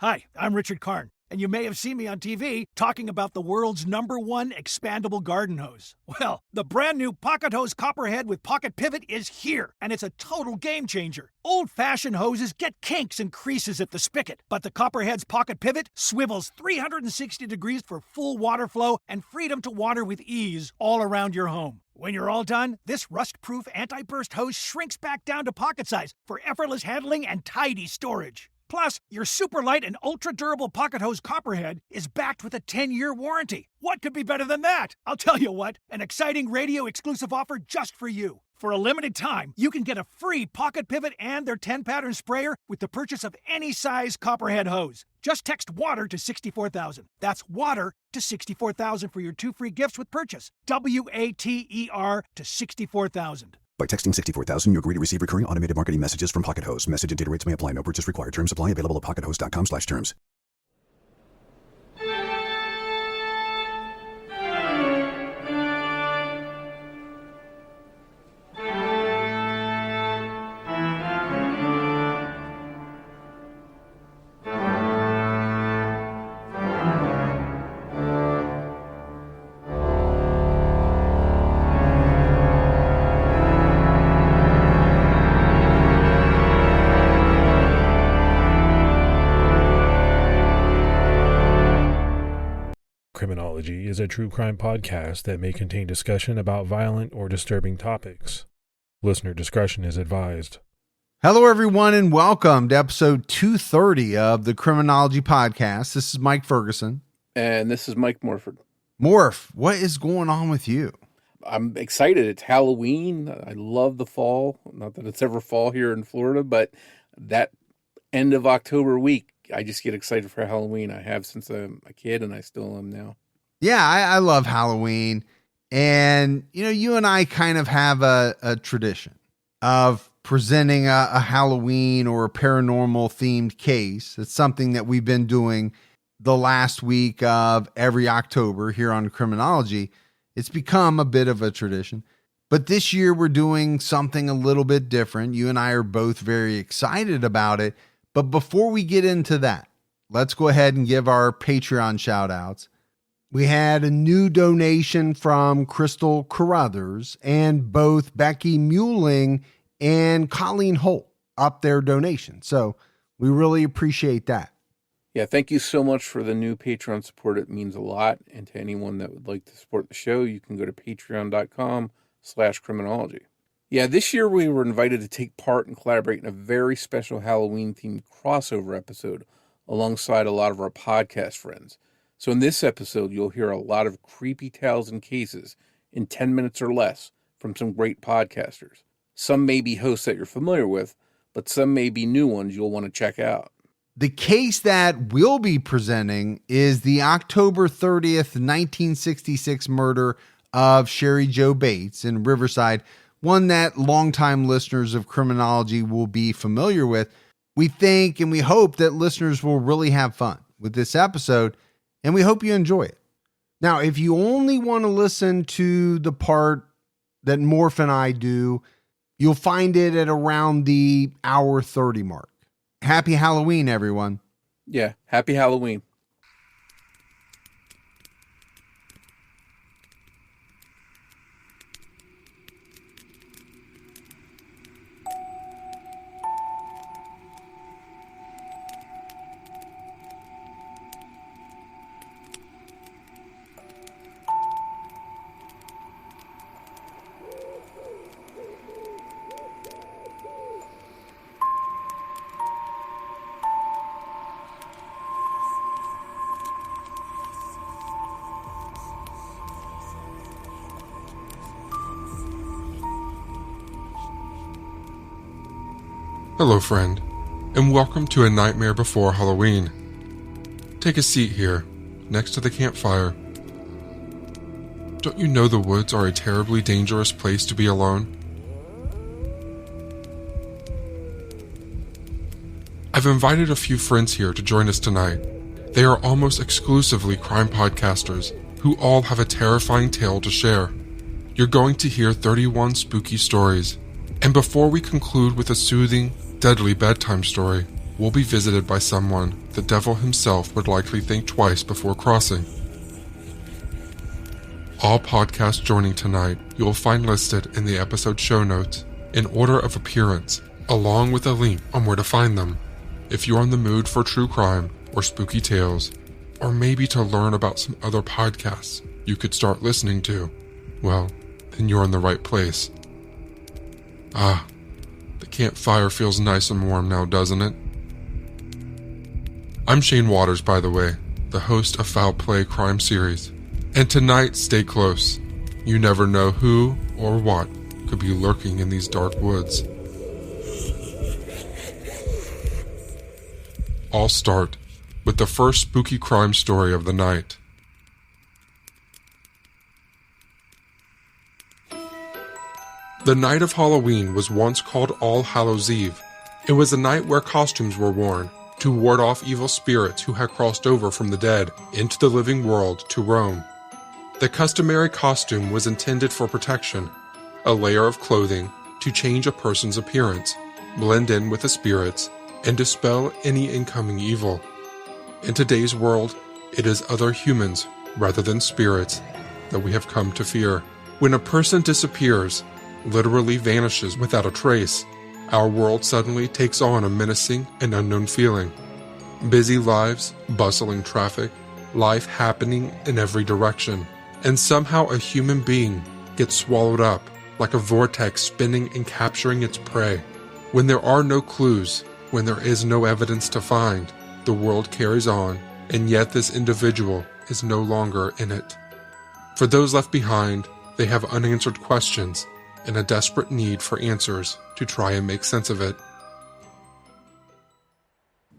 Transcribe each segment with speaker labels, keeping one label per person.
Speaker 1: Hi, I'm Richard Karn, and you may have seen me on TV talking about the world's #1 expandable garden hose. Well, the brand new Pocket Hose Copperhead with Pocket Pivot is here, and it's a total game changer. Old-fashioned hoses get kinks and creases at the spigot, but the Copperhead's Pocket Pivot swivels 360 degrees for full water flow and freedom to water with ease all around your home. When you're all done, this rust-proof anti-burst hose shrinks back down to pocket size for effortless handling and tidy storage. Plus, your super light and ultra-durable Pocket Hose Copperhead is backed with a 10-year warranty. What could be better than that? I'll tell you what, an exciting radio-exclusive offer just for you. For a limited time, you can get a free Pocket Pivot and their 10-pattern sprayer with the purchase of any size Copperhead hose. Just text WATER to 64,000. That's WATER to 64,000 for your 2 free gifts with purchase. WATER to 64,000.
Speaker 2: By texting 64,000, you agree to receive recurring automated marketing messages from Pocket Hose. Message and data rates may apply. No purchase required. Terms apply. Available at pockethose.com/terms.
Speaker 3: Criminology is a true crime podcast that may contain discussion about violent or disturbing topics. Listener discretion is advised.
Speaker 4: Hello, everyone, and welcome to episode 230 of the Criminology podcast. This is Mike Ferguson.
Speaker 5: And this is Mike Morford.
Speaker 4: Morf, what is going on with you?
Speaker 5: I'm excited. It's Halloween. I love the fall. Not that it's ever fall here in Florida, but that end of October week, I just get excited for Halloween. I have since I'm a kid, and I still am now.
Speaker 4: Yeah, I love Halloween. And, you and I kind of have a tradition of presenting a Halloween or a paranormal themed case. It's something that we've been doing the last week of every October here on Criminology. It's become a bit of a tradition. But this year we're doing something a little bit different. You and I are both very excited about it. But before we get into that, let's go ahead and give our Patreon shout outs. We had a new donation from Crystal Carruthers, and both Becky Muling and Colleen Holt upped their donation. So we really appreciate that.
Speaker 5: Yeah, thank you so much for the new Patreon support. It means a lot. And to anyone that would like to support the show, you can go to patreon.com/criminology. Yeah, this year we were invited to take part and collaborate in a very special Halloween-themed crossover episode alongside a lot of our podcast friends. So in this episode, you'll hear a lot of creepy tales and cases in 10 minutes or less from some great podcasters. Some may be hosts that you're familiar with, but some may be new ones you'll want to check out.
Speaker 4: The case that we'll be presenting is the October 30th, 1966 murder of Cheri Jo Bates in Riverside, one that longtime listeners of Criminology will be familiar with. We think and we hope that listeners will really have fun with this episode, and we hope you enjoy it. Now, if you only want to listen to the part that Morph and I do, you'll find it at around the hour 30 mark. Happy Halloween, everyone.
Speaker 5: Yeah, happy Halloween.
Speaker 6: Hello, friend, and welcome to A Nightmare Before Halloween. Take a seat here, next to the campfire. Don't you know the woods are a terribly dangerous place to be alone? I've invited a few friends here to join us tonight. They are almost exclusively crime podcasters who all have a terrifying tale to share. You're going to hear 31 spooky stories, and before we conclude with a soothing, deadly bedtime story, we'll be visited by someone the devil himself would likely think twice before crossing. All podcasts joining tonight you will find listed in the episode show notes in order of appearance, along with a link on where to find them. If you're in the mood for true crime or spooky tales, or maybe to learn about some other podcasts you could start listening to, well, then you're in the right place. The campfire feels nice and warm now, doesn't it? I'm Shane Waters, by the way, the host of Foul Play Crime Series. And tonight, stay close. You never know who or what could be lurking in these dark woods. I'll start with the first spooky crime story of the night. The night of Halloween was once called All Hallows Eve. It was a night where costumes were worn to ward off evil spirits who had crossed over from the dead into the living world to roam. The customary costume was intended for protection, a layer of clothing to change a person's appearance, blend in with the spirits, and dispel any incoming evil. In today's world, it is other humans rather than spirits that we have come to fear. When a person disappears, literally vanishes without a trace, our world suddenly takes on a menacing and unknown feeling. Busy lives, bustling traffic, life happening in every direction, and somehow a human being gets swallowed up like a vortex spinning and capturing its prey. When there are no clues, when there is no evidence to find, the world carries on, and yet this individual is no longer in it. For those left behind, they have unanswered questions and a desperate need for answers to try and make sense of it.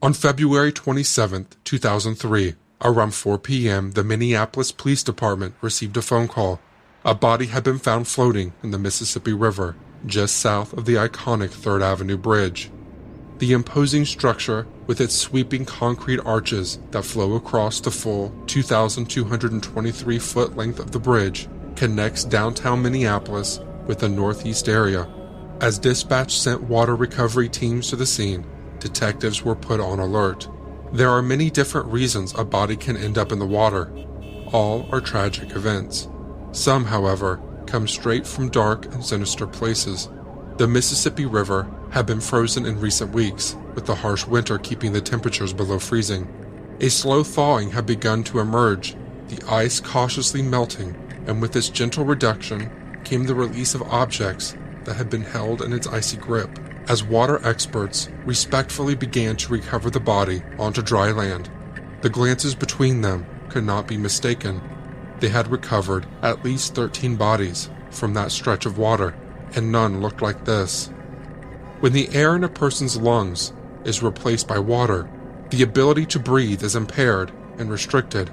Speaker 6: On February 27, 2003, around 4 p.m., the Minneapolis Police Department received a phone call. A body had been found floating in the Mississippi River, just south of the iconic 3rd Avenue Bridge. The imposing structure, with its sweeping concrete arches that flow across the full 2,223-foot length of the bridge, connects downtown Minneapolis with the northeast area. As dispatch sent water recovery teams to the scene, detectives were put on alert. There are many different reasons a body can end up in the water. All are tragic events. Some, however, come straight from dark and sinister places. The Mississippi River had been frozen in recent weeks, with the harsh winter keeping the temperatures below freezing. A slow thawing had begun to emerge, the ice cautiously melting, and with this gentle reduction came the release of objects that had been held in its icy grip, as water experts respectfully began to recover the body onto dry land. The glances between them could not be mistaken. They had recovered at least 13 bodies from that stretch of water, and none looked like this. When the air in a person's lungs is replaced by water, the ability to breathe is impaired and restricted,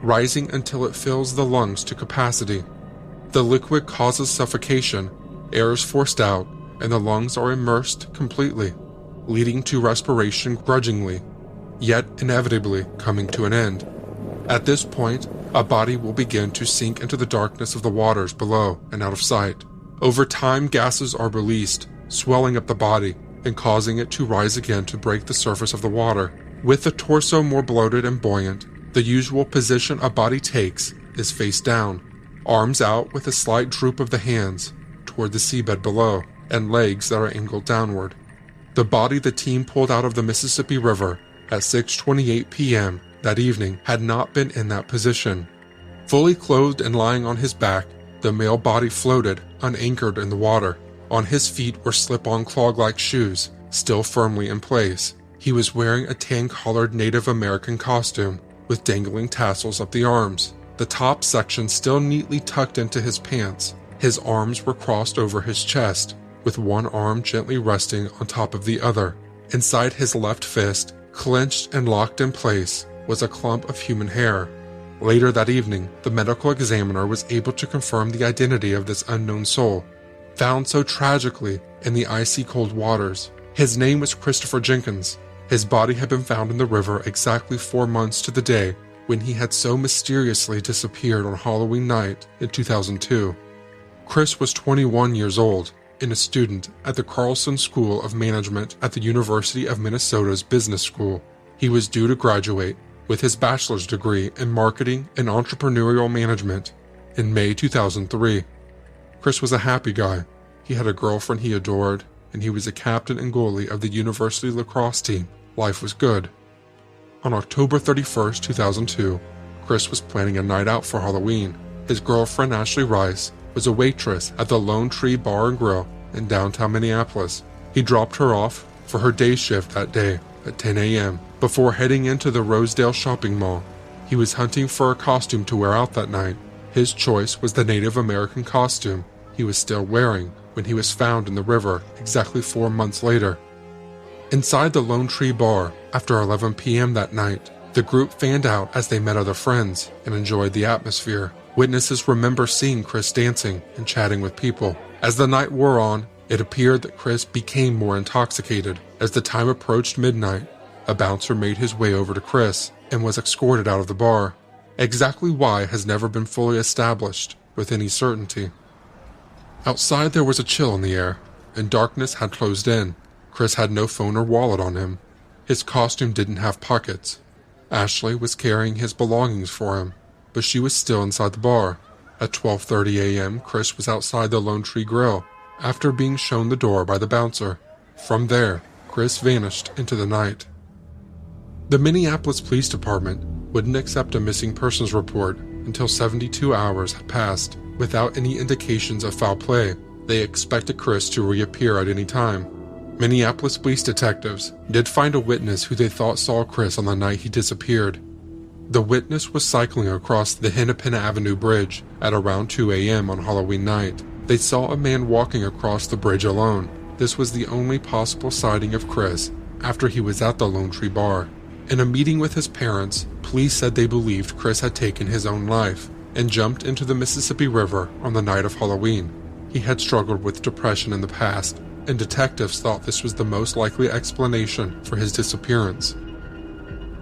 Speaker 6: rising until it fills the lungs to capacity. The liquid causes suffocation, air is forced out, and the lungs are immersed completely, leading to respiration grudgingly, yet inevitably coming to an end. At this point, a body will begin to sink into the darkness of the waters below and out of sight. Over time, gases are released, swelling up the body and causing it to rise again to break the surface of the water. With the torso more bloated and buoyant, the usual position a body takes is face down, arms out with a slight droop of the hands toward the seabed below, and legs that are angled downward. The body the team pulled out of the Mississippi River at 6:28 p.m. that evening had not been in that position. Fully clothed and lying on his back, the male body floated, unanchored in the water. On his feet were slip-on clog-like shoes, still firmly in place. He was wearing a tan-collared Native American costume, with dangling tassels up the arms, the top section still neatly tucked into his pants. His arms were crossed over his chest, with one arm gently resting on top of the other. Inside his left fist, clenched and locked in place, was a clump of human hair. Later that evening, the medical examiner was able to confirm the identity of this unknown soul, found so tragically in the icy cold waters. His name was Christopher Jenkins. His body had been found in the river exactly 4 months to the day when he had so mysteriously disappeared on Halloween night in 2002. Chris was 21 years old and a student at the Carlson School of Management at the University of Minnesota's Business School. He was due to graduate with his bachelor's degree in marketing and entrepreneurial management in May 2003. Chris was a happy guy. He had a girlfriend he adored, and he was a captain and goalie of the university lacrosse team. Life was good. On October 31st, 2002, Chris was planning a night out for Halloween. His girlfriend, Ashley Rice, was a waitress at the Lone Tree Bar and Grill in downtown Minneapolis. He dropped her off for her day shift that day at 10 a.m. before heading into the Rosedale shopping mall. He was hunting for a costume to wear out that night. His choice was the Native American costume he was still wearing when he was found in the river exactly 4 months later. Inside the Lone Tree Bar, after 11 p.m. that night, the group fanned out as they met other friends and enjoyed the atmosphere. Witnesses remember seeing Chris dancing and chatting with people. As the night wore on, it appeared that Chris became more intoxicated. As the time approached midnight, a bouncer made his way over to Chris and was escorted out of the bar. Exactly why has never been fully established with any certainty. Outside there was a chill in the air, and darkness had closed in. Chris had no phone or wallet on him. His costume didn't have pockets. Ashley was carrying his belongings for him, but she was still inside the bar. At 12:30 a.m., Chris was outside the Lone Tree Grill after being shown the door by the bouncer. From there, Chris vanished into the night. The Minneapolis Police Department wouldn't accept a missing persons report until 72 hours had passed. Without any indications of foul play, they expected Chris to reappear at any time. Minneapolis police detectives did find a witness who they thought saw Chris on the night he disappeared. The witness was cycling across the Hennepin Avenue Bridge at around 2 a.m. on Halloween night. They saw a man walking across the bridge alone. This was the only possible sighting of Chris after he was at the Lone Tree Bar. In a meeting with his parents, police said they believed Chris had taken his own life and jumped into the Mississippi River on the night of Halloween. He had struggled with depression in the past, and detectives thought this was the most likely explanation for his disappearance.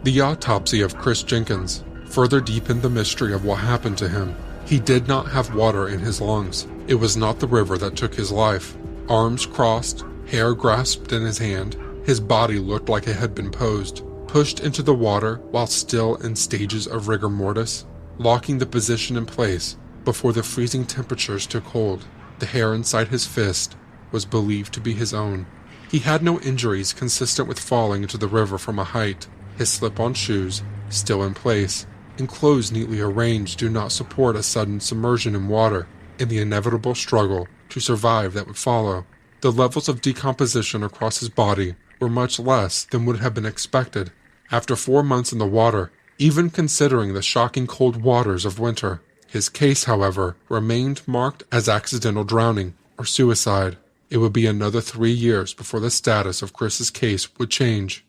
Speaker 6: The autopsy of Chris Jenkins further deepened the mystery of what happened to him. He did not have water in his lungs. It was not the river that took his life. Arms crossed, hair grasped in his hand, his body looked like it had been pushed into the water while still in stages of rigor mortis, locking the position in place before the freezing temperatures took hold. The hair inside his fist was believed to be his own. He had no injuries consistent with falling into the river from a height. His slip-on shoes, still in place, and clothes neatly arranged, do not support a sudden submersion in water and the inevitable struggle to survive that would follow. The levels of decomposition across his body were much less than would have been expected after 4 months in the water, even considering the shocking cold waters of winter. His case, however, remained marked as accidental drowning or suicide. It would be another 3 years before the status of Chris's case would change.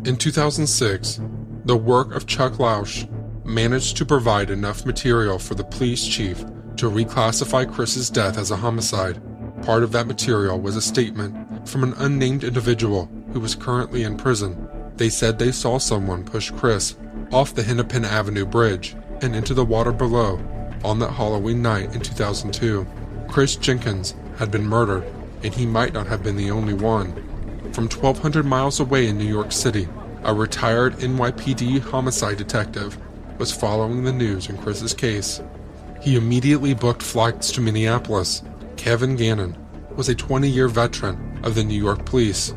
Speaker 6: In 2006, the work of Chuck Lausch managed to provide enough material for the police chief to reclassify Chris's death as a homicide. Part of that material was a statement from an unnamed individual who was currently in prison. They said they saw someone push Chris off the Hennepin Avenue Bridge and into the water below on that Halloween night in 2002. Chris Jenkins had been murdered, and he might not have been the only one. From 1,200 miles away in New York City, a retired NYPD homicide detective was following the news in Chris's case. He immediately booked flights to Minneapolis. Kevin Gannon was a 20-year veteran of the New York Police.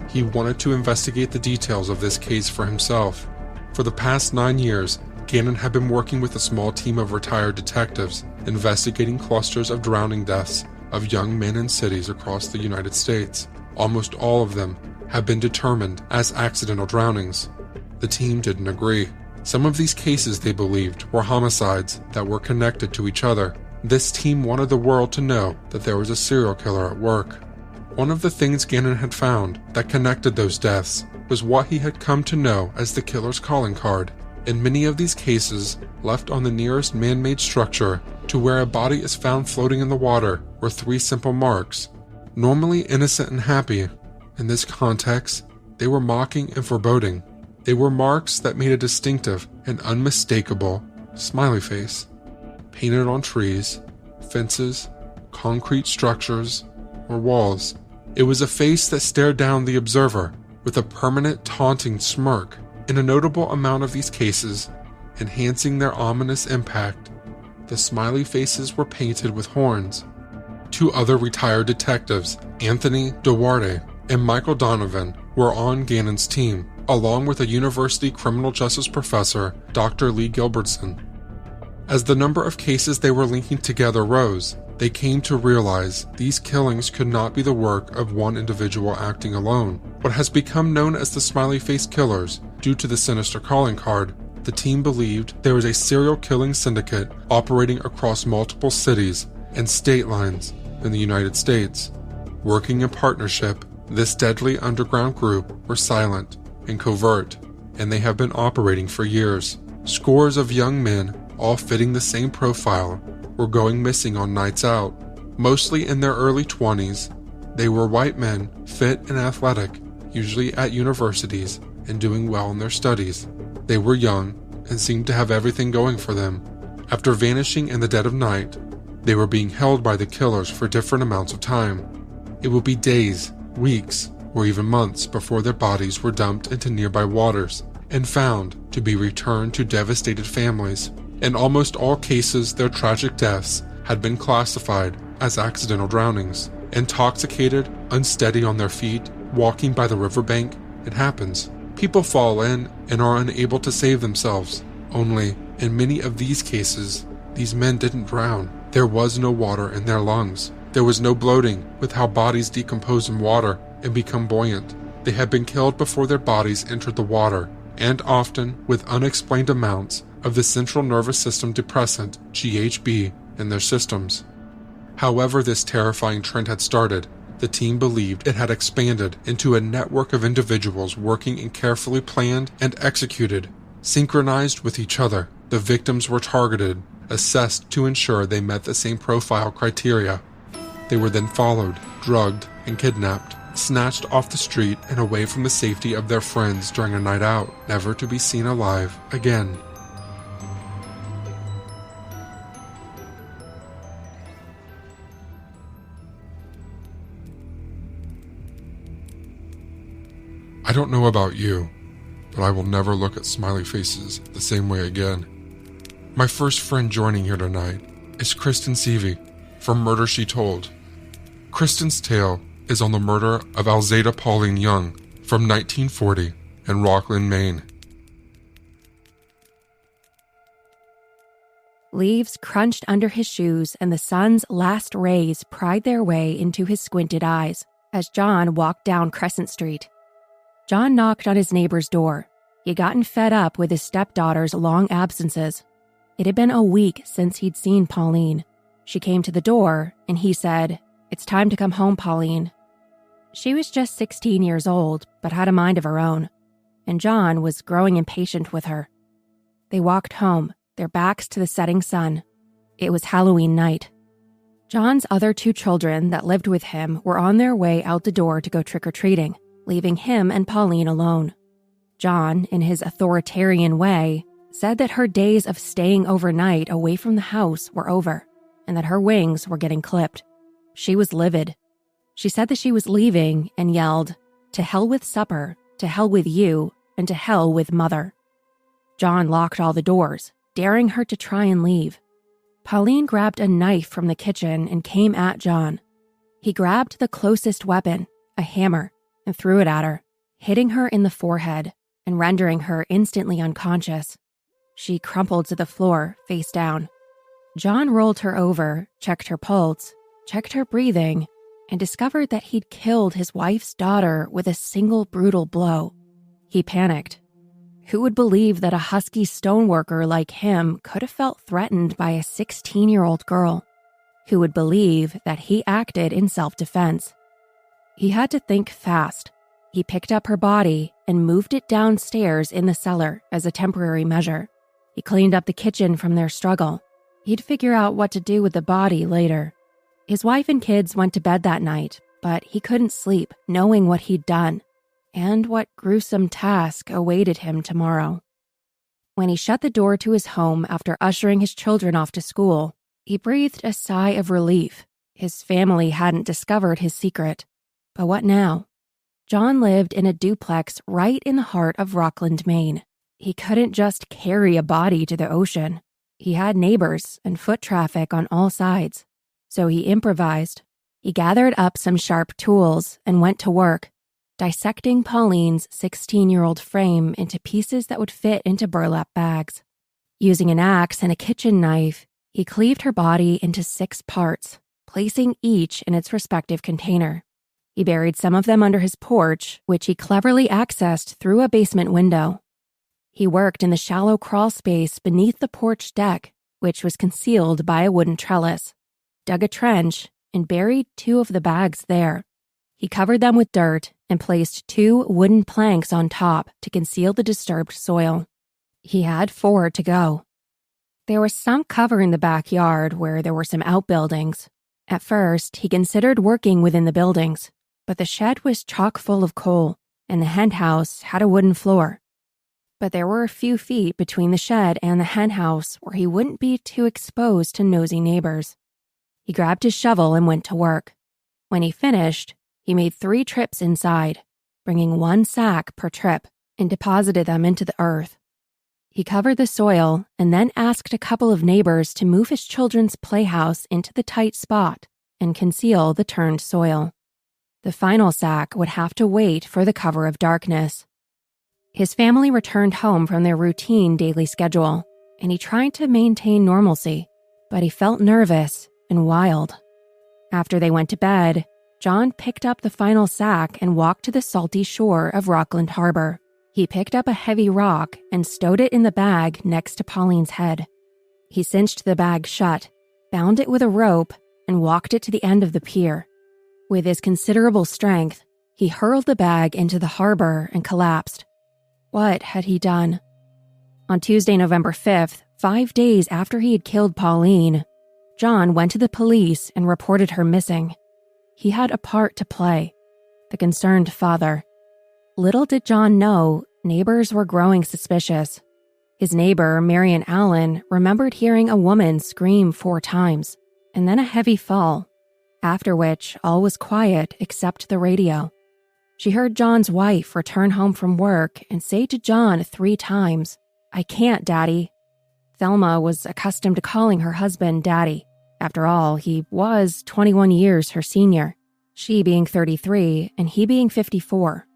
Speaker 6: He wanted to investigate the details of this case for himself. For the past 9 years, Gannon had been working with a small team of retired detectives, investigating clusters of drowning deaths of young men in cities across the United States. Almost all of them have been determined as accidental drownings. The team didn't agree. Some of these cases, they believed, were homicides that were connected to each other. This team wanted the world to know that there was a serial killer at work. One of the things Gannon had found that connected those deaths was what he had come to know as the killer's calling card. In many of these cases, left on the nearest man-made structure to where a body is found floating in the water were 3 simple marks. Normally innocent and happy, in this context, they were mocking and foreboding. They were marks that made a distinctive and unmistakable smiley face, painted on trees, fences, concrete structures, or walls. It was a face that stared down the observer with a permanent taunting smirk. In a notable amount of these cases, enhancing their ominous impact, the smiley faces were painted with horns. 2 other retired detectives, Anthony Duarte and Michael Donovan, were on Gannon's team, along with a university criminal justice professor, Dr. Lee Gilbertson. As the number of cases they were linking together rose, they came to realize these killings could not be the work of one individual acting alone. What has become known as the smiley face killers, due to the sinister calling card, the team believed there was a serial killing syndicate operating across multiple cities and state lines in the United States. Working in partnership, this deadly underground group were silent and covert, and they have been operating for years. Scores of young men, all fitting the same profile, were going missing on nights out. Mostly in their early 20s, they were white men, fit and athletic, usually at universities and doing well in their studies. They were young and seemed to have everything going for them. After vanishing in the dead of night, they were being held by the killers for different amounts of time. It would be days, weeks, or even months before their bodies were dumped into nearby waters and found to be returned to devastated families. In almost all cases, their tragic deaths had been classified as accidental drownings. Intoxicated, unsteady on their feet, walking by the riverbank, it happens. People fall in and are unable to save themselves. Only, in many of these cases, these men didn't drown. There was no water in their lungs. There was no bloating with how bodies decompose in water and become buoyant. They had been killed before their bodies entered the water, and often with unexplained amounts of the central nervous system depressant, GHB, in their systems. However this terrifying trend had started, the team believed it had expanded into a network of individuals working in carefully planned and executed, synchronized with each other. The victims were targeted, assessed to ensure they met the same profile criteria. They were then followed, drugged, and kidnapped, snatched off the street and away from the safety of their friends during a night out, never to be seen alive again. I don't know about you, but I will never look at smiley faces the same way again. My first friend joining here tonight is Kristen Seavey from Murder, She Told. Kristen's tale is on the murder of Alzada Pauline Young from 1940 in Rockland, Maine.
Speaker 7: Leaves crunched under his shoes and the sun's last rays pried their way into his squinted eyes as John walked down Crescent Street. John knocked on his neighbor's door. He'd gotten fed up with his stepdaughter's long absences. It had been a week since he'd seen Pauline. She came to the door, and he said, "It's time to come home, Pauline." She was just 16 years old, but had a mind of her own, and John was growing impatient with her. They walked home, their backs to the setting sun. It was Halloween night. John's other 2 children that lived with him were on their way out the door to go trick-or-treating, leaving him and Pauline alone. John, in his authoritarian way, said that her days of staying overnight away from the house were over, and that her wings were getting clipped. She was livid. She said that she was leaving and yelled, "To hell with supper, to hell with you, and to hell with mother." John locked all the doors, daring her to try and leave. Pauline grabbed a knife from the kitchen and came at John. He grabbed the closest weapon, a hammer, and threw it at her, hitting her in the forehead and rendering her instantly unconscious. She crumpled to the floor, face down. John rolled her over, checked her pulse, checked her breathing, and discovered that he'd killed his wife's daughter with a single brutal blow. He panicked. Who would believe that a husky stoneworker like him could have felt threatened by a 16-year-old girl? Who would believe that he acted in self-defense? He had to think fast. He picked up her body and moved it downstairs in the cellar as a temporary measure. He cleaned up the kitchen from their struggle. He'd figure out what to do with the body later. His wife and kids went to bed that night, but he couldn't sleep, knowing what he'd done and what gruesome task awaited him tomorrow. When he shut the door to his home after ushering his children off to school, he breathed a sigh of relief. His family hadn't discovered his secret. But what now? John lived in a duplex right in the heart of Rockland, Maine. He couldn't just carry a body to the ocean. He had neighbors and foot traffic on all sides. So he improvised. He gathered up some sharp tools and went to work, dissecting Pauline's 16-year-old frame into pieces that would fit into burlap bags. Using an axe and a kitchen knife, he cleaved her body into 6 parts, placing each in its respective container. He buried some of them under his porch, which he cleverly accessed through a basement window. He worked in the shallow crawl space beneath the porch deck, which was concealed by a wooden trellis, dug a trench, and buried 2 of the bags there. He covered them with dirt and placed 2 wooden planks on top to conceal the disturbed soil. He had 4 to go. There was some cover in the backyard where there were some outbuildings. At first, he considered working within the buildings, but the shed was chock full of coal, and the henhouse had a wooden floor. But there were a few feet between the shed and the henhouse where he wouldn't be too exposed to nosy neighbors. He grabbed his shovel and went to work. When he finished, he made 3 trips inside, bringing 1 sack per trip, and deposited them into the earth. He covered the soil and then asked a couple of neighbors to move his children's playhouse into the tight spot and conceal the turned soil. The final sack would have to wait for the cover of darkness. His family returned home from their routine daily schedule, and he tried to maintain normalcy, but he felt nervous and wild. After they went to bed, John picked up the final sack and walked to the salty shore of Rockland Harbor. He picked up a heavy rock and stowed it in the bag next to Pauline's head. He cinched the bag shut, bound it with a rope, and walked it to the end of the pier. With his considerable strength, he hurled the bag into the harbor and collapsed. What had he done? On Tuesday, November 5th, 5 days after he had killed Pauline, John went to the police and reported her missing. He had a part to play, the concerned father. Little did John know, neighbors were growing suspicious. His neighbor, Marion Allen, remembered hearing a woman scream 4 times, and then a heavy fall, after which all was quiet except the radio. She heard John's wife return home from work and say to John 3 times, "I can't, Daddy." Thelma was accustomed to calling her husband Daddy. After all, he was 21 years her senior, she being 33 and he being 54.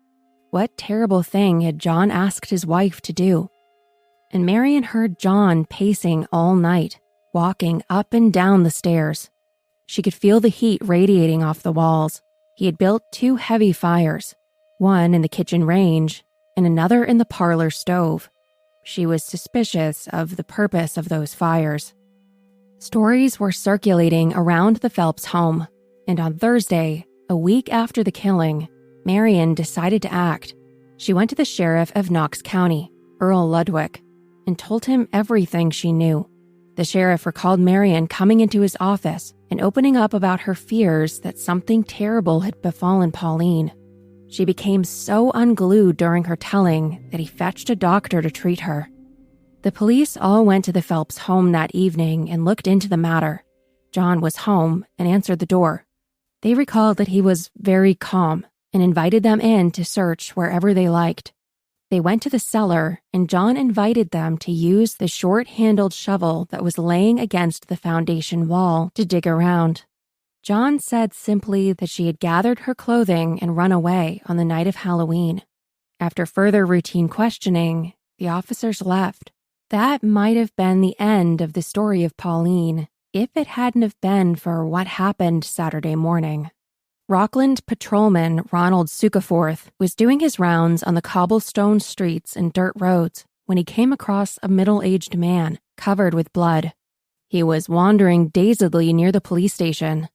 Speaker 7: What terrible thing had John asked his wife to do? And Marion heard John pacing all night, walking up and down the stairs. She could feel the heat radiating off the walls. He had built 2 heavy fires, one in the kitchen range and another in the parlor stove. She was suspicious of the purpose of those fires. Stories were circulating around the Phelps home, and on Thursday, a week after the killing, Marion decided to act. She went to the sheriff of Knox County, Earl Ludwig, and told him everything she knew. The sheriff recalled Marion coming into his office and opening up about her fears that something terrible had befallen Pauline. She became so unglued during her telling that he fetched a doctor to treat her. The police all went to the Phelps home that evening and looked into the matter. John was home and answered the door. They recalled that he was very calm and invited them in to search wherever they liked. They went to the cellar, and John invited them to use the short-handled shovel that was laying against the foundation wall to dig around. John said simply that she had gathered her clothing and run away on the night of Halloween. After further routine questioning, the officers left. That might have been the end of the story of Pauline, if it hadn't have been for what happened Saturday morning. Rockland patrolman Ronald Sukaforth was doing his rounds on the cobblestone streets and dirt roads when he came across a middle-aged man covered with blood. He was wandering dazedly near the police station.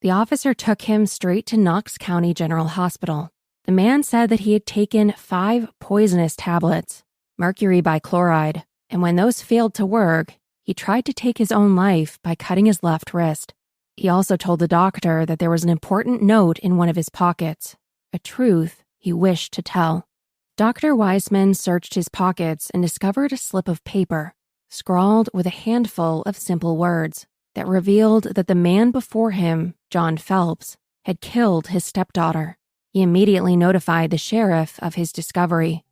Speaker 7: The officer took him straight to Knox County General Hospital. The man said that he had taken 5 poisonous tablets, mercury bichloride, and when those failed to work, he tried to take his own life by cutting his left wrist. He also told the doctor that there was an important note in one of his pockets, a truth he wished to tell. Dr. Wiseman searched his pockets and discovered a slip of paper, scrawled with a handful of simple words, that revealed that the man before him, John Phelps, had killed his stepdaughter. He immediately notified the sheriff of his discovery.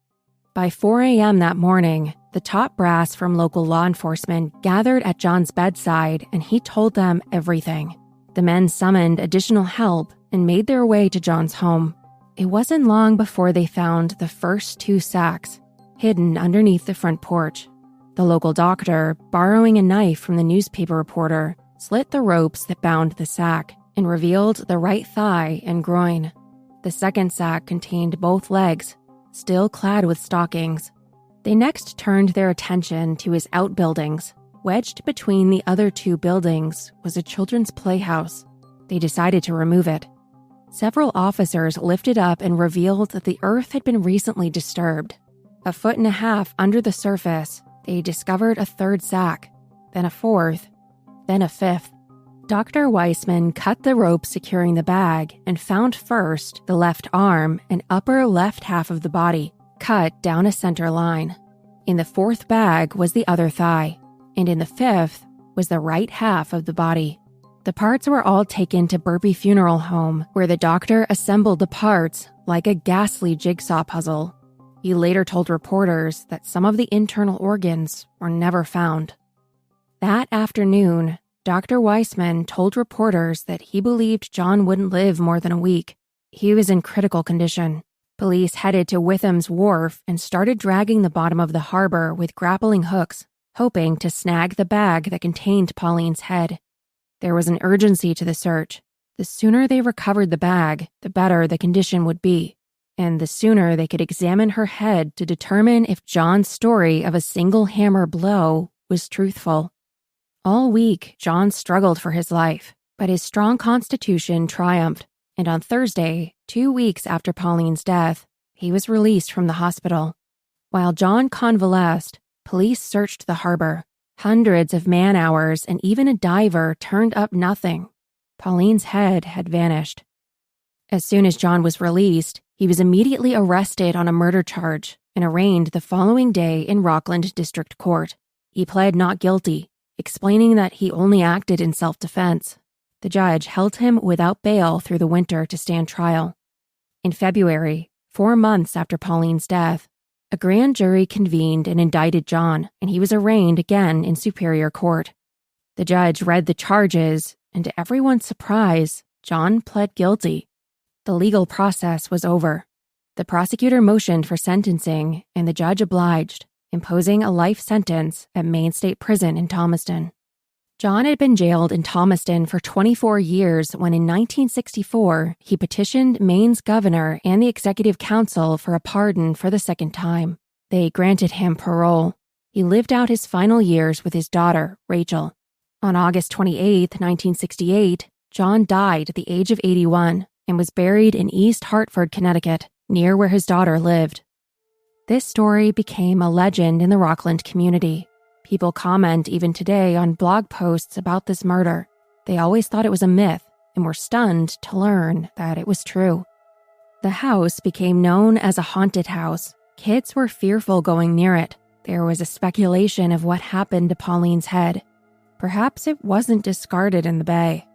Speaker 7: By 4 a.m. that morning, the top brass from local law enforcement gathered at John's bedside, and he told them everything. The men summoned additional help and made their way to John's home. It wasn't long before they found the first 2 sacks, hidden underneath the front porch. The local doctor, borrowing a knife from the newspaper reporter, slit the ropes that bound the sack and revealed the right thigh and groin. The second sack contained both legs, still clad with stockings. They next turned their attention to his outbuildings. Wedged between the other 2 buildings was a children's playhouse. They decided to remove it. Several officers lifted up and revealed that the earth had been recently disturbed. 1.5 feet under the surface, they discovered a 3rd sack, then a 4th, then a 5th. Dr. Weissman cut the rope securing the bag and found first the left arm and upper left half of the body, cut down a center line. In the 4th bag was the other thigh, and in the 5th was the right half of the body. The parts were all taken to Burpee Funeral Home, where the doctor assembled the parts like a ghastly jigsaw puzzle. He later told reporters that some of the internal organs were never found. That afternoon, Dr. Weissman told reporters that he believed John wouldn't live more than a week. He was in critical condition. Police headed to Witham's Wharf and started dragging the bottom of the harbor with grappling hooks, hoping to snag the bag that contained Pauline's head. There was an urgency to the search. The sooner they recovered the bag, the better the condition would be, and the sooner they could examine her head to determine if John's story of a single hammer blow was truthful. All week, John struggled for his life, but his strong constitution triumphed, and on Thursday, 2 weeks after Pauline's death, he was released from the hospital. While John convalesced, police searched the harbor. Hundreds of man-hours and even a diver turned up nothing. Pauline's head had vanished. As soon as John was released, he was immediately arrested on a murder charge and arraigned the following day in Rockland District Court. He pled not guilty, explaining that he only acted in self-defense. The judge held him without bail through the winter to stand trial. In February, 4 months after Pauline's death, a grand jury convened and indicted John, and he was arraigned again in Superior Court. The judge read the charges, and to everyone's surprise, John pled guilty. The legal process was over. The prosecutor motioned for sentencing, and the judge obliged, imposing a life sentence at Maine State Prison in Thomaston. John had been jailed in Thomaston for 24 years when in 1964 he petitioned Maine's governor and the executive council for a pardon for the 2nd time. They granted him parole. He lived out his final years with his daughter, Rachel. On August 28, 1968, John died at the age of 81 and was buried in East Hartford, Connecticut, near where his daughter lived. This story became a legend in the Rockland community. People comment even today on blog posts about this murder. They always thought it was a myth and were stunned to learn that it was true. The house became known as a haunted house. Kids were fearful going near it. There was a speculation of what happened to Pauline's head. Perhaps it wasn't discarded in the bay.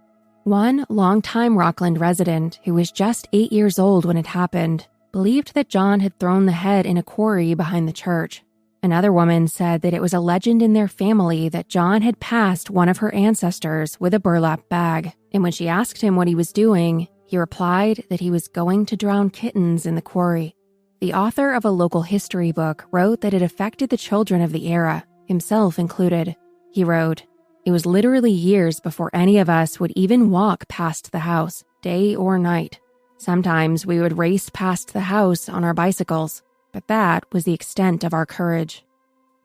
Speaker 7: One longtime Rockland resident, who was just 8 years old when it happened, believed that John had thrown the head in a quarry behind the church. Another woman said that it was a legend in their family that John had passed one of her ancestors with a burlap bag, and when she asked him what he was doing, he replied that he was going to drown kittens in the quarry. The author of a local history book wrote that it affected the children of the era, himself included. He wrote, "It was literally years before any of us would even walk past the house, day or night. Sometimes we would race past the house on our bicycles, but that was the extent of our courage."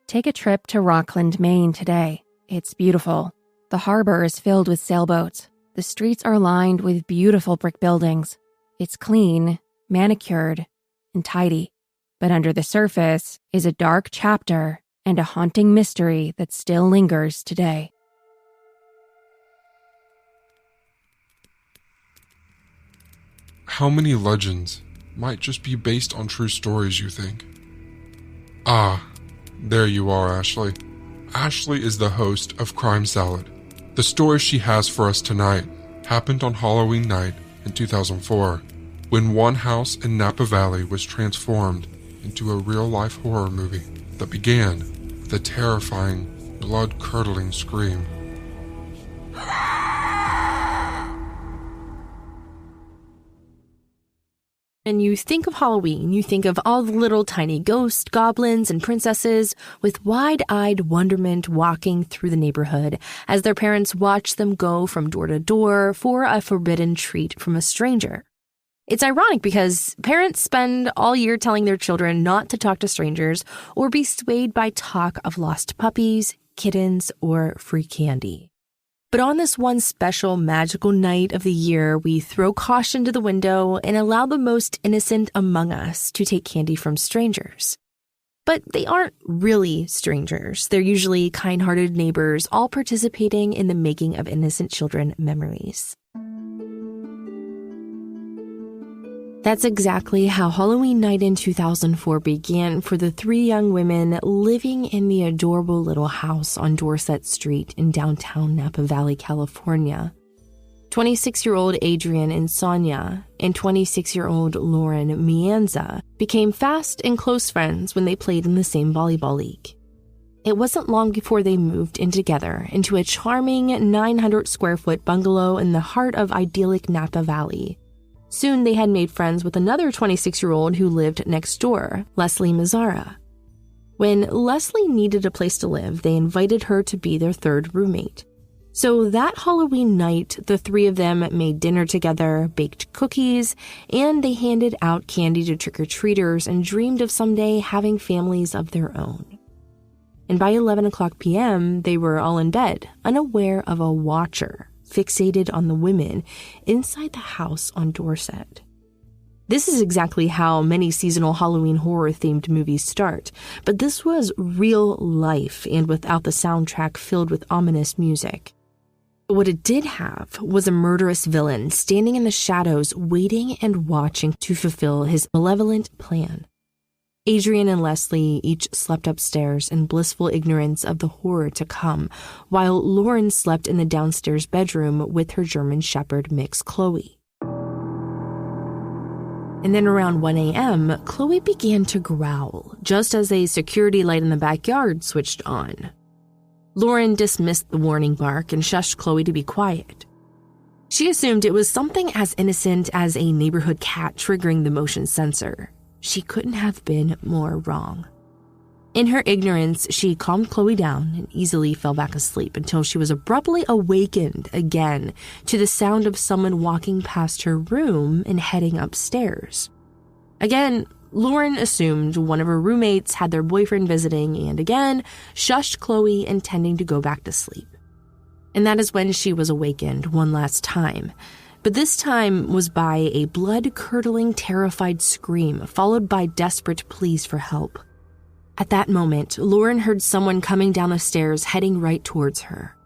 Speaker 7: Take a trip to Rockland, Maine today. It's beautiful. The harbor is filled with sailboats. The streets are lined with beautiful brick buildings. It's clean, manicured, and tidy. But under the surface is a dark chapter and a haunting mystery that still lingers today.
Speaker 6: How many legends might just be based on true stories, you think? Ah, there you are, Ashley. Ashley is the host of Crime Salad. The story she has for us tonight happened on Halloween night in 2004. when one house in Napa Valley was transformed into a real-life horror movie that began with a terrifying, blood-curdling scream.
Speaker 7: And you think of Halloween, you think of all the little tiny ghosts, goblins, and princesses with wide-eyed wonderment walking through the neighborhood as their parents watch them go from door to door for a forbidden treat from a stranger. It's ironic because parents spend all year telling their children not to talk to strangers or be swayed by talk of lost puppies, kittens, or free candy. But on this one special magical night of the year, we throw caution to the window and allow the most innocent among us to take candy from strangers. But they aren't really strangers. They're usually kind-hearted neighbors, all participating in the making of innocent children memories. That's exactly how Halloween night in 2004 began for the three young women living in the adorable little house on Dorset Street in downtown Napa Valley, California. 26-year-old Adrian and Sonia and 26-year-old Lauren Mianza became fast and close friends when they played in the same volleyball league. It wasn't long before they moved in together into a charming 900-square-foot bungalow in the heart of idyllic Napa Valley. Soon they had made friends with another 26-year-old who lived next door, Leslie Mazzara. When Leslie needed a place to live, they invited her to be their third roommate. So that Halloween night, the three of them made dinner together, baked cookies, and they handed out candy to trick-or-treaters and dreamed of someday having families of their own. And by 11 o'clock p.m., they were all in bed, unaware of a watcher fixated on the women inside the house on Dorset. This is exactly how many seasonal Halloween horror-themed movies start, but this was real life and without the soundtrack filled with ominous music. What it did have was a murderous villain standing in the shadows waiting and watching to fulfill his malevolent plan. Adrian and Leslie each slept upstairs in blissful ignorance of the horror to come, while Lauren slept in the downstairs bedroom with her German Shepherd mix Chloe. And then around 1 a.m., Chloe began to growl, just as a security light in the backyard switched on. Lauren dismissed the warning bark and shushed Chloe to be quiet. She assumed it was something as innocent as a neighborhood cat triggering the motion sensor. She couldn't have been more wrong. In her ignorance, she calmed Chloe down and easily fell back asleep until she was abruptly awakened again to the sound of someone walking past her room and heading upstairs. Again, Lauren assumed one of her roommates had their boyfriend visiting and again shushed Chloe, intending to go back to sleep. And that is when she was awakened one last time. But this time was by a blood-curdling, terrified scream, followed by desperate pleas for help. At that moment, Lauren heard someone coming down the stairs heading right towards her.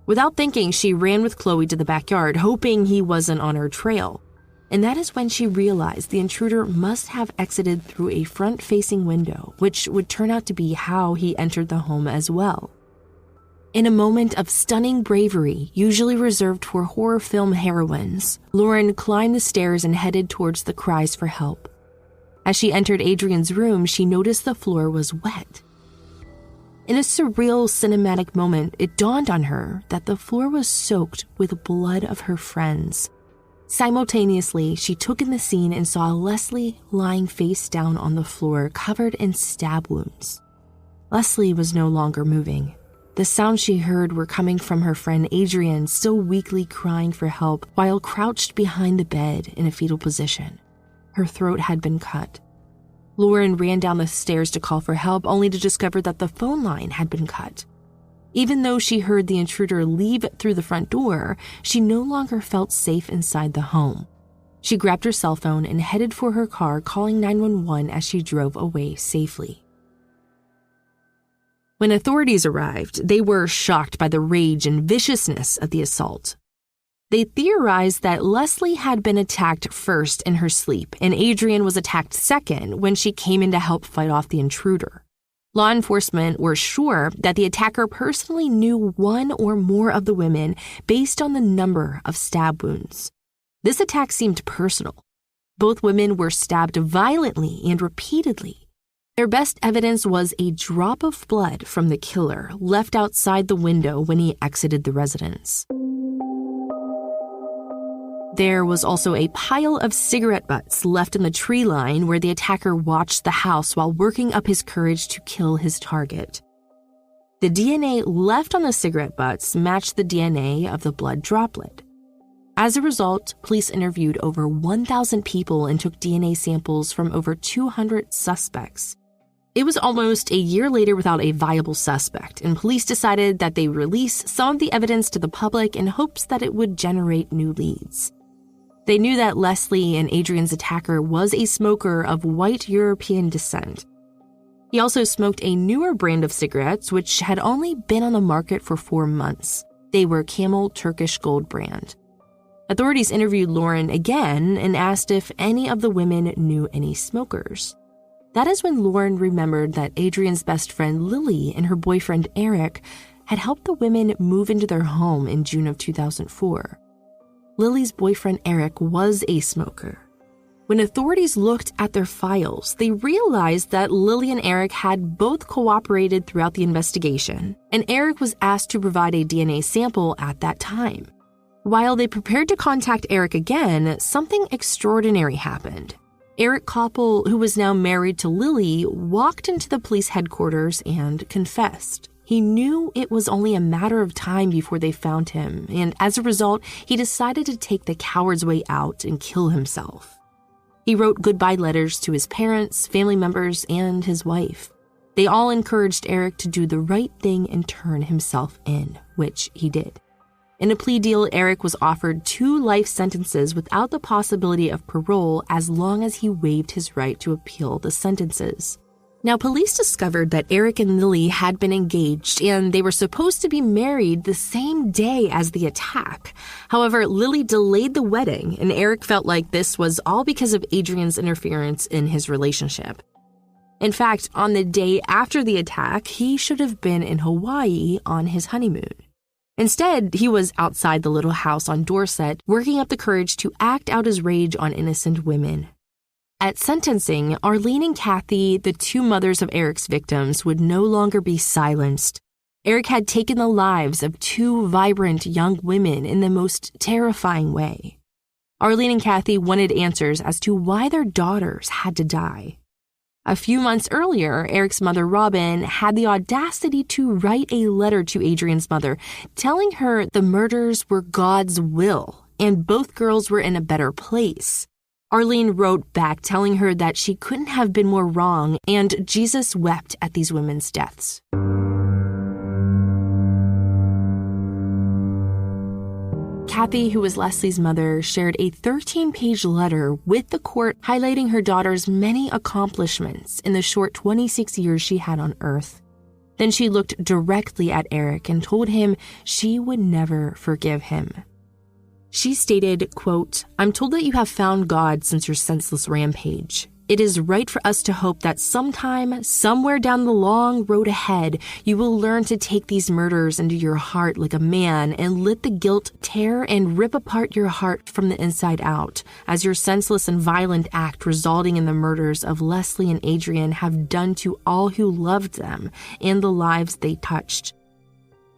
Speaker 7: Without thinking, she ran with Chloe to the backyard, hoping he wasn't on her trail. And that is when she realized the intruder must have exited through a front-facing window, which would turn out to be how he entered the home as well. In a moment of stunning bravery, usually reserved for horror film heroines, Lauren climbed the stairs and headed towards the cries for help. As she entered Adrian's room, she noticed the floor was wet. In a surreal cinematic moment, it dawned on her that the floor was soaked with blood of her friends. Simultaneously, she took in the scene and saw Leslie lying face down on the floor, covered in stab wounds. Leslie was no longer moving. The sounds she heard were coming from her friend Adrian, still weakly crying for help while crouched behind the bed in a fetal position. Her throat had been cut. Lauren ran down the stairs to call for help, only to discover that the phone line had been cut. Even though she heard the intruder leave through the front door, she no longer felt safe inside the home. She grabbed her cell phone and headed for her car, calling 911 as she drove away safely. When authorities arrived, they were shocked by the rage and viciousness of the assault. They theorized that Leslie had been attacked first in her sleep, and Adrian was attacked second when she came in to help fight off the intruder. Law enforcement were sure that the attacker personally knew one or more of the women based on the number of stab wounds. This attack seemed personal.
Speaker 8: Both women were stabbed violently and repeatedly. Their best evidence was a drop of blood from the killer left outside the window when he exited the residence. There was also a pile of cigarette butts left in the tree line where the attacker watched the house while working up his courage to kill his target. The DNA left on the cigarette butts matched the DNA of the blood droplet. As a result, police interviewed over 1,000 people and took DNA samples from over 200 suspects. It was almost a year later without a viable suspect, and police decided that they would release some of the evidence to the public in hopes that it would generate new leads. They knew that Leslie and Adrian's attacker was a smoker of white European descent. He also smoked a newer brand of cigarettes, which had only been on the market for 4 months. They were Camel Turkish Gold brand. Authorities interviewed Lauren again and asked if any of the women knew any smokers. That is when Lauren remembered that Adrian's best friend Lily and her boyfriend Eric had helped the women move into their home in June of 2004. Lily's boyfriend Eric was a smoker. When authorities looked at their files, they realized that Lily and Eric had both cooperated throughout the investigation, and Eric was asked to provide a DNA sample at that time. While they prepared to contact Eric again, something extraordinary happened. Eric Koppel, who was now married to Lily, walked into the police headquarters and confessed. He knew it was only a matter of time before they found him, and as a result, he decided to take the coward's way out and kill himself. He wrote goodbye letters to his parents, family members, and his wife. They all encouraged Eric to do the right thing and turn himself in, which he did. In a plea deal, Eric was offered 2 life sentences without the possibility of parole as long as he waived his right to appeal the sentences. Now, police discovered that Eric and Lily had been engaged and they were supposed to be married the same day as the attack. However, Lily delayed the wedding, and Eric felt like this was all because of Adrian's interference in his relationship. In fact, on the day after the attack, he should have been in Hawaii on his honeymoon. Instead, he was outside the little house on Dorset, working up the courage to act out his rage on innocent women. At sentencing, Arlene and Kathy, the 2 mothers of Eric's victims, would no longer be silenced. Eric had taken the lives of 2 vibrant young women in the most terrifying way. Arlene and Kathy wanted answers as to why their daughters had to die. A few months earlier, Eric's mother, Robin, had the audacity to write a letter to Adrian's mother, telling her the murders were God's will and both girls were in a better place. Arlene wrote back telling her that she couldn't have been more wrong, and Jesus wept at these women's deaths. Kathy, who was Leslie's mother, shared a 13-page letter with the court highlighting her daughter's many accomplishments in the short 26 years she had on Earth. Then she looked directly at Eric and told him she would never forgive him. She stated, quote, "I'm told that you have found God since your senseless rampage. It is right for us to hope that sometime, somewhere down the long road ahead, you will learn to take these murders into your heart like a man and let the guilt tear and rip apart your heart from the inside out, as your senseless and violent act resulting in the murders of Leslie and Adrian have done to all who loved them and the lives they touched.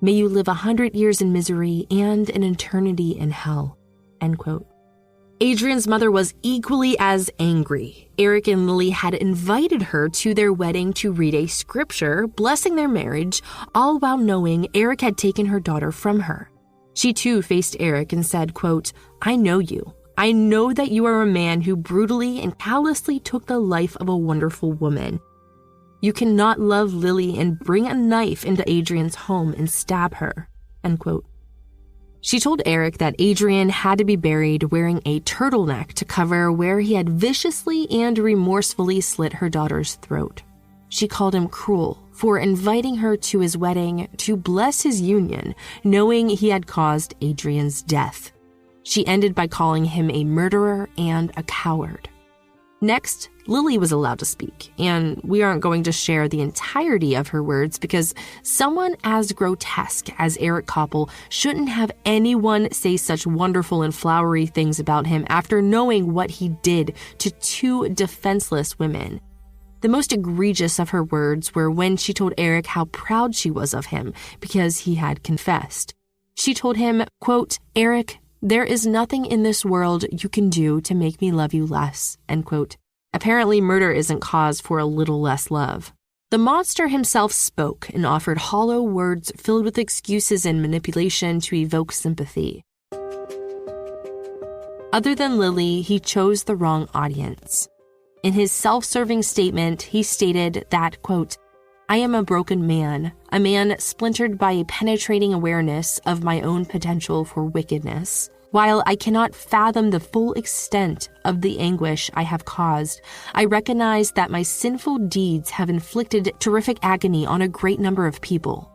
Speaker 8: May you live 100 years in misery and an eternity in hell." End quote. Adrian's mother was equally as angry. Eric and Lily had invited her to their wedding to read a scripture, blessing their marriage, all while knowing Eric had taken her daughter from her. She too faced Eric and said, quote, "I know you. I know that you are a man who brutally and callously took the life of a wonderful woman. You cannot love Lily and bring a knife into Adrian's home and stab her." End quote. She told Eric that Adrian had to be buried wearing a turtleneck to cover where he had viciously and remorsefully slit her daughter's throat. She called him cruel for inviting her to his wedding to bless his union, knowing he had caused Adrian's death. She ended by calling him a murderer and a coward. Next, Lily was allowed to speak, and we aren't going to share the entirety of her words because someone as grotesque as Eric Koppel shouldn't have anyone say such wonderful and flowery things about him after knowing what he did to two defenseless women. The most egregious of her words were when she told Eric how proud she was of him because he had confessed. She told him, quote, "Eric, there is nothing in this world you can do to make me love you less," end quote. Apparently, murder isn't cause for a little less love. The monster himself spoke and offered hollow words filled with excuses and manipulation to evoke sympathy. Other than Lily, he chose the wrong audience. In his self-serving statement, he stated that, quote, "I am a broken man, a man splintered by a penetrating awareness of my own potential for wickedness. While I cannot fathom the full extent of the anguish I have caused, I recognize that my sinful deeds have inflicted terrific agony on a great number of people.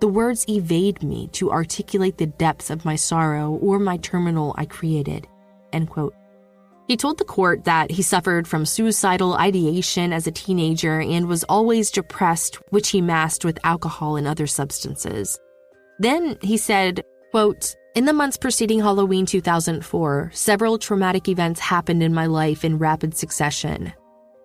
Speaker 8: The words evade me to articulate the depths of my sorrow or my terminal I created," end quote. He told the court that he suffered from suicidal ideation as a teenager and was always depressed, which he masked with alcohol and other substances. Then he said, quote, "In the months preceding Halloween 2004, several traumatic events happened in my life in rapid succession.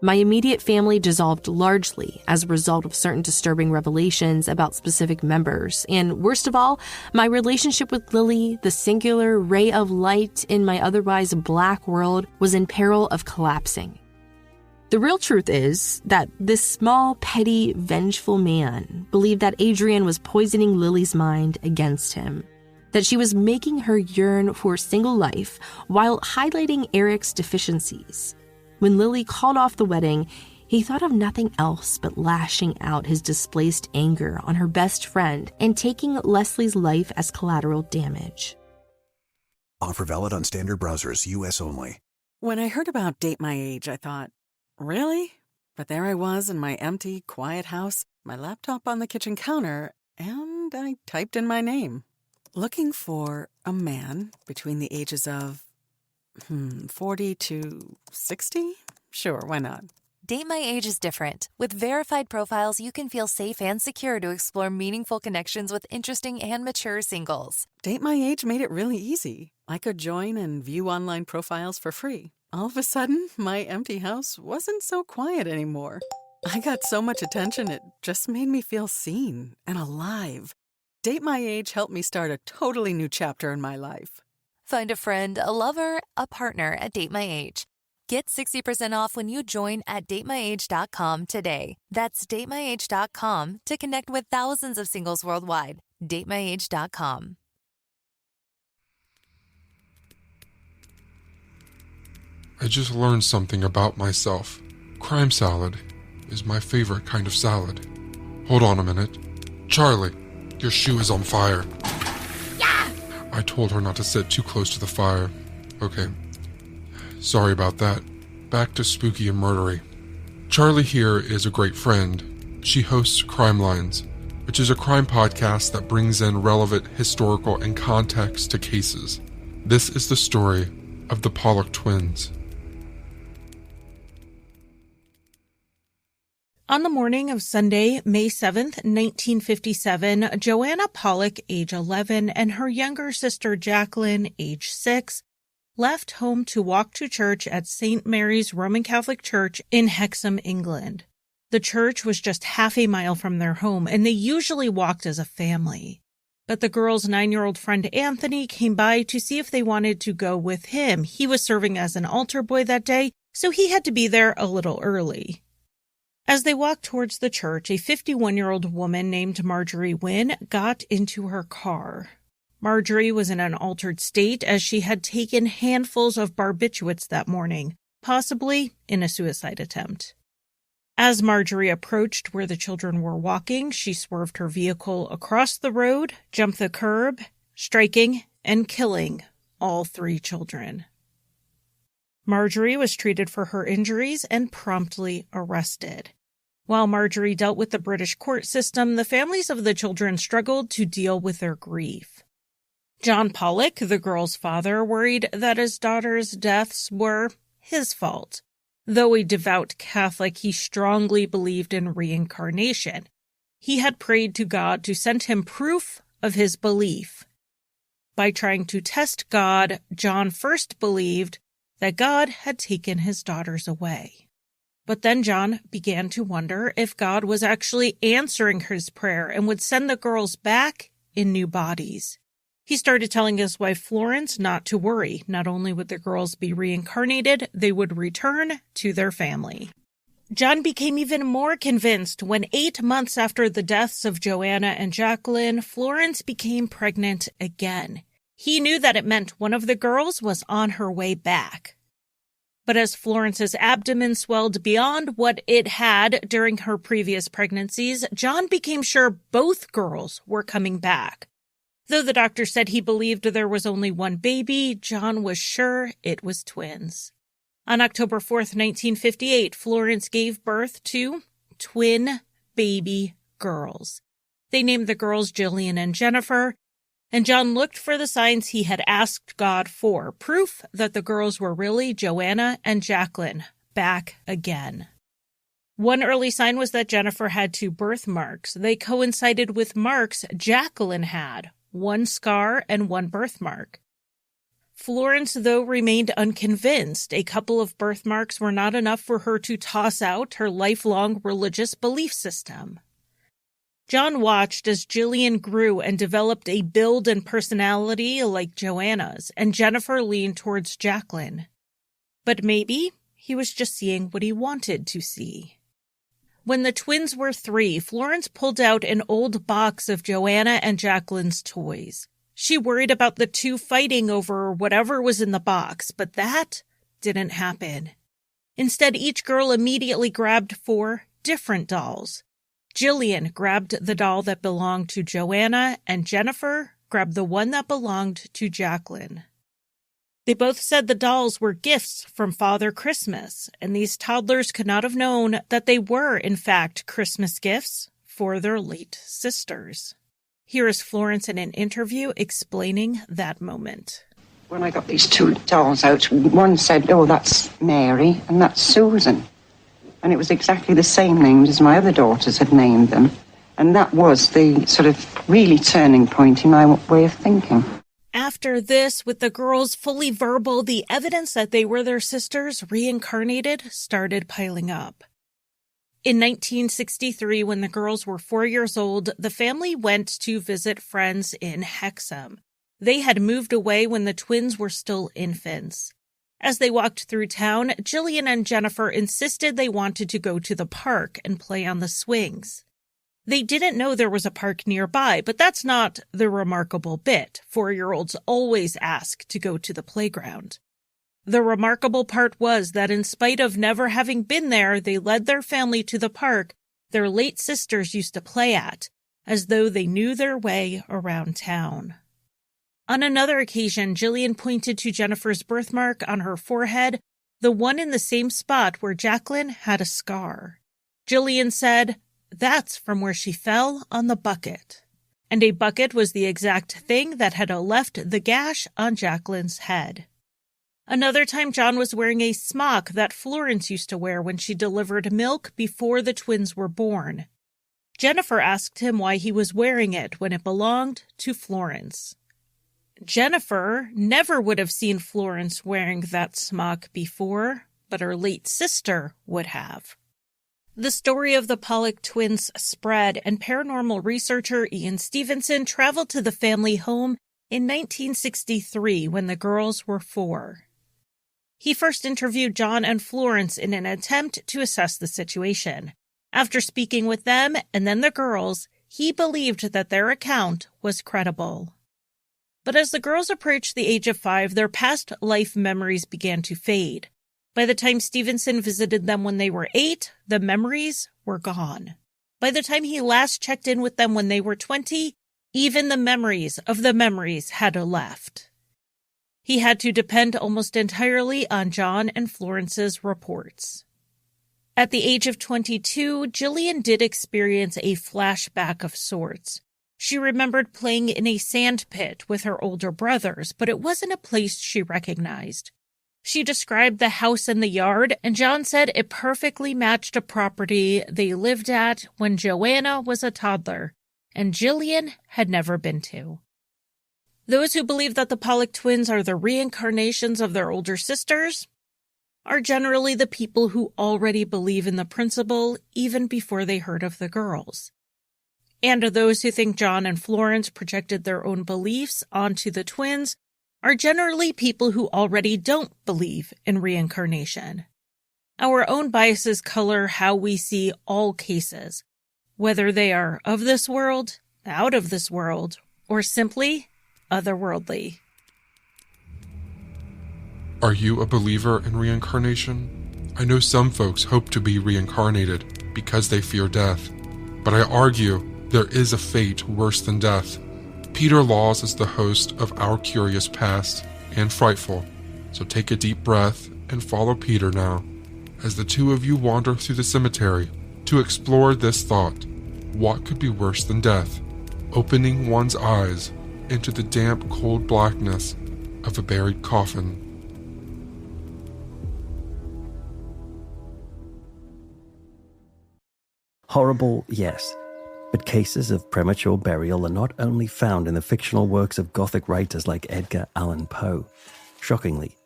Speaker 8: My immediate family dissolved largely as a result of certain disturbing revelations about specific members, and worst of all, my relationship with Lily, the singular ray of light in my otherwise black world, was in peril of collapsing. The real truth is that this small, petty, vengeful man believed that Adrienne was poisoning Lily's mind against him, that she was making her yearn for single life while highlighting Eric's deficiencies. When Lily called off the wedding, he thought of nothing else but lashing out his displaced anger on her best friend and taking Leslie's life as collateral damage."
Speaker 2: Offer valid on standard browsers, U.S. only.
Speaker 9: When I heard about Date My Age, I thought, really? But there I was in my empty, quiet house, my laptop on the kitchen counter, and I typed in my name. Looking for a man between the ages of 40 to 60? Sure, why not?
Speaker 10: Date My Age is different. With verified profiles, you can feel safe and secure to explore meaningful connections with interesting and mature singles.
Speaker 9: Date My Age made it really easy. I could join and view online profiles for free. All of a sudden, my empty house wasn't so quiet anymore. I got so much attention, it just made me feel seen and alive. Date My Age helped me start a totally new chapter in my life.
Speaker 10: Find a friend, a lover, a partner at Date My Age. Get 60% off when you join at datemyage.com today. That's datemyage.com to connect with thousands of singles worldwide. datemyage.com.
Speaker 6: I just learned something about myself. Crime salad is my favorite kind of salad. Hold on a minute. Charlie, your shoe is on fire. I told her not to sit too close to the fire. Okay. Sorry about that. Back to spooky and murdery. Charlie here is a great friend. She hosts Crime Lines, which is a crime podcast that brings in relevant historical and context to cases. This is the story of the Pollock twins.
Speaker 11: On the morning of Sunday, May 7th, 1957, Joanna Pollock, age 11, and her younger sister Jacqueline, age 6, left home to walk to church at St. Mary's Roman Catholic Church in Hexham, England. The church was just half a mile from their home, and they usually walked as a family. But the girls' 9-year-old friend Anthony came by to see if they wanted to go with him. He was serving as an altar boy that day, so he had to be there a little early. As they walked towards the church, a 51-year-old woman named Marjorie Wynn got into her car. Marjorie was in an altered state as she had taken handfuls of barbiturates that morning, possibly in a suicide attempt. As Marjorie approached where the children were walking, she swerved her vehicle across the road, jumped the curb, striking and killing all 3 children. Marjorie was treated for her injuries and promptly arrested. While Marjorie dealt with the British court system, the families of the children struggled to deal with their grief. John Pollock, the girls' father, worried that his daughter's deaths were his fault. Though a devout Catholic, he strongly believed in reincarnation. He had prayed to God to send him proof of his belief. By trying to test God, John first believed that God had taken his daughters away. But then John began to wonder if God was actually answering his prayer and would send the girls back in new bodies. He started telling his wife Florence not to worry. Not only would the girls be reincarnated, they would return to their family. John became even more convinced when 8 months after the deaths of Joanna and Jacqueline, Florence became pregnant again. He knew that it meant one of the girls was on her way back. But as Florence's abdomen swelled beyond what it had during her previous pregnancies, John became sure both girls were coming back. Though the doctor said he believed there was only one baby, John was sure it was twins. On October 4th, 1958, Florence gave birth to twin baby girls. They named the girls Jillian and Jennifer, and John looked for the signs he had asked God for, proof that the girls were really Joanna and Jacqueline, back again. One early sign was that Jennifer had 2 birthmarks. They coincided with marks Jacqueline had, 1 scar and 1 birthmark. Florence, though, remained unconvinced. A couple of birthmarks were not enough for her to toss out her lifelong religious belief system. John watched as Jillian grew and developed a build and personality like Joanna's, and Jennifer leaned towards Jacqueline. But maybe he was just seeing what he wanted to see. When the twins were 3, Florence pulled out an old box of Joanna and Jacqueline's toys. She worried about the 2 fighting over whatever was in the box, but that didn't happen. Instead, each girl immediately grabbed 4 different dolls. Jillian grabbed the doll that belonged to Joanna, and Jennifer grabbed the one that belonged to Jacqueline. They both said the dolls were gifts from Father Christmas, and these toddlers could not have known that they were, in fact, Christmas gifts for their late sisters. Here is Florence in an interview explaining that moment.
Speaker 12: When I got these 2 dolls out, one said, "Oh, that's Mary, and that's Susan." And it was exactly the same names as my other daughters had named them. And that was the sort of really turning point in my way of thinking.
Speaker 11: After this, with the girls fully verbal, the evidence that they were their sisters reincarnated started piling up. In 1963, when the girls were 4 years old, the family went to visit friends in Hexham. They had moved away when the twins were still infants. As they walked through town, Jillian and Jennifer insisted they wanted to go to the park and play on the swings. They didn't know there was a park nearby, but that's not the remarkable bit. 4-year-olds always ask to go to the playground. The remarkable part was that in spite of never having been there, they led their family to the park their late sisters used to play at, as though they knew their way around town. On another occasion, Jillian pointed to Jennifer's birthmark on her forehead, the one in the same spot where Jacqueline had a scar. Jillian said, "That's from where she fell on the bucket." And a bucket was the exact thing that had left the gash on Jacqueline's head. Another time, John was wearing a smock that Florence used to wear when she delivered milk before the twins were born. Jennifer asked him why he was wearing it when it belonged to Florence. Jennifer never would have seen Florence wearing that smock before, but her late sister would have. The story of the Pollock twins spread, and paranormal researcher Ian Stevenson traveled to the family home in 1963 when the girls were 4. He first interviewed John and Florence in an attempt to assess the situation. After speaking with them and then the girls, he believed that their account was credible. But as the girls approached the age of 5, their past life memories began to fade. By the time Stevenson visited them when they were 8, the memories were gone. By the time he last checked in with them when they were 20, even the memories of the memories had left. He had to depend almost entirely on John and Florence's reports. At the age of 22, Jillian did experience a flashback of sorts. She remembered playing in a sand pit with her older brothers, but it wasn't a place she recognized. She described the house and the yard, and John said it perfectly matched a property they lived at when Joanna was a toddler, and Jillian had never been to. Those who believe that the Pollock twins are the reincarnations of their older sisters are generally the people who already believe in the principle even before they heard of the girls. And those who think John and Florence projected their own beliefs onto the twins are generally people who already don't believe in reincarnation. Our own biases color how we see all cases, whether they are of this world, out of this world, or simply otherworldly.
Speaker 6: Are you a believer in reincarnation? I know some folks hope to be reincarnated because they fear death, but I argue there is a fate worse than death. Peter Laws is the host of Our Curious Past and Frightful, so take a deep breath and follow Peter now, as the two of you wander through the cemetery to explore this thought: what could be worse than death? Opening one's eyes into the damp, cold blackness of a buried coffin.
Speaker 13: Horrible, yes. But cases of premature burial are not only found in the fictional works of Gothic writers like Edgar Allan Poe. Shockingly,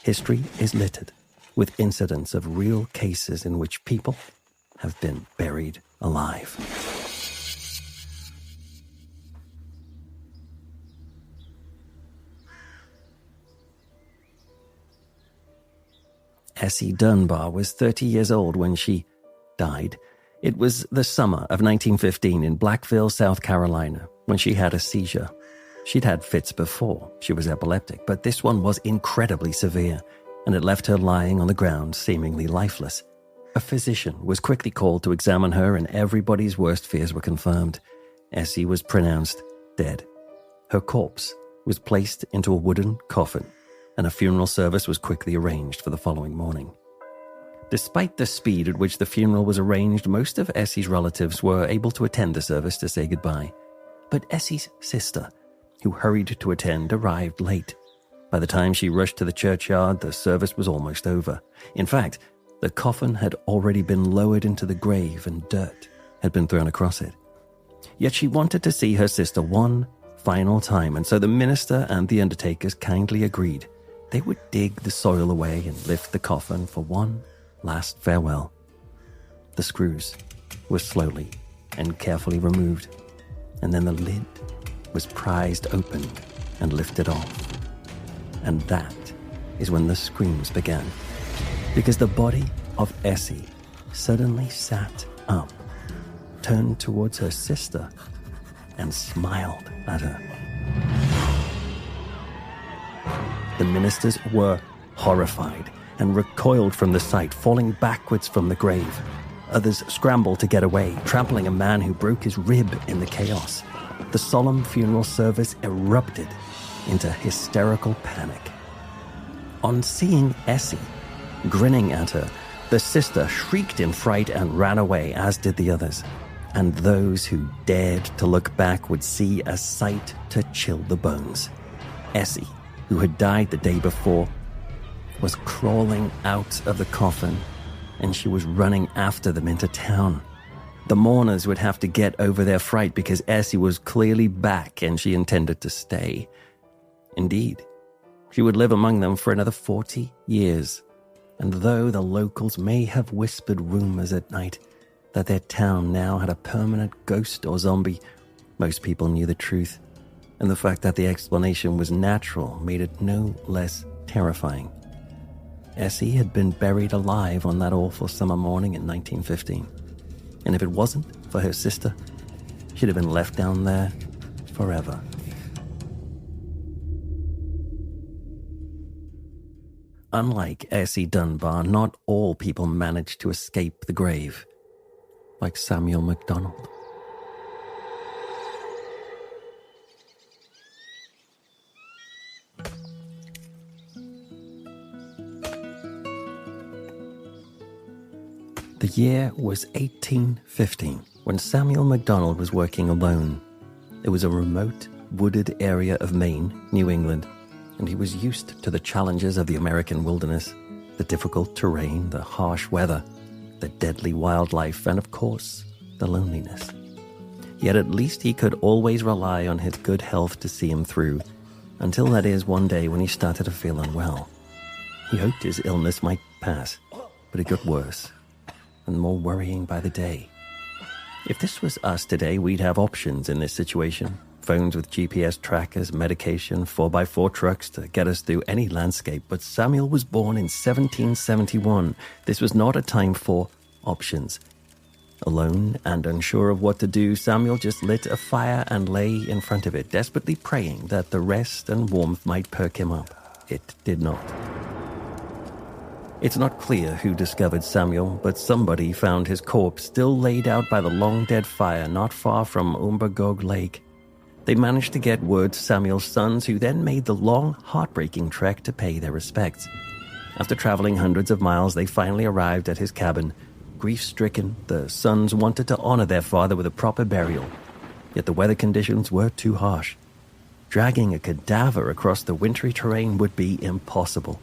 Speaker 13: history is littered with incidents of real cases in which people have been buried alive. Essie Dunbar was 30 years old when she died. It was the summer of 1915 in Blackville, South Carolina, when she had a seizure. She'd had fits before. She was epileptic, but this one was incredibly severe, and it left her lying on the ground, seemingly lifeless. A physician was quickly called to examine her, and everybody's worst fears were confirmed. Essie was pronounced dead. Her corpse was placed into a wooden coffin, and a funeral service was quickly arranged for the following morning. Despite the speed at which the funeral was arranged, most of Essie's relatives were able to attend the service to say goodbye. But Essie's sister, who hurried to attend, arrived late. By the time she rushed to the churchyard, the service was almost over. In fact, the coffin had already been lowered into the grave and dirt had been thrown across it. Yet she wanted to see her sister one final time, and so the minister and the undertakers kindly agreed they would dig the soil away and lift the coffin for one last farewell. The screws were slowly and carefully removed, and then the lid was prized open and lifted off. And that is when the screams began, because the body of Essie suddenly sat up, turned towards her sister, and smiled at her. The ministers were horrified and recoiled from the sight, falling backwards from the grave. Others scrambled to get away, trampling a man who broke his rib in the chaos. The solemn funeral service erupted into hysterical panic. On seeing Essie grinning at her, the sister shrieked in fright and ran away, as did the others. And those who dared to look back would see a sight to chill the bones. Essie, who had died the day before, was crawling out of the coffin, and she was running after them into town. The mourners would have to get over their fright because Essie was clearly back and she intended to stay. Indeed, she would live among them for another 40 years. And though the locals may have whispered rumors at night that their town now had a permanent ghost or zombie, most people knew the truth. And the fact that the explanation was natural made it no less terrifying. Essie had been buried alive on that awful summer morning in 1915. And if it wasn't for her sister, she'd have been left down there forever. Unlike Essie Dunbar, not all people managed to escape the grave, like Samuel MacDonald. The year was 1815, when Samuel MacDonald was working alone. It was a remote, wooded area of Maine, New England, and he was used to the challenges of the American wilderness, the difficult terrain, the harsh weather, the deadly wildlife, and of course, the loneliness. Yet at least he could always rely on his good health to see him through, until that is one day when he started to feel unwell. He hoped his illness might pass, but it got worse, and more worrying by the day. If this was us today, we'd have options in this situation. Phones with GPS trackers, medication, 4x4 trucks to get us through any landscape. But Samuel was born in 1771. This was not a time for options. Alone and unsure of what to do, Samuel just lit a fire and lay in front of it, desperately praying that the rest and warmth might perk him up. It did not. It's not clear who discovered Samuel, but somebody found his corpse still laid out by the long-dead fire not far from Umbagog Lake. They managed to get word to Samuel's sons, who then made the long, heartbreaking trek to pay their respects. After traveling hundreds of miles, they finally arrived at his cabin. Grief-stricken, the sons wanted to honor their father with a proper burial, yet the weather conditions were too harsh. Dragging a cadaver across the wintry terrain would be impossible,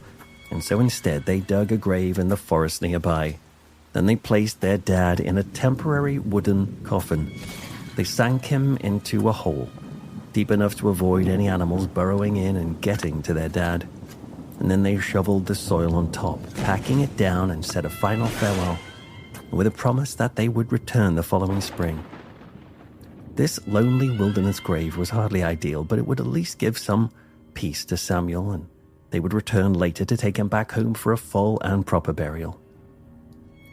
Speaker 13: and so instead they dug a grave in the forest nearby. Then they placed their dad in a temporary wooden coffin. They sank him into a hole, deep enough to avoid any animals burrowing in and getting to their dad. And then they shoveled the soil on top, packing it down, and said a final farewell, with a promise that they would return the following spring. This lonely wilderness grave was hardly ideal, but it would at least give some peace to Samuel, and they would return later to take him back home for a full and proper burial.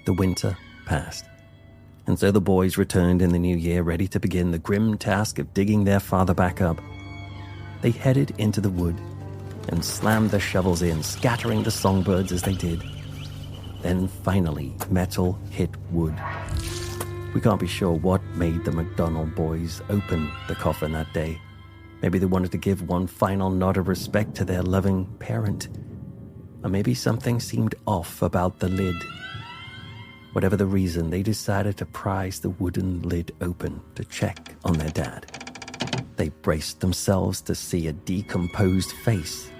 Speaker 13: The winter passed, and so the boys returned in the new year, ready to begin the grim task of digging their father back up. They headed into the wood and slammed the shovels in, scattering the songbirds as they did. Then finally, metal hit wood. We can't be sure what made the McDonald boys open the coffin that day. Maybe they wanted to give one final nod of respect to their loving parent. Or maybe something seemed off about the lid. Whatever the reason, they decided to prise the wooden lid open to check on their dad. They braced themselves to see a decomposed face,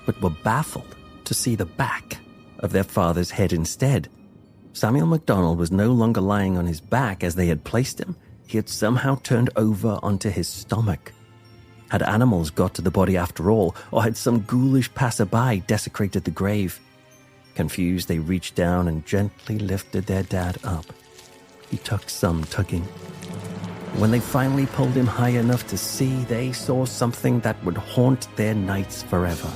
Speaker 13: but were baffled to see the back of their father's head instead. Samuel MacDonald was no longer lying on his back as they had placed him. He had somehow turned over onto his stomach. Had animals got to the body after all, or had some ghoulish passerby desecrated the grave? Confused, they reached down and gently lifted their dad up. He took some tugging. When they finally pulled him high enough to see, they saw something that would haunt their nights forever.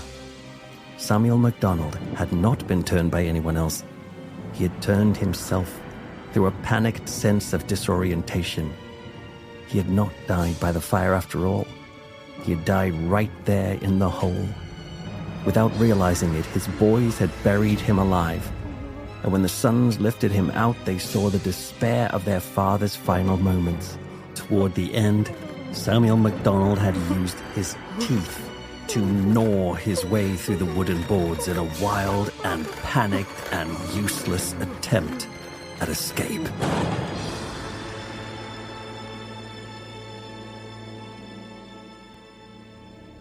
Speaker 13: Samuel MacDonald had not been turned by anyone else. He had turned himself through a panicked sense of disorientation. He had not died by the fire after all. He had died right there in the hole. Without realizing it, his boys had buried him alive. And when the sons lifted him out, they saw the despair of their father's final moments. Toward the end, Samuel MacDonald had used his teeth to gnaw his way through the wooden boards in a wild and panicked and useless attempt at escape.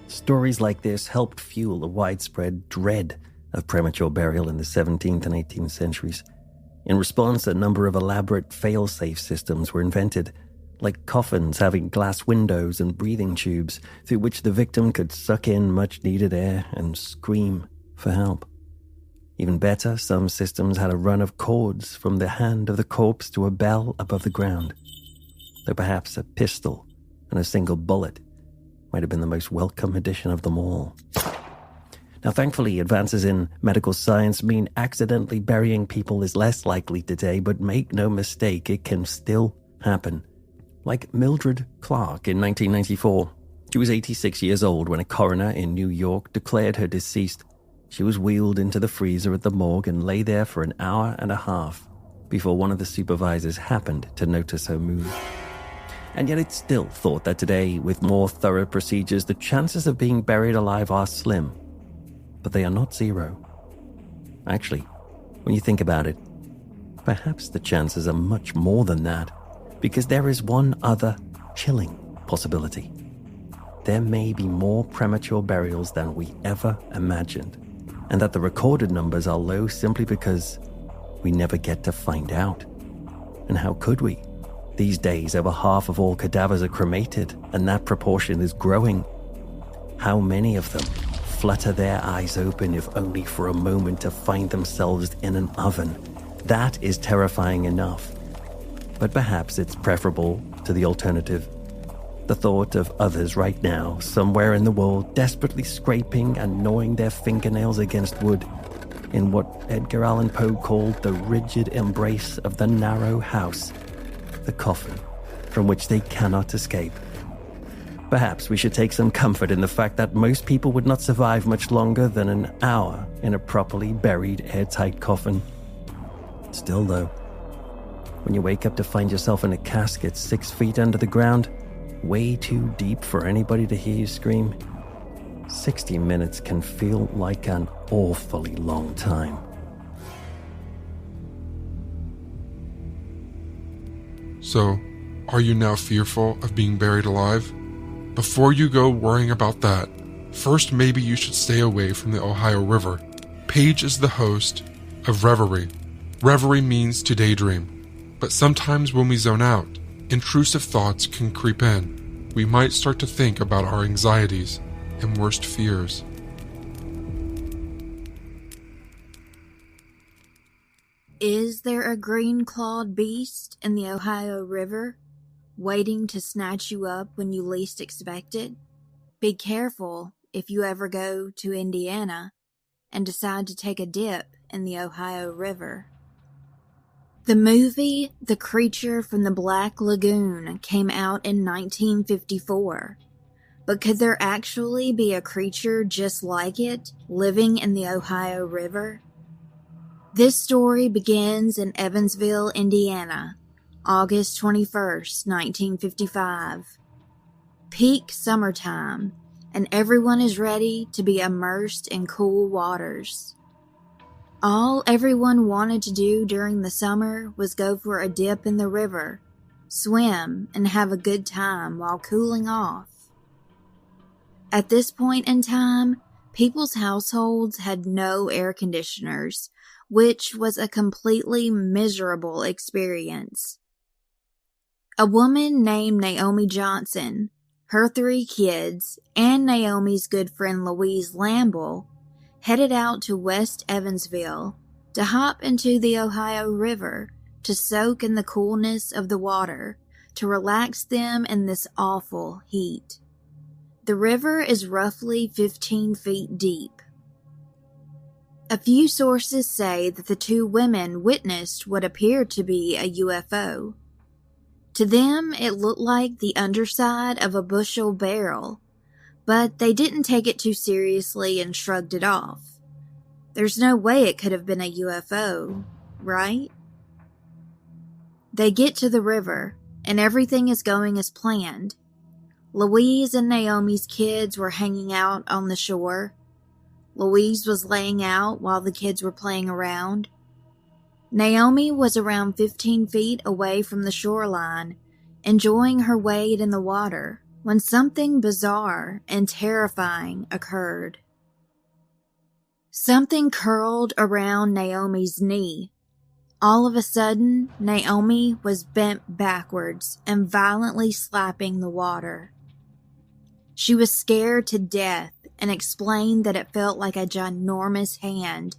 Speaker 13: Stories like this helped fuel the widespread dread of premature burial in the 17th and 18th centuries. In response, a number of elaborate fail-safe systems were invented, like coffins having glass windows and breathing tubes through which the victim could suck in much-needed air and scream for help. Even better, some systems had a run of cords from the hand of the corpse to a bell above the ground, though perhaps a pistol and a single bullet might have been the most welcome addition of them all. Now, thankfully, advances in medical science mean accidentally burying people is less likely today, but make no mistake, it can still happen. Like Mildred Clark in 1994. She was 86 years old when a coroner in New York declared her deceased. She was wheeled into the freezer at the morgue and lay there for an hour and a half before one of the supervisors happened to notice her move. And yet it's still thought that today, with more thorough procedures, the chances of being buried alive are slim. But they are not zero. Actually, when you think about it, perhaps the chances are much more than that, because there is one other chilling possibility. there may be more premature burials than we ever imagined, and that the recorded numbers are low simply because we never get to find out. And how could we? These days, over half of all cadavers are cremated, and that proportion is growing. How many of them flutter their eyes open if only for a moment to find themselves in an oven? That is terrifying enough. But perhaps it's preferable to the alternative. The thought of others right now, somewhere in the world, desperately scraping and gnawing their fingernails against wood, in what Edgar Allan Poe called the rigid embrace of the narrow house, the coffin, from which they cannot escape. Perhaps we should take some comfort in the fact that most people would not survive much longer than an hour in a properly buried, airtight coffin. Still, though, when you wake up to find yourself in a casket 6 feet under the ground, way too deep for anybody to hear you scream, 60 minutes can feel like an awfully long time.
Speaker 6: So, are you now fearful of being buried alive? Before you go worrying about that, first maybe you should stay away from the Ohio River. Paige is the host of Reverie. Reverie means to daydream. But sometimes when we zone out, intrusive thoughts can creep in. We might start to think about our anxieties and worst fears.
Speaker 14: Is there a green-clawed beast in the Ohio River, waiting to snatch you up when you least expect it? Be careful if you ever go to Indiana and decide to take a dip in the Ohio River. The movie The Creature from the Black Lagoon came out in 1954. But could there actually be a creature just like it living in the Ohio River? This story begins in Evansville, Indiana, August 21st, 1955. Peak summertime, and everyone is ready to be immersed in cool waters. All everyone wanted to do during the summer was go for a dip in the river, swim, and have a good time while cooling off. At this point in time, people's households had no air conditioners, which was a completely miserable experience. A woman named Naomi Johnson, her 3 kids, and Naomi's good friend Louise Lamble headed out to West Evansville to hop into the Ohio River to soak in the coolness of the water to relax them in this awful heat. The river is roughly 15 feet deep. A few sources say that the 2 women witnessed what appeared to be a UFO. To them, it looked like the underside of a bushel barrel, but they didn't take it too seriously and shrugged it off. There's no way it could have been a UFO, right? They get to the river, and everything is going as planned. Louise and Naomi's kids were hanging out on the shore. Louise was laying out while the kids were playing around. Naomi was around 15 feet away from the shoreline, enjoying her wade in the water, when something bizarre and terrifying occurred. Something curled around Naomi's knee. All of a sudden, Naomi was bent backwards and violently slapping the water. She was scared to death and explained that it felt like a ginormous hand.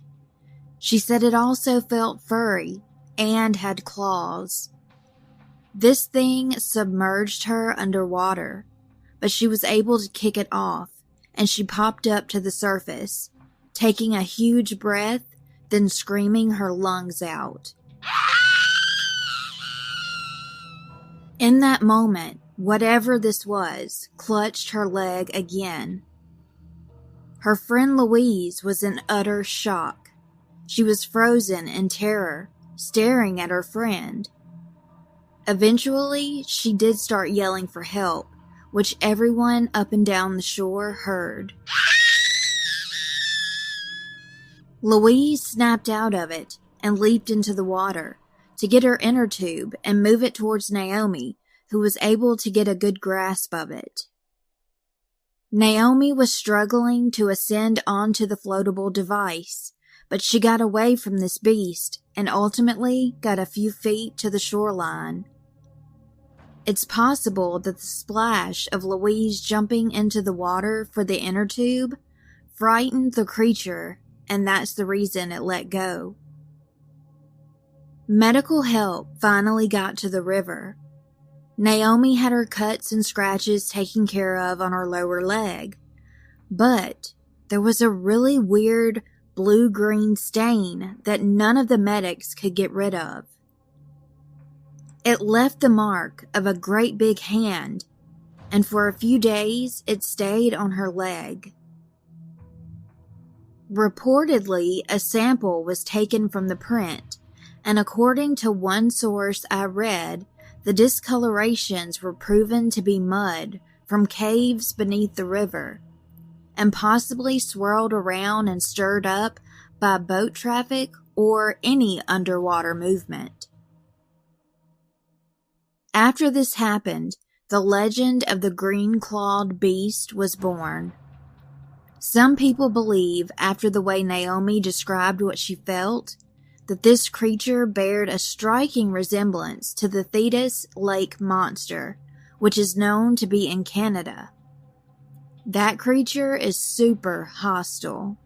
Speaker 14: She said it also felt furry and had claws. This thing submerged her underwater, but she was able to kick it off, and she popped up to the surface, taking a huge breath, then screaming her lungs out. In that moment, whatever this was, clutched her leg again. Her friend Louise was in utter shock. She was frozen in terror, staring at her friend. Eventually, she did start yelling for help, which everyone up and down the shore heard. Louise snapped out of it and leaped into the water to get her inner tube and move it towards Naomi, who was able to get a good grasp of it. Naomi was struggling to ascend onto the floatable device, but she got away from this beast and ultimately got a few feet to the shoreline. It's possible that the splash of Louise jumping into the water for the inner tube frightened the creature, and that's the reason it let go. Medical help finally got to the river. Naomi had her cuts and scratches taken care of on her lower leg, but there was a really weird blue-green stain that none of the medics could get rid of. It left the mark of a great big hand, and for a few days it stayed on her leg. Reportedly, a sample was taken from the print, and according to one source I read, the discolorations were proven to be mud from caves beneath the river, and possibly swirled around and stirred up by boat traffic or any underwater movement. After this happened, the legend of the green-clawed beast was born. Some people believe, after the way Naomi described what she felt, that this creature bared a striking resemblance to the Thetis Lake monster, which is known to be in Canada. That creature is super hostile.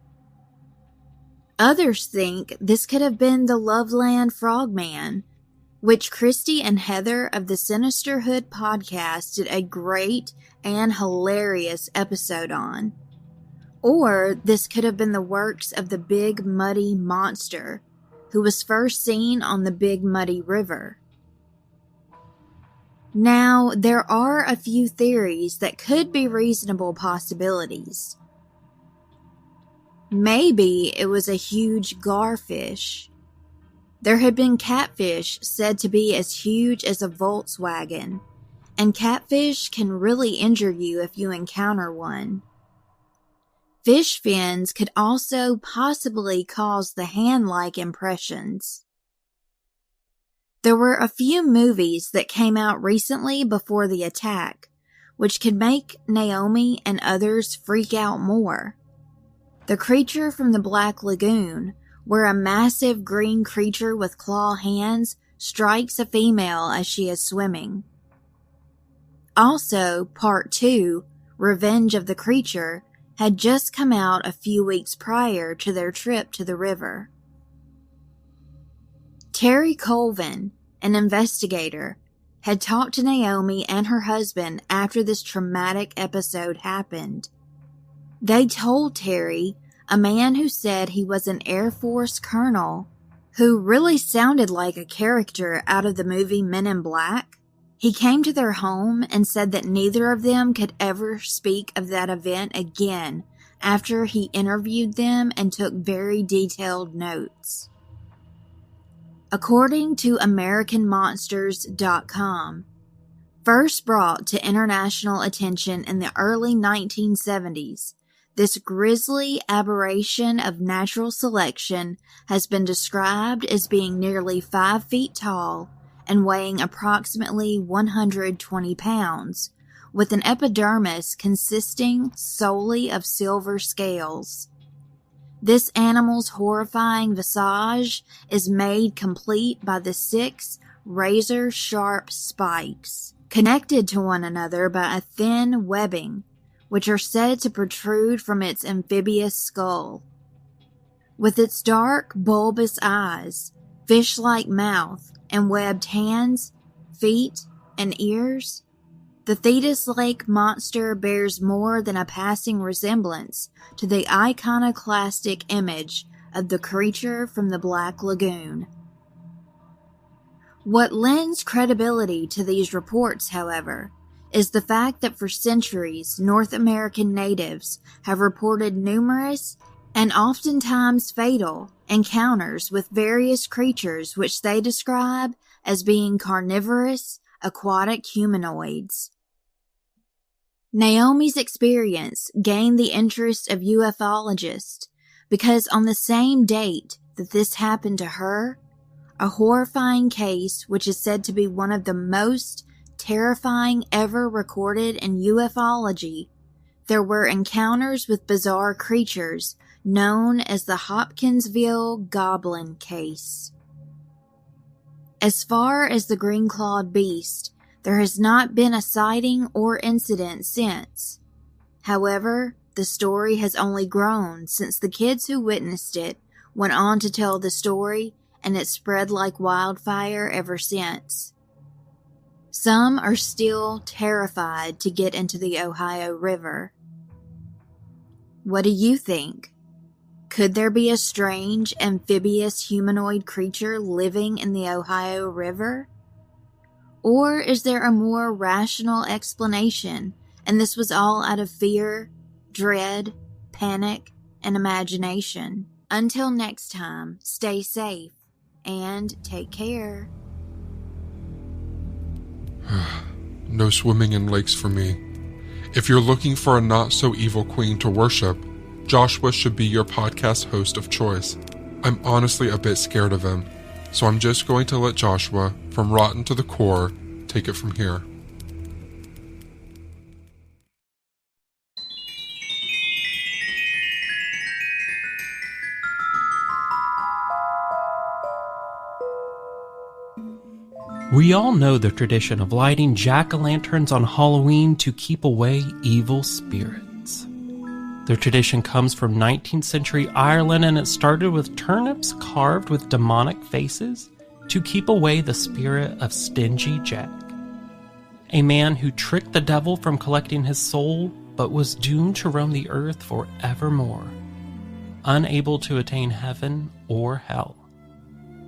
Speaker 14: Others think this could have been the Loveland Frogman, which Christy and Heather of the Sinisterhood podcast did a great and hilarious episode on. Or this could have been the works of the Big Muddy Monster, who was first seen on the Big Muddy River. Now, there are a few theories that could be reasonable possibilities. Maybe it was a huge garfish. There had been catfish said to be as huge as a Volkswagen, and catfish can really injure you if you encounter one. Fish fins could also possibly cause the hand-like impressions. There were a few movies that came out recently before the attack, which could make Naomi and others freak out more. The Creature from the Black Lagoon, where a massive green creature with claw hands strikes a female as she is swimming. Also, Part 2, Revenge of the Creature, had just come out a few weeks prior to their trip to the river. Terry Colvin, an investigator, had talked to Naomi and her husband after this traumatic episode happened. They told Terry, a man who said he was an Air Force colonel, who really sounded like a character out of the movie Men in Black. He came to their home and said that neither of them could ever speak of that event again after he interviewed them and took very detailed notes. According to AmericanMonsters.com, first brought to international attention in the early 1970s, this grisly aberration of natural selection has been described as being nearly 5 feet tall and weighing approximately 120 pounds, with an epidermis consisting solely of silver scales. This animal's horrifying visage is made complete by the 6 razor-sharp spikes, connected to one another by a thin webbing, which are said to protrude from its amphibious skull. With its dark, bulbous eyes, fish-like mouth, and webbed hands, feet, and ears, the Thetis Lake monster bears more than a passing resemblance to the iconoclastic image of the Creature from the Black Lagoon. What lends credibility to these reports, however, is the fact that for centuries North American natives have reported numerous and oftentimes fatal encounters with various creatures which they describe as being carnivorous, aquatic humanoids. Naomi's experience gained the interest of ufologists because on the same date that this happened to her, a horrifying case which is said to be one of the most terrifying ever recorded in ufology there were encounters with bizarre creatures known as the Hopkinsville Goblin Case. As far as the green-clawed beast, there has not been a sighting or incident since. However, the story has only grown since the kids who witnessed it went on to tell the story, and it spread like wildfire ever since. Some are still terrified to get into the Ohio River. What do you think? Could there be a strange amphibious humanoid creature living in the Ohio River? Or is there a more rational explanation, and this was all out of fear, dread, panic, and imagination? Until next time, stay safe and take care.
Speaker 6: No swimming in lakes for me. If you're looking for a not-so-evil queen to worship, Joshua should be your podcast host of choice. I'm honestly a bit scared of him, so I'm just going to let Joshua, from Rotten to the Core, take it from here.
Speaker 15: We all know the tradition of lighting jack-o'-lanterns on Halloween to keep away evil spirits. The tradition comes from 19th century Ireland, and it started with turnips carved with demonic faces to keep away the spirit of Stingy Jack, a man who tricked the devil from collecting his soul but was doomed to roam the earth forevermore, unable to attain heaven or hell.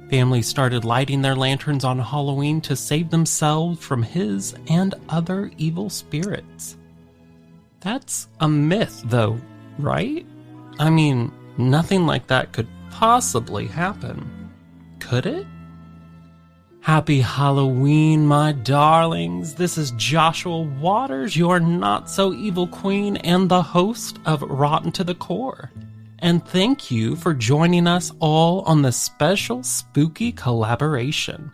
Speaker 15: Families started lighting their lanterns on Halloween to save themselves from his and other evil spirits. That's a myth, though, right? I mean, nothing like that could possibly happen. Could it? Happy Halloween, my darlings. This is Joshua Waters, your not-so-evil queen and the host of Rotten to the Core. And thank you for joining us all on this special spooky collaboration.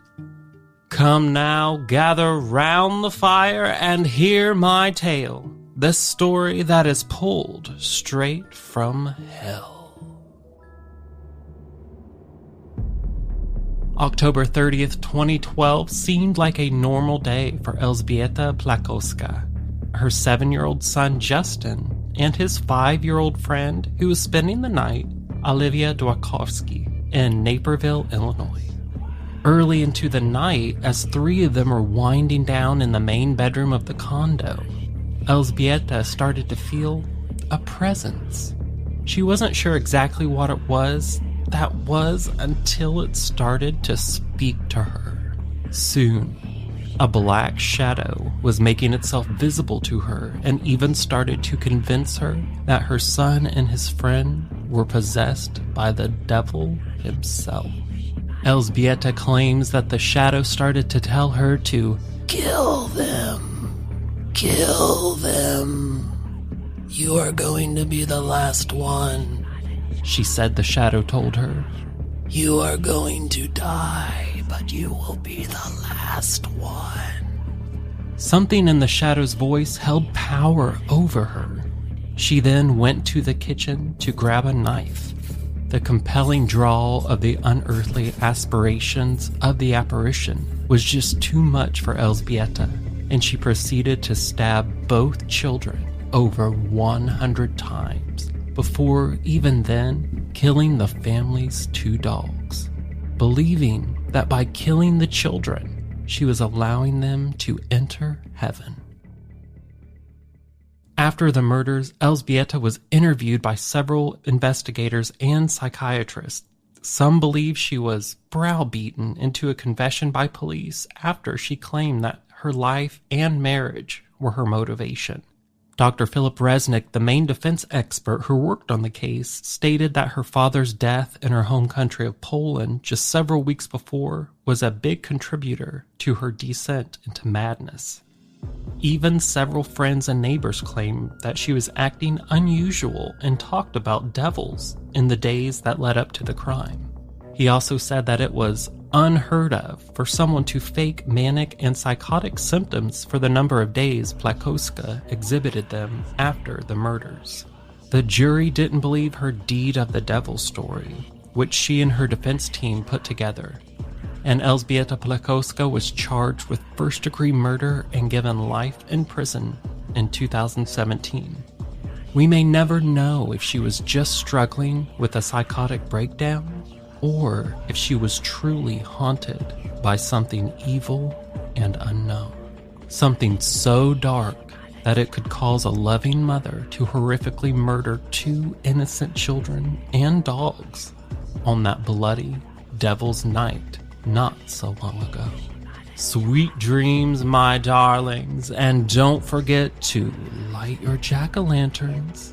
Speaker 15: Come now, gather round the fire and hear my tale, the story that is pulled straight from hell. October 30th, 2012 seemed like a normal day for Elżbieta Plakowska, her 7-year-old son Justin, and his 5-year-old friend who was spending the night, Olivia Dworkowski, in Naperville, Illinois. Early into the night, as 3 of them were winding down in the main bedroom of the condo, Elżbieta started to feel a presence. She wasn't sure exactly what it was that was until it started to speak to her. Soon, a black shadow was making itself visible to her and even started to convince her that her son and his friend were possessed by the devil himself. Elżbieta claims that the shadow started to tell her to kill them. Kill them. You are going to be the last one, she said the shadow told her. You are going to die, but you will be the last one. Something in the shadow's voice held power over her. She then went to the kitchen to grab a knife. The compelling drawl of the unearthly aspirations of the apparition was just too much for Elżbieta, and she proceeded to stab both children over 100 times, before even then killing the family's 2 dogs, believing that by killing the children, she was allowing them to enter heaven. After the murders, Elżbieta was interviewed by several investigators and psychiatrists. Some believe she was browbeaten into a confession by police after she claimed that her life and marriage were her motivation. Dr. Philip Resnick, the main defense expert who worked on the case, stated that her father's death in her home country of Poland just several weeks before was a big contributor to her descent into madness. Even several friends and neighbors claimed that she was acting unusual and talked about devils in the days that led up to the crime. He also said that it was unheard of for someone to fake manic and psychotic symptoms for the number of days Plakoska exhibited them after the murders. The jury didn't believe her deed of the devil story, which she and her defense team put together, and Elżbieta Plakoska was charged with first-degree murder and given life in prison in 2017. We may never know if she was just struggling with a psychotic breakdown or if she was truly haunted by something evil and unknown. Something so dark that it could cause a loving mother to horrifically murder 2 innocent children and dogs on that bloody devil's night not so long ago. Sweet dreams, my darlings, and don't forget to light your jack-o'-lanterns.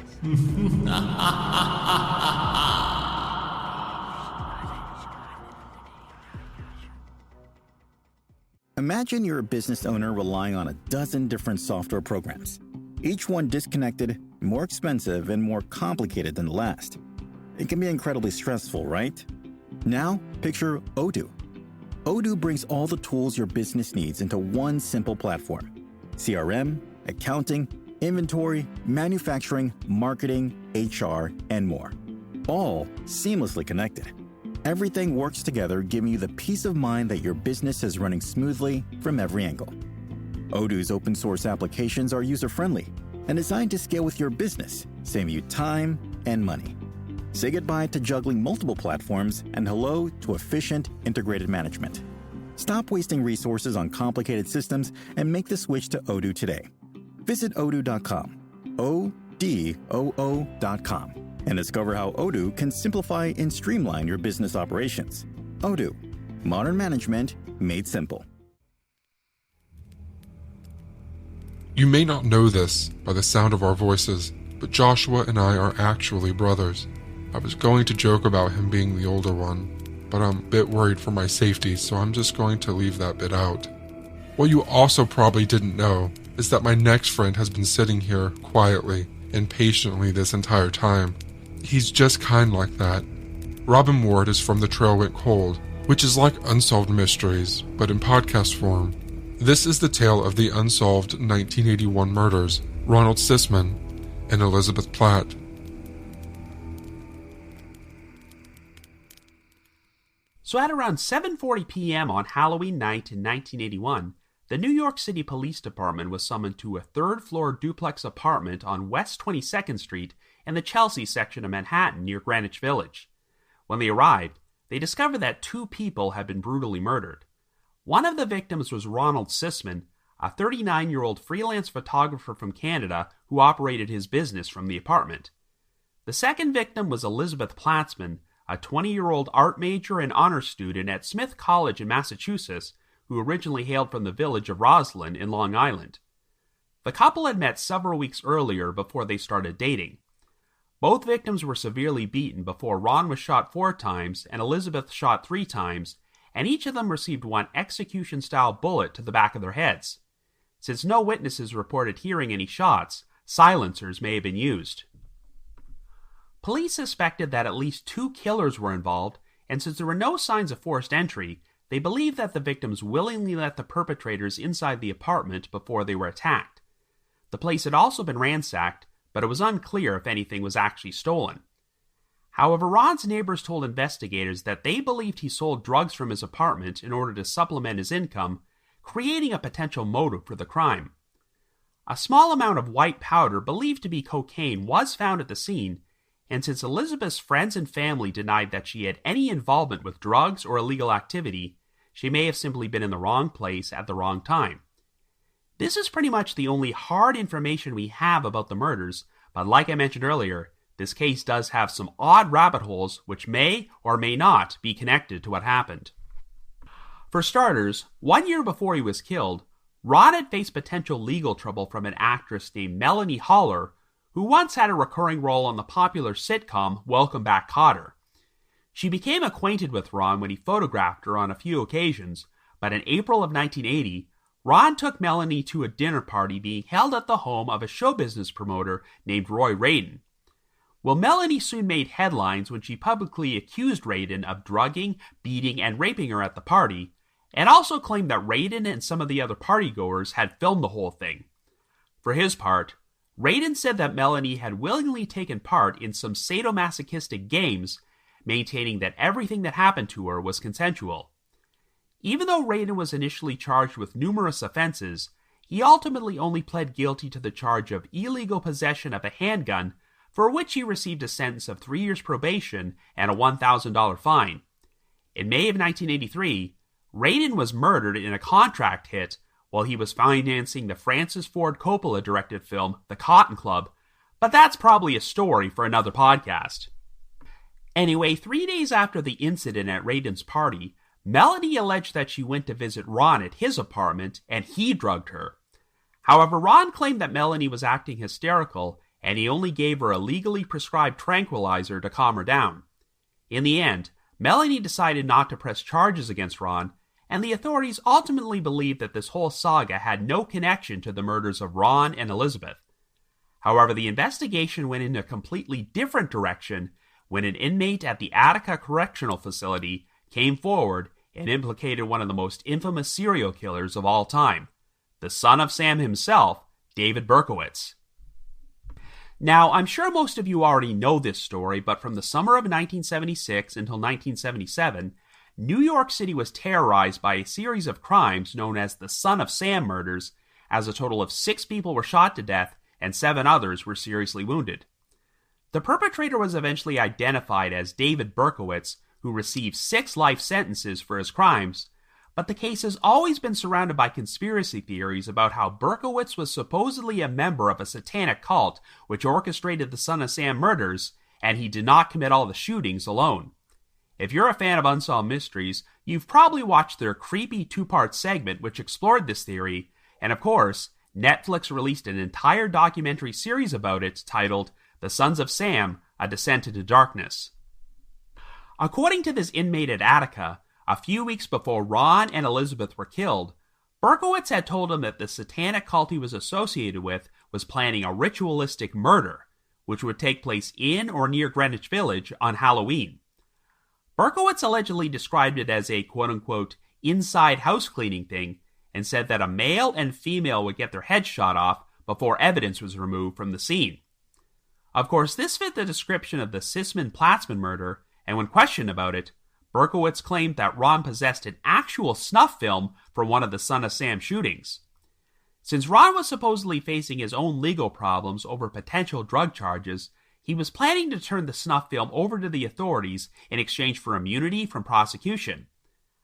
Speaker 16: Imagine you're a business owner relying on a dozen different software programs, each one disconnected, more expensive, and more complicated than the last. It can be incredibly stressful, right? Now, picture Odoo. Odoo brings all the tools your business needs into one simple platform. CRM, accounting, inventory, manufacturing, marketing, HR, and more. All seamlessly connected. Everything works together, giving you the peace of mind that your business is running smoothly from every angle. Odoo's open source applications are user-friendly and designed to scale with your business, saving you time and money. Say goodbye to juggling multiple platforms and hello to efficient, integrated management. Stop wasting resources on complicated systems and make the switch to Odoo today. Visit odoo.com, ODOO.com, and discover how Odoo can simplify and streamline your business operations. Odoo, modern management made simple.
Speaker 6: You may not know this by the sound of our voices, but Joshua and I are actually brothers. I was going to joke about him being the older one, but I'm a bit worried for my safety, so I'm just going to leave that bit out. What you also probably didn't know is that my next friend has been sitting here quietly and patiently this entire time. He's just kind like that. Robin Ward is from The Trail Went Cold, which is like Unsolved Mysteries, but in podcast form. This is the tale of the unsolved 1981 murders, Ronald Sisman and Elizabeth Platt.
Speaker 17: So at around 7:40 p.m. on Halloween night in 1981, the New York City Police Department was summoned to a third-floor duplex apartment on West 22nd Street in the Chelsea section of Manhattan near Greenwich Village. When they arrived, they discovered that 2 people had been brutally murdered. One of the victims was Ronald Sisman, a 39-year-old freelance photographer from Canada who operated his business from the apartment. The second victim was Elizabeth Platzman, a 20-year-old art major and honor student at Smith College in Massachusetts, who originally hailed from the village of Roslyn in Long Island. The couple had met several weeks earlier before they started dating. Both victims were severely beaten before Ron was shot 4 times and Elizabeth shot 3 times, and each of them received 1 execution-style bullet to the back of their heads. Since no witnesses reported hearing any shots, silencers may have been used. Police suspected that at least 2 killers were involved, and since there were no signs of forced entry, they believed that the victims willingly let the perpetrators inside the apartment before they were attacked. The place had also been ransacked, but it was unclear if anything was actually stolen. However, Ron's neighbors told investigators that they believed he sold drugs from his apartment in order to supplement his income, creating a potential motive for the crime. A small amount of white powder believed to be cocaine was found at the scene, and since Elizabeth's friends and family denied that she had any involvement with drugs or illegal activity, she may have simply been in the wrong place at the wrong time. This is pretty much the only hard information we have about the murders, but like I mentioned earlier, this case does have some odd rabbit holes which may or may not be connected to what happened. For starters, 1 year before he was killed, Ron had faced potential legal trouble from an actress named Melanie Haller, who once had a recurring role on the popular sitcom Welcome Back, Kotter. She became acquainted with Ron when he photographed her on a few occasions, but in April of 1980, Ron took Melanie to a dinner party being held at the home of a show business promoter named Roy Radin. Well, Melanie soon made headlines when she publicly accused Radin of drugging, beating, and raping her at the party, and also claimed that Radin and some of the other partygoers had filmed the whole thing. For his part, Radin said that Melanie had willingly taken part in some sadomasochistic games, maintaining that everything that happened to her was consensual. Even though Radin was initially charged with numerous offenses, he ultimately only pled guilty to the charge of illegal possession of a handgun, for which he received a sentence of 3 years probation and a $1,000 fine. In May of 1983, Radin was murdered in a contract hit while he was financing the Francis Ford Coppola-directed film The Cotton Club, but that's probably a story for another podcast. Anyway, 3 days after the incident at Radin's party, Melanie alleged that she went to visit Ron at his apartment and he drugged her. However, Ron claimed that Melanie was acting hysterical and he only gave her a legally prescribed tranquilizer to calm her down. In the end, Melanie decided not to press charges against Ron, and the authorities ultimately believed that this whole saga had no connection to the murders of Ron and Elizabeth. However, the investigation went in a completely different direction when an inmate at the Attica Correctional Facility came forward and implicated one of the most infamous serial killers of all time, the son of Sam himself, David Berkowitz. Now, I'm sure most of you already know this story, but from the summer of 1976 until 1977, New York City was terrorized by a series of crimes known as the Son of Sam murders, as a total of 6 people were shot to death and 7 others were seriously wounded. The perpetrator was eventually identified as David Berkowitz, who received 6 life sentences for his crimes, but the case has always been surrounded by conspiracy theories about how Berkowitz was supposedly a member of a satanic cult which orchestrated the Son of Sam murders, and he did not commit all the shootings alone. If you're a fan of Unsolved Mysteries, you've probably watched their creepy 2-part segment which explored this theory, and of course, Netflix released an entire documentary series about it titled The Sons of Sam, A Descent into Darkness. According to this inmate at Attica, a few weeks before Ron and Elizabeth were killed, Berkowitz had told him that the satanic cult he was associated with was planning a ritualistic murder, which would take place in or near Greenwich Village on Halloween. Berkowitz allegedly described it as a quote-unquote inside house cleaning thing and said that a male and female would get their heads shot off before evidence was removed from the scene. Of course, this fit the description of the Sisman-Platzman murder, and when questioned about it, Berkowitz claimed that Ron possessed an actual snuff film for one of the Son of Sam shootings. Since Ron was supposedly facing his own legal problems over potential drug charges, he was planning to turn the snuff film over to the authorities in exchange for immunity from prosecution.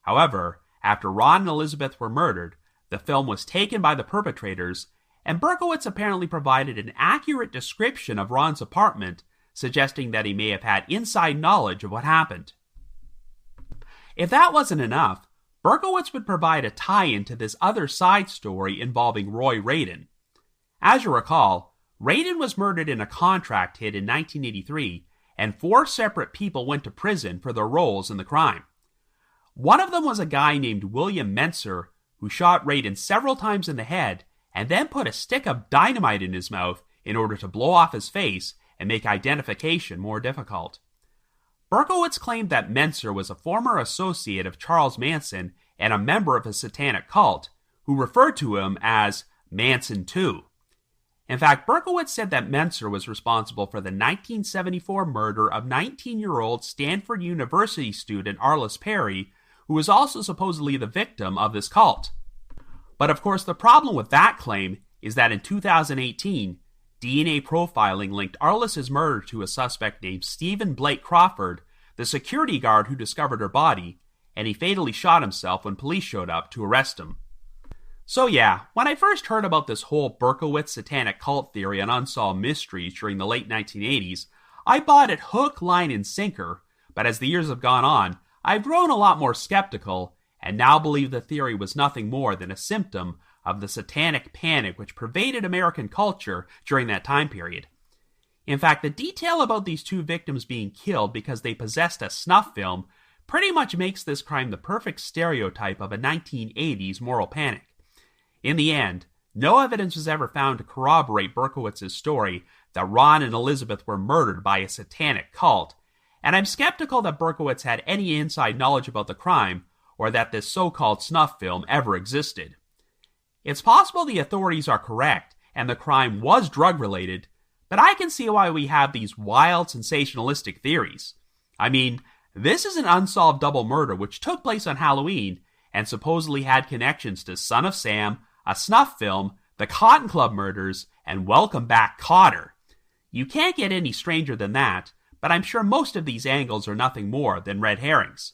Speaker 17: However, after Ron and Elizabeth were murdered, the film was taken by the perpetrators, and Berkowitz apparently provided an accurate description of Ron's apartment, suggesting that he may have had inside knowledge of what happened. If that wasn't enough, Berkowitz would provide a tie-in to this other side story involving Roy Radin. As you recall, Radin was murdered in a contract hit in 1983, and 4 separate people went to prison for their roles in the crime. One of them was a guy named William Mentzer, who shot Radin several times in the head and then put a stick of dynamite in his mouth in order to blow off his face and make identification more difficult. Berkowitz claimed that Mentzer was a former associate of Charles Manson and a member of a satanic cult, who referred to him as Manson II. In fact, Berkowitz said that Mentzer was responsible for the 1974 murder of 19-year-old Stanford University student Arliss Perry, who was also supposedly the victim of this cult. But of course, the problem with that claim is that in 2018, DNA profiling linked Arliss's murder to a suspect named Stephen Blake Crawford, the security guard who discovered her body, and he fatally shot himself when police showed up to arrest him. So yeah, when I first heard about this whole Berkowitz satanic cult theory on Unsolved Mysteries during the late 1980s, I bought it hook, line, and sinker, but as the years have gone on, I've grown a lot more skeptical, and now believe the theory was nothing more than a symptom of the satanic panic which pervaded American culture during that time period. In fact, the detail about these 2 victims being killed because they possessed a snuff film pretty much makes this crime the perfect stereotype of a 1980s moral panic. In the end, no evidence was ever found to corroborate Berkowitz's story that Ron and Elizabeth were murdered by a satanic cult, and I'm skeptical that Berkowitz had any inside knowledge about the crime or that this so-called snuff film ever existed. It's possible the authorities are correct and the crime was drug-related, but I can see why we have these wild, sensationalistic theories. I mean, this is an unsolved double murder which took place on Halloween and supposedly had connections to Son of Sam, a snuff film, the Cotton Club murders, and Welcome Back, Kotter. You can't get any stranger than that, but I'm sure most of these angles are nothing more than red herrings.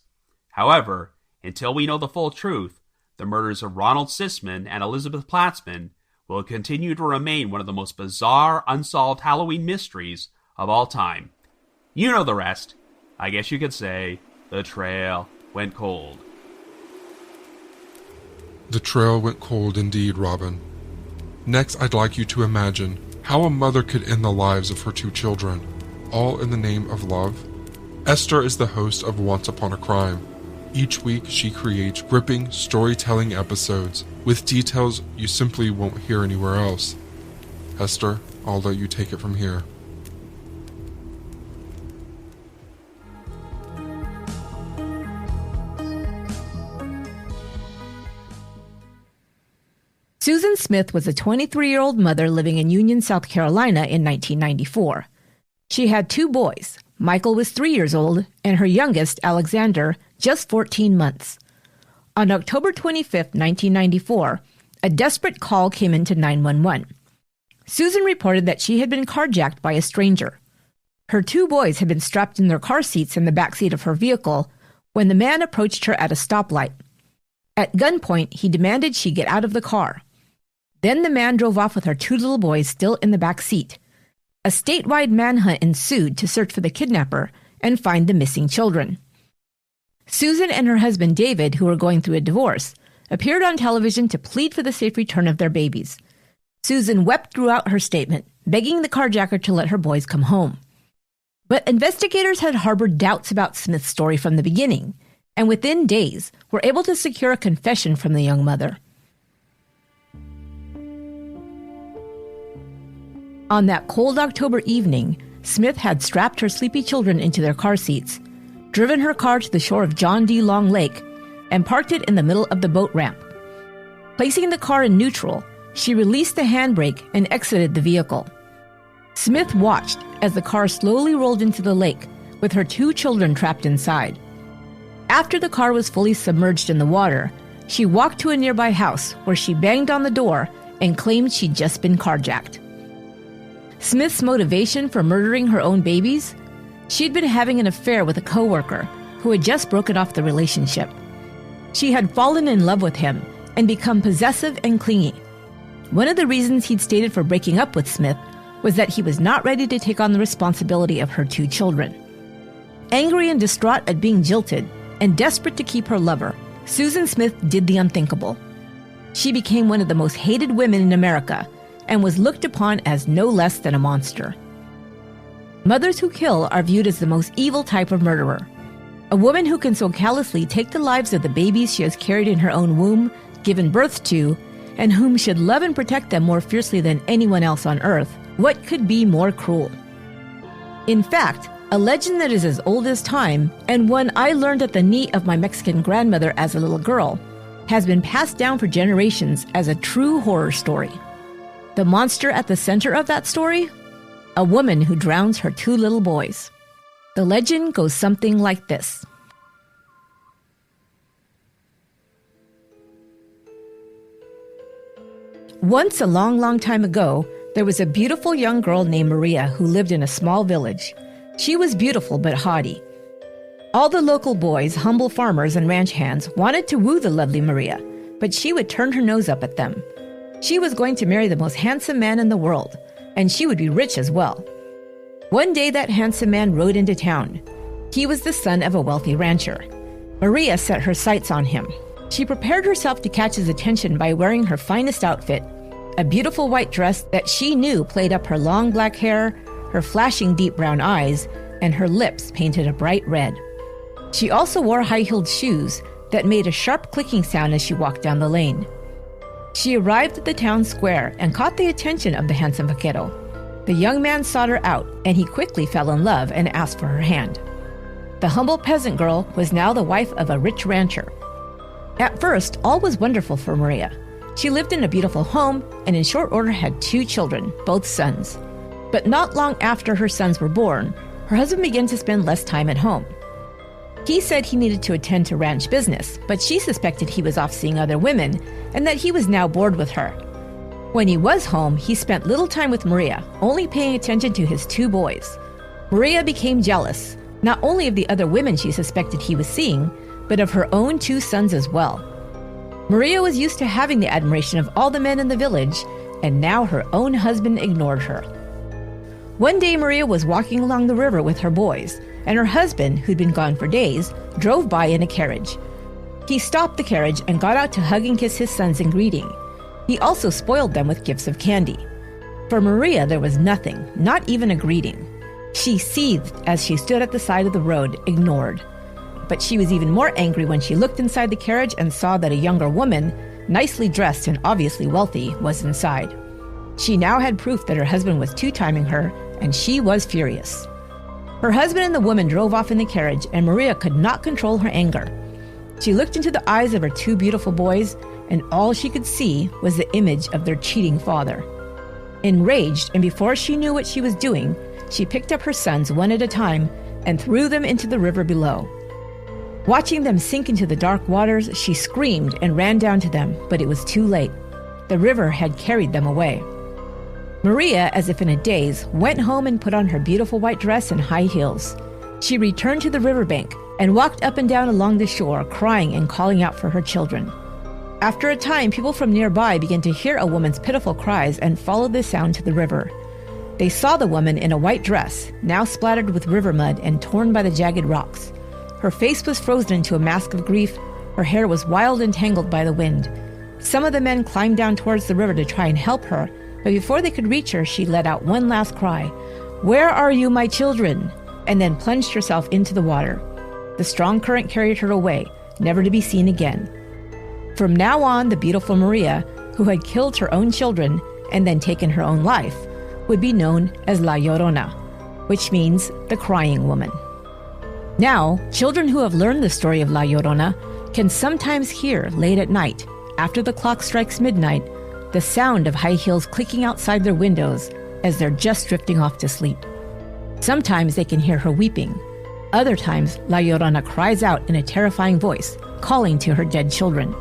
Speaker 17: However, until we know the full truth, the murders of Ronald Sisman and Elizabeth Platzman will continue to remain one of the most bizarre, unsolved Halloween mysteries of all time. You know the rest. I guess you could say the trail went cold.
Speaker 6: The trail went cold indeed, Robin. Next, I'd like you to imagine how a mother could end the lives of her two children, all in the name of love. Esther is the host of Once Upon a Crime. Each week, she creates gripping storytelling episodes with details you simply won't hear anywhere else. Esther, I'll let you take it from here.
Speaker 18: Susan Smith was a 23-year-old mother living in Union, South Carolina in 1994. She had two boys. Michael was 3 years old, and her youngest, Alexander, just 14 months. On October 25, 1994, a desperate call came into 911. Susan reported that she had been carjacked by a stranger. Her two boys had been strapped in their car seats in the backseat of her vehicle when the man approached her at a stoplight. At gunpoint, he demanded she get out of the car. Then the man drove off with her two little boys still in the back seat. A statewide manhunt ensued to search for the kidnapper and find the missing children. Susan and her husband David, who were going through a divorce, appeared on television to plead for the safe return of their babies. Susan wept throughout her statement, begging the carjacker to let her boys come home. But investigators had harbored doubts about Smith's story from the beginning, and within days were able to secure a confession from the young mother. On that cold October evening, Smith had strapped her sleepy children into their car seats, driven her car to the shore of John D. Long Lake, and parked it in the middle of the boat ramp. Placing the car in neutral, she released the handbrake and exited the vehicle. Smith watched as the car slowly rolled into the lake, with her two children trapped inside. After the car was fully submerged in the water, she walked to a nearby house where she banged on the door and claimed she'd just been carjacked. Smith's motivation for murdering her own babies? She'd been having an affair with a coworker who had just broken off the relationship. She had fallen in love with him and become possessive and clingy. One of the reasons he'd stated for breaking up with Smith was that he was not ready to take on the responsibility of her two children. Angry and distraught at being jilted and desperate to keep her lover, Susan Smith did the unthinkable. She became one of the most hated women in America and was looked upon as no less than a monster. Mothers who kill are viewed as the most evil type of murderer. A woman who can so callously take the lives of the babies she has carried in her own womb, given birth to, and whom should love and protect them more fiercely than anyone else on earth. What could be more cruel? In fact, a legend that is as old as time, and one I learned at the knee of my Mexican grandmother as a little girl, has been passed down for generations as a true horror story. The monster at the center of that story? A woman who drowns her two little boys. The legend goes something like this. Once, a long, long time ago, there was a beautiful young girl named Maria who lived in a small village. She was beautiful but haughty. All the local boys, humble farmers and ranch hands, wanted to woo the lovely Maria, but she would turn her nose up at them. She was going to marry the most handsome man in the world, and she would be rich as well. One day that handsome man rode into town. He was the son of a wealthy rancher. Maria set her sights on him. She prepared herself to catch his attention by wearing her finest outfit, a beautiful white dress that she knew played up her long black hair, her flashing deep brown eyes, and her lips painted a bright red. She also wore high-heeled shoes that made a sharp clicking sound as she walked down the lane. She arrived at the town square and caught the attention of the handsome vaquero. The young man sought her out, and he quickly fell in love and asked for her hand. The humble peasant girl was now the wife of a rich rancher. At first, all was wonderful for Maria. She lived in a beautiful home and in short order had 2 children, both sons. But not long after her sons were born, her husband began to spend less time at home. He said he needed to attend to ranch business, but she suspected he was off seeing other women and that he was now bored with her. When he was home, he spent little time with Maria, only paying attention to his 2 boys. Maria became jealous, not only of the other women she suspected he was seeing, but of her own 2 sons as well. Maria was used to having the admiration of all the men in the village, and now her own husband ignored her. One day Maria was walking along the river with her boys, and her husband, who'd been gone for days, drove by in a carriage. He stopped the carriage and got out to hug and kiss his sons in greeting. He also spoiled them with gifts of candy. For Maria, there was nothing, not even a greeting. She seethed as she stood at the side of the road, ignored. But she was even more angry when she looked inside the carriage and saw that a younger woman, nicely dressed and obviously wealthy, was inside. She now had proof that her husband was two-timing her, and she was furious. Her husband and the woman drove off in the carriage, and Maria could not control her anger. She looked into the eyes of her 2 beautiful boys, and all she could see was the image of their cheating father. Enraged, and before she knew what she was doing, she picked up her sons one at a time and threw them into the river below. Watching them sink into the dark waters, she screamed and ran down to them, but it was too late. The river had carried them away. Maria, as if in a daze, went home and put on her beautiful white dress and high heels. She returned to the riverbank and walked up and down along the shore, crying and calling out for her children. After a time, people from nearby began to hear a woman's pitiful cries and followed the sound to the river. They saw the woman in a white dress, now splattered with river mud and torn by the jagged rocks. Her face was frozen into a mask of grief. Her hair was wild and tangled by the wind. Some of the men climbed down towards the river to try and help her, but before they could reach her, she let out one last cry, "Where are you, my children?" and then plunged herself into the water. The strong current carried her away, never to be seen again. From now on, the beautiful Maria, who had killed her own children and then taken her own life, would be known as La Llorona, which means the crying woman. Now, children who have learned the story of La Llorona can sometimes hear late at night, after the clock strikes midnight, the sound of high heels clicking outside their windows as they're just drifting off to sleep. Sometimes they can hear her weeping. Other times, La Llorona cries out in a terrifying voice, calling to her dead children.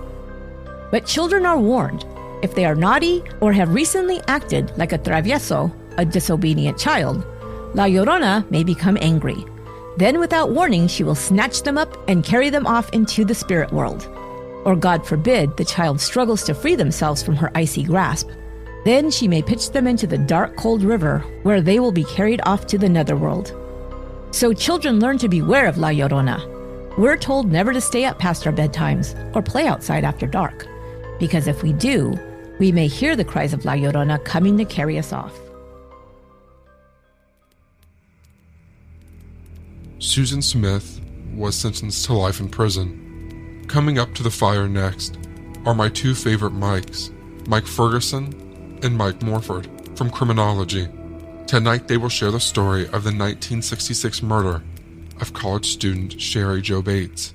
Speaker 18: But children are warned. If they are naughty or have recently acted like a travieso, a disobedient child, La Llorona may become angry. Then, without warning, she will snatch them up and carry them off into the spirit world. Or, God forbid, the child struggles to free themselves from her icy grasp. Then she may pitch them into the dark, cold river, where they will be carried off to the netherworld. So children learn to beware of La Llorona. We're told never to stay up past our bedtimes or play outside after dark, because if we do, we may hear the cries of La Llorona coming to carry us off.
Speaker 6: Susan Smith was sentenced to life in prison. Coming up to the fire next are my 2 favorite Mikes, Mike Ferguson and Mike Morford from Criminology. Tonight they will share the story of the 1966 murder of college student Cheri Jo Bates.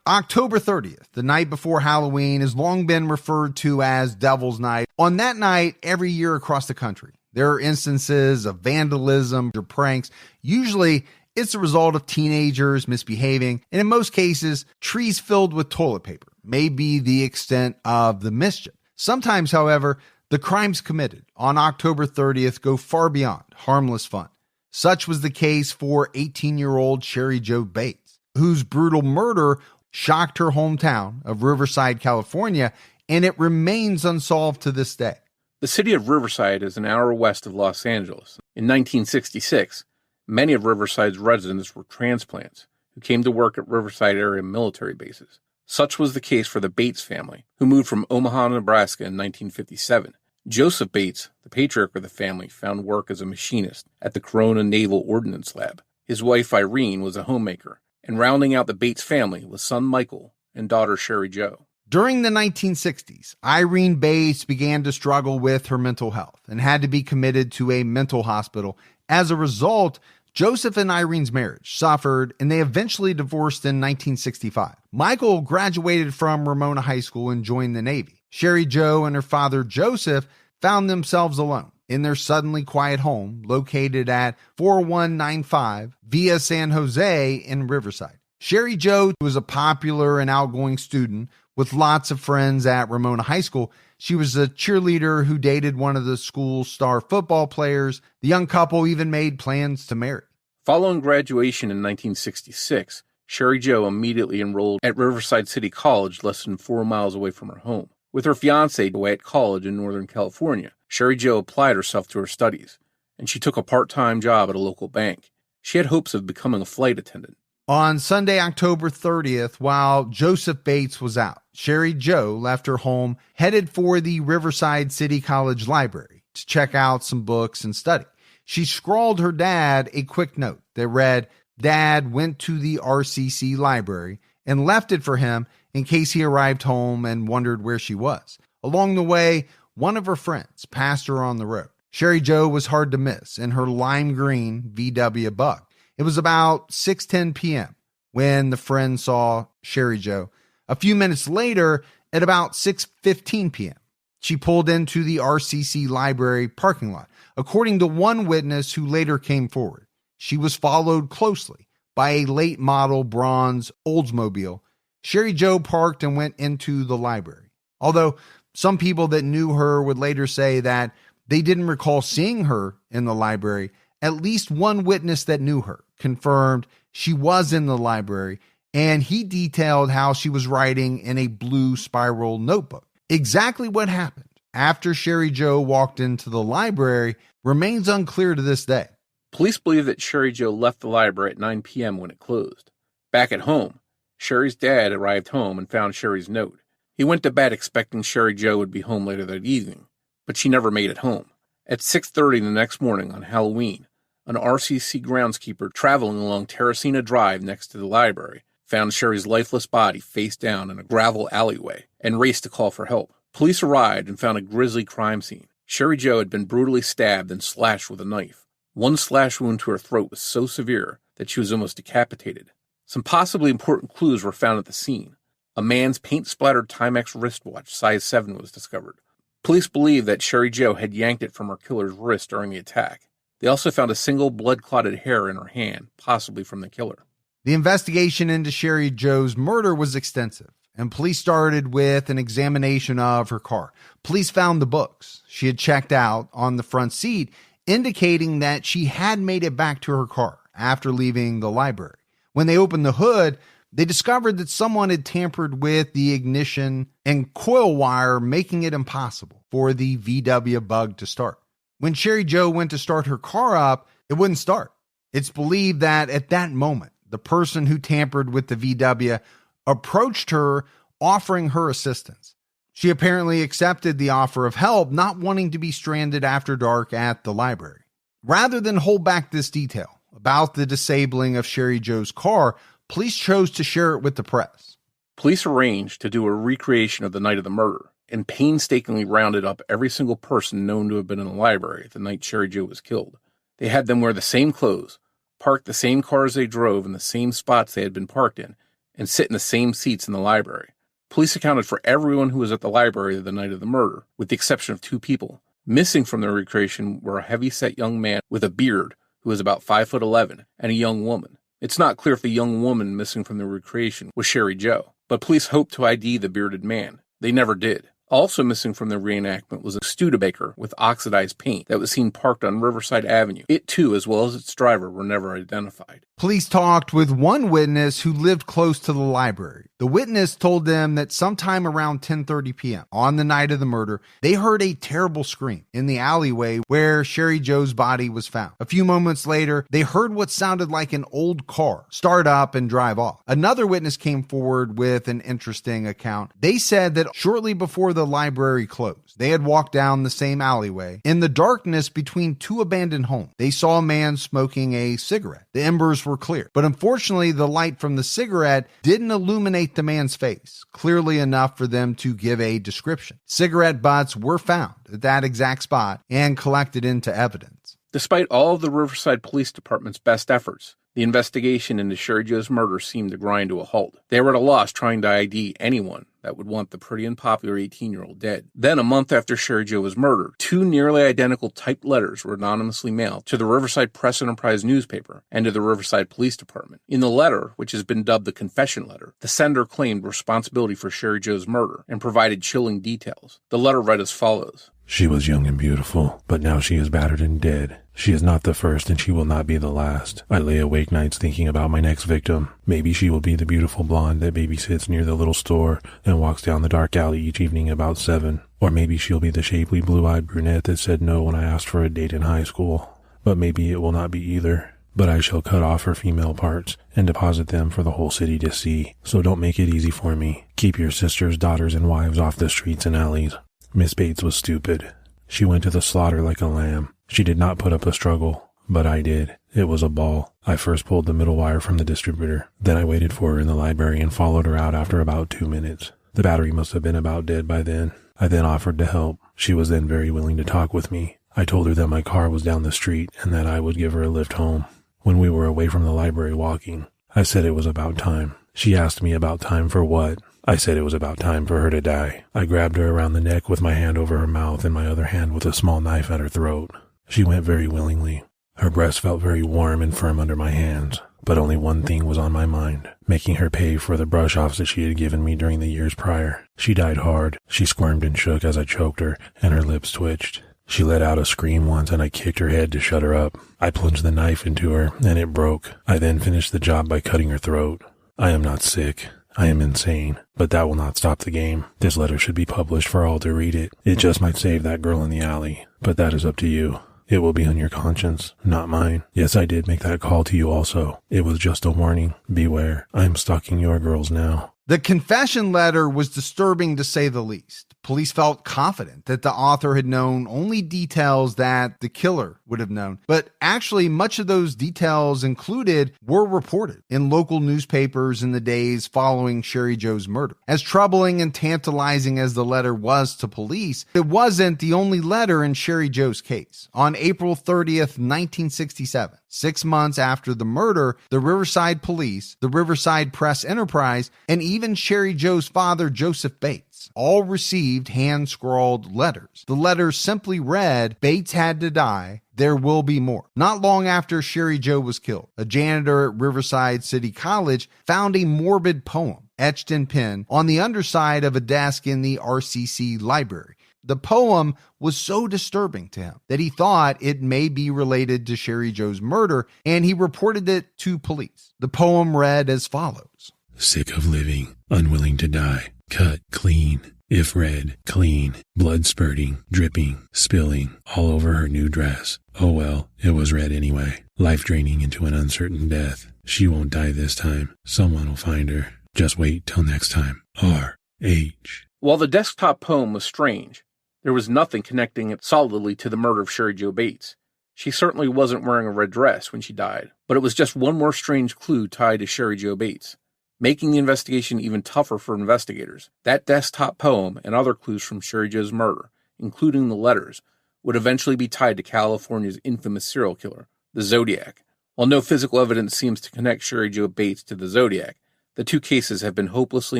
Speaker 4: October 30th, the night before Halloween, has long been referred to as Devil's Night. On that night, every year across the country, there are instances of vandalism or pranks. Usually, it's the result of teenagers misbehaving, and in most cases, trees filled with toilet paper may be the extent of the mischief. Sometimes, however, the crimes committed on October 30th go far beyond harmless fun. Such was the case for 18-year-old Cheri Jo Bates, whose brutal murder shocked her hometown of Riverside, California, and it remains unsolved to this day.
Speaker 5: The city of Riverside is an hour west of Los Angeles. In 1966, many of Riverside's residents were transplants who came to work at Riverside area military bases. Such was the case for the Bates family, who moved from Omaha, Nebraska in 1957. Joseph Bates, the patriarch of the family, found work as a machinist at the Corona Naval Ordnance Lab. His wife, Irene, was a homemaker, and rounding out the Bates family was son Michael and daughter Cheri Jo.
Speaker 4: During the 1960s, Irene Bates began to struggle with her mental health and had to be committed to a mental hospital. As a result, Joseph and Irene's marriage suffered, and they eventually divorced in 1965. Michael graduated from Ramona High School and joined the Navy. Cheri Jo and her father, Joseph, found themselves alone in their suddenly quiet home located at 4195 Via San Jose in Riverside. Cheri Jo was a popular and outgoing student with lots of friends at Ramona High School. She was a cheerleader who dated one of the school's star football players. The young couple even made plans to marry.
Speaker 5: Following graduation in 1966, Cheri Jo immediately enrolled at Riverside City College, less than 4 miles away from her home. With her fiancé away at college in Northern California, Cheri Jo applied herself to her studies, and she took a part-time job at a local bank. She had hopes of becoming a flight attendant.
Speaker 4: On Sunday, October 30th, while Joseph Bates was out, Cheri Jo left her home, headed for the Riverside City College library to check out some books and study. She scrawled her dad a quick note that read, "Dad went to the RCC library," and left it for him in case he arrived home and wondered where she was. Along the way, one of her friends passed her on the road. Cheri Jo was hard to miss in her lime green VW Bug. It was about 6:10 p.m. when the friend saw Cheri Jo. A few minutes later, at about 6:15 p.m., she pulled into the RCC library parking lot. According to one witness who later came forward, she was followed closely by a late model bronze Oldsmobile. Cheri Jo parked and went into the library. Although some people that knew her would later say that they didn't recall seeing her in the library, at least one witness that knew her confirmed she was in the library, and he detailed how she was writing in a blue spiral notebook. Exactly what happened after Cheri Jo walked into the library remains unclear to this day.
Speaker 5: Police believe that Cheri Jo left the library at 9 p.m. when it closed. Back at home, Cheri's dad arrived home and found Cheri's note. He went to bed expecting Cheri Jo would be home later that evening, but she never made it home. At 6:30 the next morning on Halloween, an RCC groundskeeper traveling along Terracina Drive next to the library found Cheri's lifeless body face down in a gravel alleyway and raced to call for help. Police arrived and found a grisly crime scene. Cheri Jo had been brutally stabbed and slashed with a knife. One slash wound to her throat was so severe that she was almost decapitated. Some possibly important clues were found at the scene. A man's paint-splattered Timex wristwatch, size 7, was discovered. Police believe that Cheri Jo had yanked it from her killer's wrist during the attack. They also found a single blood-clotted hair in her hand, possibly from the killer.
Speaker 4: The investigation into Cheri Jo's murder was extensive, and police started with an examination of her car. Police found the books she had checked out on the front seat, indicating that she had made it back to her car after leaving the library. When they opened the hood, they discovered that someone had tampered with the ignition and coil wire, making it impossible for the VW Bug to start. When Cheri Jo went to start her car up, it wouldn't start. It's believed that at that moment, the person who tampered with the VW approached her, offering her assistance. She apparently accepted the offer of help, not wanting to be stranded after dark at the library. Rather than hold back this detail about the disabling of Cheri Jo's car, police chose to share it with the press.
Speaker 5: Police arranged to do a recreation of the night of the murder and painstakingly rounded up every single person known to have been in the library the night Cheri Jo was killed. They had them wear the same clothes, park the same cars they drove in the same spots they had been parked in, and sit in the same seats in the library. Police accounted for everyone who was at the library the night of the murder, with the exception of 2 people. Missing from the recreation were a heavy-set young man with a beard who was about 5'11", and a young woman. It's not clear if the young woman missing from the recreation was Cheri Jo, but police hoped to ID the bearded man. They never did. Also missing from the reenactment was a Studebaker with oxidized paint that was seen parked on Riverside Avenue. It too, as well as its driver, were never identified.
Speaker 4: Police talked with one witness who lived close to the library. The witness told them that sometime around 10:30 p.m. on the night of the murder, they heard a terrible scream in the alleyway where Cheri Jo's body was found. A few moments later, they heard what sounded like an old car start up and drive off. Another witness came forward with an interesting account. They said that shortly before the the library closed. They had walked down the same alleyway in the darkness between two abandoned homes. They saw a man smoking a cigarette. The embers were clear, but unfortunately the light from the cigarette didn't illuminate the man's face clearly enough for them to give a description. Cigarette butts were found at that exact spot and collected into evidence.
Speaker 5: Despite all of the Riverside Police Department's best efforts, the investigation into Cheri Jo's murder seemed to grind to a halt. They were at a loss trying to ID anyone that would want the pretty and popular 18-year-old dead. Then, a month after Cheri Jo was murdered, two nearly identical typed letters were anonymously mailed to the Riverside Press Enterprise newspaper and to the Riverside Police Department. In the letter, which has been dubbed the confession letter, the sender claimed responsibility for Cheri Jo's murder and provided chilling details. The letter read as follows.
Speaker 3: She was young and beautiful, but now she is battered and dead. She is not the first, and she will not be the last. I lay awake nights thinking about my next victim. Maybe she will be the beautiful blonde that babysits near the little store and walks down the dark alley each evening about 7. Or maybe she'll be the shapely blue-eyed brunette that said no when I asked for a date in high school. But maybe it will not be either. But I shall cut off her female parts and deposit them for the whole city to see. So don't make it easy for me. Keep your sisters, daughters, and wives off the streets and alleys. Miss Bates was stupid. She went to the slaughter like a lamb. She did not put up a struggle, but I did. It was a ball. I first pulled the middle wire from the distributor. Then I waited for her in the library and followed her out after about 2 minutes. The battery must have been about dead by then. I then offered to help. She was then very willing to talk with me. I told her that my car was down the street and that I would give her a lift home. When we were away from the library walking, I said it was about time. She asked me about time for what. I said it was about time for her to die. I grabbed her around the neck with my hand over her mouth and my other hand with a small knife at her throat. She went very willingly. Her breast felt very warm and firm under my hands, but only one thing was on my mind, making her pay for the brush-offs that she had given me during the years prior. She died hard. She squirmed and shook as I choked her, and her lips twitched. She let out a scream once, and I kicked her head to shut her up. I plunged the knife into her, and it broke. I then finished the job by cutting her throat. I am not sick. I am insane, but that will not stop the game. This letter should be published for all to read it. It just might save that girl in the alley, but that is up to you. It will be on your conscience, not mine. Yes, I did make that call to you also. It was just a warning. Beware. I am stalking your girls now.
Speaker 4: The confession letter was disturbing to say the least. Police felt confident that the author had known only details that the killer would have known. But actually, much of those details included were reported in local newspapers in the days following Cheri Jo's murder. As troubling and tantalizing as the letter was to police, it wasn't the only letter in Cheri Jo's case. On April 30th, 1967, 6 months after the murder, the Riverside Police, the Riverside Press Enterprise, and even Cheri Jo's father, Joseph Bates, all received hand-scrawled letters. The letters simply read, "Bates had to die. There will be more." Not long after Cheri Jo was killed, a janitor at Riverside City College found a morbid poem etched in pen on the underside of a desk in the RCC library. The poem was so disturbing to him that he thought it may be related to Cheri Jo's murder, and he reported it to police. The poem read as follows.
Speaker 3: Sick of living, unwilling to die, cut clean. If read, clean, blood spurting, dripping, spilling, all over her new dress. Oh well, it was red anyway. Life draining into an uncertain death. She won't die this time. Someone will find her. Just wait till next time. R.H.
Speaker 5: While the desktop poem was strange, there was nothing connecting it solidly to the murder of Cheri Jo Bates. She certainly wasn't wearing a red dress when she died, but it was just one more strange clue tied to Cheri Jo Bates, making the investigation even tougher for investigators. That desktop poem and other clues from Cheri Jo's murder, including the letters, would eventually be tied to California's infamous serial killer, the Zodiac. While no physical evidence seems to connect Cheri Jo Bates to the Zodiac, the two cases have been hopelessly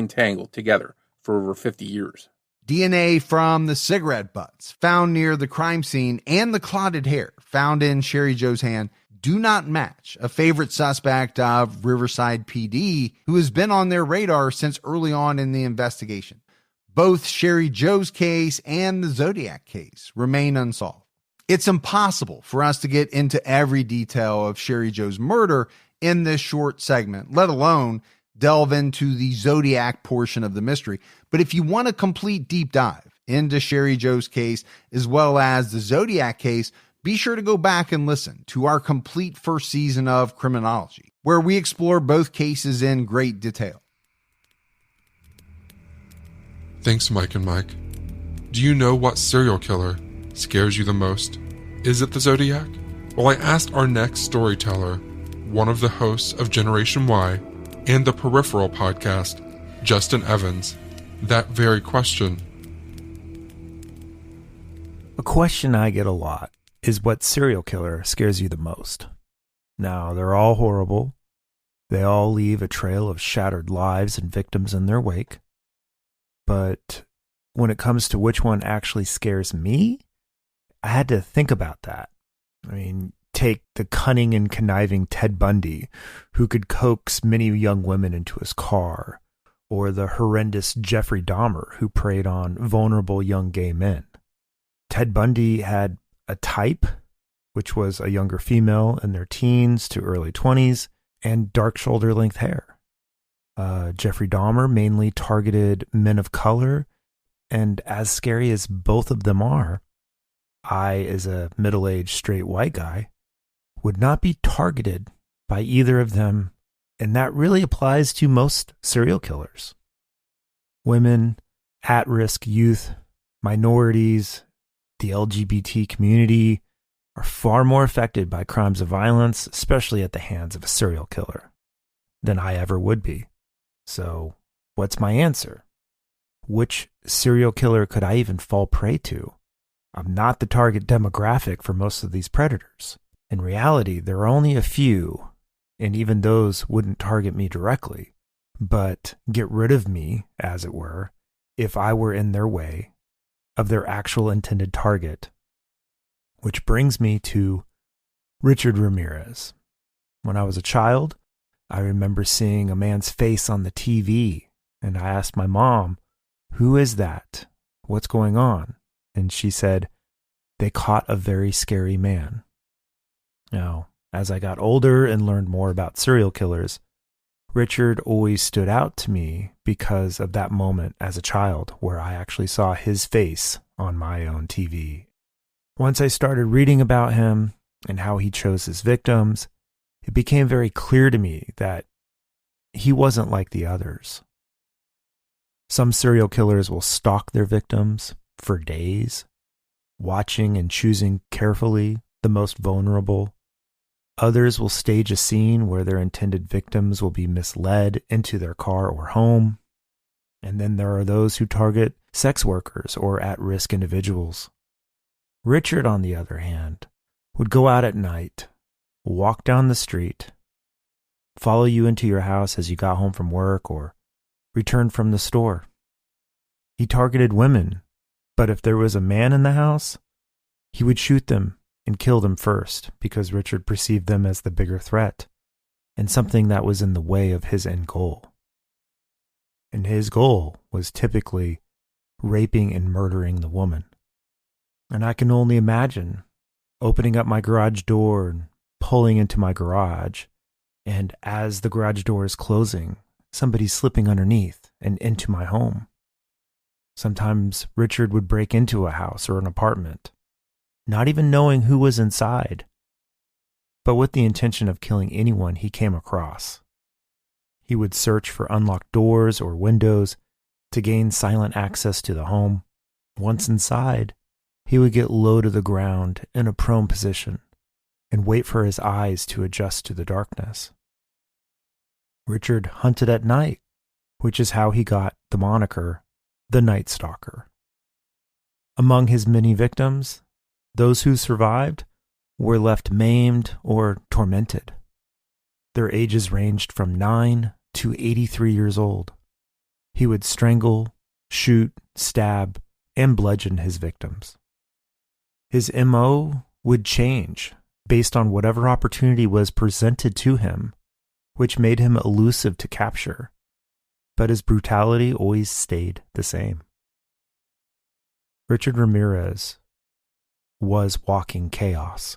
Speaker 5: entangled together for over 50 years.
Speaker 4: DNA from the cigarette butts found near the crime scene and the clotted hair found in Cheri Jo's hand do not match a favorite suspect of Riverside PD who has been on their radar since early on in the investigation. Both Cheri Jo's case and the Zodiac case remain unsolved. It's impossible for us to get into every detail of Cheri Jo's murder in this short segment, let alone delve into the Zodiac portion of the mystery. But if you want a complete deep dive into Cheri Jo's case as well as the Zodiac case, be sure to go back and listen to our complete first season of Criminology, where we explore both cases in great detail.
Speaker 6: Thanks, Mike and Mike. Do you know what serial killer scares you the most? Is it the Zodiac? Well, I asked our next storyteller, one of the hosts of Generation Y and the Peripheral podcast, Justin Evans, that very question.
Speaker 19: A question I get a lot is what serial killer scares you the most? Now, they're all horrible. They all leave a trail of shattered lives and victims in their wake. But when it comes to which one actually scares me, I had to think about that. I mean, take the cunning and conniving Ted Bundy, who could coax many young women into his car, or the horrendous Jeffrey Dahmer, who preyed on vulnerable young gay men. Ted Bundy had a type, which was a younger female in their teens to early 20s, and dark shoulder-length hair. Jeffrey Dahmer mainly targeted men of color, and as scary as both of them are, I, as a middle-aged straight white guy, would not be targeted by either of them, and that really applies to most serial killers. Women, at-risk youth, minorities, the LGBT community are far more affected by crimes of violence, especially at the hands of a serial killer, than I ever would be. So, what's my answer? Which serial killer could I even fall prey to? I'm not the target demographic for most of these predators. In reality, there are only a few, and even those wouldn't target me directly, but get rid of me, as it were, if I were in their way of their actual intended target. Which brings me to Richard Ramirez. When I was a child, I remember seeing a man's face on the TV, and I asked my mom, "Who is that? What's going on?" And she said, "They caught a very scary man." Now, as I got older and learned more about serial killers, Richard always stood out to me because of that moment as a child where I actually saw his face on my own TV. Once I started reading about him and how he chose his victims, it became very clear to me that he wasn't like the others. Some serial killers will stalk their victims for days, watching and choosing carefully the most vulnerable. Others will stage a scene where their intended victims will be misled into their car or home. And then there are those who target sex workers or at-risk individuals. Richard, on the other hand, would go out at night, walk down the street, follow you into your house as you got home from work or returned from the store. He targeted women, but if there was a man in the house, he would shoot them and kill them first because Richard perceived them as the bigger threat and something that was in the way of his end goal. And his goal was typically raping and murdering the woman. And I can only imagine opening up my garage door and pulling into my garage, and as the garage door is closing, somebody slipping underneath and into my home. Sometimes Richard would break into a house or an apartment, not even knowing who was inside, but with the intention of killing anyone he came across. He would search for unlocked doors or windows to gain silent access to the home. Once inside, he would get low to the ground in a prone position and wait for his eyes to adjust to the darkness. Richard hunted at night, which is how he got the moniker the Night Stalker. Among his many victims, those who survived were left maimed or tormented. Their ages ranged from 9 to 83 years old. He would strangle, shoot, stab, and bludgeon his victims. His MO would change based on whatever opportunity was presented to him, which made him elusive to capture, but his brutality always stayed the same. Richard Ramirez was walking chaos.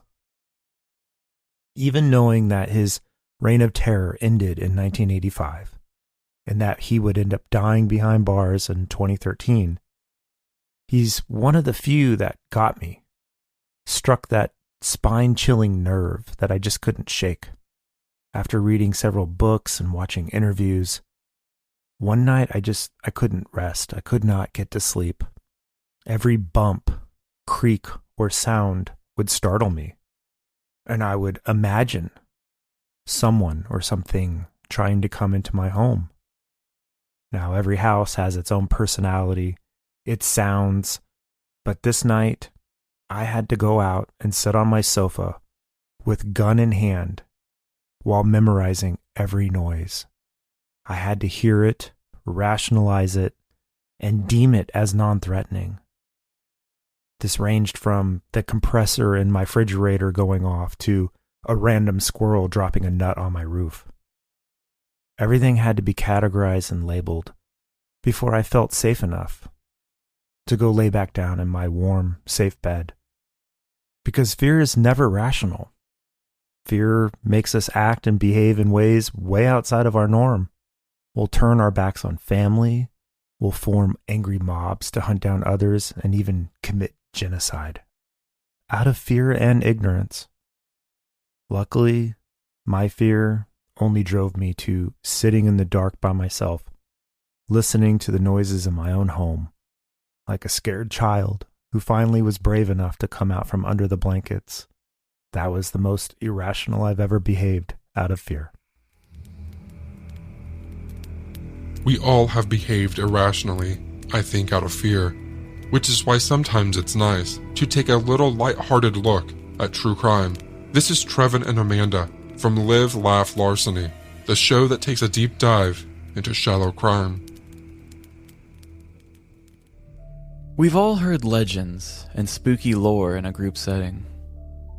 Speaker 19: Even knowing that his reign of terror ended in 1985 and that he would end up dying behind bars in 2013, he's one of the few that got me, struck that spine-chilling nerve that I just couldn't shake. After reading several books and watching interviews, one night I couldn't rest. I could not get to sleep. Every bump, creak, or sound would startle me, and I would imagine someone or something trying to come into my home. Now, every house has its own personality, its sounds, but this night, I had to go out and sit on my sofa with gun in hand while memorizing every noise. I had to hear it, rationalize it, and deem it as non-threatening. This ranged from the compressor in my refrigerator going off to a random squirrel dropping a nut on my roof. Everything had to be categorized and labeled before I felt safe enough to go lay back down in my warm, safe bed. Because fear is never rational. Fear makes us act and behave in ways way outside of our norm. We'll turn our backs on family, we'll form angry mobs to hunt down others, and even commit genocide. Out of fear and ignorance. Luckily, my fear only drove me to sitting in the dark by myself, listening to the noises in my own home, like a scared child who finally was brave enough to come out from under the blankets. That was the most irrational I've ever behaved out of fear.
Speaker 6: We all have behaved irrationally, I think out of fear, which is why sometimes it's nice to take a little light-hearted look at true crime. This is Trevin and Amanda from Live, Laugh, Larceny, the show that takes a deep dive into shallow crime.
Speaker 20: We've all heard legends and spooky lore in a group setting.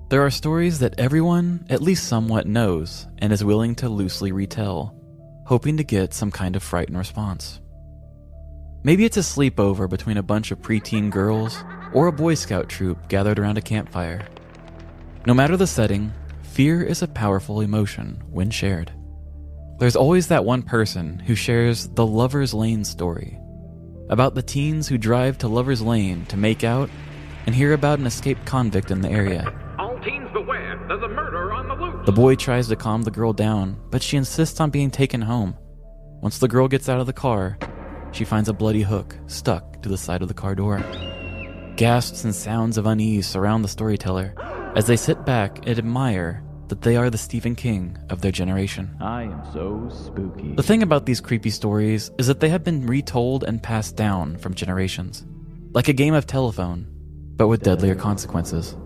Speaker 20: There are stories that everyone, at least somewhat, knows and is willing to loosely retell, hoping to get some kind of frightened response. Maybe it's a sleepover between a bunch of preteen girls or a Boy Scout troop gathered around a campfire. No matter the setting, fear is a powerful emotion when shared. There's always that one person who shares the Lover's Lane story, about the teens who drive to Lover's Lane to make out and hear about an escaped convict in the area.
Speaker 21: All teens beware, there's a murderer on the loose.
Speaker 20: The boy tries to calm the girl down, but she insists on being taken home. Once the girl gets out of the car, she finds a bloody hook stuck to the side of the car door. Gasps and sounds of unease surround the storyteller as they sit back and admire that they are the Stephen King of their generation.
Speaker 22: I am so spooky.
Speaker 20: The thing about these creepy stories is that they have been retold and passed down from generations, like a game of telephone, but with deadlier consequences.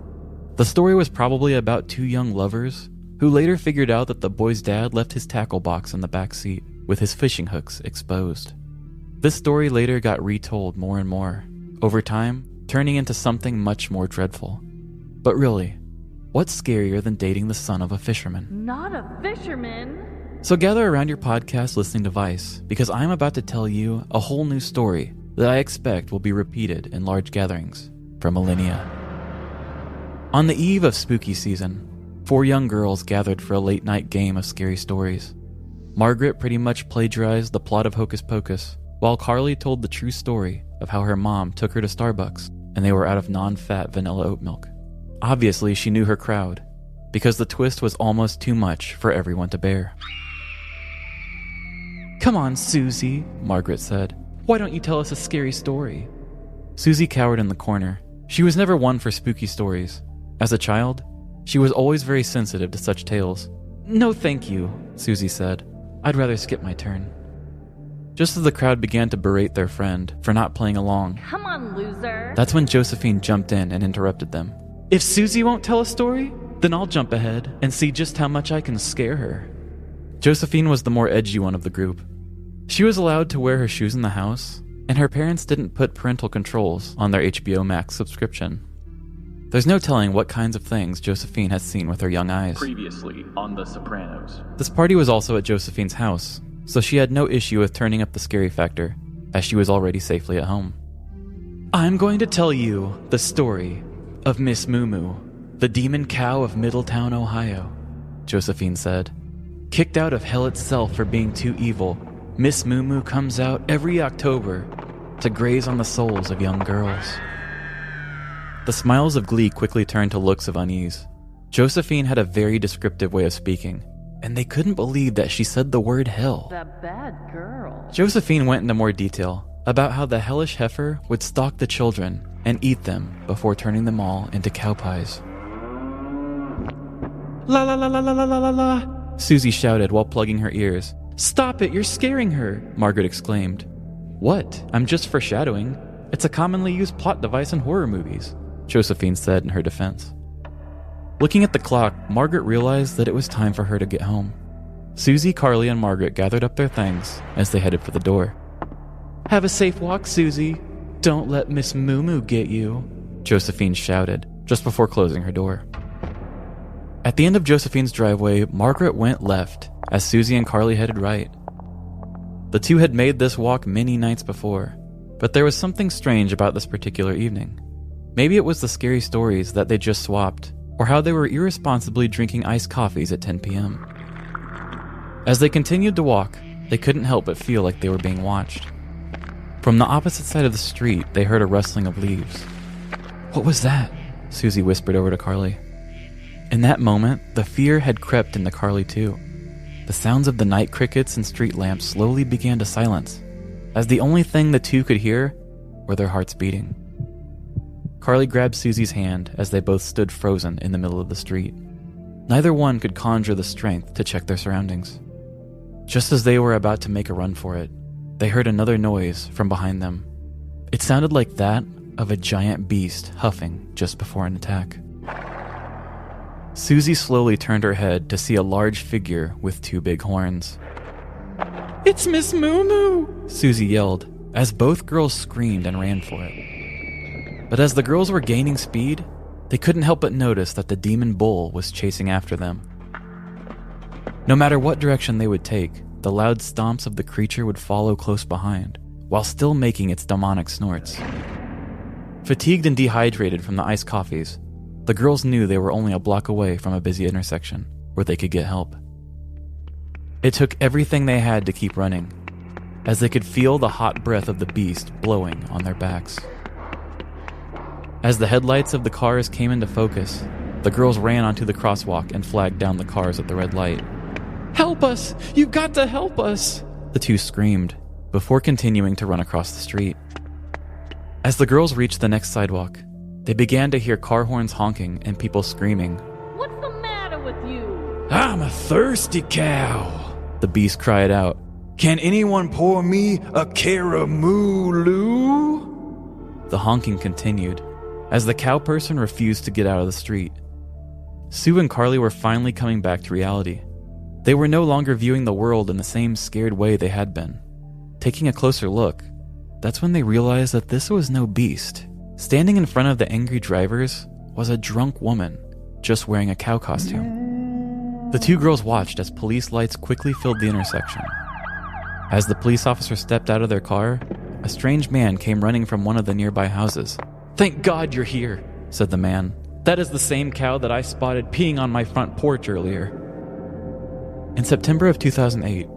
Speaker 20: The story was probably about two young lovers who later figured out that the boy's dad left his tackle box in the back seat with his fishing hooks exposed. This story later got retold more and more, over time turning into something much more dreadful. But really, what's scarier than dating the son of a fisherman?
Speaker 23: Not a fisherman!
Speaker 20: So gather around your podcast listening device, because I'm about to tell you a whole new story that I expect will be repeated in large gatherings for millennia. On the eve of spooky season, 4 young girls gathered for a late-night game of scary stories. Margaret pretty much plagiarized the plot of Hocus Pocus, while Carly told the true story of how her mom took her to Starbucks and they were out of non-fat vanilla oat milk. Obviously, she knew her crowd, because the twist was almost too much for everyone to bear. "Come on, Susie," Margaret said. "Why don't you tell us a scary story?" Susie cowered in the corner. She was never one for spooky stories. As a child, she was always very sensitive to such tales. "No, thank you," Susie said. "I'd rather skip my turn." Just as the crowd began to berate their friend for not playing along,
Speaker 23: Come on, loser.
Speaker 20: that's when Josephine jumped in and interrupted them. "If Susie won't tell a story, then I'll jump ahead and see just how much I can scare her." Josephine was the more edgy one of the group. She was allowed to wear her shoes in the house, and her parents didn't put parental controls on their HBO Max subscription. There's no telling what kinds of things Josephine has seen with her young eyes.
Speaker 22: Previously on The Sopranos.
Speaker 20: This party was also at Josephine's house, so she had no issue with turning up the scary factor, as she was already safely at home. "I'm going to tell you the story of Miss Moo Moo, the demon cow of Middletown, Ohio," Josephine said. "Kicked out of hell itself for being too evil, Miss Moo Moo comes out every October to graze on the souls of young girls." The smiles of glee quickly turned to looks of unease. Josephine had a very descriptive way of speaking, and they couldn't believe that she said the word hell.
Speaker 23: The bad girl.
Speaker 20: Josephine went into more detail, about how the hellish heifer would stalk the children and eat them before turning them all into cow pies. La la la la la la la la la, Susie shouted while plugging her ears. Stop it, you're scaring her, Margaret exclaimed. What? I'm just foreshadowing. It's a commonly used plot device in horror movies, Josephine said in her defense. Looking at the clock, Margaret realized that it was time for her to get home. Susie, Carly, and Margaret gathered up their things as they headed for the door. Have a safe walk, Susie. Don't let Miss Moo Moo get you, Josephine shouted just before closing her door. At the end of Josephine's driveway, Margaret went left as Susie and Carly headed right. The two had made this walk many nights before, but there was something strange about this particular evening. Maybe it was the scary stories that they just swapped, or how they were irresponsibly drinking iced coffees at 10 p.m. As they continued to walk, they couldn't help but feel like they were being watched. From the opposite side of the street, they heard a rustling of leaves. What was that? Susie whispered over to Carly. In that moment, the fear had crept into Carly too. The sounds of the night crickets and street lamps slowly began to silence, as the only thing the two could hear were their hearts beating. Carly grabbed Susie's hand as they both stood frozen in the middle of the street. Neither one could conjure the strength to check their surroundings. Just as they were about to make a run for it, they heard another noise from behind them. It sounded like that of a giant beast huffing just before an attack. Susie slowly turned her head to see a large figure with two big horns. It's Miss Moo Moo, Susie yelled, as both girls screamed and ran for it. But as the girls were gaining speed, they couldn't help but notice that the demon bull was chasing after them. No matter what direction they would take, the loud stomps of the creature would follow close behind, while still making its demonic snorts. Fatigued and dehydrated from the iced coffees, the girls knew they were only a block away from a busy intersection where they could get help. It took everything they had to keep running, as they could feel the hot breath of the beast blowing on their backs. As the headlights of the cars came into focus, the girls ran onto the crosswalk and flagged down the cars at the red light. Help us! You've got to help us! The two screamed, before continuing to run across the street. As the girls reached the next sidewalk, they began to hear car horns honking and people screaming. What's the matter with you? I'm a thirsty cow, the beast cried out. Can anyone pour me a caramooloo? The honking continued, as the cow person refused to get out of the street. Sue and Carly were finally coming back to reality. They were no longer viewing the world in the same scared way they had been. Taking a closer look, that's when they realized that this was no beast. Standing in front of the angry drivers was a drunk woman, just wearing a cow costume. The two girls watched as police lights quickly filled the intersection. As the police officer stepped out of their car, a strange man came running from one of the nearby houses. Thank God you're here, said the man. That is the same cow that I spotted peeing on my front porch earlier. In September of 2008,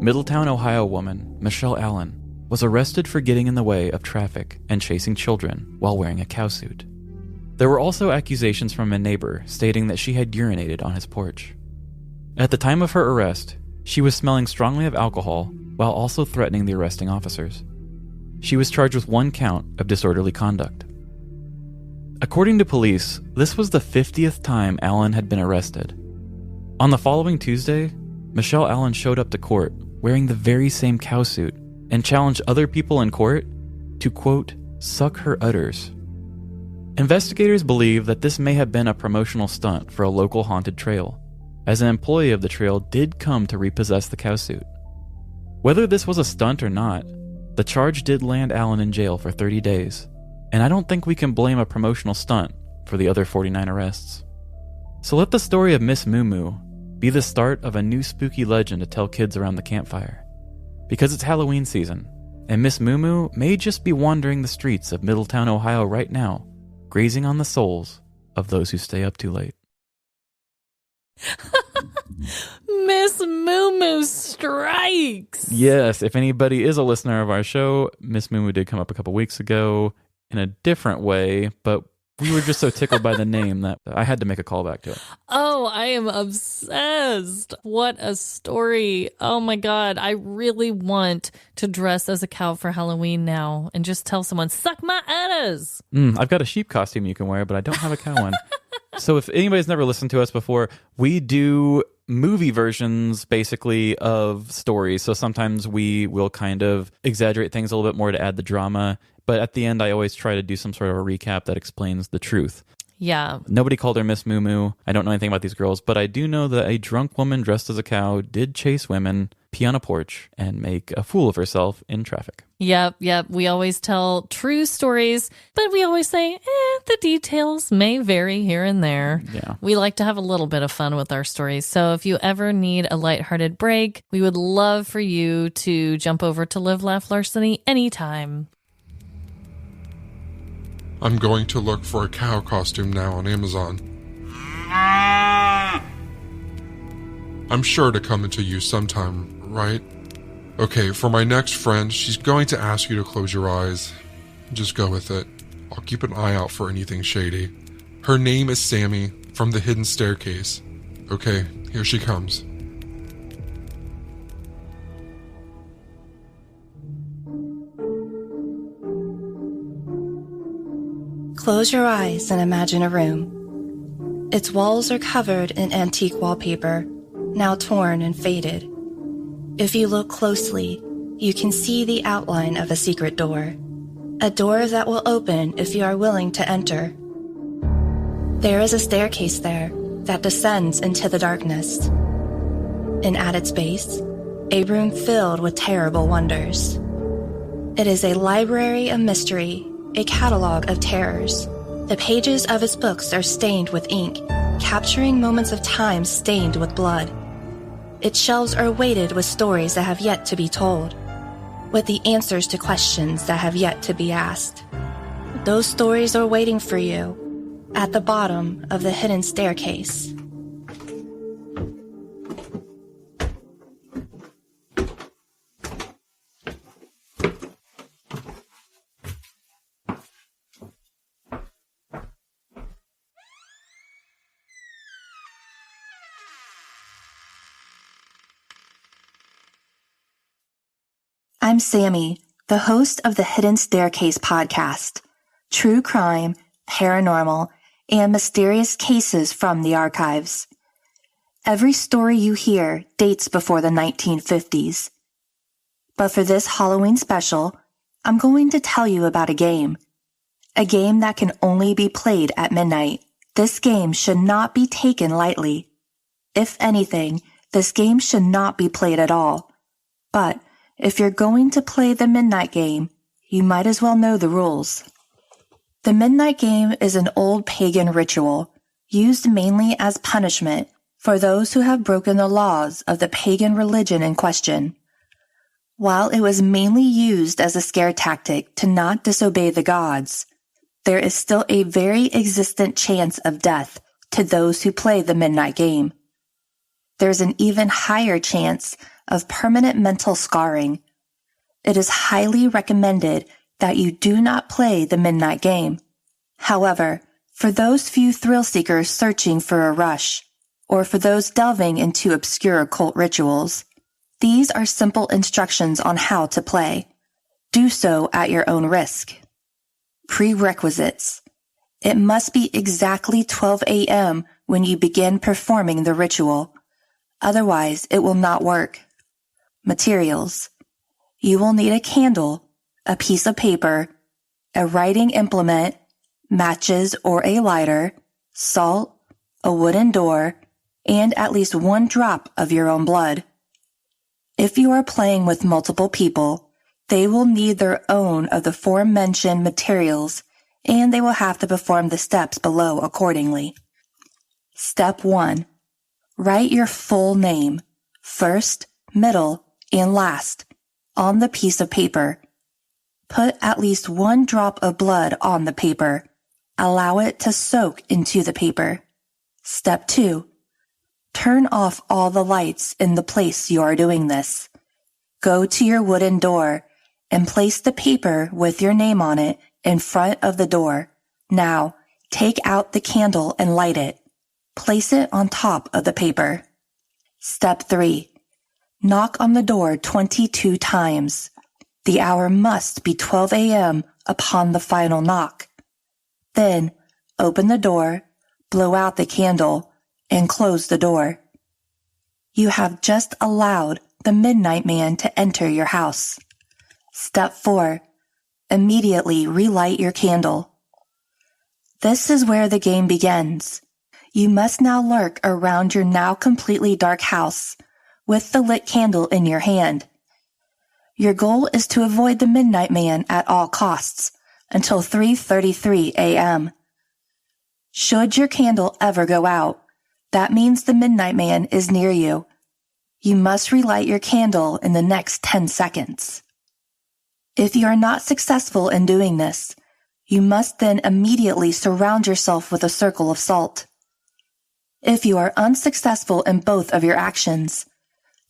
Speaker 20: Middletown, Ohio woman Michelle Allen was arrested for getting in the way of traffic and chasing children while wearing a cow suit. There were also accusations from a neighbor stating that she had urinated on his porch. At the time of her arrest, she was smelling strongly of alcohol while also threatening the arresting officers. She was charged with 1 count of disorderly conduct. According to police, this was the 50th time Allen had been arrested. On the following Tuesday, Michelle Allen showed up to court wearing the very same cow suit and challenged other people in court to, quote, suck her udders. Investigators believe that this may have been a promotional stunt for a local haunted trail, as an employee of the trail did come to repossess the cow suit. Whether this was a stunt or not, the charge did land Allen in jail for 30 days, and I don't think we can blame a promotional stunt for the other 49 arrests. So let the story of Miss Moo Moo be the start of a new spooky legend to tell kids around the campfire. Because it's Halloween season, and Miss Moo Moo may just be wandering the streets of Middletown, Ohio right now, grazing on the souls of those who stay up too late.
Speaker 1: Miss Moo Moo strikes!
Speaker 20: Yes, if anybody is a listener of our show, Miss Moo Moo did come up a couple weeks ago in a different way, but We were just so tickled by the name that I had to make a callback to it.
Speaker 1: Oh, I am obsessed. What a story. Oh my God. I really want to dress as a cow for Halloween now and just tell someone, suck my udders.
Speaker 20: I've got a sheep costume you can wear, but I don't have a cow one. So if anybody's never listened to us before, we do movie versions basically of stories. So sometimes we will kind of exaggerate things a little bit more to add the drama. But at the end, I always try to do some sort of a recap that explains the truth.
Speaker 1: Yeah.
Speaker 20: Nobody called her Miss Moo Moo. I don't know anything about these girls, but I do know that a drunk woman dressed as a cow did chase women, pee on a porch, and make a fool of herself in traffic.
Speaker 1: Yep. We always tell true stories, but we always say, the details may vary here and there.
Speaker 20: Yeah.
Speaker 1: We like to have a little bit of fun with our stories. So if you ever need a lighthearted break, we would love for you to jump over to Live, Laugh, Larceny anytime.
Speaker 6: I'm going to look for a cow costume now on Amazon. I'm sure to come into use sometime, right? Okay, for my next friend, she's going to ask you to close your eyes. Just go with it. I'll keep an eye out for anything shady. Her name is Sammy from the Hidden Staircase. Okay, here she comes.
Speaker 2: Close your eyes and imagine a room. Its walls are covered in antique wallpaper, now torn and faded. If you look closely, you can see the outline of a secret door. A door that will open if you are willing to enter. There is a staircase there that descends into the darkness. And at its base, a room filled with terrible wonders. It is a library of mystery, a catalog of terrors. The pages of its books are stained with ink, capturing moments of time stained with blood. Its shelves are weighted with stories that have yet to be told, with the answers to questions that have yet to be asked. Those stories are waiting for you at the bottom of the hidden staircase. I'm Sammy, the host of the Hidden Staircase podcast, true crime, paranormal, and mysterious cases from the archives. Every story you hear dates before the 1950s. But for this Halloween special, I'm going to tell you about a game that can only be played at midnight. This game should not be taken lightly. If anything, this game should not be played at all. But if you're going to play the midnight game, you might as well know the rules. The midnight game is an old pagan ritual used mainly as punishment for those who have broken the laws of the pagan religion in question. While it was mainly used as a scare tactic to not disobey the gods, there is still a very existent chance of death to those who play the midnight game. There's an even higher chance of permanent mental scarring. It is highly recommended that you do not play the midnight game. However, for those few thrill seekers searching for a rush, or for those delving into obscure occult rituals, these are simple instructions on how to play. Do so at your own risk. Prerequisites. It must be exactly 12 a.m. when you begin performing the ritual. Otherwise, it will not work. Materials. You will need a candle, a piece of paper, a writing implement, matches or a lighter, salt, a wooden door, and at least one drop of your own blood. If you are playing with multiple people, they will need their own of the aforementioned materials, and they will have to perform the steps below accordingly. Step 1. Write your full name, first, middle, and last, on the piece of paper. Put at least one drop of blood on the paper. Allow it to soak into the paper. Step 2. Turn off all the lights in the place you are doing this. Go to your wooden door and place the paper with your name on it in front of the door. Now, Take out the candle and light it. Place it on top of the paper. Step 3. Knock on the door 22 times. The hour must be 12 a.m. upon the final knock. Then, open the door, blow out the candle, and close the door. You have just allowed the Midnight Man to enter your house. Step 4. Immediately relight your candle. This is where the game begins. You must now lurk around your now completely dark house with the lit candle in your hand. Your goal is to avoid the Midnight Man at all costs until 3:33 a.m. Should your candle ever go out, that means the Midnight Man is near you. You must relight your candle in the next 10 seconds. If you are not successful in doing this, you must then immediately surround yourself with a circle of salt. If you are unsuccessful in both of your actions,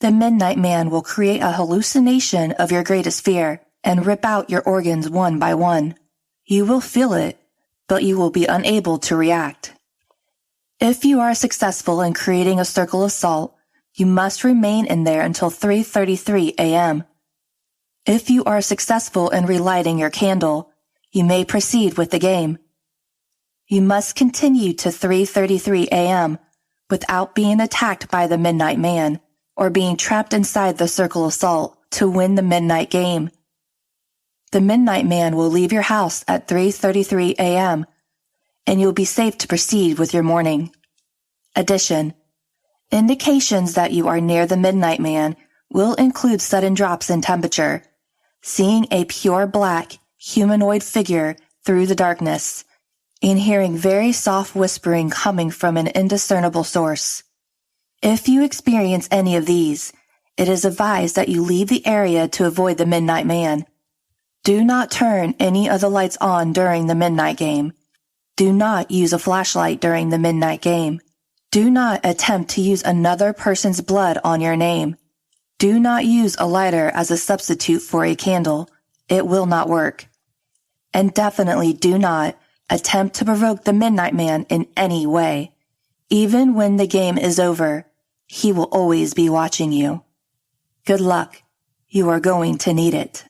Speaker 2: the Midnight Man will create a hallucination of your greatest fear and rip out your organs one by one. You will feel it, but you will be unable to react. If you are successful in creating a circle of salt, you must remain in there until 3:33 a.m. If you are successful in relighting your candle, you may proceed with the game. You must continue to 3:33 a.m. without being attacked by the Midnight Man or being trapped inside the circle of salt to win the midnight game. The Midnight Man will leave your house at 3:33 a.m. and you'll be safe to proceed with your morning. Addition: indications that you are near the Midnight Man will include sudden drops in temperature, seeing a pure black humanoid figure through the darkness, and hearing very soft whispering coming from an indiscernible source. If you experience any of these, it is advised that you leave the area to avoid the Midnight Man. Do not turn any of the lights on during the midnight game. Do not use a flashlight during the midnight game. Do not attempt to use another person's blood on your name. Do not use a lighter as a substitute for a candle. It will not work. And definitely do not attempt to provoke the Midnight Man in any way. Even when the game is over, he will always be watching you. Good luck. You are going to need it.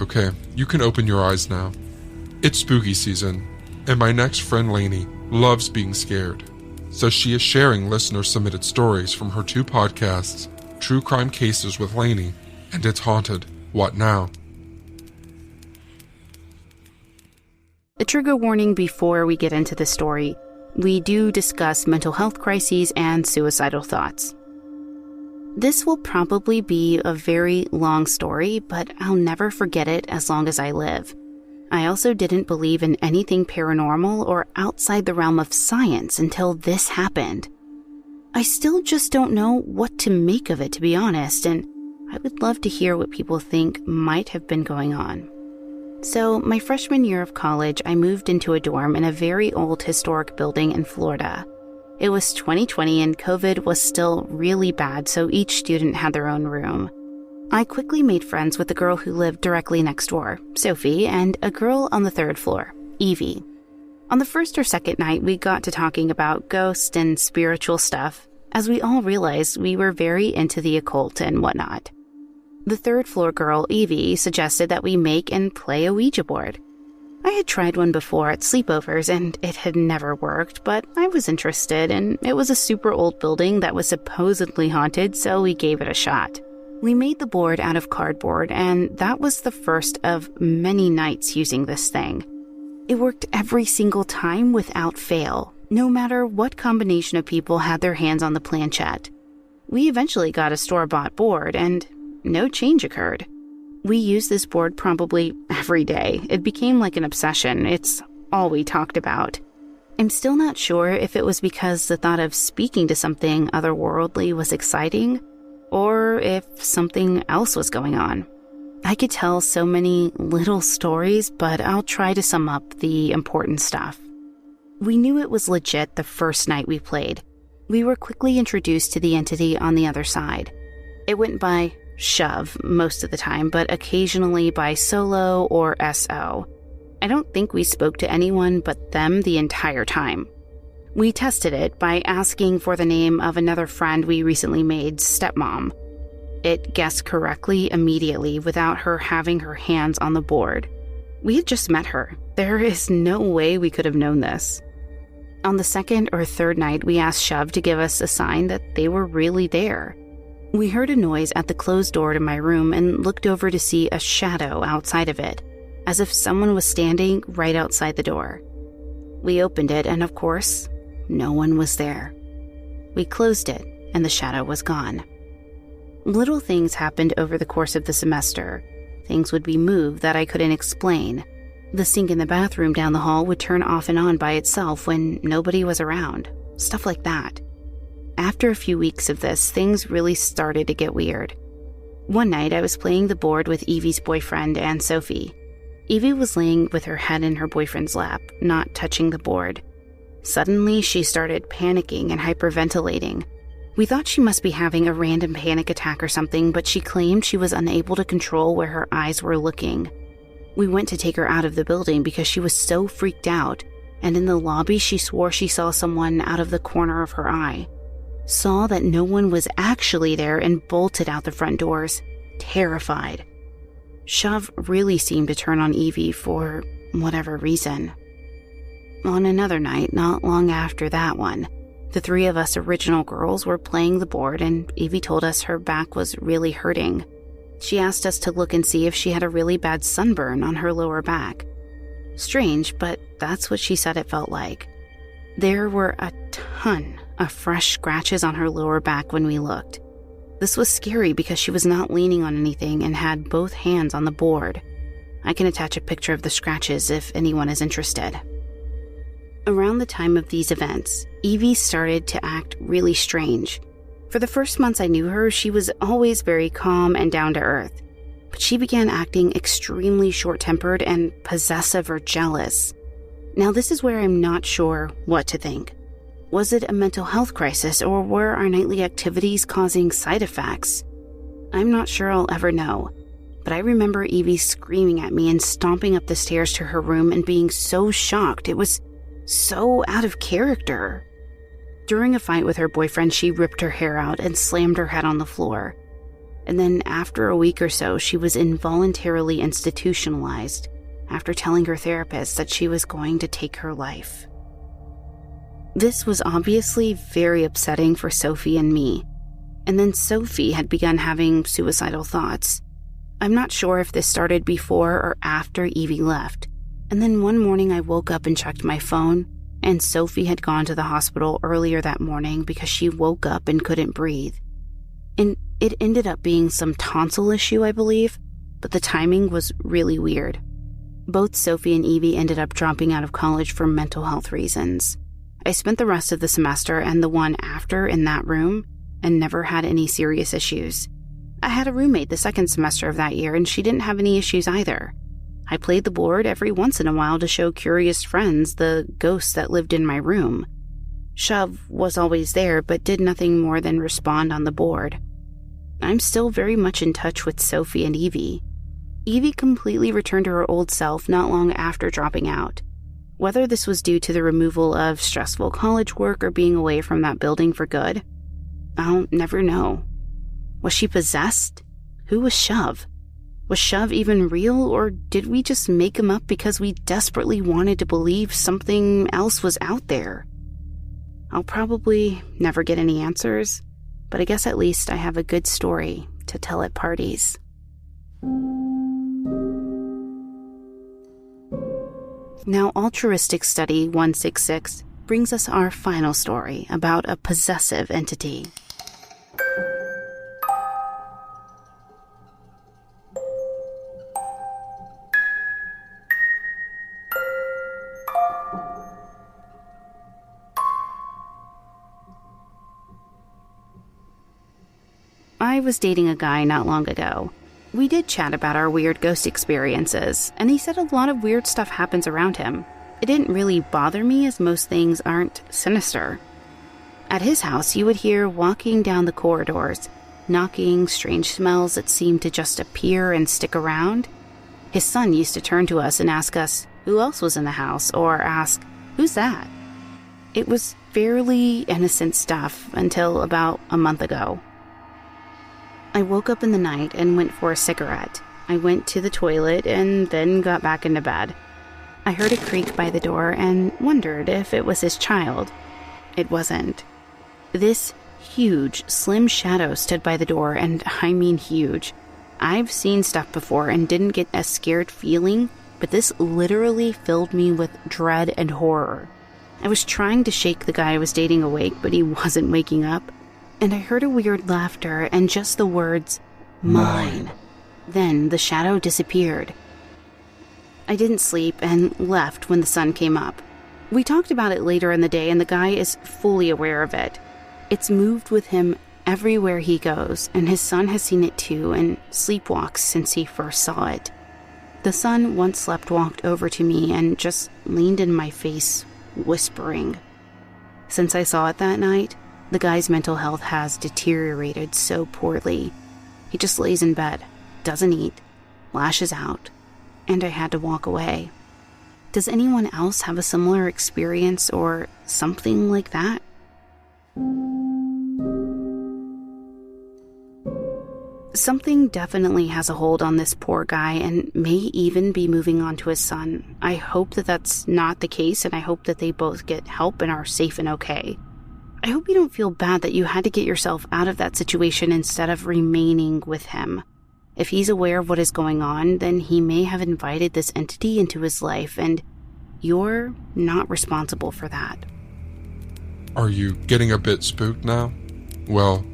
Speaker 6: Okay, you can open your eyes now. It's spooky season, and my next friend Lainey loves being scared. So she is sharing listener-submitted stories from her 2 podcasts, True Crime Cases with Lainey and It's Haunted, What Now?
Speaker 7: A trigger warning before we get into the story. We do discuss mental health crises and suicidal thoughts. This will probably be a very long story, but I'll never forget it as long as I live. I also didn't believe in anything paranormal or outside the realm of science until this happened. I still just don't know what to make of it, to be honest, and I would love to hear what people think might have been going on. So, my freshman year of college, I moved into a dorm in a very old historic building in Florida. It was 2020 and COVID was still really bad, so each student had their own room. I quickly made friends with the girl who lived directly next door, Sophie, and a girl on the 3rd floor, Evie. On the first or second night, we got to talking about ghosts and spiritual stuff, as we all realized we were very into the occult and whatnot. The 3rd floor girl, Evie, suggested that we make and play a Ouija board. I had tried one before at sleepovers and it had never worked, but I was interested, and it was a super old building that was supposedly haunted, so we gave it a shot. We made the board out of cardboard, and that was the first of many nights using this thing. It worked every single time without fail, no matter what combination of people had their hands on the planchette. We eventually got a store-bought board, and no change occurred. We used this board probably every day. It became like an obsession. It's all we talked about. I'm still not sure if it was because the thought of speaking to something otherworldly was exciting, or if something else was going on. I could tell so many little stories, but I'll try to sum up the important stuff. We knew it was legit the first night we played. We were quickly introduced to the entity on the other side. It went by Shove most of the time, but occasionally by Solo or SO. I don't think we spoke to anyone but them the entire time. We tested it by asking for the name of another friend we recently made, Stepmom. It guessed correctly immediately without her having her hands on the board. We had just met her. There is no way we could have known this. On the second or third night, we asked Shove to give us a sign that they were really there. We heard a noise at the closed door to my room and looked over to see a shadow outside of it, as if someone was standing right outside the door. We opened it, and of course, no one was there. We closed it, and the shadow was gone. Little things happened over the course of the semester. Things would be moved that I couldn't explain. The sink in the bathroom down the hall would turn off and on by itself when nobody was around. Stuff like that. After a few weeks of this, things really started to get weird. One night, I was playing the board with Evie's boyfriend and Sophie. Evie was laying with her head in her boyfriend's lap, not touching the board. Suddenly, she started panicking and hyperventilating. We thought she must be having a random panic attack or something, but she claimed she was unable to control where her eyes were looking. We went to take her out of the building because she was so freaked out, and in the lobby she swore she saw someone out of the corner of her eye. Saw that no one was actually there and bolted out the front doors, terrified. Shove really seemed to turn on Evie for whatever reason. On another night, not long after that one, the three of us original girls were playing the board and Evie told us her back was really hurting. She asked us to look and see if she had a really bad sunburn on her lower back. Strange, but that's what she said it felt like. There were a ton of fresh scratches on her lower back when we looked. This was scary because she was not leaning on anything and had both hands on the board. I can attach a picture of the scratches if anyone is interested. Around the time of these events, Evie started to act really strange. For the first months I knew her, she was always very calm and down to earth. But she began acting extremely short-tempered and possessive or jealous. Now this is where I'm not sure what to think. Was it a mental health crisis, or were our nightly activities causing side effects? I'm not sure I'll ever know, but I remember Evie screaming at me and stomping up the stairs to her room and being so shocked. It was so out of character. During a fight with her boyfriend, she ripped her hair out and slammed her head on the floor. And then after a week or so, she was involuntarily institutionalized after telling her therapist that she was going to take her life. This was obviously very upsetting for Sophie and me. And then Sophie had begun having suicidal thoughts. I'm not sure if this started before or after Evie left. And then one morning I woke up and checked my phone, and Sophie had gone to the hospital earlier that morning because she woke up and couldn't breathe. And it ended up being some tonsil issue, I believe, but the timing was really weird. Both Sophie and Evie ended up dropping out of college for mental health reasons. I spent the rest of the semester and the one after in that room and never had any serious issues. I had a roommate the second semester of that year and she didn't have any issues either. I played the board every once in a while to show curious friends the ghosts that lived in my room. Shove was always there but did nothing more than respond on the board. I'm still very much in touch with Sophie and Evie. Evie completely returned to her old self not long after dropping out. Whether this was due to the removal of stressful college work or being away from that building for good, I'll never know. Was she possessed? Who was Shove? Was Shove even real, or did we just make him up because we desperately wanted to believe something else was out there? I'll probably never get any answers, but I guess at least I have a good story to tell at parties. Now, Altruistic Study 166 brings us our final story about a possessive entity. I was dating a guy not long ago. We did chat about our weird ghost experiences, and he said a lot of weird stuff happens around him. It didn't really bother me, as most things aren't sinister. At his house, you would hear walking down the corridors, knocking, strange smells that seemed to just appear and stick around. His son used to turn to us and ask us who else was in the house, or ask, "Who's that?" It was fairly innocent stuff until about a month ago. I woke up in the night and went for a cigarette. I went to the toilet and then got back into bed. I heard a creak by the door and wondered if it was his child. It wasn't. This huge, slim shadow stood by the door, and I mean huge. I've seen stuff before and didn't get a scared feeling, but this literally filled me with dread and horror. I was trying to shake the guy I was dating awake, but he wasn't waking up. And I heard a weird laughter and just the words, "Mine." Then the shadow disappeared. I didn't sleep and left when the sun came up. We talked about it later in the day, and the guy is fully aware of it. It's moved with him everywhere he goes, and his son has seen it too and sleepwalks since he first saw it. The son once sleepwalked over to me and just leaned in my face, whispering. Since I saw it that night, the guy's mental health has deteriorated so poorly. He just lays in bed, doesn't eat, lashes out, and I had to walk away. Does anyone else have a similar experience or something like that? Something definitely has a hold on this poor guy and may even be moving on to his son. I hope that that's not the case, and I hope that they both get help and are safe and okay. I hope you don't feel bad that you had to get yourself out of that situation instead of remaining with him. If he's aware of what is going on, then he may have invited this entity into his life, and you're not responsible for that.
Speaker 6: Are you getting a bit spooked now? Well,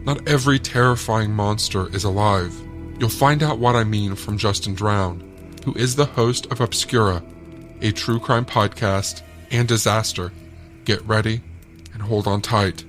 Speaker 6: not every terrifying monster is alive. You'll find out what I mean from Justin Drown, who is the host of Obscura, a true crime podcast and disaster. Get ready and hold on tight.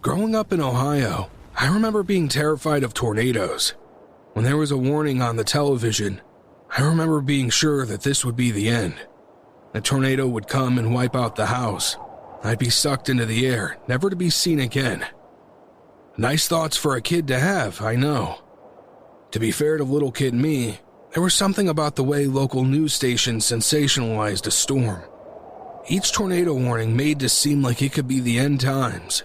Speaker 8: Growing up in Ohio, I remember being terrified of tornadoes. When there was a warning on the television, I remember being sure that this would be the end. A tornado would come and wipe out the house. I'd be sucked into the air, never to be seen again. Nice thoughts for a kid to have, I know. To be fair to little kid me, there was something about the way local news stations sensationalized a storm. Each tornado warning made to seem like it could be the end times.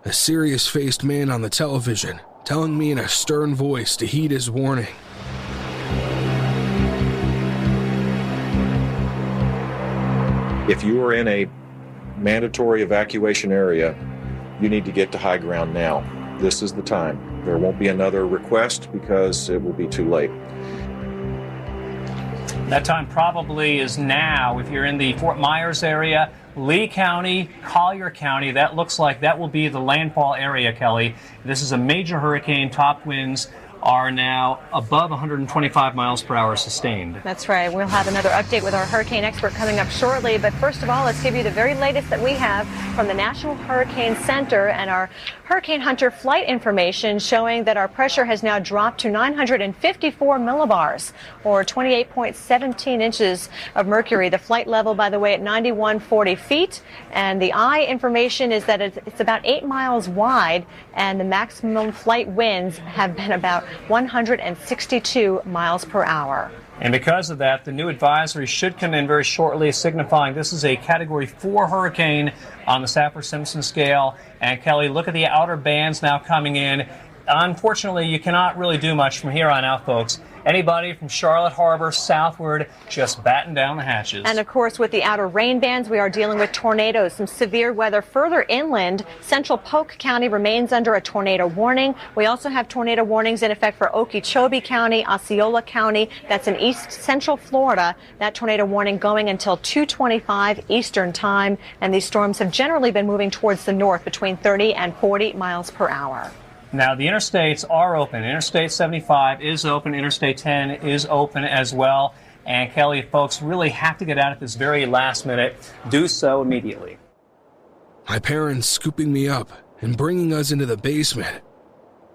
Speaker 8: A serious-faced man on the television telling me in a stern voice to heed his warning.
Speaker 9: If you are in a mandatory evacuation area, you need to get to high ground now. This is the time. There won't be another request because it will be too late.
Speaker 10: That time probably is now. If you're in the Fort Myers area, Lee County, Collier County, that looks like that will be the landfall area, Kelly. This is a major hurricane, top winds are now above 125 miles per hour sustained.
Speaker 11: That's right. We'll have another update with our hurricane expert coming up shortly. But first of all, let's give you the very latest that we have from the National Hurricane Center and our Hurricane Hunter flight information showing that our pressure has now dropped to 954 millibars, or 28.17 inches of mercury. The flight level, by the way, at 9140 feet. And the eye information is that it's about 8 miles wide, and the maximum flight winds have been about 162 miles per hour.
Speaker 10: And because of that, the new advisory should come in very shortly, signifying this is a Category 4 hurricane on the Saffir-Simpson scale. And Kelly, look at the outer bands now coming in. Unfortunately, you cannot really do much from here on out, folks. Anybody from Charlotte Harbor southward, just batten down the hatches.
Speaker 11: And of course, with the outer rain bands, we are dealing with tornadoes, some severe weather further inland. Central Polk County remains under a tornado warning. We also have tornado warnings in effect for Okeechobee County, Osceola County. That's in east central Florida. That tornado warning going until 2:25 Eastern time. And these storms have generally been moving towards the north between 30 and 40 miles per hour.
Speaker 10: Now, the interstates are open. Interstate 75 is open. Interstate 10 is open as well. And Kelly, if folks really have to get out at this very last minute, do so immediately.
Speaker 8: My parents scooping me up and bringing us into the basement.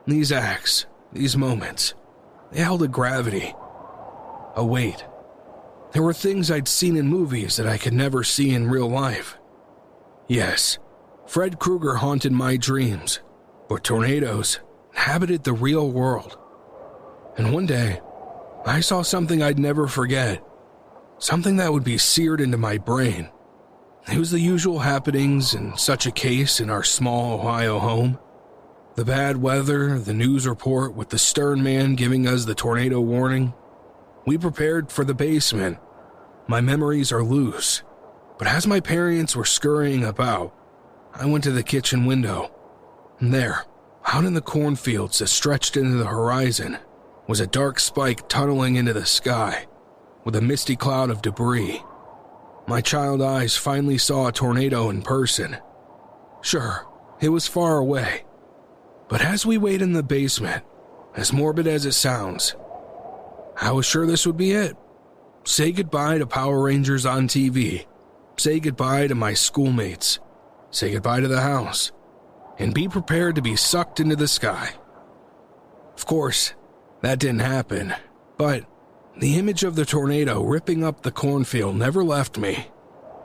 Speaker 8: These acts, these moments, they held a gravity, a weight. There were things I'd seen in movies that I could never see in real life. Yes, Fred Krueger haunted my dreams. But tornadoes inhabited the real world. And one day, I saw something I'd never forget. Something that would be seared into my brain. It was the usual happenings in such a case in our small Ohio home. The bad weather, the news report with the stern man giving us the tornado warning. We prepared for the basement. My memories are loose. But as my parents were scurrying about, I went to the kitchen window. And there, out in the cornfields that stretched into the horizon, was a dark spike tunneling into the sky, with a misty cloud of debris. My child eyes finally saw a tornado in person. Sure, it was far away. But as we wait in the basement, as morbid as it sounds, I was sure this would be it. Say goodbye to Power Rangers on TV. Say goodbye to my schoolmates. Say goodbye to the house. And be prepared to be sucked into the sky. Of course, that didn't happen, but the image of the tornado ripping up the cornfield never left me.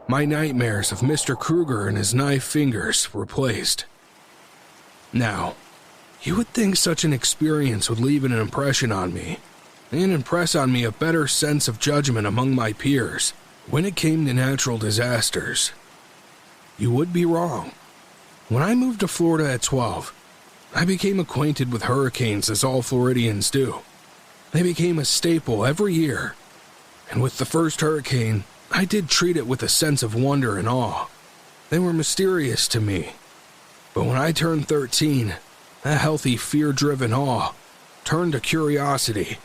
Speaker 8: My nightmares of Mr. Krueger and his knife fingers replaced. Now, you would think such an experience would leave an impression on me, and impress on me a better sense of judgment among my peers when it came to natural disasters. You would be wrong. When I moved to Florida at 12, I became acquainted with hurricanes as all Floridians do. They became a staple every year. And with the first hurricane, I did treat it with a sense of wonder and awe. They were mysterious to me. But when I turned 13, that healthy fear-driven awe turned to curiosity.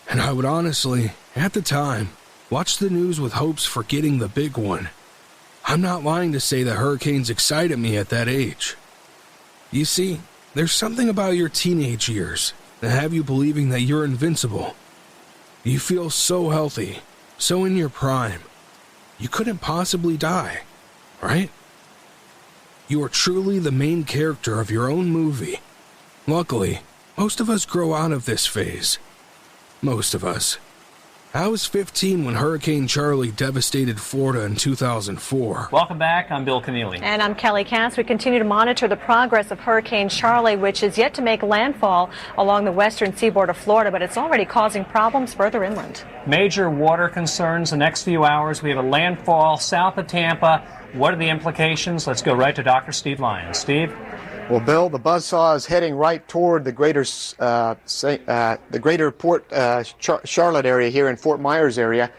Speaker 8: And I would honestly, at the time, watch the news with hopes for getting the big one. I'm not lying to say that hurricanes excited me at that age. You see, there's something about your teenage years that have you believing that you're invincible. You feel so healthy, so in your prime. You couldn't possibly die, right? You are truly the main character of your own movie. Luckily, most of us grow out of this phase. Most of us. I was 15 when Hurricane Charlie devastated Florida in 2004.
Speaker 10: Welcome back. I'm Bill Keneally.
Speaker 11: And I'm Kelly Cass. We continue to monitor the progress of Hurricane Charlie, which is yet to make landfall along the western seaboard of Florida, but it's already causing problems further inland.
Speaker 10: Major water concerns the next few hours. We have a landfall south of Tampa. What are the implications? Let's go right to Dr. Steve Lyons. Steve?
Speaker 12: Well, Bill, the buzzsaw is heading right toward the greater Port Charlotte area here in Fort Myers area.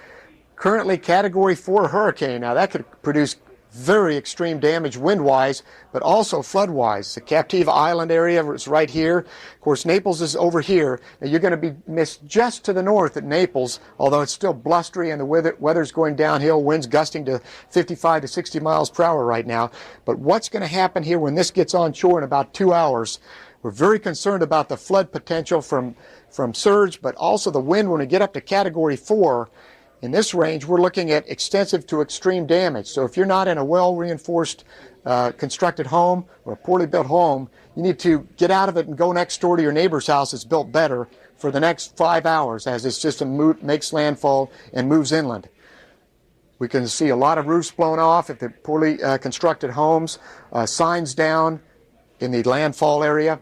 Speaker 12: Currently Category 4 hurricane. Now that could produce very extreme damage wind-wise, but also flood-wise. The Captiva Island area is right here. Of course, Naples is over here. Now, you're going to be missed just to the north at Naples, although it's still blustery and the weather's going downhill, winds gusting to 55 to 60 miles per hour right now. But what's going to happen here when this gets on shore in about 2 hours? We're very concerned about the flood potential from surge, but also the wind when we get up to Category 4. In this range, we're looking at extensive to extreme damage. So if you're not in a well-reinforced, constructed home or a poorly built home, you need to get out of it and go next door to your neighbor's house that's built better for the next 5 hours as this system makes landfall and moves inland. We can see a lot of roofs blown off at the poorly constructed homes, signs down in the landfall area.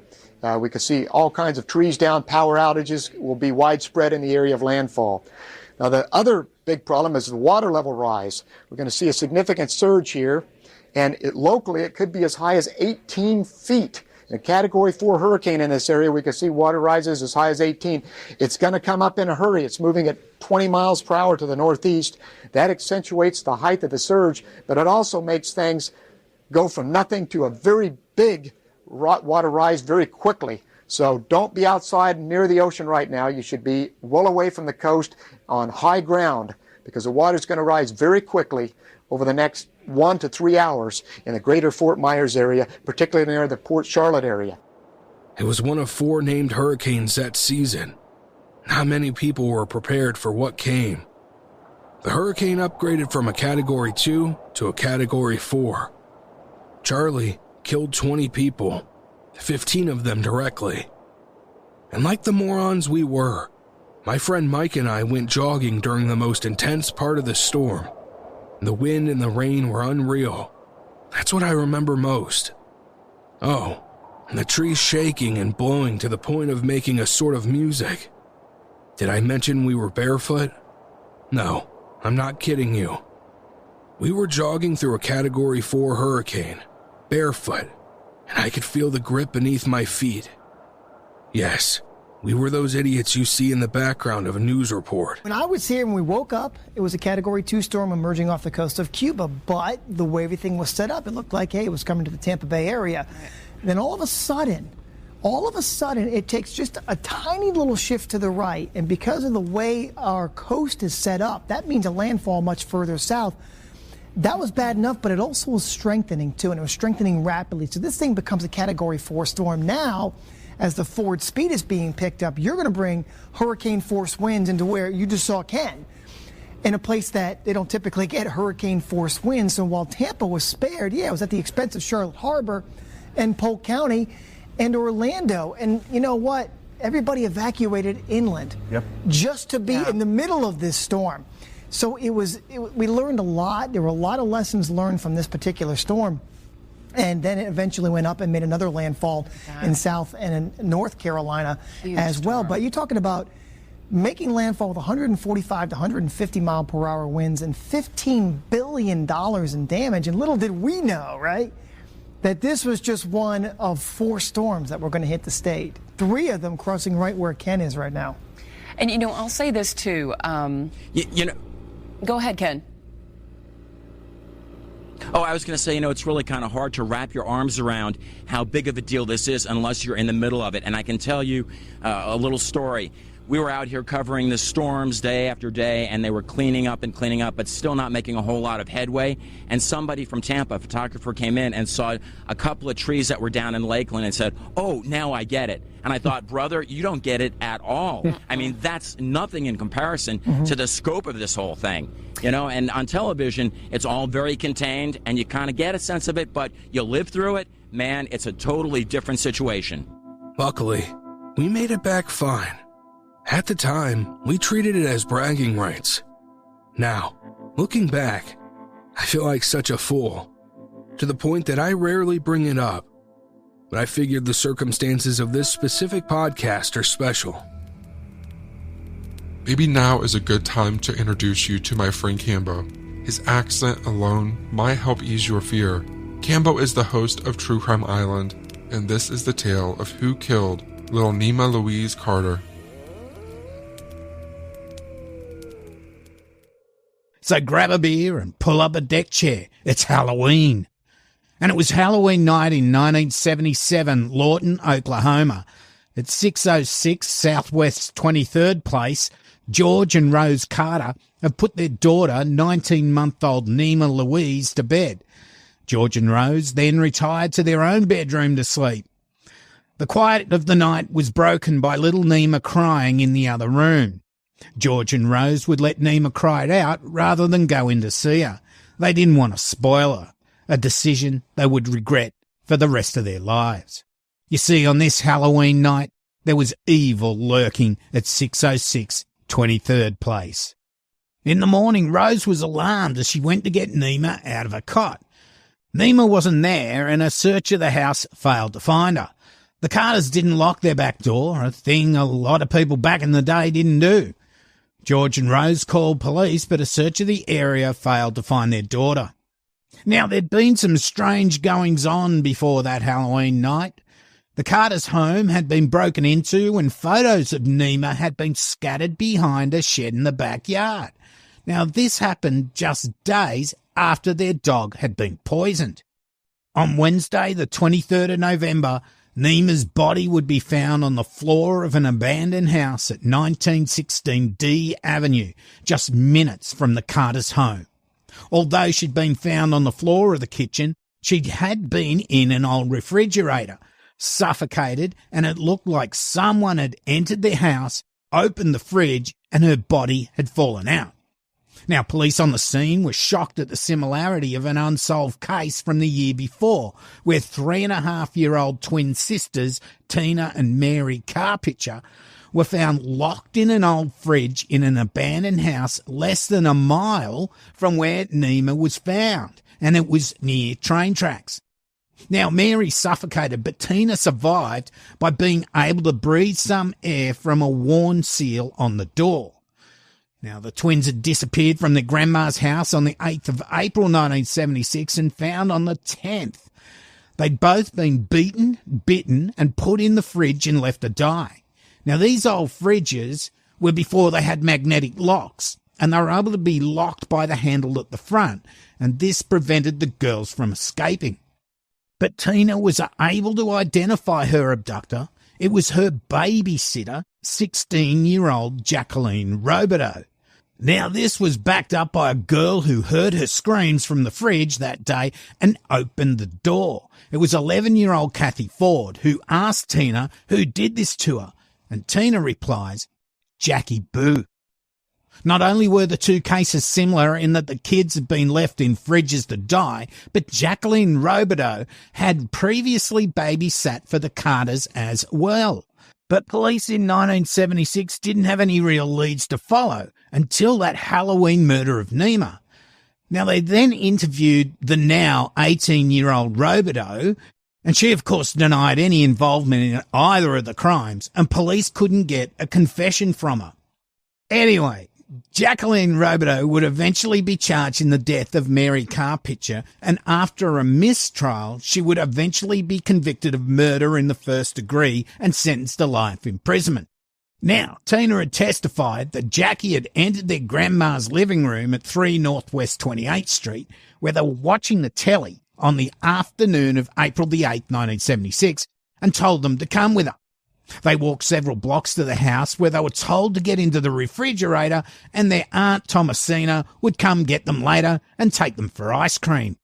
Speaker 12: We can see all kinds of trees down. Power outages will be widespread in the area of landfall. Now, the other big problem is the water level rise. We're going to see a significant surge here, and locally it could be as high as 18 feet. In a Category 4 hurricane in this area, we can see water rises as high as 18. It's going to come up in a hurry. It's moving at 20 miles per hour to the northeast. That accentuates the height of the surge, but it also makes things go from nothing to a very big water rise very quickly. So don't be outside near the ocean right now. You should be well away from the coast on high ground because the water is going to rise very quickly over the next 1 to 3 hours in the greater Fort Myers area, particularly near the Port Charlotte area.
Speaker 8: It was one of 4 named hurricanes that season. Not many people were prepared for what came. The hurricane upgraded from a Category 2 to a Category 4. Charlie killed 20 people, 15 of them directly. And like the morons we were, my friend Mike and I went jogging during the most intense part of the storm. The wind and the rain were unreal. That's what I remember most. Oh, and the trees shaking and blowing to the point of making a sort of music. Did I mention we were barefoot? No, I'm not kidding you. We were jogging through a Category 4 hurricane, barefoot, and I could feel the grip beneath my feet. Yes, we were those idiots you see in the background of a news report.
Speaker 13: When I was here and we woke up, it was a Category 2 storm emerging off the coast of Cuba, but the way everything was set up, it looked like, hey, it was coming to the Tampa Bay area. Then all of a sudden, it takes just a tiny little shift to the right, and because of the way our coast is set up, that means a landfall much further south. That was bad enough, but it also was strengthening too, and it was strengthening rapidly. So this thing becomes a Category 4 storm. Now, as the forward speed is being picked up, you're going to bring hurricane force winds into where you just saw Ken, in a place that they don't typically get hurricane force winds. So while Tampa was spared, yeah, it was at the expense of Charlotte Harbor and Polk County and Orlando. And you know what? Everybody evacuated inland just to be in the middle of this storm. So we learned a lot. There were a lot of lessons learned from this particular storm. And then it eventually went up and made another landfall in South and in North Carolina as well. But you're talking about making landfall with 145 to 150 mile per hour winds and $15 billion in damage. And little did we know, right, that this was just one of 4 storms that were going to hit the state. 3 of them crossing right where Ken is right now.
Speaker 14: And, you know, I'll say this, too. Go ahead, Ken.
Speaker 15: Oh, I was going to say, it's really kind of hard to wrap your arms around how big of a deal this is unless you're in the middle of it. And I can tell you a little story. We were out here covering the storms day after day, and they were cleaning up, but still not making a whole lot of headway. And somebody from Tampa, a photographer, came in and saw a couple of trees that were down in Lakeland and said, "Oh, now I get it." And I thought, brother, you don't get it at all. I mean, that's nothing in comparison to the scope of this whole thing. And on television, it's all very contained, and you kind of get a sense of it, but you live through it, man, it's a totally different situation.
Speaker 8: Luckily, we made it back fine. At the time, we treated it as bragging rights. Now, looking back, I feel like such a fool, to the point that I rarely bring it up. But I figured the circumstances of this specific podcast are special.
Speaker 6: Maybe now is a good time to introduce you to my friend Cambo. His accent alone might help ease your fear. Cambo is the host of True Crime Island, and this is the tale of who killed little Nima Louise Carter.
Speaker 24: So grab a beer and pull up a deck chair. It's Halloween. And it was Halloween night in 1977, Lawton, Oklahoma. At 606 Southwest 23rd Place, George and Rose Carter have put their daughter, 19-month-old Nima Louise, to bed. George and Rose then retired to their own bedroom to sleep. The quiet of the night was broken by little Nima crying in the other room. George and Rose would let Nima cry it out rather than go in to see her. They didn't want to spoil her, a decision they would regret for the rest of their lives. You see, on this Halloween night, there was evil lurking at 606 23rd Place. In the morning, Rose was alarmed as she went to get Nima out of her cot. Nima wasn't there, and a search of the house failed to find her. The Carters didn't lock their back door, a thing a lot of people back in the day didn't do. George and Rose called police, but a search of the area failed to find their daughter. Now, there'd been some strange goings-on before that Halloween night. The Carters' home had been broken into and photos of Nima had been scattered behind a shed in the backyard. Now, this happened just days after their dog had been poisoned. On Wednesday, the 23rd of November, Nima's body would be found on the floor of an abandoned house at 1916 D Avenue, just minutes from the Carters' home. Although she'd been found on the floor of the kitchen, she had been in an old refrigerator, suffocated, and it looked like someone had entered their house, opened the fridge, and her body had fallen out. Now, police on the scene were shocked at the similarity of an unsolved case from the year before, where 3.5-year-old twin sisters, Tina and Mary Carpitcher, were found locked in an old fridge in an abandoned house less than a mile from where Nima was found, and it was near train tracks. Now, Mary suffocated, but Tina survived by being able to breathe some air from a worn seal on the door. Now, the twins had disappeared from their grandma's house on the 8th of April 1976 and found on the 10th. They'd both been beaten, bitten, and put in the fridge and left to die. Now, these old fridges were before they had magnetic locks, and they were able to be locked by the handle at the front, and this prevented the girls from escaping. But Tina was able to identify her abductor. It was her babysitter, 16-year-old Jacqueline Robideau. Now, this was backed up by a girl who heard her screams from the fridge that day and opened the door. It was 11-year-old Kathy Ford who asked Tina who did this to her, and Tina replies, Jackie Boo. Not only were the two cases similar in that the kids had been left in fridges to die, but Jacqueline Robideau had previously babysat for the Carters as well. But police in 1976 didn't have any real leads to follow until that Halloween murder of Nima. Now, they then interviewed the now 18-year-old Robideau, and she, of course, denied any involvement in either of the crimes, and police couldn't get a confession from her. Anyway, Jacqueline Robideau would eventually be charged in the death of Mary Carpitcher, and after a mistrial, she would eventually be convicted of murder in the first degree and sentenced to life imprisonment. Now, Tina had testified that Jackie had entered their grandma's living room at 3 Northwest 28th Street, where they were watching the telly on the afternoon of April the 8th, 1976, and told them to come with her. They walked several blocks to the house where they were told to get into the refrigerator, and their Aunt Thomasina would come get them later and take them for ice cream.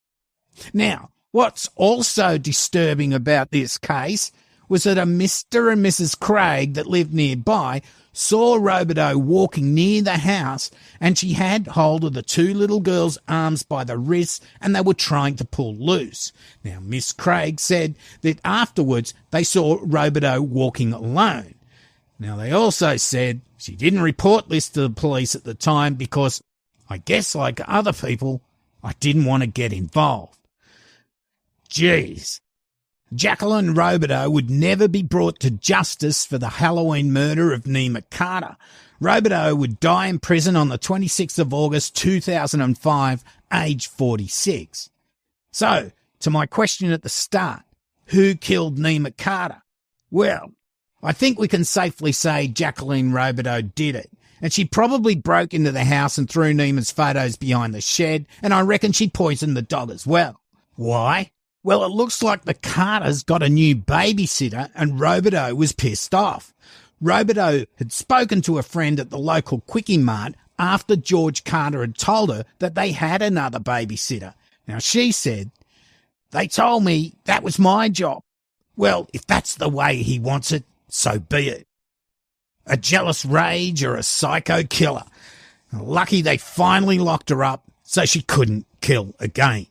Speaker 24: Now, what's also disturbing about this case was that a Mr. and Mrs. Craig that lived nearby saw Robideau walking near the house, and she had hold of the two little girls' arms by the wrists, and they were trying to pull loose. Now, Miss Craig said that afterwards they saw Robideau walking alone. Now, they also said she didn't report this to the police at the time because, I guess like other people, I didn't want to get involved. Jeez. Jacqueline Robideau would never be brought to justice for the Halloween murder of Nima Carter. Robideau would die in prison on the 26th of August 2005, age 46. So, to my question at the start, who killed Nima Carter? Well, I think we can safely say Jacqueline Robideau did it. And she probably broke into the house and threw Nima's photos behind the shed, and I reckon she poisoned the dog as well. Why? Well, it looks like the Carters got a new babysitter and Robideau was pissed off. Robideau had spoken to a friend at the local Quickie Mart after George Carter had told her that they had another babysitter. Now, she said, "They told me that was my job. Well, if that's the way he wants it, so be it. A jealous rage or a psycho killer. Lucky they finally locked her up so she couldn't kill again.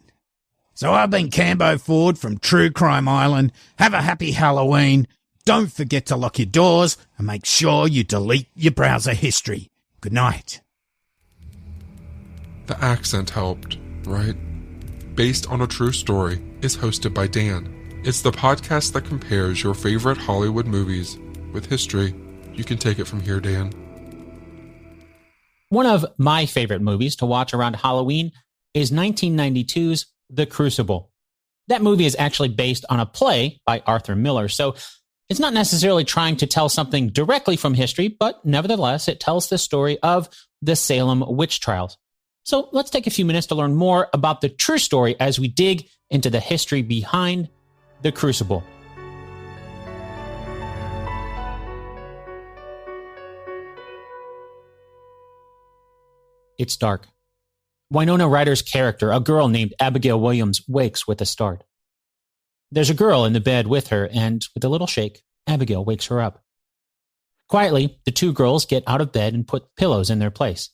Speaker 24: So I've been Cambo Ford from True Crime Island. Have a happy Halloween. Don't forget to lock your doors and make sure you delete your browser history. Good night.
Speaker 6: The accent helped, right? Based on a True Story is hosted by Dan. It's the podcast that compares your favorite Hollywood movies with history. You can take it from here, Dan.
Speaker 3: One of my favorite movies to watch around Halloween is 1992's The Crucible. That movie is actually based on a play by Arthur Miller, so it's not necessarily trying to tell something directly from history, but nevertheless, it tells the story of the Salem witch trials. So let's take a few minutes to learn more about the true story as we dig into the history behind The Crucible. It's dark. Winona Ryder's character, a girl named Abigail Williams, wakes with a start. There's a girl in the bed with her, and with a little shake, Abigail wakes her up. Quietly, the two girls get out of bed and put pillows in their place.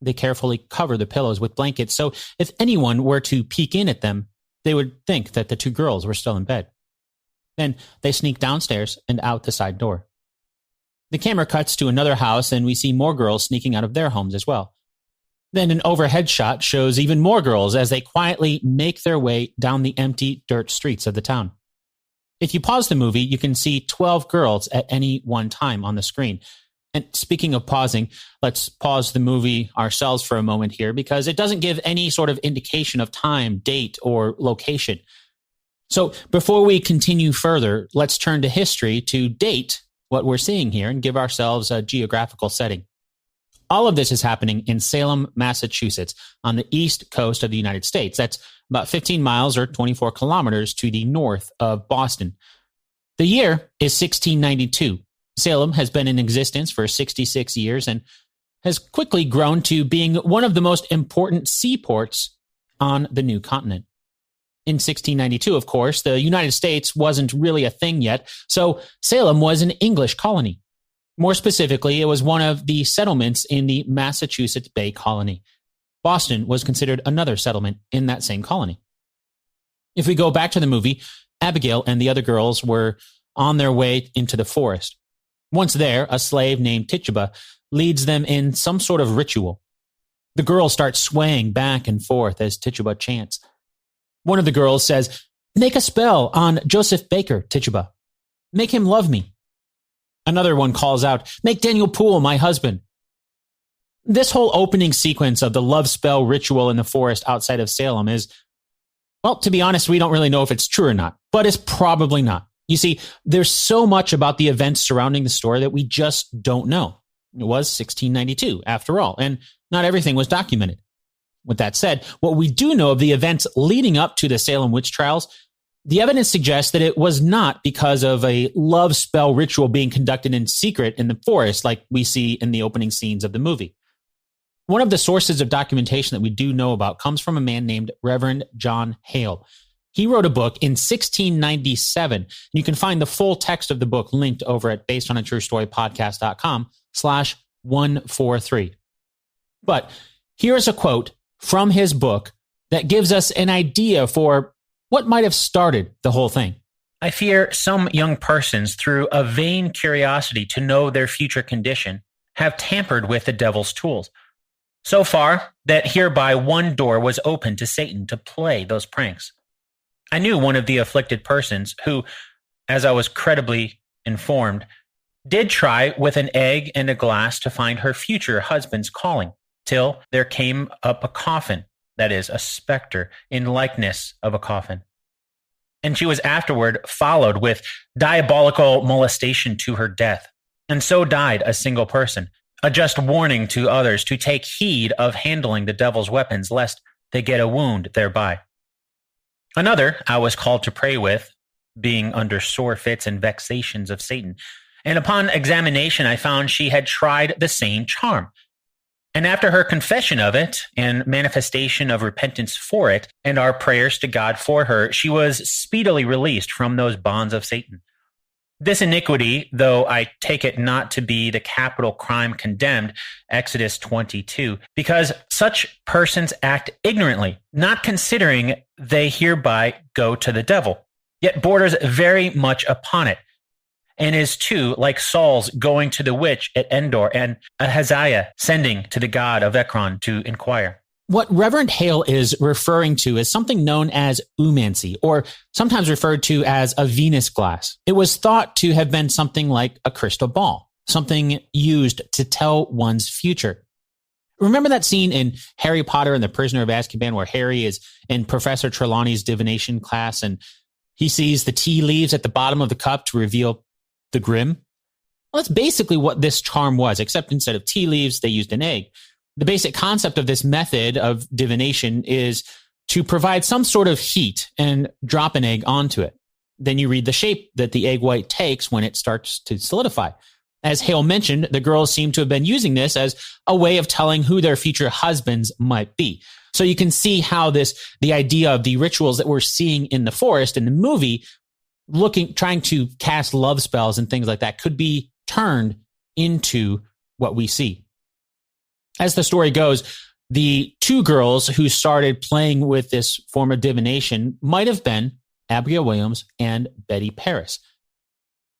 Speaker 3: They carefully cover the pillows with blankets, so if anyone were to peek in at them, they would think that the two girls were still in bed. Then they sneak downstairs and out the side door. The camera cuts to another house, and we see more girls sneaking out of their homes as well. Then an overhead shot shows even more girls as they quietly make their way down the empty dirt streets of the town. If you pause the movie, you can see 12 girls at any one time on the screen. And speaking of pausing, let's pause the movie ourselves for a moment here because it doesn't give any sort of indication of time, date, or location. So before we continue further, let's turn to history to date what we're seeing here and give ourselves a geographical setting. All of this is happening in Salem, Massachusetts, on the east coast of the United States. That's about 15 miles or 24 kilometers to the north of Boston. The year is 1692. Salem has been in existence for 66 years and has quickly grown to being one of the most important seaports on the new continent. In 1692, of course, the United States wasn't really a thing yet, so Salem was an English colony. More specifically, it was one of the settlements in the Massachusetts Bay Colony. Boston was considered another settlement in that same colony. If we go back to the movie, Abigail and the other girls were on their way into the forest. Once there, a slave named Tituba leads them in some sort of ritual. The girls start swaying back and forth as Tituba chants. One of the girls says, "Make a spell on Joseph Baker, Tituba. Make him love me." Another one calls out, "Make Daniel Poole my husband." This whole opening sequence of the love spell ritual in the forest outside of Salem is, well, to be honest, we don't really know if it's true or not, but it's probably not. You see, there's so much about the events surrounding the story that we just don't know. It was 1692, after all, and not everything was documented. With that said, what we do know of the events leading up to the Salem witch trials, the evidence suggests that it was not because of a love spell ritual being conducted in secret in the forest like we see in the opening scenes of the movie. One of the sources of documentation that we do know about comes from a man named Reverend John Hale. He wrote a book in 1697. You can find the full text of the book linked over at basedonatruestorypodcast.com/143. But here's a quote from his book that gives us an idea for what might have started the whole thing. "I fear some young persons, through a vain curiosity to know their future condition, have tampered with the devil's tools, so far that hereby one door was opened to Satan to play those pranks. I knew one of the afflicted persons who, as I was credibly informed, did try with an egg and a glass to find her future husband's calling, till there came up a coffin, that is, a specter, in likeness of a coffin. And she was afterward followed with diabolical molestation to her death. And so died a single person, a just warning to others to take heed of handling the devil's weapons, lest they get a wound thereby. Another I was called to pray with, being under sore fits and vexations of Satan. And upon examination, I found she had tried the same charm. And after her confession of it and manifestation of repentance for it and our prayers to God for her, she was speedily released from those bonds of Satan. This iniquity, though I take it not to be the capital crime condemned, Exodus 22, because such persons act ignorantly, not considering they hereby go to the devil, yet borders very much upon it, and is too like Saul's going to the witch at Endor and Ahaziah sending to the god of Ekron to inquire. What Reverend Hale is referring to is something known as oomancy, or sometimes referred to as a Venus glass. It was thought to have been something like a crystal ball, something used to tell one's future. Remember that scene in Harry Potter and the Prisoner of Azkaban where Harry is in Professor Trelawney's divination class and he sees the tea leaves at the bottom of the cup to reveal the Grim? Well, that's basically what this charm was, except instead of tea leaves, they used an egg. The basic concept of this method of divination is to provide some sort of heat and drop an egg onto it. Then you read the shape that the egg white takes when it starts to solidify. As Hale mentioned, the girls seem to have been using this as a way of telling who their future husbands might be. So you can see how the idea of the rituals that we're seeing in the forest in the movie, trying to cast love spells and things like that, could be turned into what we see. As the story goes, the two girls who started playing with this form of divination might have been Abigail Williams and Betty Paris.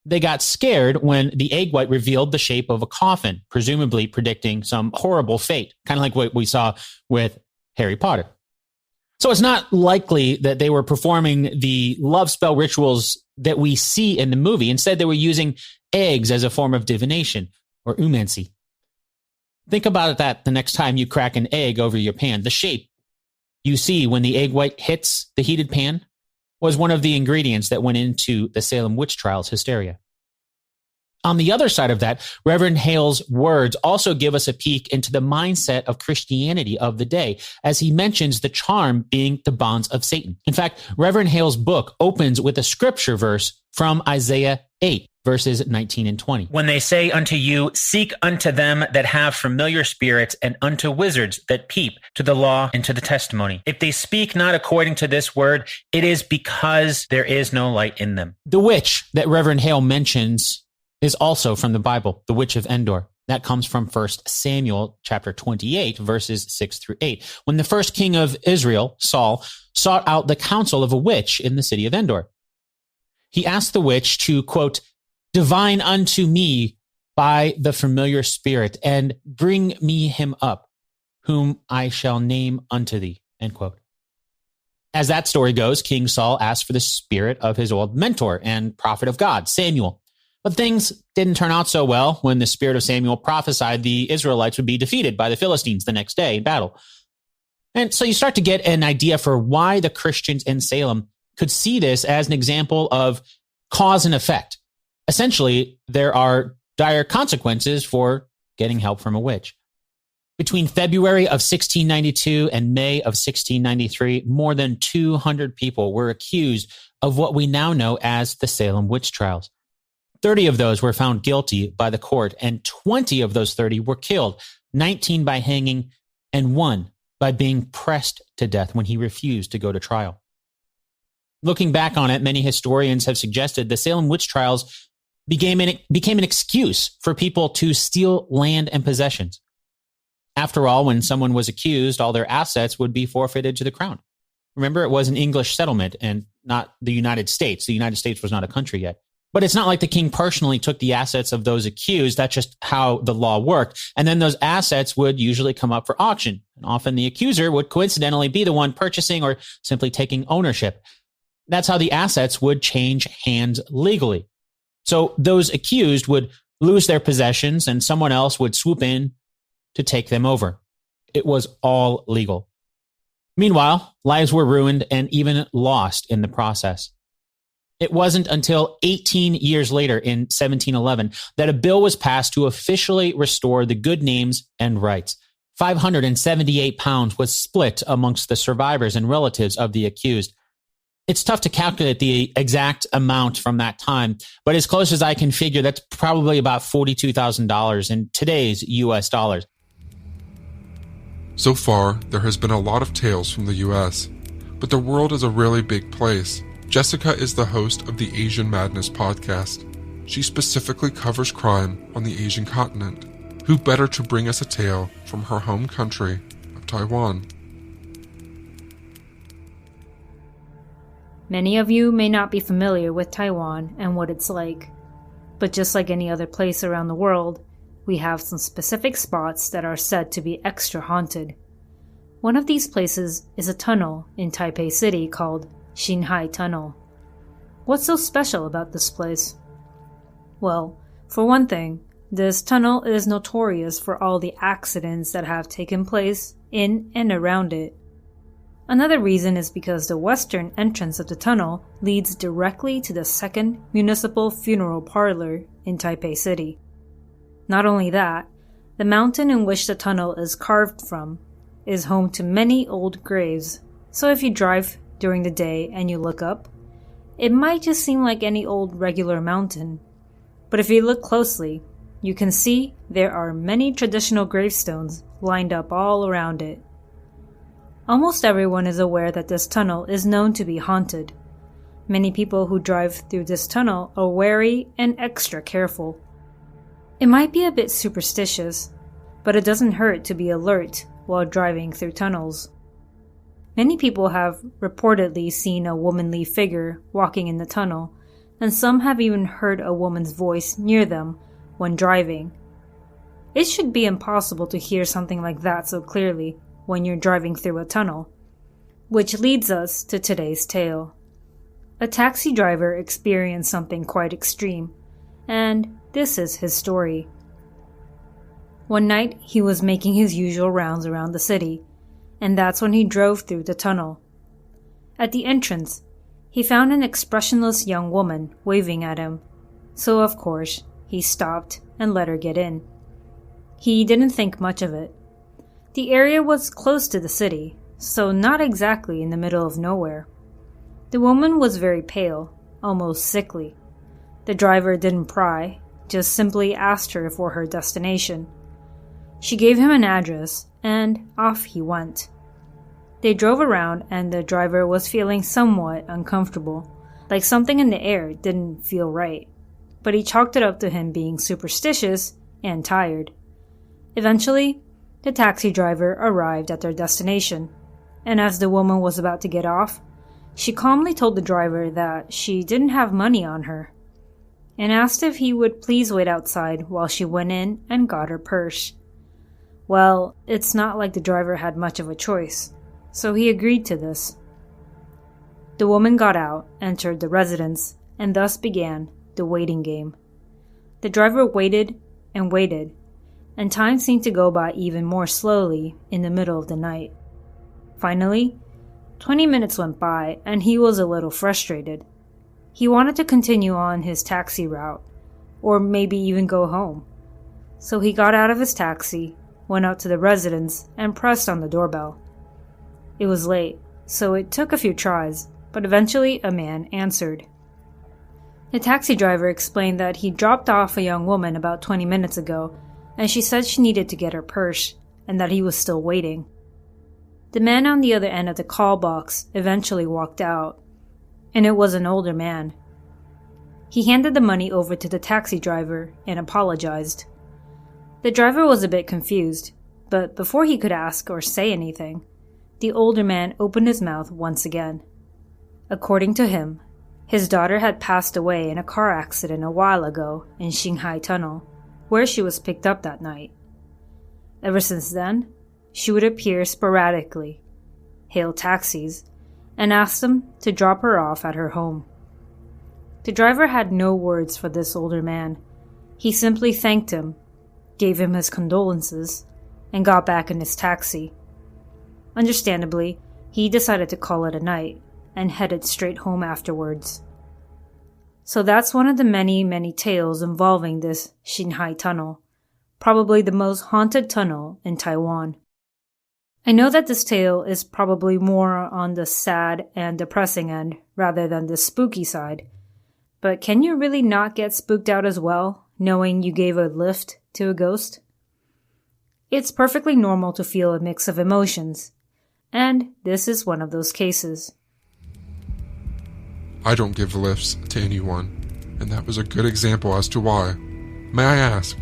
Speaker 3: They got scared when the egg white revealed the shape of a coffin, presumably predicting some horrible fate, kind of like what we saw with Harry Potter. So it's not likely that they were performing the love spell rituals that we see in the movie. Instead, they were using eggs as a form of divination or oomancy. Think about that the next time you crack an egg over your pan. The shape you see when the egg white hits the heated pan was one of the ingredients that went into the Salem witch trials hysteria. On the other side of that, Reverend Hale's words also give us a peek into the mindset of Christianity of the day, as he mentions the charm being the bonds of Satan. In fact, Reverend Hale's book opens with a scripture verse from Isaiah 8, verses 19 and 20. When they say unto you, seek unto them that have familiar spirits, and unto wizards that peep to the law and to the testimony. If they speak not according to this word, it is because there is no light in them. The witch that Reverend Hale mentions is also from the Bible, the witch of Endor. That comes from 1 Samuel chapter 28, verses 6 through 8. When the first king of Israel, Saul, sought out the counsel of a witch in the city of Endor, he asked the witch to, quote, divine unto me by the familiar spirit, and bring me him up, whom I shall name unto thee, end quote. As that story goes, King Saul asked for the spirit of his old mentor and prophet of God, Samuel. But things didn't turn out so well when the spirit of Samuel prophesied the Israelites would be defeated by the Philistines the next day in battle. And so you start to get an idea for why the Christians in Salem could see this as an example of cause and effect. Essentially, there are dire consequences for getting help from a witch. Between February of 1692 and May of 1693, more than 200 people were accused of what we now know as the Salem witch trials. 30 of those were found guilty by the court, and 20 of those 30 were killed, 19 by hanging, and 1 by being pressed to death when he refused to go to trial. Looking back on it, many historians have suggested the Salem witch trials became an excuse for people to steal land and possessions. After all, when someone was accused, all their assets would be forfeited to the crown. Remember, it was an English settlement and not the United States. The United States was not a country yet. But it's not like the king personally took the assets of those accused. That's just how the law worked. And then those assets would usually come up for auction. And often the accuser would coincidentally be the one purchasing or simply taking ownership. That's how the assets would change hands legally. So those accused would lose their possessions and someone else would swoop in to take them over. It was all legal. Meanwhile, lives were ruined and even lost in the process. It wasn't until 18 years later in 1711 that a bill was passed to officially restore the good names and rights. 578 pounds was split amongst the survivors and relatives of the accused. It's tough to calculate the exact amount from that time, but as close as I can figure, that's probably about $42,000 in today's U.S. dollars.
Speaker 6: So far, there has been a lot of tales from the US, but the world is a really big place. Jessica is the host of the Asian Madness podcast. She specifically covers crime on the Asian continent. Who better to bring us a tale from her home country of Taiwan?
Speaker 5: Many of you may not be familiar with Taiwan and what it's like, but just like any other place around the world, we have some specific spots that are said to be extra haunted. One of these places is a tunnel in Taipei City called Xinhai Tunnel. What's so special about this place? Well, for one thing, this tunnel is notorious for all the accidents that have taken place in and around it. Another reason is because the western entrance of the tunnel leads directly to the second municipal funeral parlor in Taipei City. Not only that, the mountain in which the tunnel is carved from is home to many old graves, so if you drive during the day and you look up, it might just seem like any old regular mountain. But if you look closely, you can see there are many traditional gravestones lined up all around it. Almost everyone is aware that this tunnel is known to be haunted. Many people who drive through this tunnel are wary and extra careful. It might be a bit superstitious, but it doesn't hurt to be alert while driving through tunnels. Many people have reportedly seen a womanly figure walking in the tunnel, and some have even heard a woman's voice near them when driving. It should be impossible to hear something like that so clearly when you're driving through a tunnel. Which leads us to today's tale. A taxi driver experienced something quite extreme, and this is his story. One night, he was making his usual rounds around the city, and that's when he drove through the tunnel. At the entrance, he found an expressionless young woman waving at him, so of course, he stopped and let her get in. He didn't think much of it. The area was close to the city, so not exactly in the middle of nowhere. The woman was very pale, almost sickly. The driver didn't pry, just simply asked her for her destination. She gave him an address, and off he went. They drove around, and the driver was feeling somewhat uncomfortable, like something in the air didn't feel right, but he chalked it up to him being superstitious and tired. Eventually, the taxi driver arrived at their destination, and as the woman was about to get off, she calmly told the driver that she didn't have money on her, and asked if he would please wait outside while she went in and got her purse. Well, it's not like the driver had much of a choice, so he agreed to this. The woman got out, entered the residence, and thus began the waiting game. The driver waited and waited, and time seemed to go by even more slowly in the middle of the night. Finally, 20 minutes went by, and he was a little frustrated. He wanted to continue on his taxi route, or maybe even go home. So he got out of his taxi, went out to the residence, and pressed on the doorbell. It was late, so it took a few tries, but eventually a man answered. The taxi driver explained that he dropped off a young woman about 20 minutes ago, and she said she needed to get her purse, and that he was still waiting. The man on the other end of the call box eventually walked out, and it was an older man. He handed the money over to the taxi driver and apologized. The driver was a bit confused, but before he could ask or say anything, the older man opened his mouth once again. According to him, his daughter had passed away in a car accident a while ago in Xinhai Tunnel, where she was picked up that night. Ever since then, she would appear sporadically, hail taxis, and ask them to drop her off at her home. The driver had no words for this older man. He simply thanked him, gave him his condolences, and got back in his taxi. Understandably, he decided to call it a night and headed straight home afterwards. So that's one of the many, many tales involving this Xinhai Tunnel, probably the most haunted tunnel in Taiwan. I know that this tale is probably more on the sad and depressing end rather than the spooky side, but can you really not get spooked out as well, knowing you gave a lift to a ghost? It's perfectly normal to feel a mix of emotions, and this is one of those cases.
Speaker 6: I don't give lifts to anyone, and that was a good example as to why. May I ask,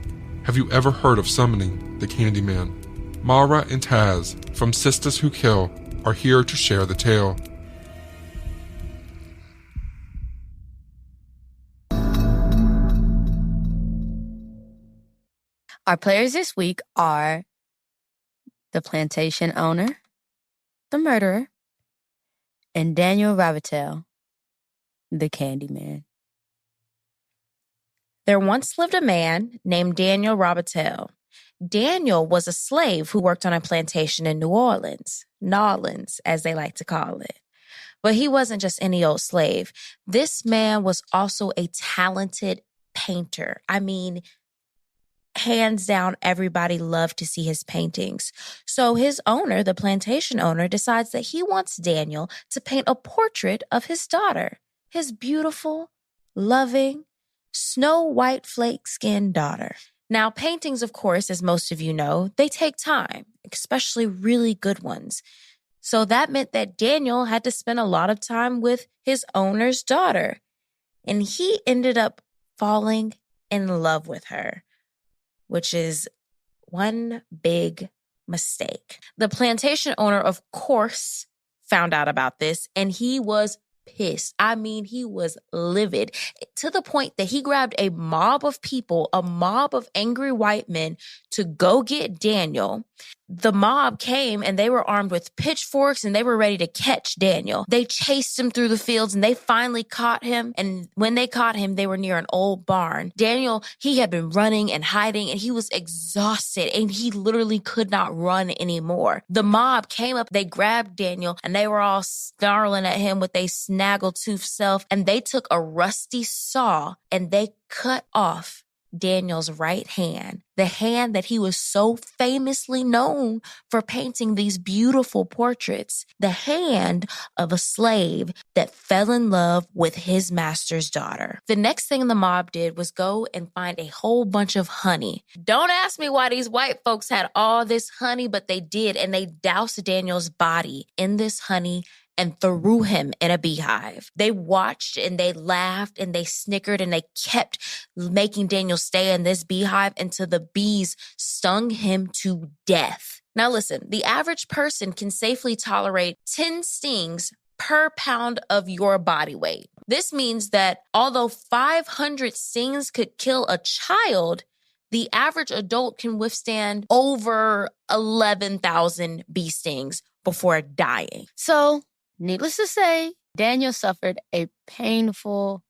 Speaker 6: have you ever heard of summoning the Candyman? Mara and Taz from Sisters Who Kill are here to share the tale.
Speaker 4: Our players this week are the plantation owner, the murderer, and Daniel Rabatel, the Candyman. There once lived a man named Daniel Rabatel. Daniel was a slave who worked on a plantation in New Orleans, Nolans, as they like to call it. But he wasn't just any old slave. This man was also a talented painter. I mean, hands down, everybody loved to see his paintings. So his owner, the plantation owner, decides that he wants Daniel to paint a portrait of his daughter, his beautiful, loving, snow white flake-skinned daughter. Now, paintings, of course, as most of you know, they take time, especially really good ones. So that meant that Daniel had to spend a lot of time with his owner's daughter. And he ended up falling in love with her, which is one big mistake. The plantation owner, of course, found out about this, and he was pissed. I mean, he was livid to the point that he grabbed a mob of people, a mob of angry white men to go get Daniel. The mob came and they were armed with pitchforks and they were ready to catch Daniel. They chased him through the fields and they finally caught him. And when they caught him, they were near an old barn. Daniel, he had been running and hiding and he was exhausted and he literally could not run anymore. The mob came up, they grabbed Daniel and they were all snarling at him with a snaggletooth self. And they took a rusty saw and they cut off Daniel's right hand, the hand that he was so famously known for painting these beautiful portraits, the hand of a slave that fell in love with his master's daughter. The next thing the mob did was go and find a whole bunch of honey. Don't ask me why these white folks had all this honey, but they did, and they doused Daniel's body in this honey and threw him in a beehive. They watched and they laughed and they snickered and they kept making Daniel stay in this beehive until the bees stung him to death. Now listen, the average person can safely tolerate 10 stings per pound of your body weight. This means that although 500 stings could kill a child, the average adult can withstand over 11,000 bee stings before dying. So, needless to say, Daniel suffered a painful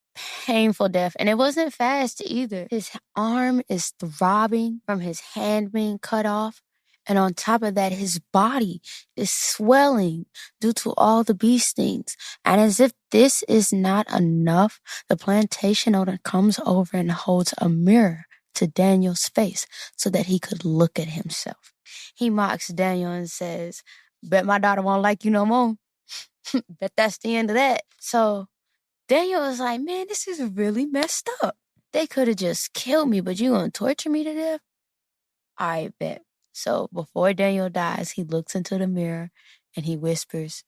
Speaker 4: death. And it wasn't fast either. His arm is throbbing from his hand being cut off. And on top of that, his body is swelling due to all the bee stings. And as if this is not enough, the plantation owner comes over and holds a mirror to Daniel's face so that he could look at himself. He mocks Daniel and says, "Bet my daughter won't like you no more." Bet that's the end of that. So Daniel was like, man, this is really messed up. They could have just killed me, but you gonna torture me to death? I bet. So before Daniel dies, he looks into the mirror and he whispers,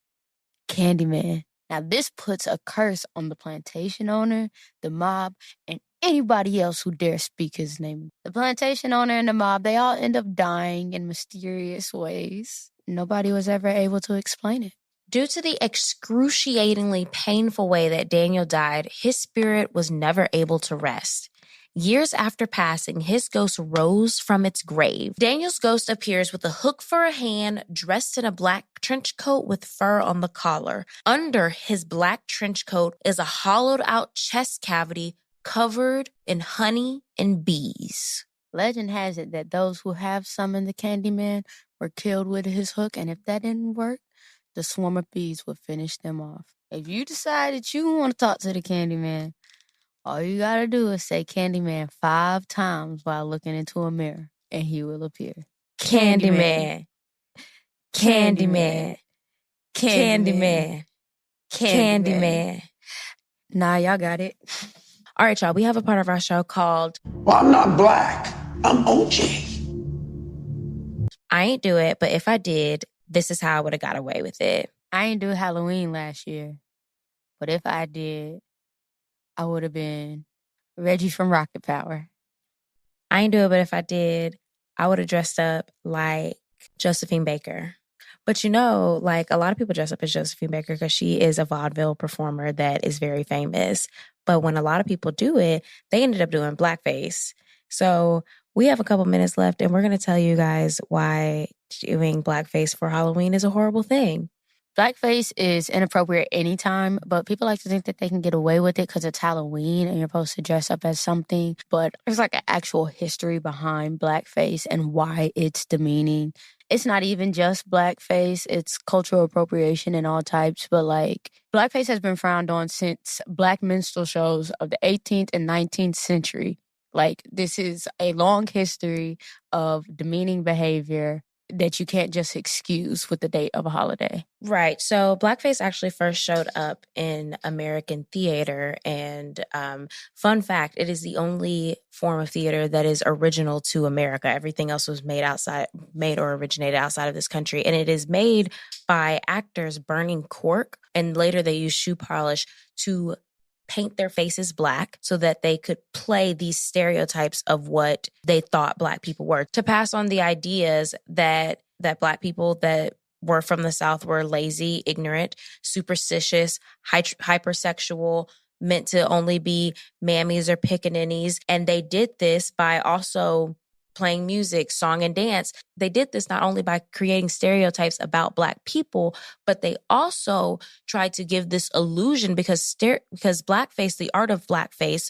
Speaker 4: "Candyman." Now this puts a curse on the plantation owner, the mob, and anybody else who dare speak his name. The plantation owner and the mob, they all end up dying in mysterious ways. Nobody was ever able to explain it. Due to the excruciatingly painful way that Daniel died, his spirit was never able to rest. Years after passing, his ghost rose from its grave. Daniel's ghost appears with a hook for a hand, dressed in a black trench coat with fur on the collar. Under his black trench coat is a hollowed-out chest cavity covered in honey and bees. Legend has it that those who have summoned the Candyman were killed with his hook, and if that didn't work, the swarm of bees would finish them off. If you decide that you want to talk to the Candyman, all you gotta do is say Candyman 5 times while looking into a mirror, and he will appear. Candyman. Candyman. Candyman. Candyman. Nah, y'all got it. All right, y'all, we have a part of our show called...
Speaker 16: Well, I'm not black. I'm OJ.
Speaker 4: I ain't do it, but if I did, this is how I would have got away with it.
Speaker 16: I ain't do Halloween last year, but if I did, I would have been Reggie from Rocket Power.
Speaker 4: I ain't do it, but if I did, I would have dressed up like Josephine Baker. But you know, like a lot of people dress up as Josephine Baker because she is a vaudeville performer that is very famous. But when a lot of people do it, they ended up doing blackface. So we have a couple minutes left and we're going to tell you guys why doing blackface for Halloween is a horrible thing.
Speaker 16: Blackface is inappropriate anytime, but people like to think that they can get away with it because it's Halloween and you're supposed to dress up as something. But there's like an actual history behind blackface and why it's demeaning. It's not even just blackface, it's cultural appropriation in all types. But like blackface has been frowned on since black minstrel shows of the 18th and 19th century. Like this is a long history of demeaning behavior that you can't just excuse with the date of a holiday.
Speaker 4: Right. So blackface actually first showed up in American theater. And fun fact, it is the only form of theater that is original to America. Everything else was made or originated outside of this country. And it is made by actors burning cork. And later they used shoe polish to paint their faces black so that they could play these stereotypes of what they thought Black people were, to pass on the ideas that Black people that were from the South were lazy, ignorant, superstitious, hypersexual, meant to only be mammies or pickaninnies. And they did this by also playing music, song, and dance. They did this not only by creating stereotypes about Black people, but they also tried to give this illusion because blackface, the art of blackface,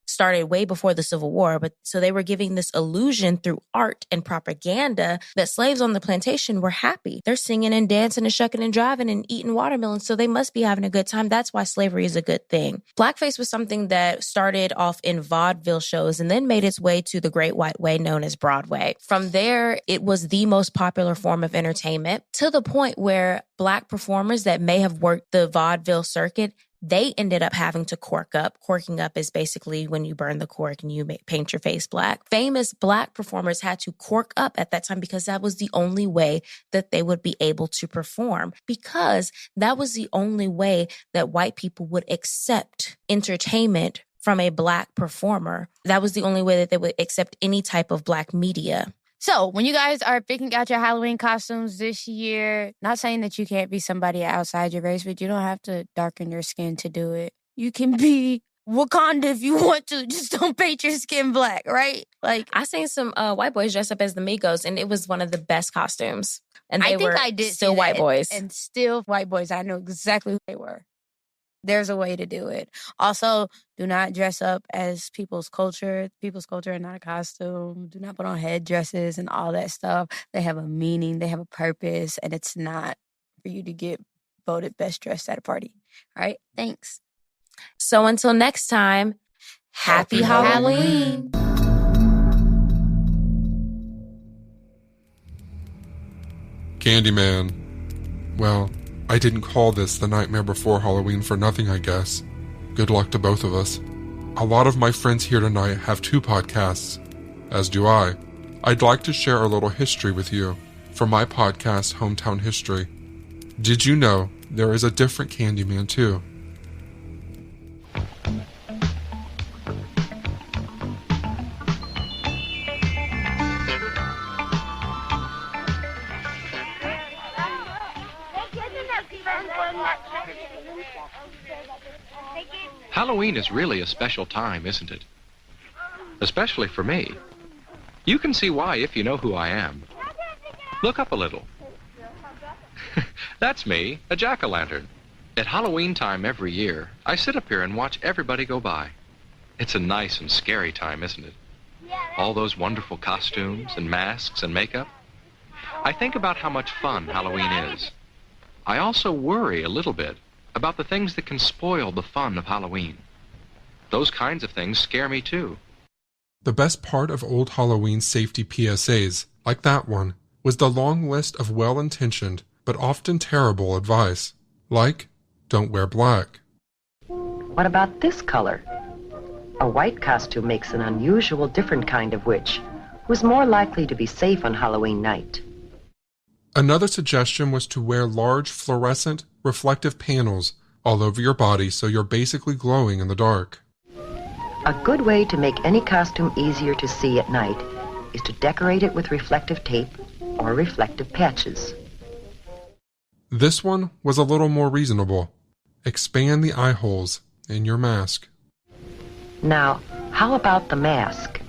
Speaker 4: started way before the Civil War. But so they were giving this illusion through art and propaganda that slaves on the plantation were happy. They're singing and dancing and shucking and driving and eating watermelons, so they must be having a good time. That's why slavery is a good thing. Blackface was something that started off in vaudeville shows and then made its way to the Great White Way known as Broadway. From there, it was the most popular form of entertainment, to the point where Black performers that may have worked the vaudeville circuit, they ended up having to cork up. Corking up is basically when you burn the cork and you paint your face black. Famous Black performers had to cork up at that time because that was the only way that they would be able to perform, because that was the only way that white people would accept entertainment from a Black performer. That was the only way that they would accept any type of Black media.
Speaker 16: So when you guys are picking out your Halloween costumes this year, not saying that you can't be somebody outside your race, but you don't have to darken your skin to do it. You can be Wakanda if you want to. Just don't paint your skin black, right? Like,
Speaker 4: I seen some white boys dress up as the Migos, and it was one of the best costumes. And
Speaker 16: I think I did
Speaker 4: still white boys.
Speaker 16: And still white boys. I know exactly who they were. There's a way to do it. Also, do not dress up as people's culture. People's culture are not a costume. Do not put on headdresses and all that stuff. They have a meaning. They have a purpose. And it's not for you to get voted best dressed at a party. All right? Thanks.
Speaker 4: So until next time, happy Halloween.
Speaker 6: Candyman. Well, I didn't call this The Nightmare Before Halloween for nothing, I guess. Good luck to both of us. A lot of my friends here tonight have 2 podcasts, as do I. I'd like to share a little history with you from my podcast, Hometown History. Did you know there is a different Candyman too?
Speaker 17: Halloween is really a special time, isn't it? Especially for me. You can see why if you know who I am. Look up a little. That's me, a jack-o'-lantern. At Halloween time every year, I sit up here and watch everybody go by. It's a nice and scary time, isn't it? All those wonderful costumes and masks and makeup. I think about how much fun Halloween is. I also worry a little bit about the things that can spoil the fun of Halloween. Those kinds of things scare me too.
Speaker 6: The best part of old Halloween safety PSAs, like that one, was the long list of well-intentioned but often terrible advice, like, don't wear black.
Speaker 18: What about this color? A white costume makes an unusual, different kind of witch, who's more likely to be safe on Halloween night.
Speaker 6: Another suggestion was to wear large fluorescent, reflective panels all over your body so you're basically glowing in the dark.
Speaker 18: A good way to make any costume easier to see at night is to decorate it with reflective tape or reflective patches.
Speaker 6: This one was a little more reasonable. Expand the eye holes in your mask.
Speaker 18: Now, how about the mask?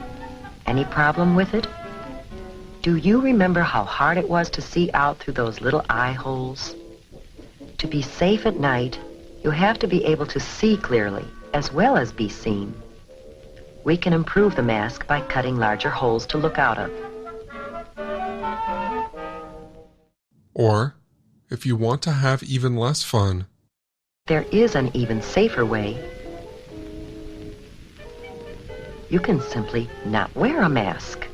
Speaker 18: Any problem with it? Do you remember how hard it was to see out through those little eye holes? To be safe at night, you have to be able to see clearly as well as be seen. We can improve the mask by cutting larger holes to look out of.
Speaker 6: Or, if you want to have even less fun,
Speaker 18: there is an even safer way. You can simply not wear a mask.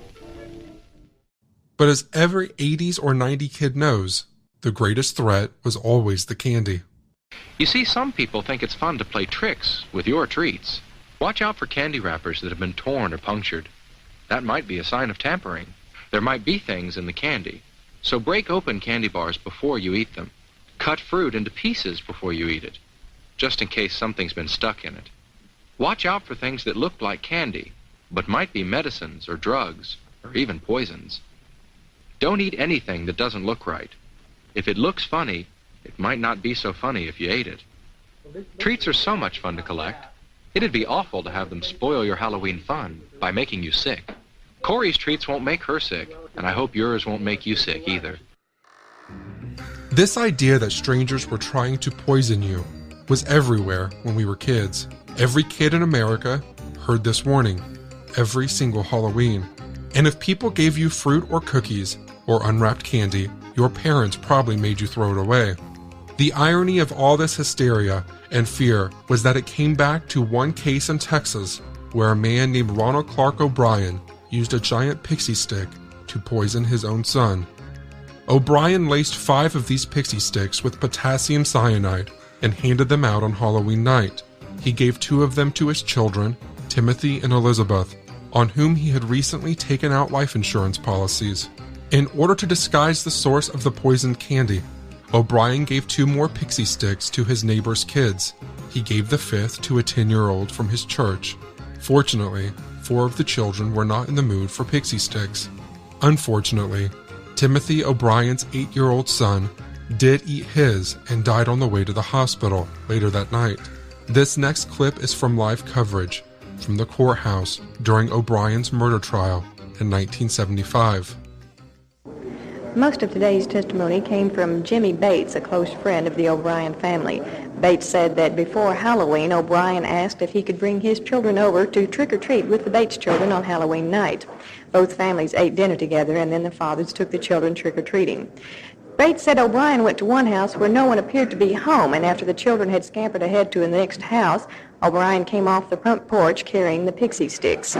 Speaker 6: But as every 80s or 90 kid knows, the greatest threat was always the candy.
Speaker 17: You see, some people think it's fun to play tricks with your treats. Watch out for candy wrappers that have been torn or punctured. That might be a sign of tampering. There might be things in the candy. So break open candy bars before you eat them. Cut fruit into pieces before you eat it, just in case something's been stuck in it. Watch out for things that look like candy, but might be medicines or drugs, or even poisons. Don't eat anything that doesn't look right. If it looks funny, it might not be so funny if you ate it. Treats are so much fun to collect. It'd be awful to have them spoil your Halloween fun by making you sick. Corey's treats won't make her sick, and I hope yours won't make you sick either.
Speaker 6: This idea that strangers were trying to poison you was everywhere when we were kids. Every kid in America heard this warning every single Halloween. And if people gave you fruit or cookies or unwrapped candy, your parents probably made you throw it away. The irony of all this hysteria and fear was that it came back to one case in Texas where a man named Ronald Clark O'Brien used a giant pixie stick to poison his own son. O'Brien laced 5 of these pixie sticks with potassium cyanide and handed them out on Halloween night. He gave 2 of them to his children, Timothy and Elizabeth, on whom he had recently taken out life insurance policies. In order to disguise the source of the poisoned candy, O'Brien gave 2 more pixie sticks to his neighbor's kids. He gave the 5th to a 10-year-old from his church. Fortunately, 4 of the children were not in the mood for pixie sticks. Unfortunately, Timothy O'Brien's 8-year-old son did eat his and died on the way to the hospital later that night. This next clip is from live coverage from the courthouse during O'Brien's murder trial in 1975.
Speaker 19: Most of today's testimony came from Jimmy Bates, a close friend of the O'Brien family. Bates said that before Halloween, O'Brien asked if he could bring his children over to trick-or-treat with the Bates children on Halloween night. Both families ate dinner together, and then the fathers took the children trick-or-treating. Bates said O'Brien went to one house where no one appeared to be home, and after the children had scampered ahead to the next house, O'Brien came off the front porch carrying the pixie sticks.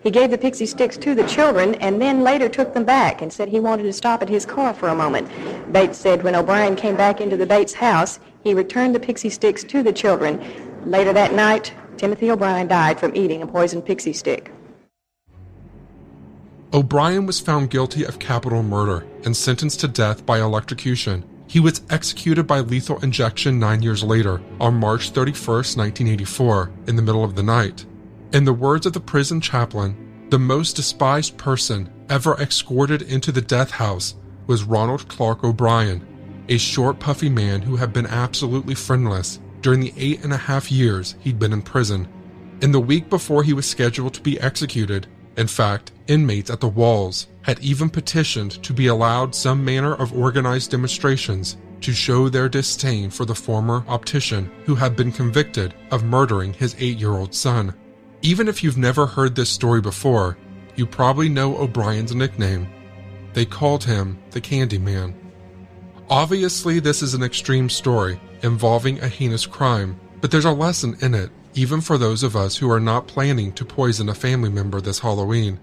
Speaker 19: He gave the pixie sticks to the children and then later took them back and said he wanted to stop at his car for a moment. Bates said when O'Brien came back into the Bates house, he returned the pixie sticks to the children. Later that night, Timothy O'Brien died from eating a poisoned pixie stick.
Speaker 6: O'Brien was found guilty of capital murder and sentenced to death by electrocution. He was executed by lethal injection 9 years later, on March 31st, 1984, in the middle of the night. In the words of the prison chaplain, the most despised person ever escorted into the death house was Ronald Clark O'Brien, a short, puffy man who had been absolutely friendless during the 8.5 years he'd been in prison. In the week before he was scheduled to be executed, in fact, inmates at the walls had even petitioned to be allowed some manner of organized demonstrations to show their disdain for the former optician who had been convicted of murdering his 8-year-old son. Even if you've never heard this story before, you probably know O'Brien's nickname. They called him the Candyman. Obviously, this is an extreme story involving a heinous crime, but there's a lesson in it, even for those of us who are not planning to poison a family member this Halloween.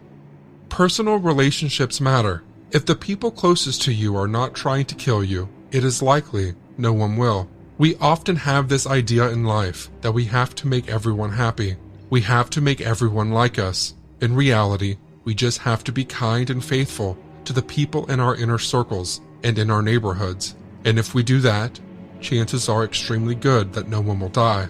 Speaker 6: Personal relationships matter. If the people closest to you are not trying to kill you, it is likely no one will. We often have this idea in life that we have to make everyone happy. We have to make everyone like us. In reality, we just have to be kind and faithful to the people in our inner circles and in our neighborhoods. And if we do that, chances are extremely good that no one will die.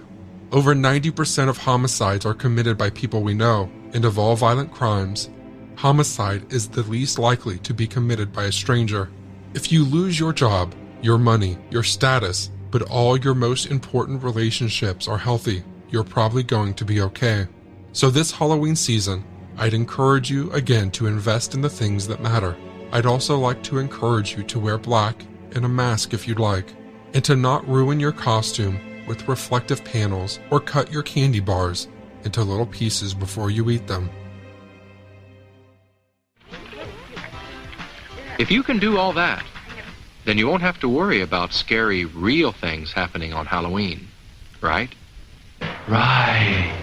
Speaker 6: Over 90% of homicides are committed by people we know, and of all violent crimes, homicide is the least likely to be committed by a stranger. If you lose your job, your money, your status, but all your most important relationships are healthy, you're probably going to be okay. So this Halloween season, I'd encourage you again to invest in the things that matter. I'd also like to encourage you to wear black and a mask if you'd like, and to not ruin your costume with reflective panels or cut your candy bars into little pieces before you eat them.
Speaker 17: If you can do all that, then you won't have to worry about scary, real things happening on Halloween, right? Right.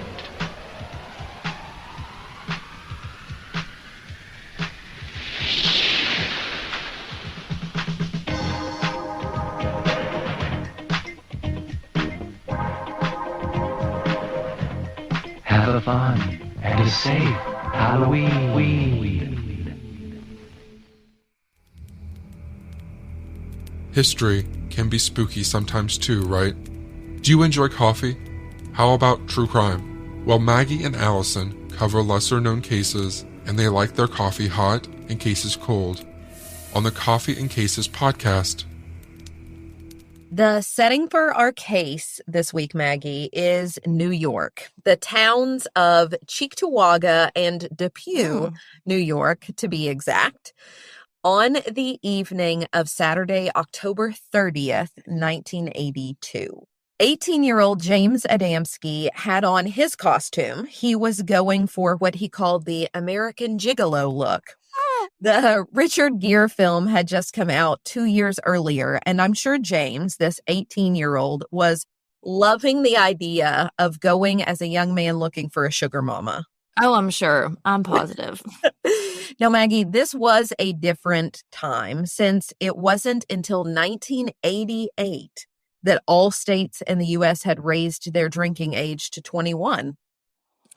Speaker 20: Have a fun and a safe Halloween.
Speaker 6: History can be spooky sometimes too, right? Do you enjoy coffee? How about true crime? Well, Maggie and Allison cover lesser-known cases, and they like their coffee hot and cases cold. On the Coffee and Cases podcast.
Speaker 21: The setting for our case this week, Maggie, is New York. The towns of Cheektowaga and Depew, New York, to be exact. On the evening of Saturday, October 30th, 1982. 18-year-old James Adamski had on his costume. He was going for what he called the American Gigolo look. The Richard Gere film had just come out 2 years earlier, and I'm sure James, this 18-year-old, was loving the idea of going as a young man looking for a sugar mama.
Speaker 4: Oh, I'm sure. I'm positive.
Speaker 21: Now, Maggie, this was a different time, since it wasn't until 1988 that all states in the U.S. had raised their drinking age to 21.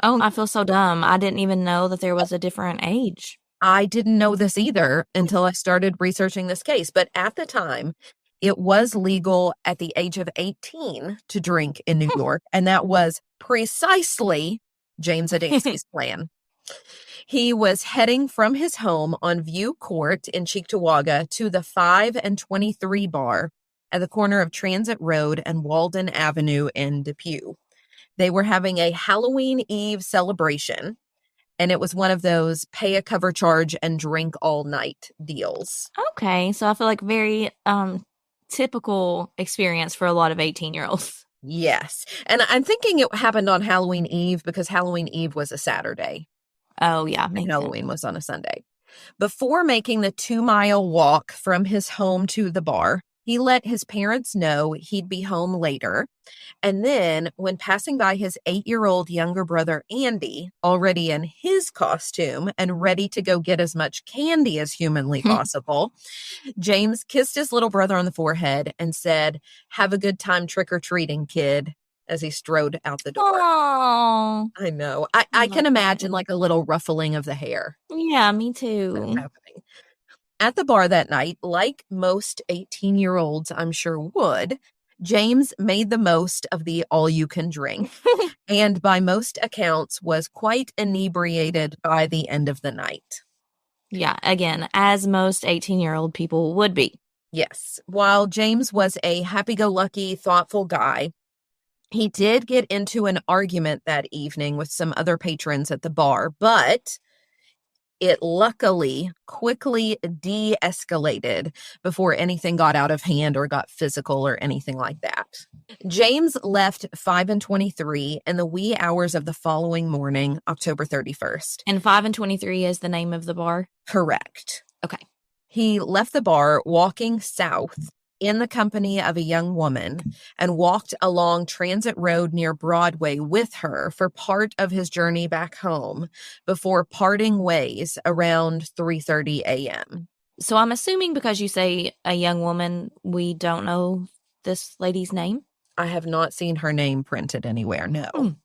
Speaker 4: Oh, I feel so dumb. I didn't even know that there was a different age.
Speaker 21: I didn't know this either until I started researching this case. But at the time, it was legal at the age of 18 to drink in New York. And that was precisely James Adamski's plan. He was heading from his home on View Court in Cheektowaga to the 5 and 23 bar at the corner of Transit Road and Walden Avenue in Depew. They were having a Halloween Eve celebration, and it was one of those pay a cover charge and drink all night deals.
Speaker 4: Okay, so I feel like very typical experience for a lot of 18-year-olds.
Speaker 21: Yes, and I'm thinking it happened on Halloween Eve because Halloween Eve was a Saturday.
Speaker 4: Oh, yeah.
Speaker 21: And Halloween was on a Sunday. Before making the 2-mile walk from his home to the bar, he let his parents know he'd be home later. And then when passing by his 8-year-old younger brother, Andy, already in his costume and ready to go get as much candy as humanly possible, James kissed his little brother on the forehead and said, "Have a good time trick-or-treating, kid," as he strode out the door.
Speaker 4: Aww.
Speaker 21: I know. I can imagine like a little ruffling of the hair.
Speaker 4: Yeah, me too.
Speaker 21: Happening. At the bar that night, like most 18-year-olds I'm sure would, James made the most of the all-you-can-drink, and by most accounts was quite inebriated by the end of the night.
Speaker 4: Yeah, again, as most 18-year-old people would be.
Speaker 21: Yes. While James was a happy-go-lucky, thoughtful guy, he did get into an argument that evening with some other patrons at the bar, but it luckily quickly de-escalated before anything got out of hand or got physical or anything like that. James left 5 and 23 in the wee hours of the following morning, October 31st.
Speaker 4: And 5 and 23 is the name of the bar?
Speaker 21: Correct.
Speaker 4: Okay.
Speaker 21: He left the bar walking south in the company of a young woman and walked along Transit Road near Broadway with her for part of his journey back home before parting ways around 3:30 a.m.
Speaker 4: So I'm assuming because you say a young woman, we don't know this lady's name?
Speaker 21: I have not seen her name printed anywhere, no.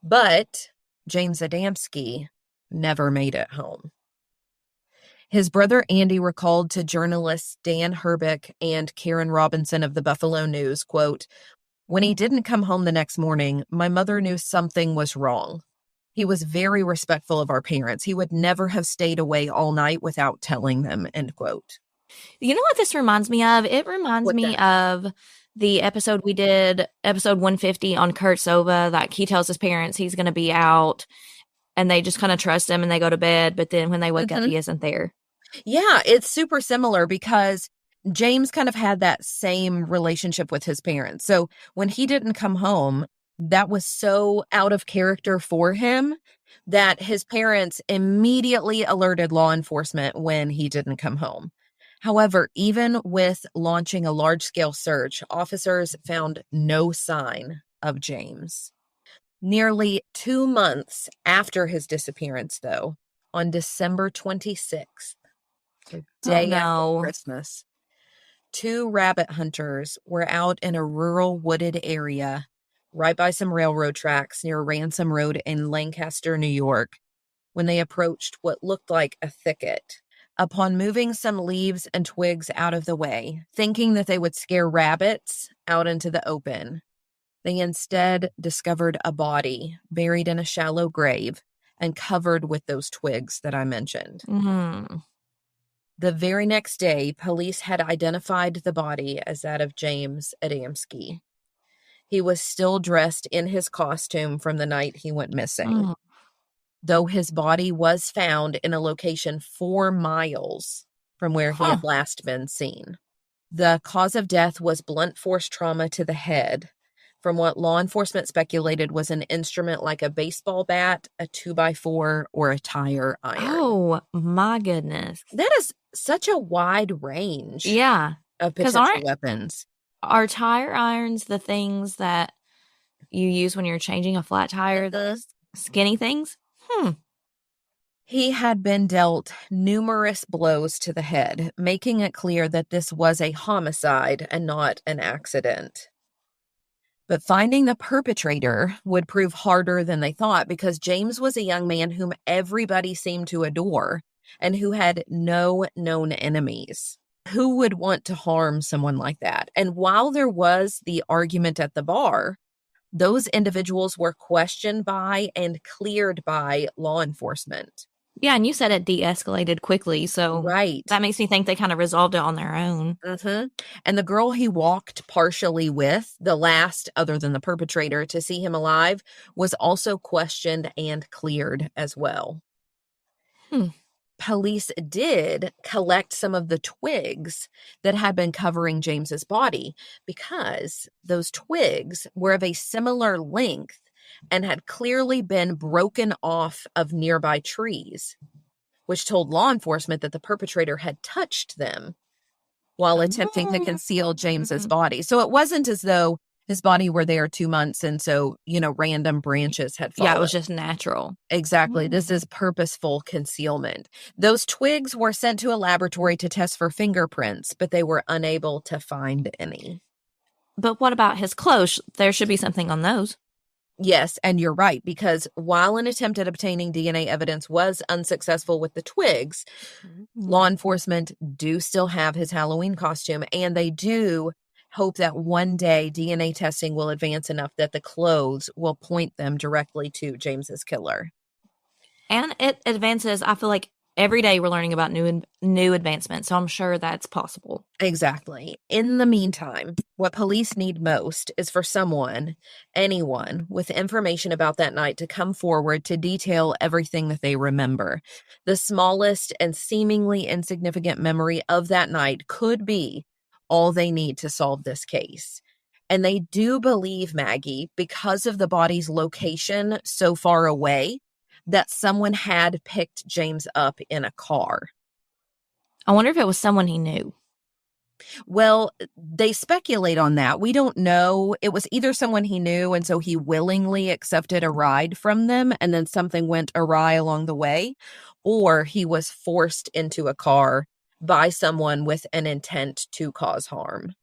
Speaker 21: But James Adamski never made it home. His brother Andy recalled to journalists Dan Herbeck and Karen Robinson of the Buffalo News, quote, "When he didn't come home the next morning, my mother knew something was wrong. He was very respectful of our parents. He would never have stayed away all night without telling them," end quote.
Speaker 4: You know what this reminds me of? It reminds me of the episode we did, episode 150 on Kurt Sova. Like, he tells his parents he's going to be out, and they just kind of trust him and they go to bed. But then when they wake up, he isn't there.
Speaker 21: Yeah, it's super similar because James kind of had that same relationship with his parents. So when he didn't come home, that was so out of character for him that his parents immediately alerted law enforcement when he didn't come home. However, even with launching a large-scale search, officers found no sign of James. Nearly 2 months after his disappearance, though, on December 26th, the day after Christmas, 2 rabbit hunters were out in a rural wooded area right by some railroad tracks near Ransom Road in Lancaster, New York, when they approached what looked like a thicket. Upon moving some leaves and twigs out of the way, thinking that they would scare rabbits out into the open, they instead discovered a body buried in a shallow grave and covered with those twigs that I mentioned.
Speaker 4: Mm-hmm.
Speaker 21: The very next day, police had identified the body as that of James Adamski. He was still dressed in his costume from the night he went missing. Though his body was found in a location 4 miles from where he had last been seen. The cause of death was blunt force trauma to the head, from what law enforcement speculated was an instrument like a baseball bat, a 2x4, or a tire iron.
Speaker 4: Oh, my goodness.
Speaker 21: That is such a wide range of potential weapons.
Speaker 4: Are tire irons the things that you use when you're changing a flat tire, the skinny things?
Speaker 21: He had been dealt numerous blows to the head, making it clear that this was a homicide and not an accident. But finding the perpetrator would prove harder than they thought because James was a young man whom everybody seemed to adore and who had no known enemies. Who would want to harm someone like that? And while there was the argument at the bar, those individuals were questioned by and cleared by law enforcement.
Speaker 4: Yeah, and you said it de-escalated quickly, so that makes me think they kind of resolved it on their own.
Speaker 21: And the girl he walked partially with, the last other than the perpetrator to see him alive, was also questioned and cleared as well. Police did collect some of the twigs that had been covering James's body because those twigs were of a similar length and had clearly been broken off of nearby trees, which told law enforcement that the perpetrator had touched them while attempting to conceal James's body. So it wasn't as though his body were there 2 months and so, random branches had fallen.
Speaker 4: Yeah, it was just natural.
Speaker 21: Exactly. This is purposeful concealment. Those twigs were sent to a laboratory to test for fingerprints, but they were unable to find any.
Speaker 4: But what about his clothes? There should be something on those.
Speaker 21: Yes, and you're right, because while an attempt at obtaining DNA evidence was unsuccessful with the twigs, law enforcement do still have his Halloween costume, and they do hope that one day DNA testing will advance enough that the clothes will point them directly to James's killer.
Speaker 4: And it advances, I feel like every day we're learning about new advancements, so I'm sure that's possible.
Speaker 21: Exactly. In the meantime, what police need most is for anyone with information about that night to come forward to detail everything that they remember. The smallest and seemingly insignificant memory of that night could be all they need to solve this case. And they do believe, Maggie, because of the body's location so far away, that someone had picked James up in a car.
Speaker 4: I wonder if it was someone he knew.
Speaker 21: Well, they speculate on that. We don't know. It was either someone he knew, and so he willingly accepted a ride from them, and then something went awry along the way, or he was forced into a car by someone with an intent to cause harm.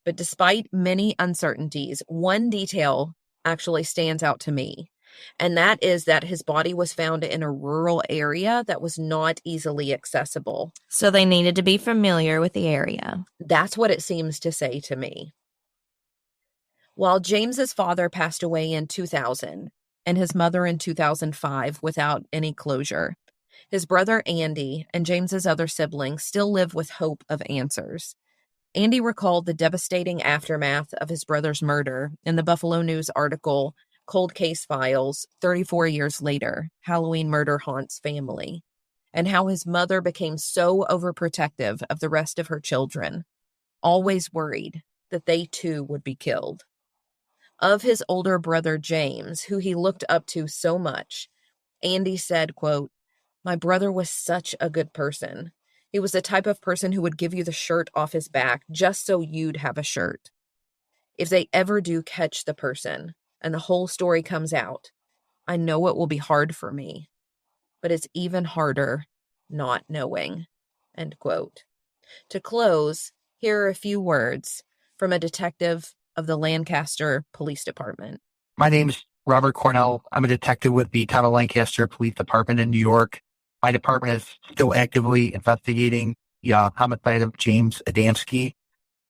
Speaker 21: But despite many uncertainties, one detail actually stands out to me. And that is that his body was found in a rural area that was not easily accessible.
Speaker 4: So they needed to be familiar with the area.
Speaker 21: That's what it seems to say to me. While James's father passed away in 2000 and his mother in 2005 without any closure, his brother Andy and James's other siblings still live with hope of answers. Andy recalled the devastating aftermath of his brother's murder in the Buffalo News article, Cold Case Files, 34 years later, Halloween Murder Haunts Family, and how his mother became so overprotective of the rest of her children, always worried that they too would be killed. Of his older brother James, who he looked up to so much, Andy said, quote, "My brother was such a good person. He was the type of person who would give you the shirt off his back just so you'd have a shirt. If they ever do catch the person and the whole story comes out, I know it will be hard for me, but it's even harder not knowing." End quote. To close, here are a few words from a detective of the Lancaster Police Department.
Speaker 1: My name is Robert Cornell. I'm a detective with the Town of Lancaster Police Department in New York. My department is still actively investigating the homicide of James Adamski.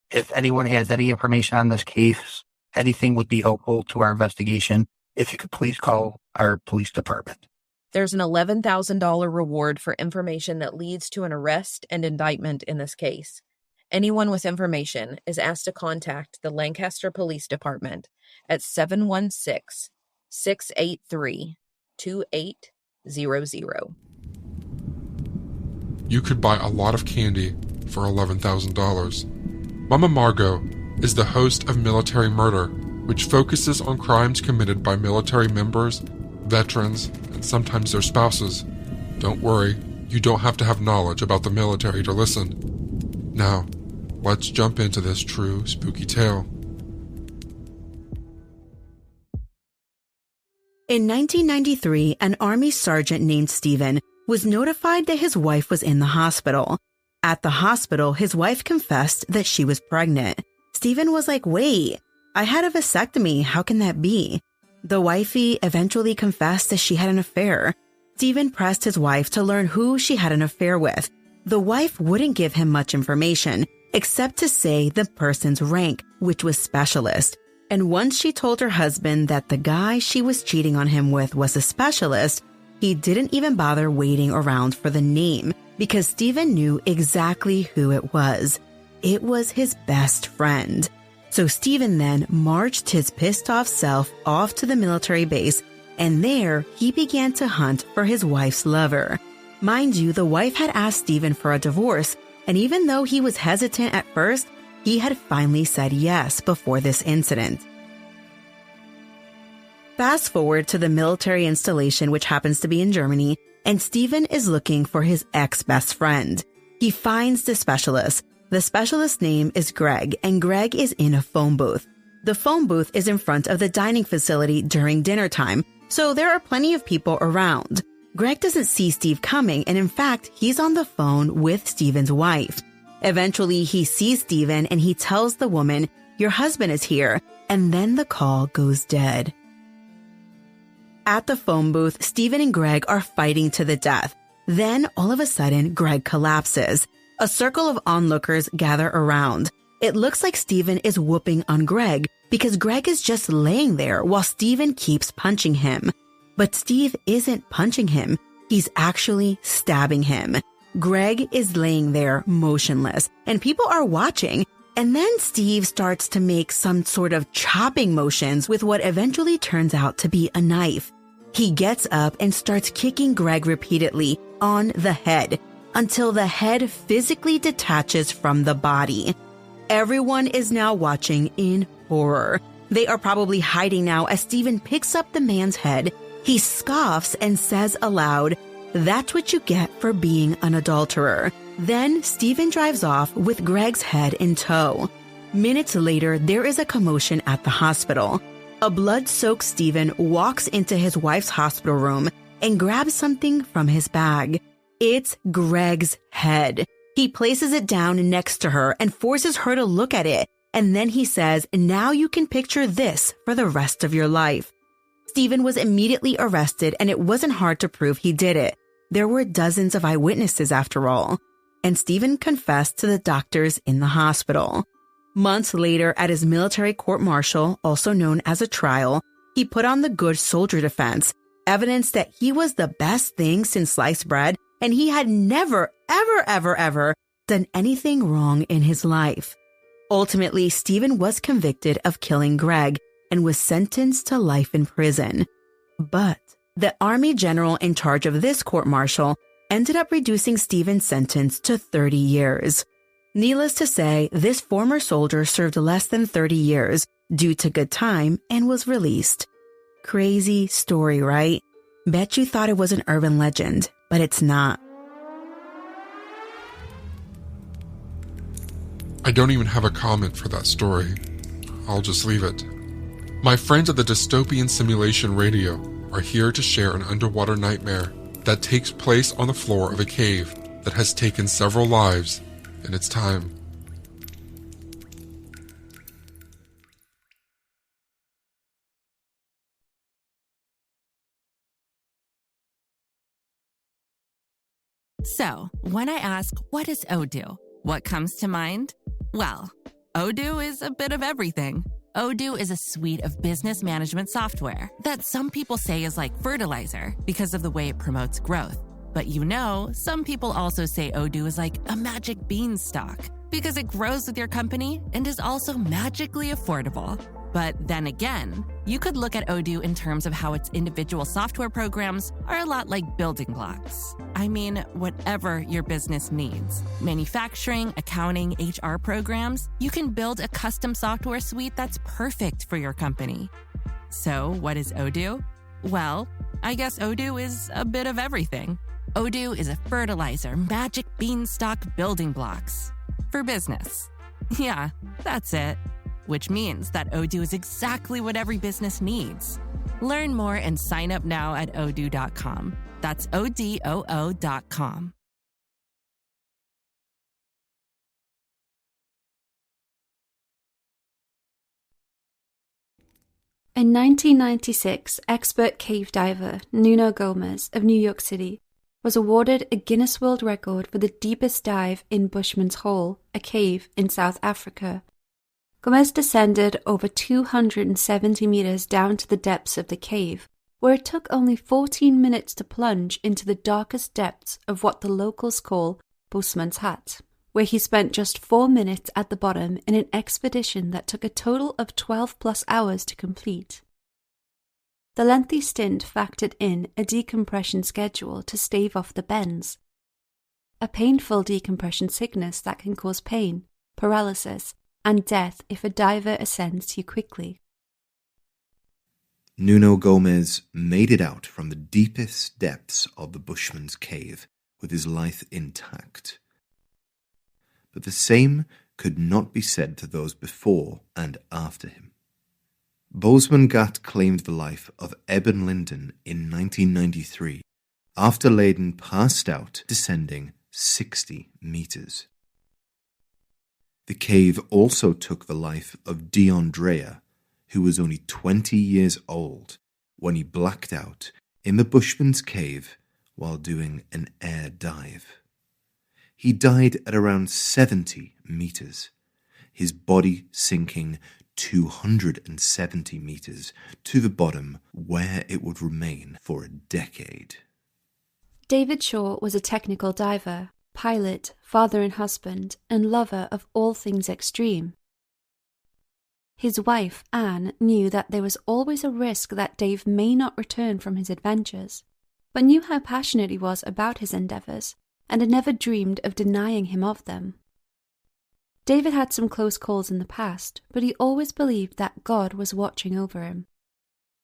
Speaker 1: If anyone has any information on this case, anything would be helpful to our investigation. If you could please call our police department.
Speaker 21: There's an $11,000 reward for information that leads to an arrest and indictment in this case. Anyone with information is asked to contact the Lancaster Police Department at 716-683-2800.
Speaker 6: You could buy a lot of candy for $11,000. Mama Margot is the host of Military Murder, which focuses on crimes committed by military members, veterans, and sometimes their spouses. Don't worry, you don't have to have knowledge about the military to listen. Now, let's jump into this true spooky tale.
Speaker 2: In 1993, an Army sergeant named Stephen was notified that his wife was in the hospital. At the hospital, his wife confessed that she was pregnant. Stephen was like, "Wait, I had a vasectomy. How can that be?" The wifey eventually confessed that she had an affair. Stephen pressed his wife to learn who she had an affair with. The wife wouldn't give him much information, except to say the person's rank, which was specialist. And once she told her husband that the guy she was cheating on him with was a specialist, he didn't even bother waiting around for the name because Stephen knew exactly who it was. It was his best friend. So Stephen then marched his pissed off self off to the military base, and there he began to hunt for his wife's lover. Mind you, the wife had asked Stephen for a divorce, and even though he was hesitant at first, he had finally said yes before this incident. Fast forward to the military installation, which happens to be in Germany, and Stephen is looking for his ex-best friend. He finds the specialist. The specialist's name is Greg, and Greg is in a phone booth. The phone booth is in front of the dining facility during dinner time, so there are plenty of people around. Greg doesn't see Steve coming, and in fact, he's on the phone with Stephen's wife. Eventually, he sees Stephen, and he tells the woman, "Your husband is here," and then the call goes dead. At the phone booth, Stephen and Greg are fighting to the death. Then, all of a sudden, Greg collapses. A circle of onlookers gather around. It looks like Stephen is whooping on Greg because Greg is just laying there while Stephen keeps punching him. But Steve isn't punching him. He's actually stabbing him. Greg is laying there motionless, and people are watching. And then Steve starts to make some sort of chopping motions with what eventually turns out to be a knife. He gets up and starts kicking Greg repeatedly on the head until the head physically detaches from the body. Everyone is now watching in horror. They are probably hiding now as Stephen picks up the man's head. He scoffs and says aloud, "That's what you get for being an adulterer." Then Stephen drives off with Greg's head in tow. Minutes later, there is a commotion at the hospital. A blood-soaked Stephen walks into his wife's hospital room and grabs something from his bag. It's Greg's head. He places it down next to her and forces her to look at it. And then he says, "Now you can picture this for the rest of your life." Stephen was immediately arrested, and it wasn't hard to prove he did it. There were dozens of eyewitnesses after all. And Stephen confessed to the doctors in the hospital. Months later, at his military court-martial, also known as a trial, he put on the good soldier defense, evidence that he was the best thing since sliced bread, and he had never, ever done anything wrong in his life. Ultimately, Stephen was convicted of killing Greg and was sentenced to life in prison. But the Army general in charge of this court-martial ended up reducing Stephen's sentence to 30 years. Needless to say, this former soldier served less than 30 years due to good time and was released. Crazy story, right? Bet you thought it was an urban legend, but it's not.
Speaker 6: I don't even have a comment for that story. I'll just leave it. My friends at the Dystopian Simulation Radio are here to share an underwater nightmare that takes place on the floor of a cave that has taken several lives in its time.
Speaker 7: So, when I ask, what is Odoo? What comes to mind? Well, Odoo is a bit of everything. Odoo is a suite of business management software that some people say is like fertilizer because of the way it promotes growth. But some people also say Odoo is like a magic beanstalk because it grows with your company and is also magically affordable. But then again, you could look at Odoo in terms of how its individual software programs are a lot like building blocks. I mean, whatever your business needs. Manufacturing, accounting, HR programs, you can build a custom software suite that's perfect for your company. So, what is Odoo? Well, I guess Odoo is a bit of everything. Odoo is a fertilizer, magic beanstalk building blocks. For business. Yeah, that's it. Which means that Odoo is exactly what every business needs. Learn more and sign up now at odoo.com. That's ODOO.com.
Speaker 9: In 1996, expert cave diver Nuno Gomes of New York City was awarded a Guinness World Record for the deepest dive in Bushman's Hole, a cave in South Africa. Gomes descended over 270 meters down to the depths of the cave, where it took only 14 minutes to plunge into the darkest depths of what the locals call Bushman's Hut, where he spent just 4 minutes at the bottom in an expedition that took a total of 12 plus hours to complete. The lengthy stint factored in a decompression schedule to stave off the bends, a painful decompression sickness that can cause pain, paralysis, and death if a diver ascends too quickly.
Speaker 22: Nuno Gomes made it out from the deepest depths of the Bushman's Cave with his life intact. But the same could not be said to those before and after him. Bozeman Ghat claimed the life of Eben Linden in 1993 after Leyden passed out descending 60 meters. The cave also took the life of DeAndrea, who was only 20 years old when he blacked out in the Bushman's Cave while doing an air dive. He died at around 70 meters, his body sinking 270 meters to the bottom, where it would remain for a decade.
Speaker 9: David Shaw was a technical diver, pilot, father and husband, and lover of all things extreme. His wife, Anne, knew that there was always a risk that Dave may not return from his adventures, but knew how passionate he was about his endeavours, and had never dreamed of denying him of them. David had some close calls in the past, but he always believed that God was watching over him.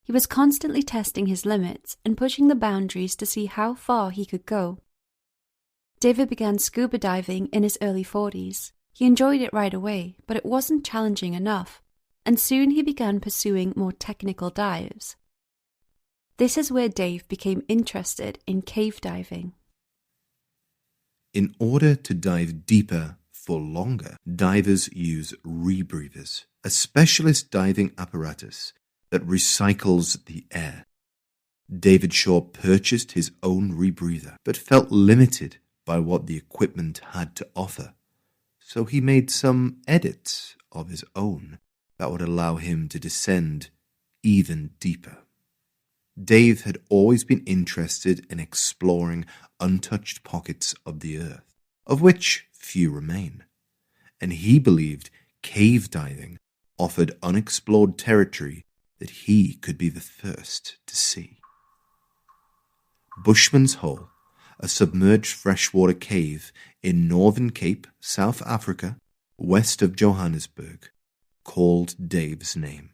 Speaker 9: He was constantly testing his limits and pushing the boundaries to see how far he could go. David began scuba diving in his early 40s. He enjoyed it right away, but it wasn't challenging enough, and soon he began pursuing more technical dives. This is where Dave became interested in cave diving.
Speaker 22: In order to dive deeper for longer, divers use rebreathers, a specialist diving apparatus that recycles the air. David Shaw purchased his own rebreather, but felt limited by what the equipment had to offer, so he made some edits of his own that would allow him to descend even deeper. Dave had always been interested in exploring untouched pockets of the earth, of which few remain, and he believed cave diving offered unexplored territory that he could be the first to see. Bushman's Hole, a submerged freshwater cave in Northern Cape, South Africa, west of Johannesburg, called Dave's name.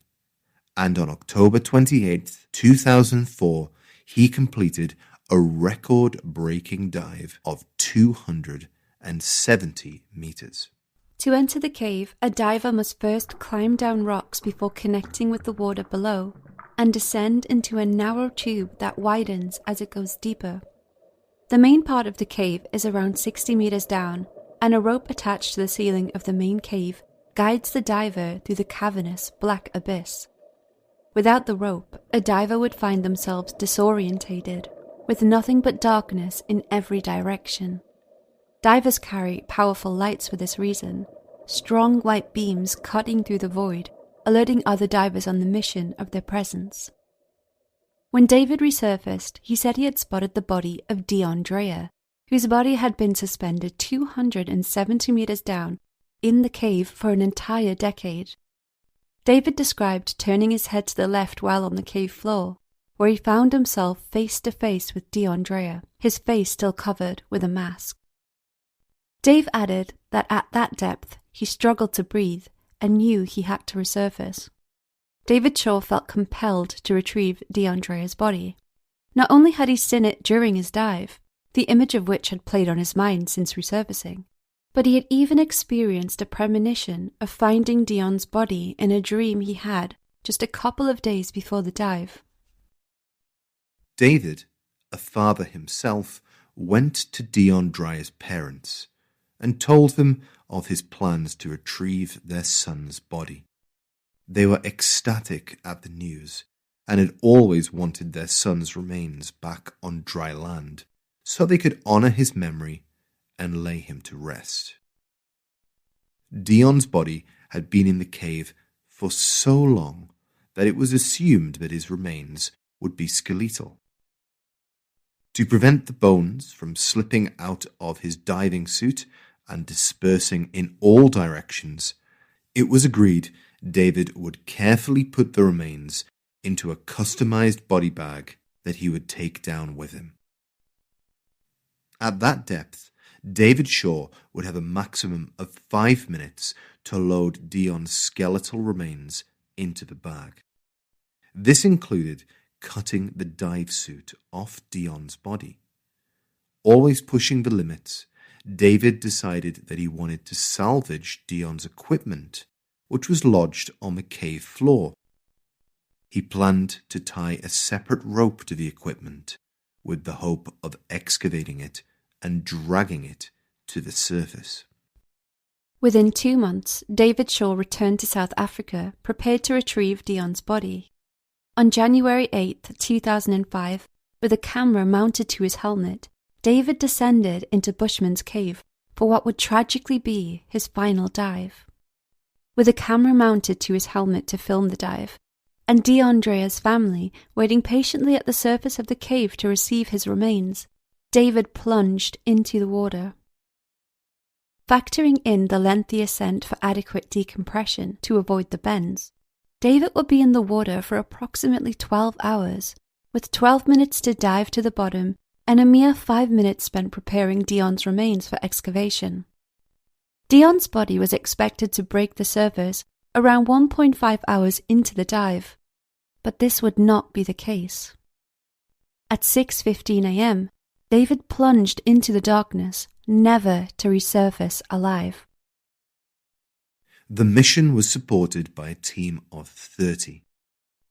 Speaker 22: And on October 28, 2004, he completed a record-breaking dive of 270 meters.
Speaker 9: To enter the cave, a diver must first climb down rocks before connecting with the water below and descend into a narrow tube that widens as it goes deeper. The main part of the cave is around 60 meters down, and a rope attached to the ceiling of the main cave guides the diver through the cavernous black abyss. Without the rope, a diver would find themselves disorientated, with nothing but darkness in every direction. Divers carry powerful lights for this reason, strong white beams cutting through the void, alerting other divers on the mission of their presence. When David resurfaced, he said he had spotted the body of DeAndrea, whose body had been suspended 270 meters down in the cave for an entire decade. David described turning his head to the left while on the cave floor, where he found himself face to face with DeAndrea, his face still covered with a mask. Dave added that at that depth he struggled to breathe and knew he had to resurface. David Shaw felt compelled to retrieve DeAndrea's body. Not only had he seen it during his dive, the image of which had played on his mind since resurfacing, but he had even experienced a premonition of finding Dion's body in a dream he had just a couple of days before the dive.
Speaker 22: David, a father himself, went to DeAndrea's parents and told them of his plans to retrieve their son's body. They were ecstatic at the news and had always wanted their son's remains back on dry land so they could honor his memory and lay him to rest. Dion's body had been in the cave for so long that it was assumed that his remains would be skeletal. To prevent the bones from slipping out of his diving suit and dispersing in all directions, it was agreed David would carefully put the remains into a customized body bag that he would take down with him. At that depth, David Shaw would have a maximum of 5 minutes to load Dion's skeletal remains into the bag. This included cutting the dive suit off Dion's body. Always pushing the limits, David decided that he wanted to salvage Dion's equipment, which was lodged on the cave floor. He planned to tie a separate rope to the equipment with the hope of excavating it and dragging it to the surface.
Speaker 9: Within 2 months, David Shaw returned to South Africa, prepared to retrieve Dion's body. On January 8, 2005, with a camera mounted to his helmet, David descended into Bushman's Cave for what would tragically be his final dive. With a camera mounted to his helmet to film the dive, and DeAndrea's family waiting patiently at the surface of the cave to receive his remains, David plunged into the water. Factoring in the lengthy ascent for adequate decompression to avoid the bends, David would be in the water for approximately 12 hours, with 12 minutes to dive to the bottom and a mere 5 minutes spent preparing Dion's remains for excavation. Dion's body was expected to break the surface around 1.5 hours into the dive, but this would not be the case. At 6:15 a.m., David plunged into the darkness, never to resurface alive.
Speaker 22: The mission was supported by a team of 30,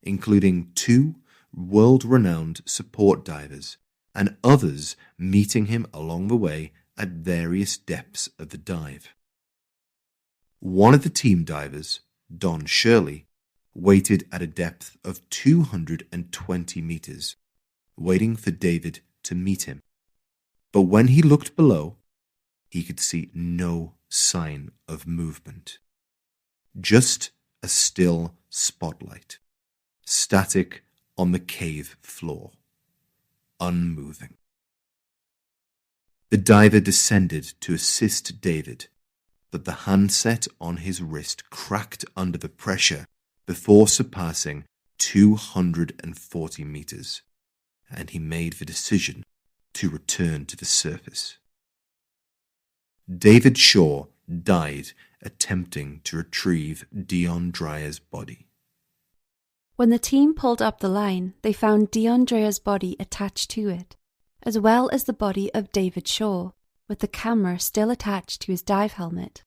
Speaker 22: including 2 world-renowned support divers and others meeting him along the way at various depths of the dive. One of the team divers, Don Shirley, waited at a depth of 220 meters, waiting for David to meet him. But when he looked below, he could see no sign of movement. Just a still spotlight, static on the cave floor, unmoving. The diver descended to assist David, but the handset on his wrist cracked under the pressure before surpassing 240 meters, and he made the decision to return to the surface. David Shaw died attempting to retrieve Dion Dreyer's body.
Speaker 9: When the team pulled up the line, they found Dion Dreyer's body attached to it, as well as the body of David Shaw, with the camera still attached to his dive helmet.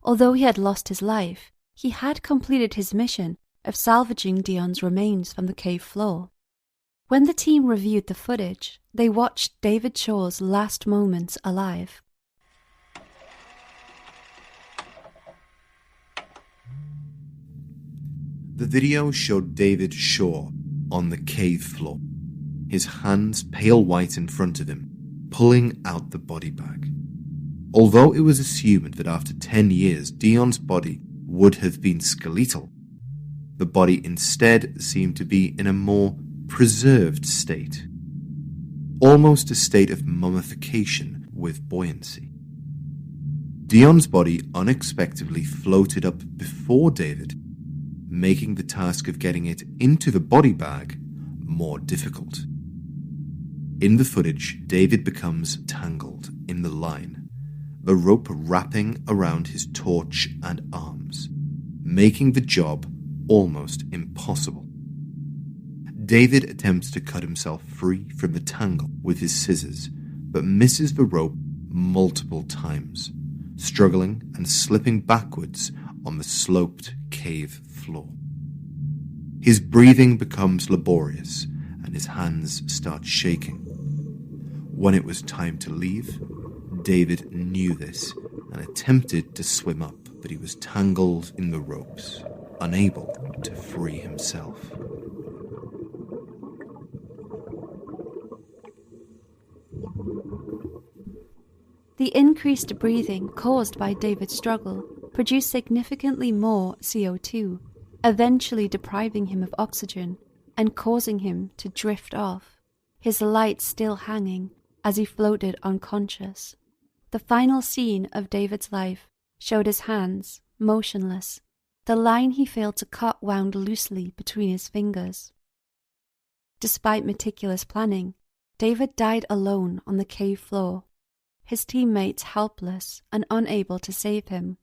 Speaker 9: Although he had lost his life, he had completed his mission of salvaging Dion's remains from the cave floor. When the team reviewed the footage, they watched David Shaw's last moments alive.
Speaker 22: The video showed David Shaw on the cave floor, his hands pale white in front of him, pulling out the body bag. Although it was assumed that after 10 years Dion's body would have been skeletal, the body instead seemed to be in a more preserved state, almost a state of mummification with buoyancy. Dion's body unexpectedly floated up before David, making the task of getting it into the body bag more difficult. In the footage, David becomes tangled in the line, the rope wrapping around his torch and arms, making the job almost impossible. David attempts to cut himself free from the tangle with his scissors, but misses the rope multiple times, struggling and slipping backwards on the sloped cave floor. His breathing becomes laborious and his hands start shaking. When it was time to leave, David knew this and attempted to swim up, but he was tangled in the ropes, unable to free himself.
Speaker 9: The increased breathing caused by David's struggle produced significantly more CO2, eventually depriving him of oxygen and causing him to drift off, his light still hanging as he floated unconscious. The final scene of David's life showed his hands, motionless. The line he failed to cut wound loosely between his fingers. Despite meticulous planning, David died alone on the cave floor, his teammates helpless and unable to save him,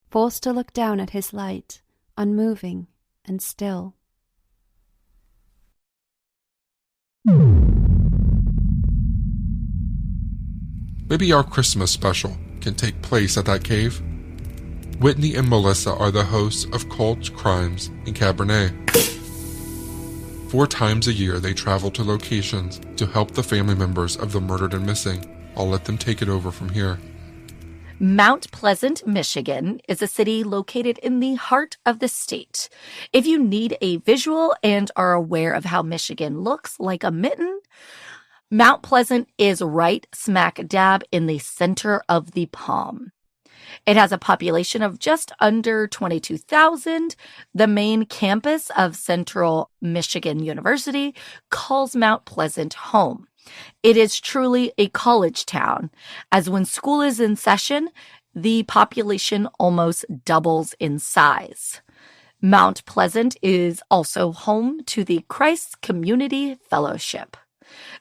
Speaker 9: forced to look down at his light, unmoving and still.
Speaker 6: Maybe our Christmas special can take place at that cave. Whitney and Melissa are the hosts of Cold Crimes in Cabernet. 4 times a year they travel to locations to help the family members of the murdered and missing. I'll let them take it over from here.
Speaker 10: Mount Pleasant, Michigan is a city located in the heart of the state. If you need a visual and are aware of how Michigan looks like a mitten, Mount Pleasant is right smack dab in the center of the palm. It has a population of just under 22,000. The main campus of Central Michigan University calls Mount Pleasant home. It is truly a college town, as when school is in session, the population almost doubles in size. Mount Pleasant is also home to the Christ Community Fellowship.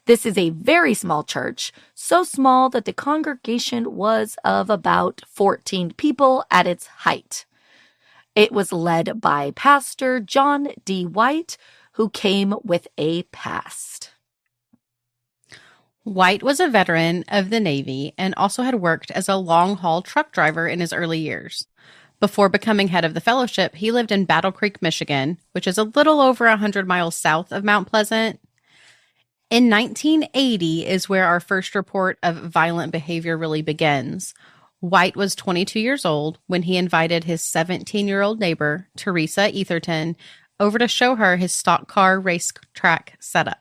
Speaker 10: This is a very small church, so small that the congregation was of about 14 people at its height. It was led by Pastor John D. White, who came with a past.
Speaker 11: White was a veteran of the Navy and also had worked as a long-haul truck driver in his early years. Before becoming head of the fellowship, he lived in Battle Creek, Michigan, which is a little over 100 miles south of Mount Pleasant. In 1980 is where our first report of violent behavior really begins. White was 22 years old when he invited his 17-year-old neighbor, Teresa Etherton, over to show her his stock car racetrack setup.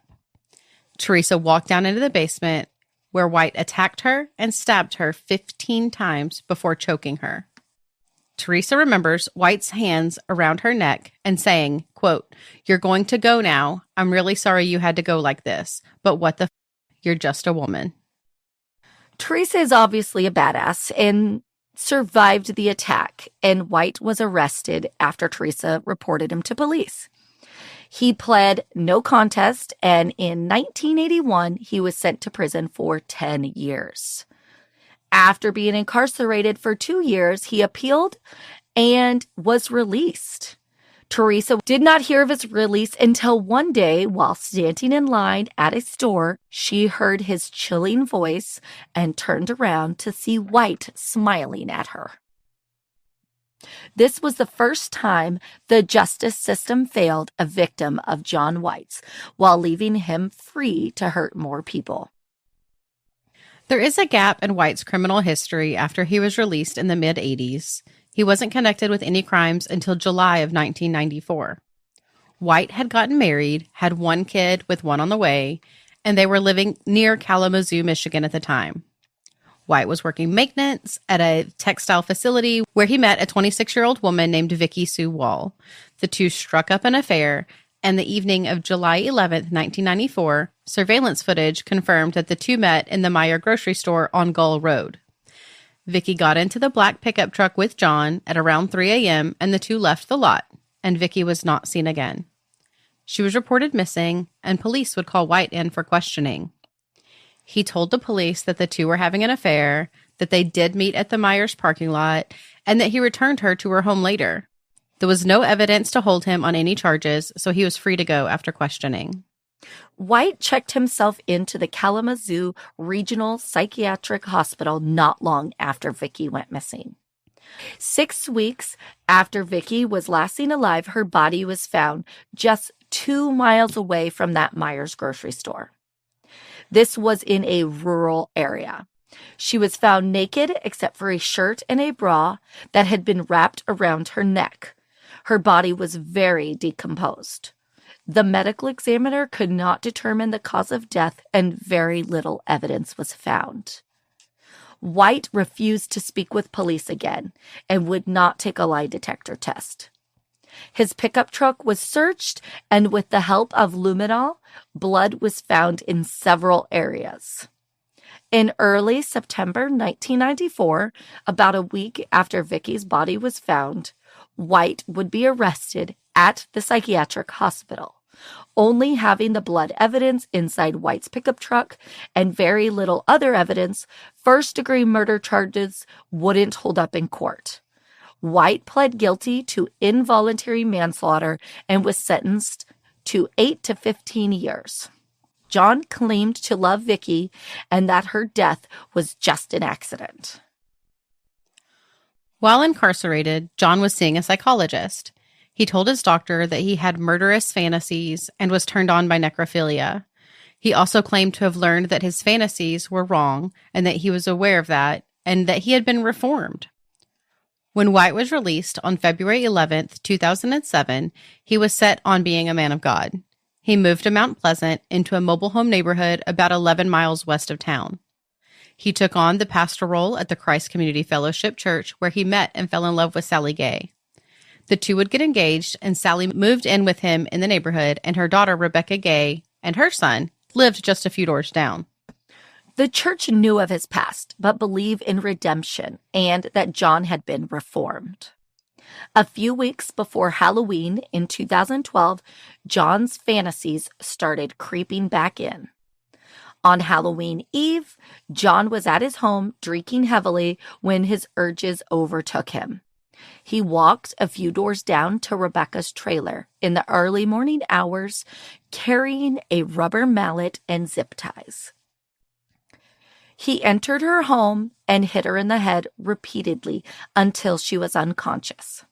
Speaker 11: Teresa walked down into the basement where White attacked her and stabbed her 15 times before choking her. Teresa remembers White's hands around her neck and saying, quote, "You're going to go now. I'm really sorry you had to go like this, but what the f***? You're just a woman."
Speaker 10: Teresa is obviously a badass and survived the attack, and White was arrested after Teresa reported him to police. He pled no contest, and in 1981, he was sent to prison for 10 years. After being incarcerated for 2 years, he appealed and was released. Teresa did not hear of his release until one day, while standing in line at a store, she heard his chilling voice and turned around to see White smiling at her. This was the first time the justice system failed a victim of John White's, while leaving him free to hurt more people.
Speaker 11: There is a gap in White's criminal history after he was released in the mid-'80s. He wasn't connected with any crimes until July of 1994. White had gotten married, had one kid with one on the way, and they were living near Kalamazoo, Michigan at the time. White was working maintenance at a textile facility where he met a 26-year-old woman named Vicky Sue Wall. The two struck up an affair, and the evening of July 11th, 1994, surveillance footage confirmed that the two met in the Meijer grocery store on Gull Road. Vicky got into the black pickup truck with John at around 3 a.m., and the two left the lot, and Vicky was not seen again. She was reported missing, and police would call White in for questioning. He told the police that the two were having an affair, that they did meet at the Meijer's parking lot, and that he returned her to her home later. There was no evidence to hold him on any charges, so he was free to go after questioning.
Speaker 10: White checked himself into the Kalamazoo Regional Psychiatric Hospital not long after Vicky went missing. 6 weeks after Vicky was last seen alive, her body was found just 2 miles away from that Meijer's grocery store. This was in a rural area. She was found naked except for a shirt and a bra that had been wrapped around her neck. Her body was very decomposed. The medical examiner could not determine the cause of death, and very little evidence was found. White refused to speak with police again and would not take a lie detector test. His pickup truck was searched, and with the help of luminol, blood was found in several areas. In early September 1994, about a week after Vicky's body was found, White would be arrested at the psychiatric hospital, only having the blood evidence inside White's pickup truck and very little other evidence. First-degree murder charges wouldn't hold up in court. White pled guilty to involuntary manslaughter and was sentenced to 8 to 15 years. John claimed to love Vicky and that her death was just an accident.
Speaker 11: While incarcerated, John was seeing a psychologist. He told his doctor that he had murderous fantasies and was turned on by necrophilia. He also claimed to have learned that his fantasies were wrong and that he was aware of that and that he had been reformed. When White was released on February 11th, 2007, he was set on being a man of God. He moved to Mount Pleasant into a mobile home neighborhood about 11 miles west of town. He took on the pastor role at the Christ Community Fellowship Church, where he met and fell in love with Sally Gay. The two would get engaged, and Sally moved in with him in the neighborhood, and her daughter, Rebecca Gay, and her son lived just a few doors down.
Speaker 10: The church knew of his past, but believed in redemption and that John had been reformed. A few weeks before Halloween in 2012, John's fantasies started creeping back in. On Halloween Eve, John was at his home drinking heavily when his urges overtook him. He walked a few doors down to Rebecca's trailer in the early morning hours, carrying a rubber mallet and zip ties. He entered her home and hit her in the head repeatedly until she was unconscious.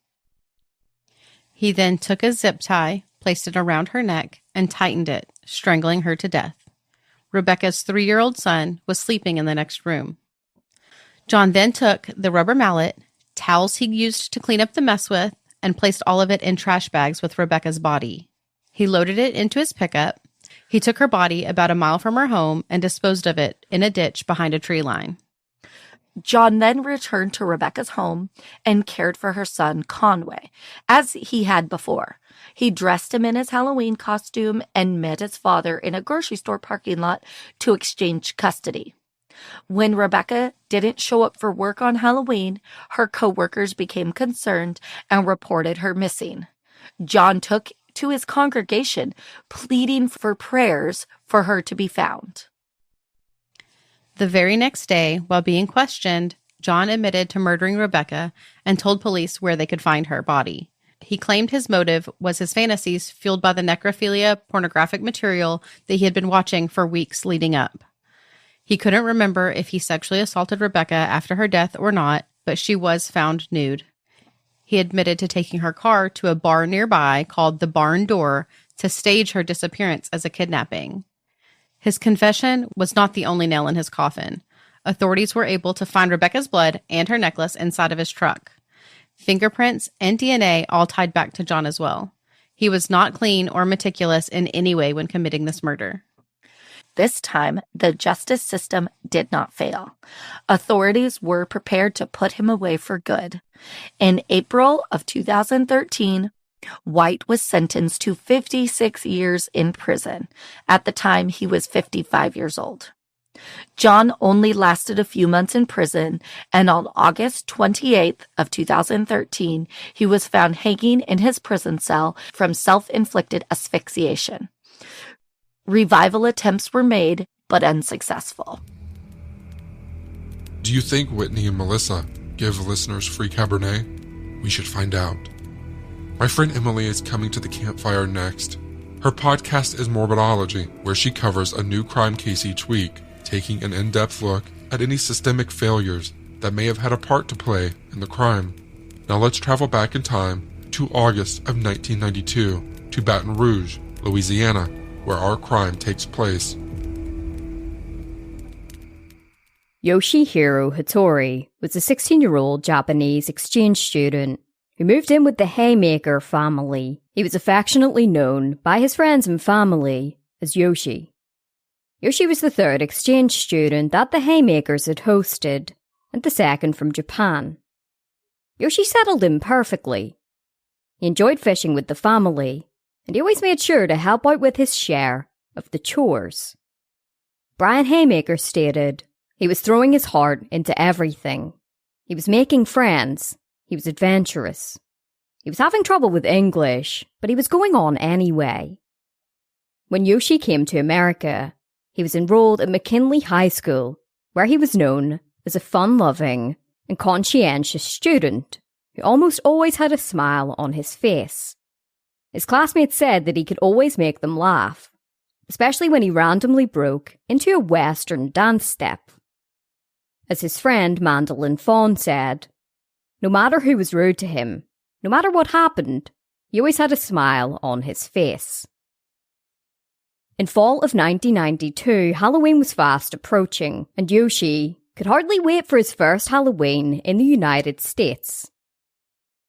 Speaker 11: He then took a zip tie, placed it around her neck, and tightened it, strangling her to death. Rebecca's 3-year-old son was sleeping in the next room. John then took the rubber mallet, towels he used to clean up the mess with, and placed all of it in trash bags with Rebecca's body. He loaded it into his pickup. He took her body about a mile from her home and disposed of it in a ditch behind a tree line.
Speaker 10: John then returned to Rebecca's home and cared for her son, Conway, as he had before. He dressed him in his Halloween costume and met his father in a grocery store parking lot to exchange custody. When Rebecca didn't show up for work on Halloween, her coworkers became concerned and reported her missing. John took to his congregation, pleading for prayers for her to be found.
Speaker 11: The very next day, while being questioned, John admitted to murdering Rebecca and told police where they could find her body. He claimed his motive was his fantasies fueled by the necrophilia pornographic material that he had been watching for weeks leading up. He couldn't remember if he sexually assaulted Rebecca after her death or not, but she was found nude. He admitted to taking her car to a bar nearby called the Barn Door to stage her disappearance as a kidnapping. His confession was not the only nail in his coffin. Authorities were able to find Rebecca's blood and her necklace inside of his truck. Fingerprints and DNA all tied back to John as well. He was not clean or meticulous in any way when committing this murder.
Speaker 10: This time, the justice system did not fail. Authorities were prepared to put him away for good. In April of 2013, White was sentenced to 56 years in prison. At the time, he was 55 years old. John only lasted a few months in prison, and on August 28th of 2013, he was found hanging in his prison cell from self-inflicted asphyxiation. Revival attempts were made, but unsuccessful.
Speaker 6: Do you think Whitney and Melissa give listeners free Cabernet? We should find out. My friend Emily is coming to the campfire next. Her podcast is Morbidology, where she covers a new crime case each week, taking an in-depth look at any systemic failures that may have had a part to play in the crime. Now let's travel back in time to August of 1992 to Baton Rouge, Louisiana, where our crime takes place.
Speaker 12: Yoshihiro Hattori was a 16-year-old Japanese exchange student who moved in with the Haymaker family. He was affectionately known by his friends and family as Yoshi. Yoshi was the third exchange student that the Haymakers had hosted, and the second from Japan. Yoshi settled in perfectly. He enjoyed fishing with the family, and he always made sure to help out with his share of the chores. Brian Haymaker stated, he was throwing his heart into everything. He was making friends. He was adventurous. He was having trouble with English, but he was going on anyway. When Yoshi came to America, he was enrolled at McKinley High School, where he was known as a fun-loving and conscientious student who almost always had a smile on his face. His classmates said that he could always make them laugh, especially when he randomly broke into a Western dance step. As his friend Mandolin Fawn said, no matter who was rude to him, no matter what happened, he always had a smile on his face. In fall of 1992, Halloween was fast approaching, and Yoshi could hardly wait for his first Halloween in the United States.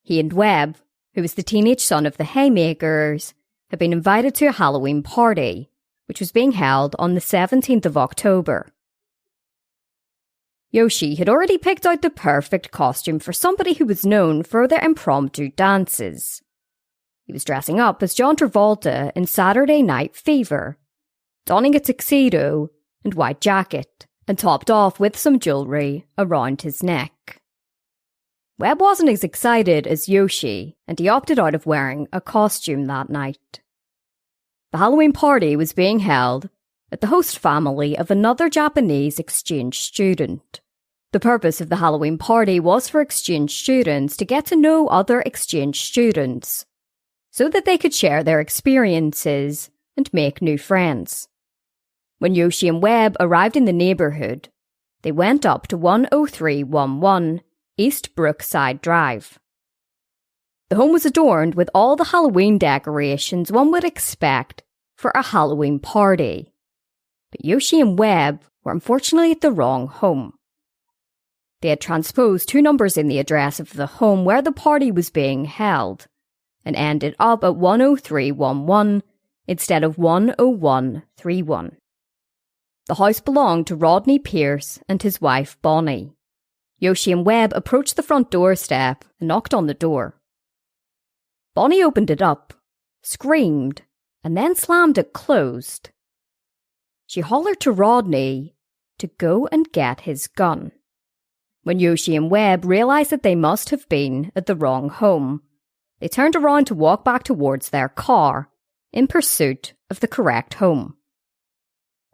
Speaker 12: He and Webb, who was the teenage son of the Haymakers, had been invited to a Halloween party, which was being held on the 17th of October. Yoshi had already picked out the perfect costume for somebody who was known for their impromptu dances. He was dressing up as John Travolta in Saturday Night Fever, donning a tuxedo and white jacket, and topped off with some jewellery around his neck. Webb wasn't as excited as Yoshi, and he opted out of wearing a costume that night. The Halloween party was being held at the host family of another Japanese exchange student. The purpose of the Halloween party was for exchange students to get to know other exchange students, so that they could share their experiences and make new friends. When Yoshi and Webb arrived in the neighbourhood, they went up to 10311 East Brookside Drive. The home was adorned with all the Halloween decorations one would expect for a Halloween party. But Yoshi and Webb were unfortunately at the wrong home. They had transposed 2 numbers in the address of the home where the party was being held and ended up at 10311 instead of 10131. The house belonged to Rodney Pierce and his wife Bonnie. Yoshi and Webb approached the front doorstep and knocked on the door. Bonnie opened it up, screamed, and then slammed it closed. She hollered to Rodney to go and get his gun. When Yoshi and Webb realized that they must have been at the wrong home, they turned around to walk back towards their car in pursuit of the correct home.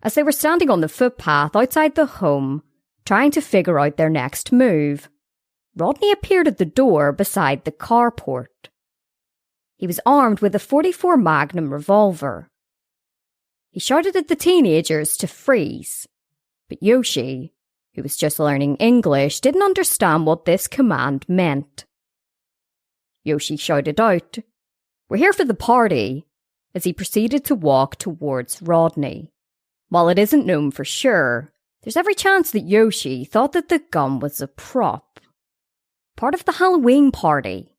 Speaker 12: As they were standing on the footpath outside the home, trying to figure out their next move, Rodney appeared at the door beside the carport. He was armed with a .44 Magnum revolver. He shouted at the teenagers to freeze, but Yoshi, who was just learning English, didn't understand what this command meant. Yoshi shouted out, "We're here for the party," as he proceeded to walk towards Rodney. While it isn't known for sure, there's every chance that Yoshi thought that the gun was a prop, part of the Halloween party.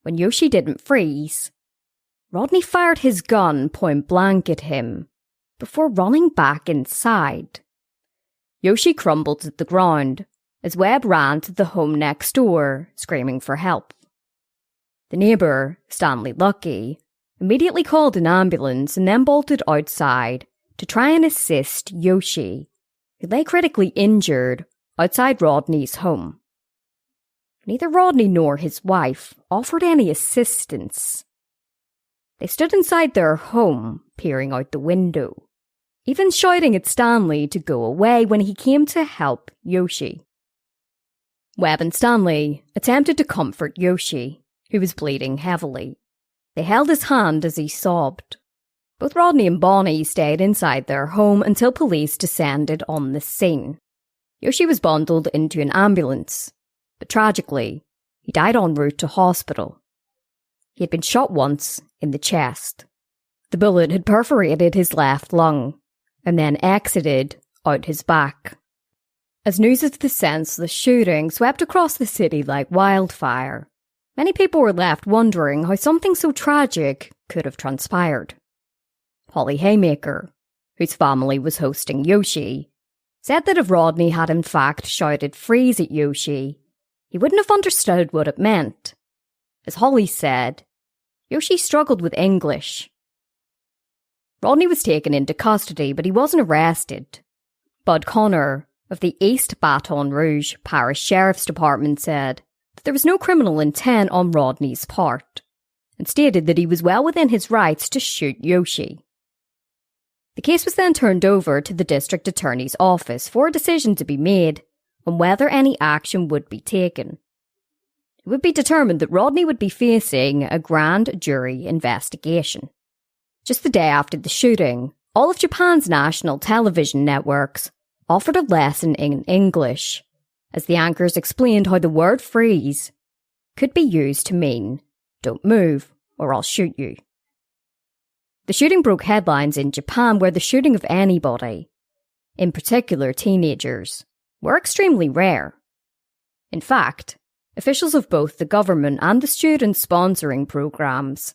Speaker 12: When Yoshi didn't freeze, Rodney fired his gun point blank at him before running back inside. Yoshi crumbled to the ground as Webb ran to the home next door, screaming for help. The neighbour, Stanley Lucky, immediately called an ambulance and then bolted outside to try and assist Yoshi, who lay critically injured outside Rodney's home. Neither Rodney nor his wife offered any assistance. They stood inside their home, peering out the window, even shouting at Stanley to go away when he came to help Yoshi. Webb and Stanley attempted to comfort Yoshi, who was bleeding heavily. They held his hand as he sobbed. Both Rodney and Bonnie stayed inside their home until police descended on the scene. Yoshi was bundled into an ambulance, but tragically, he died en route to hospital. He had been shot once in the chest. The bullet had perforated his left lung and then exited out his back. As news of the senseless shooting swept across the city like wildfire, many people were left wondering how something so tragic could have transpired. Holly Haymaker, whose family was hosting Yoshi, said that if Rodney had in fact shouted freeze at Yoshi, he wouldn't have understood what it meant. As Holly said, Yoshi struggled with English. Rodney was taken into custody, but he wasn't arrested. Bud Connor of the East Baton Rouge Parish Sheriff's Department said that there was no criminal intent on Rodney's part, and stated that he was well within his rights to shoot Yoshi. The case was then turned over to the district attorney's office for a decision to be made on whether any action would be taken. It would be determined that Rodney would be facing a grand jury investigation. Just the day after the shooting, all of Japan's national television networks offered a lesson in English, as the anchors explained how the word freeze could be used to mean, "Don't move, or I'll shoot you." The shooting broke headlines in Japan, where the shooting of anybody, in particular teenagers, were extremely rare. In fact, officials of both the government and the student sponsoring programs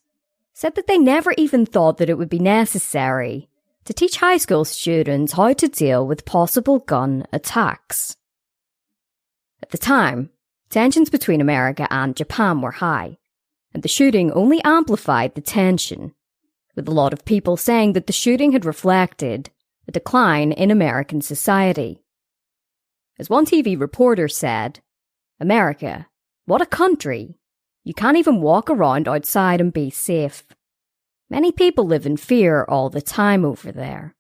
Speaker 12: said that they never even thought that it would be necessary to teach high school students how to deal with possible gun attacks. At the time, tensions between America and Japan were high, and the shooting only amplified the tension, with a lot of people saying that the shooting had reflected a decline in American society. As one TV reporter said, "America, what a country! You can't even walk around outside and be safe. Many people live in fear all the time over there."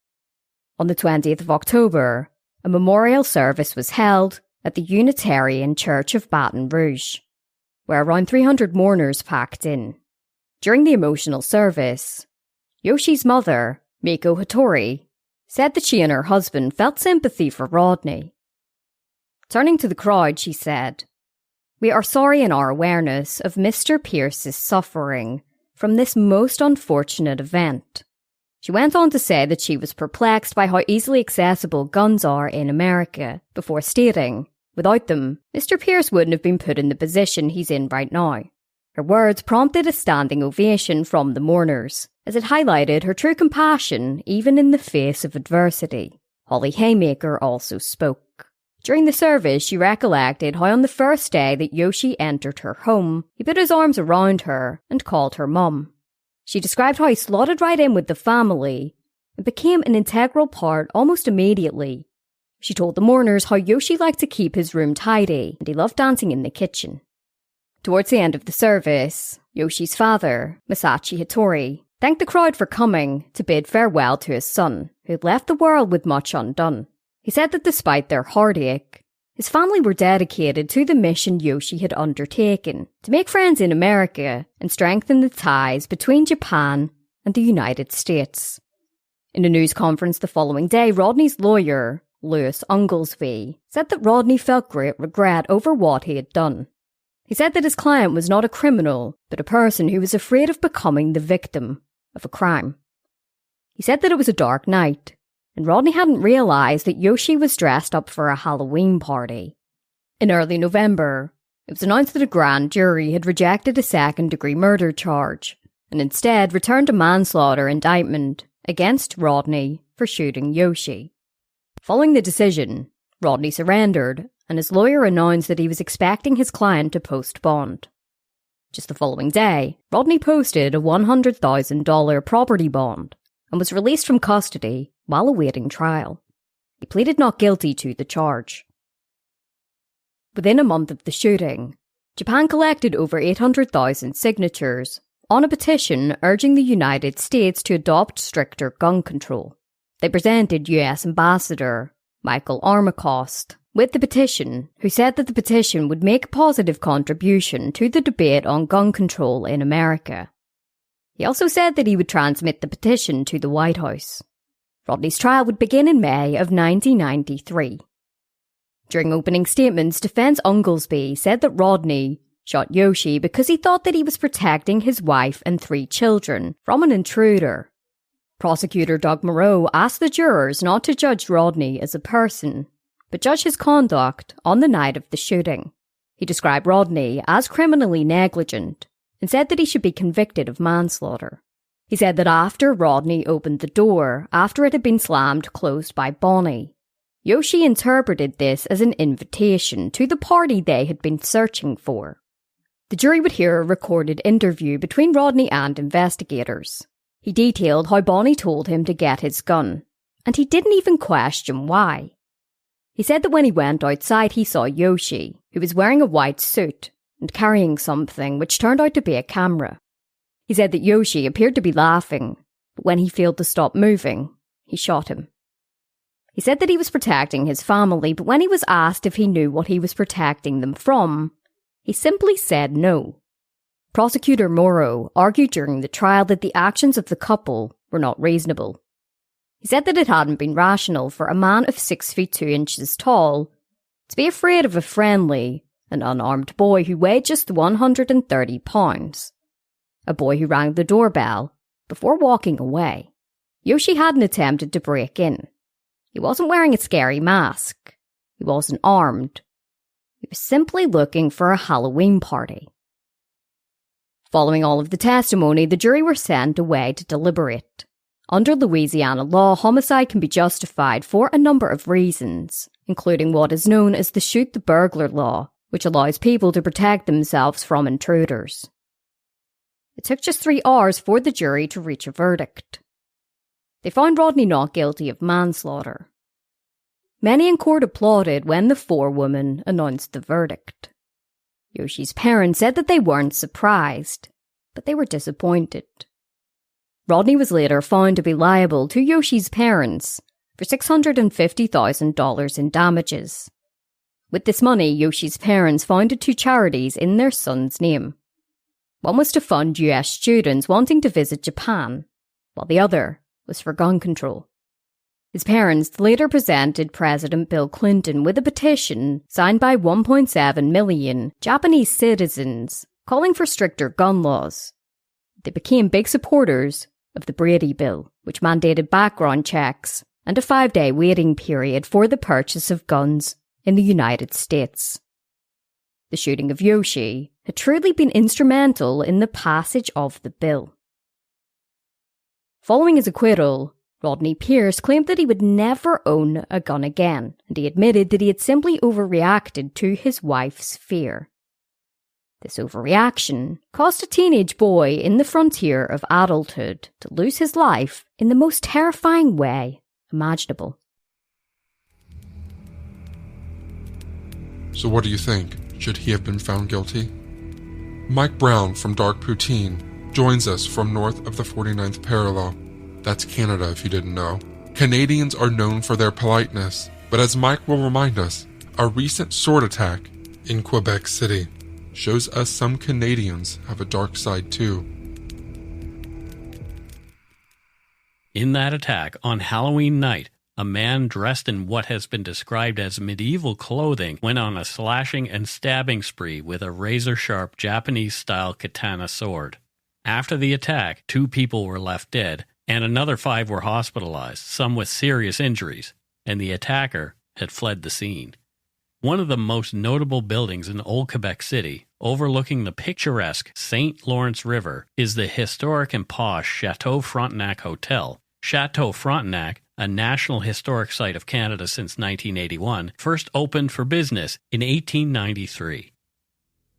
Speaker 12: On the 20th of October, a memorial service was held at the Unitarian Church of Baton Rouge, where around 300 mourners packed in. During the emotional service, Yoshi's mother, Miko Hattori, said that she and her husband felt sympathy for Rodney. Turning to the crowd, she said, "We are sorry in our awareness of Mr. Pierce's suffering from this most unfortunate event." She went on to say that she was perplexed by how easily accessible guns are in America, before stating, Without them, Mr. Pierce wouldn't have been put in the position he's in right now. Her words prompted a standing ovation from the mourners, as it highlighted her true compassion even in the face of adversity. Holly Haymaker also spoke. During the service, she recollected how on the first day that Yoshi entered her home, he put his arms around her and called her mum. She described how he slotted right in with the family and became an integral part almost immediately. She told the mourners how Yoshi liked to keep his room tidy and he loved dancing in the kitchen. Towards the end of the service, Yoshi's father, Masachi Hattori, thanked the crowd for coming to bid farewell to his son, who had left the world with much undone. He said that despite their heartache, his family were dedicated to the mission Yoshi had undertaken to make friends in America and strengthen the ties between Japan and the United States. In a news conference the following day, Rodney's lawyer, Louis Unglesby, said that Rodney felt great regret over what he had done. He said that his client was not a criminal, but a person who was afraid of becoming the victim of a crime. He said that it was a dark night, and Rodney hadn't realised that Yoshi was dressed up for a Halloween party. In early November, it was announced that a grand jury had rejected a second-degree murder charge, and instead returned a manslaughter indictment against Rodney for shooting Yoshi. Following the decision, Rodney surrendered, and his lawyer announced that he was expecting his client to post bond. Just the following day, Rodney posted a $100,000 property bond and was released from custody while awaiting trial. He pleaded not guilty to the charge. Within a month of the shooting, Japan collected over 800,000 signatures on a petition urging the United States to adopt stricter gun control. They presented US Ambassador Michael Armacost with the petition, who said that the petition would make a positive contribution to the debate on gun control in America. He also said that he would transmit the petition to the White House. Rodney's trial would begin in May of 1993. During opening statements, defense Unglesby said that Rodney shot Yoshi because he thought that he was protecting his wife and 3 children from an intruder. Prosecutor Doug Moreau asked the jurors not to judge Rodney as a person, but judge his conduct on the night of the shooting. He described Rodney as criminally negligent and said that he should be convicted of manslaughter. He said that after Rodney opened the door, after it had been slammed closed by Bonnie, Yoshi interpreted this as an invitation to the party they had been searching for. The jury would hear a recorded interview between Rodney and investigators. He detailed how Bonnie told him to get his gun, and he didn't even question why. He said that when he went outside, he saw Yoshi, who was wearing a white suit and carrying something which turned out to be a camera. He said that Yoshi appeared to be laughing, but when he failed to stop moving, he shot him. He said that he was protecting his family, but when he was asked if he knew what he was protecting them from, he simply said no. Prosecutor Morrow argued during the trial that the actions of the couple were not reasonable. He said that it hadn't been rational for a man of 6 feet 2 inches tall to be afraid of a friendly and unarmed boy who weighed just 130 pounds. A boy who rang the doorbell before walking away. Yoshi hadn't attempted to break in. He wasn't wearing a scary mask. He wasn't armed. He was simply looking for a Halloween party. Following all of the testimony, the jury were sent away to deliberate. Under Louisiana law, homicide can be justified for a number of reasons, including what is known as the shoot the burglar law, which allows people to protect themselves from intruders. It took just 3 hours for the jury to reach a verdict. They found Rodney not guilty of manslaughter. Many in court applauded when the forewoman announced the verdict. Yoshi's parents said that they weren't surprised, but they were disappointed. Rodney was later found to be liable to Yoshi's parents for $650,000 in damages. With this money, Yoshi's parents founded 2 charities in their son's name. One was to fund US students wanting to visit Japan, while the other was for gun control. His parents later presented President Bill Clinton with a petition signed by 1.7 million Japanese citizens calling for stricter gun laws. They became big supporters of the Brady Bill, which mandated background checks and a 5-day waiting period for the purchase of guns in the United States. The shooting of Yoshi had truly been instrumental in the passage of the bill. Following his acquittal, Rodney Pierce claimed that he would never own a gun again, and he admitted that he had simply overreacted to his wife's fear. This overreaction caused a teenage boy in the frontier of adulthood to lose his life in the most terrifying way imaginable.
Speaker 6: So what do you think? Should he have been found guilty? Mike Brown from Dark Poutine joins us from north of the 49th parallel. That's Canada, if you didn't know. Canadians are known for their politeness, but as Mike will remind us, a recent sword attack in Quebec City shows us some Canadians have a dark side too.
Speaker 13: In that attack on Halloween night, a man dressed in what has been described as medieval clothing went on a slashing and stabbing spree with a razor-sharp Japanese-style katana sword. After the attack, 2 people were left dead, and another 5 were hospitalized, some with serious injuries, and the attacker had fled the scene. One of the most notable buildings in Old Quebec City, overlooking the picturesque St. Lawrence River, is the historic and posh Chateau Frontenac Hotel. Chateau Frontenac, a National Historic Site of Canada since 1981, first opened for business in 1893.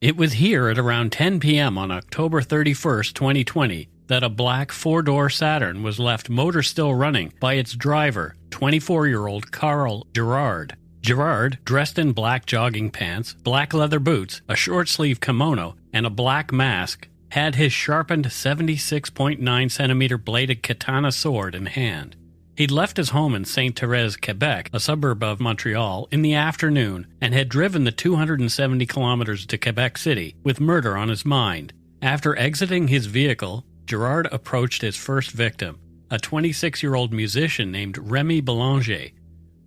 Speaker 13: It was here at around 10 p.m. on October 31st, 2020, that a black 4-door Saturn was left motor still running by its driver, 24-year-old Carl Girard. Girard, dressed in black jogging pants, black leather boots, a short-sleeve kimono, and a black mask, had his sharpened 76.9-centimeter bladed katana sword in hand. He'd left his home in Sainte-Thérèse, Quebec, a suburb of Montreal, in the afternoon and had driven the 270 kilometers to Quebec City with murder on his mind. After exiting his vehicle, Girard approached his first victim, a 26-year-old musician named Remy Belanger.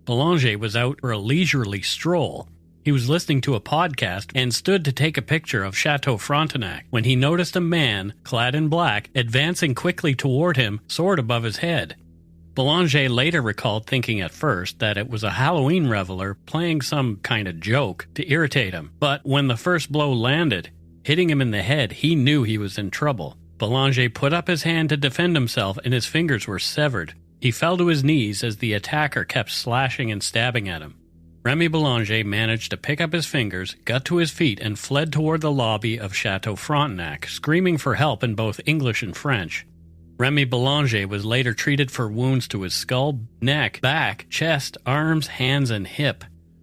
Speaker 13: Belanger was out for a leisurely stroll. He was listening to a podcast and stood to take a picture of Chateau Frontenac when he noticed a man, clad in black, advancing quickly toward him, sword above his head. Belanger later recalled thinking at first that it was a Halloween reveler playing some kind of joke to irritate him, but when the first blow landed, hitting him in the head, he knew he was in trouble. Belanger put up his hand to defend himself and his fingers were severed. He fell to his knees as the attacker kept slashing and stabbing at him. Remy Belanger managed to pick up his fingers, got to his feet, and fled toward the lobby of Chateau Frontenac, screaming for help in both English and French. Remy Belanger was later treated for wounds to his skull, neck, back, chest, arms, hands, and hip.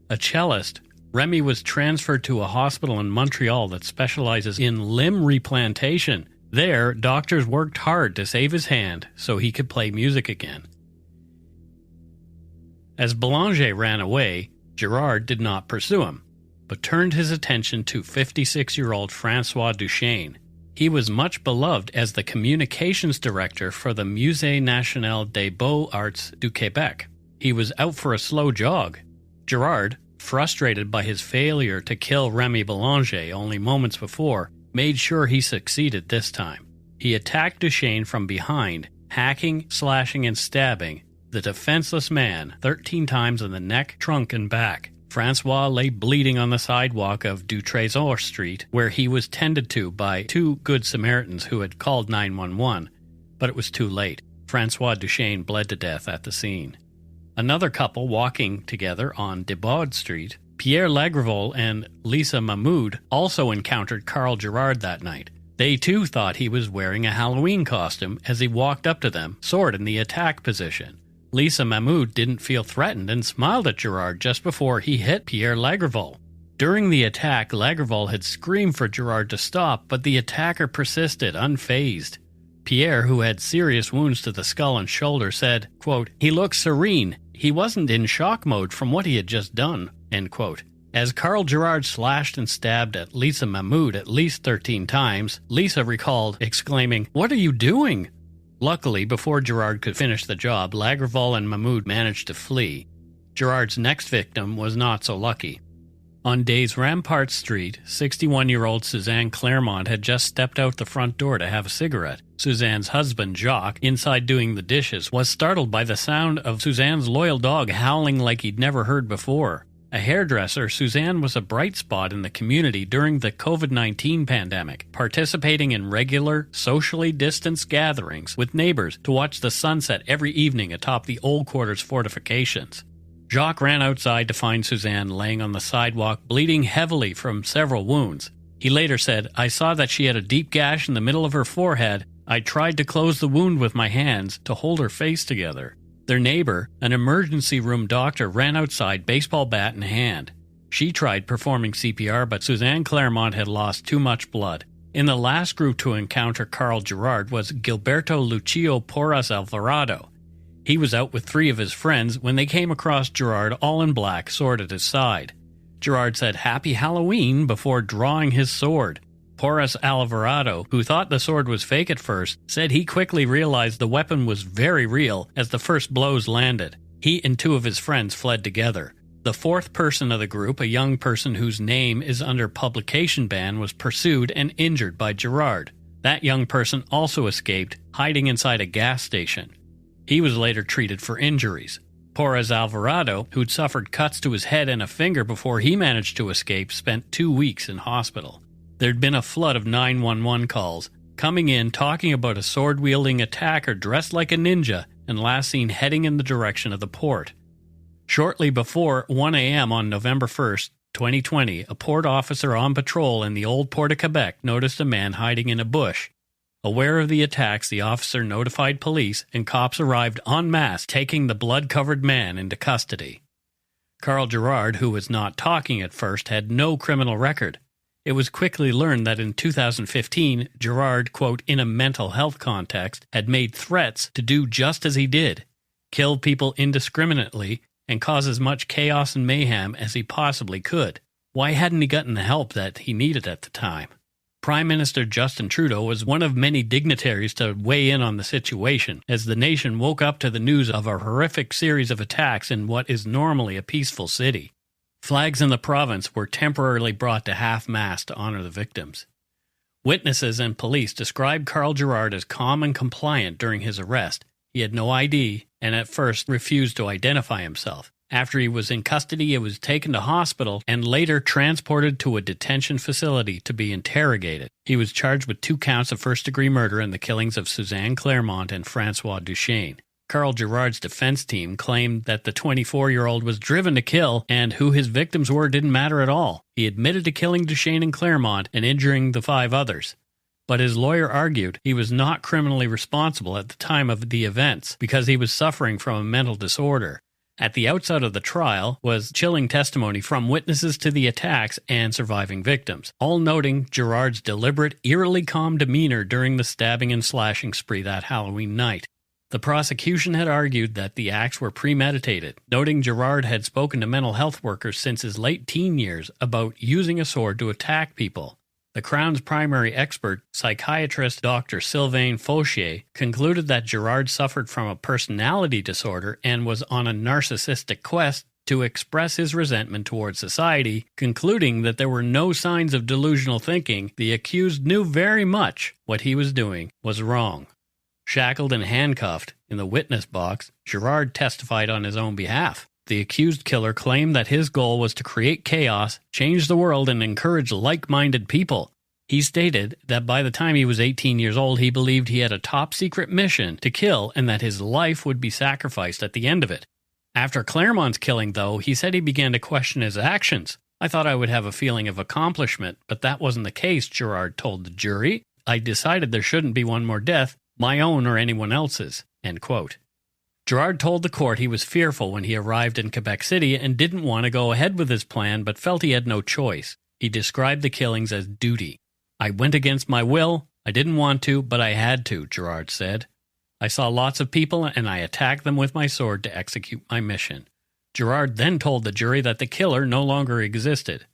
Speaker 13: A cellist, Remy was transferred to a hospital in Montreal that specializes in limb replantation. There, doctors worked hard to save his hand so he could play music again. As Belanger ran away, Girard did not pursue him, but turned his attention to 56-year-old François Duchesne. He was much beloved as the communications director for the Musée National des Beaux-Arts du Québec. He was out for a slow jog. Girard, frustrated by his failure to kill Remy Belanger only moments before, made sure he succeeded this time. He attacked Duchesne from behind, hacking, slashing, and stabbing the defenseless man 13 times in the neck, trunk, and back. Francois lay bleeding on the sidewalk of Du Trésor Street, where he was tended to by 2 good Samaritans who had called 911, but it was too late. Francois Duchesne bled to death at the scene. Another couple walking together on Debaud Street, Pierre Lagravol and Lisa Mahmoud, also encountered Carl Girard that night. They too thought he was wearing a Halloween costume as he walked up to them, sword in the attack position. Lisa Mahmoud didn't feel threatened and smiled at Girard just before he hit Pierre Lagravol. During the attack, Lagravol had screamed for Girard to stop, but the attacker persisted, unfazed. Pierre, who had serious wounds to the skull and shoulder, said, quote, "He looked serene. He wasn't in shock mode from what he had just done," end quote. As Carl Girard slashed and stabbed at Lisa Mahmoud at least 13 times, Lisa recalled, exclaiming, "What are you doing?" Luckily, before Girard could finish the job, Lagravol and Mahmoud managed to flee. Girard's next victim was not so lucky. On Des Ramparts Street, 61-year-old Suzanne Claremont had just stepped out the front door to have a cigarette. Suzanne's husband, Jacques, inside doing the dishes, was startled by the sound of Suzanne's loyal dog howling like he'd never heard before. A hairdresser, Suzanne was a bright spot in the community during the COVID-19 pandemic, participating in regular, socially distanced gatherings with neighbors to watch the sunset every evening atop the Old Quarters fortifications. Jacques ran outside to find Suzanne laying on the sidewalk, bleeding heavily from several wounds. He later said, "I saw that she had a deep gash in the middle of her forehead. I tried to close the wound with my hands to hold her face together." Their neighbor, an emergency room doctor, ran outside, baseball bat in hand. She tried performing CPR, but Suzanne Claremont had lost too much blood. In the last group to encounter Carl Gerard was Gilberto Lucio Porras Alvarado. He was out with 3 of his friends when they came across Gerard all in black, sword at his side. Gerard said "Happy Halloween" before drawing his sword. Porras Alvarado, who thought the sword was fake at first, said he quickly realized the weapon was very real as the first blows landed. He and 2 of his friends fled together. The 4th person of the group, a young person whose name is under publication ban, was pursued and injured by Gerard. That young person also escaped, hiding inside a gas station. He was later treated for injuries. Porras Alvarado, who'd suffered cuts to his head and a finger before he managed to escape, spent 2 weeks in hospital. There'd been a flood of 911 calls, coming in talking about a sword-wielding attacker dressed like a ninja and last seen heading in the direction of the port. Shortly before 1 a.m. on November 1st, 2020, a port officer on patrol in the old port of Quebec noticed a man hiding in a bush. Aware of the attacks, the officer notified police, and cops arrived en masse, taking the blood-covered man into custody. Carl Gerard, who was not talking at first, had no criminal record. It was quickly learned that in 2015, Gerard, quote, in a mental health context, had made threats to do just as he did, kill people indiscriminately, and cause as much chaos and mayhem as he possibly could. Why hadn't he gotten the help that he needed at the time? Prime Minister Justin Trudeau was one of many dignitaries to weigh in on the situation, as the nation woke up to the news of a horrific series of attacks in what is normally a peaceful city. Flags in the province were temporarily brought to half-mast to honor the victims. Witnesses and police described Carl Gerard as calm and compliant during his arrest. He had no ID and at first refused to identify himself. After he was in custody, he was taken to hospital and later transported to a detention facility to be interrogated. He was charged with 2 counts of first-degree murder in the killings of Suzanne Claremont and Francois Duchesne. Carl Gerard's defense team claimed that the 24-year-old was driven to kill, and who his victims were didn't matter at all. He admitted to killing Duchesne and Claremont and injuring the 5 others. But his lawyer argued he was not criminally responsible at the time of the events because he was suffering from a mental disorder. At the outset of the trial was chilling testimony from witnesses to the attacks and surviving victims, all noting Gerard's deliberate, eerily calm demeanor during the stabbing and slashing spree that Halloween night. The prosecution had argued that the acts were premeditated, noting Gerard had spoken to mental health workers since his late teen years about using a sword to attack people. The Crown's primary expert, psychiatrist Dr. Sylvain Fauchier, concluded that Gerard suffered from a personality disorder and was on a narcissistic quest to express his resentment towards society, concluding that there were no signs of delusional thinking. The accused knew very much what he was doing was wrong. Shackled and handcuffed in the witness box, Gerard testified on his own behalf. The accused killer claimed that his goal was to create chaos, change the world, and encourage like-minded people. He stated that by the time he was 18 years old, he believed he had a top-secret mission to kill and that his life would be sacrificed at the end of it. After Claremont's killing, though, he said he began to question his actions. "I thought I would have a feeling of accomplishment, but that wasn't the case," Gerard told the jury. "I decided there shouldn't be one more death, my own or anyone else's." End quote. Gerard told the court he was fearful when he arrived in Quebec City and didn't want to go ahead with his plan but felt he had no choice. He described the killings as duty. "I went against my will. I didn't want to, but I had to," Gerard said. "I saw lots of people and I attacked them with my sword to execute my mission." Gerard then told the jury that the killer no longer existed.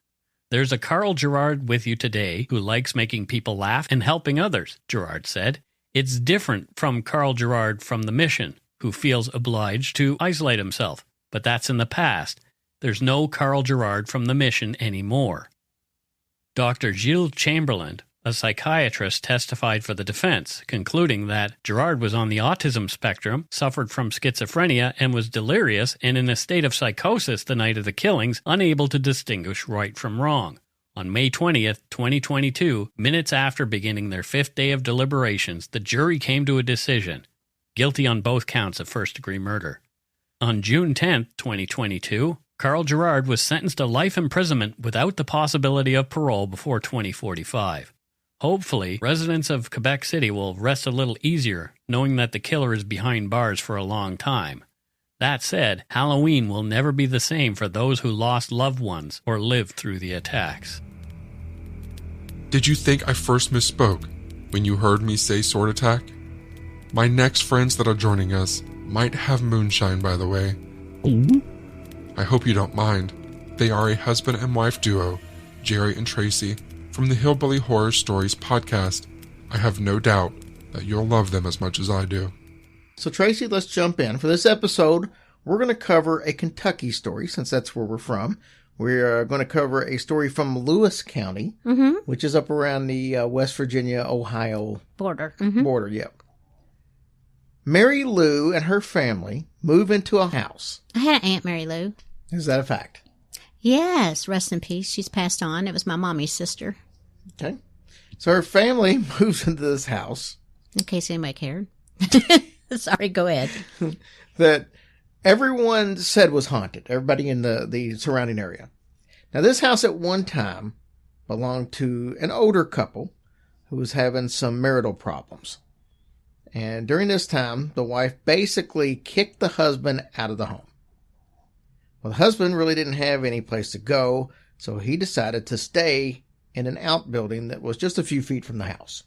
Speaker 13: "There's a Carl Gerard with you today who likes making people laugh and helping others," Gerard said. "It's different from Carl Gerard from the mission, who feels obliged to isolate himself, but that's in the past. There's no Carl Gerard from the mission anymore." Dr. Gilles Chamberlain, A psychiatrist testified for the defense, concluding that Gerard was on the autism spectrum, suffered from schizophrenia, and was delirious and in a state of psychosis the night of the killings, unable to distinguish right from wrong. On May 20th, 2022, minutes after beginning their 5th day of deliberations, the jury came to a decision: guilty on both counts of first-degree murder. On June 10th, 2022, Carl Gerard was sentenced to life imprisonment without the possibility of parole before 2045. Hopefully, residents of Quebec City will rest a little easier knowing that the killer is behind bars for a long time. That said, Halloween will never be the same for those who lost loved ones or lived through the attacks.
Speaker 6: Did you think I first misspoke when you heard me say sword attack? My next friends that are joining us might have moonshine, by the way. I hope you don't mind. They are a husband and wife duo, Jerry and Tracy, from the Hillbilly Horror Stories podcast. I have no doubt that you'll love them as much as I do.
Speaker 8: So Tracy, let's jump in. For this episode, we're going to cover a Kentucky story, since that's where we're from. We're going to cover a story from Lewis County, which is up around the West Virginia-Ohio
Speaker 14: border.
Speaker 8: Border, yep. Mary Lou and her family move into a house.
Speaker 14: I had an Aunt Mary Lou.
Speaker 8: Is that a fact?
Speaker 14: Yes, rest in peace. She's passed on. It was my mommy's sister.
Speaker 8: Okay. So her family moves into this house.
Speaker 14: In case anybody cared. Sorry, go ahead.
Speaker 8: That everyone said was haunted. Everybody in the surrounding area. Now, this house at one time belonged to an older couple who was having some marital problems. And during this time, the wife basically kicked the husband out of the home. Well, the husband really didn't have any place to go, so he decided to stay in an outbuilding that was just a few feet from the house.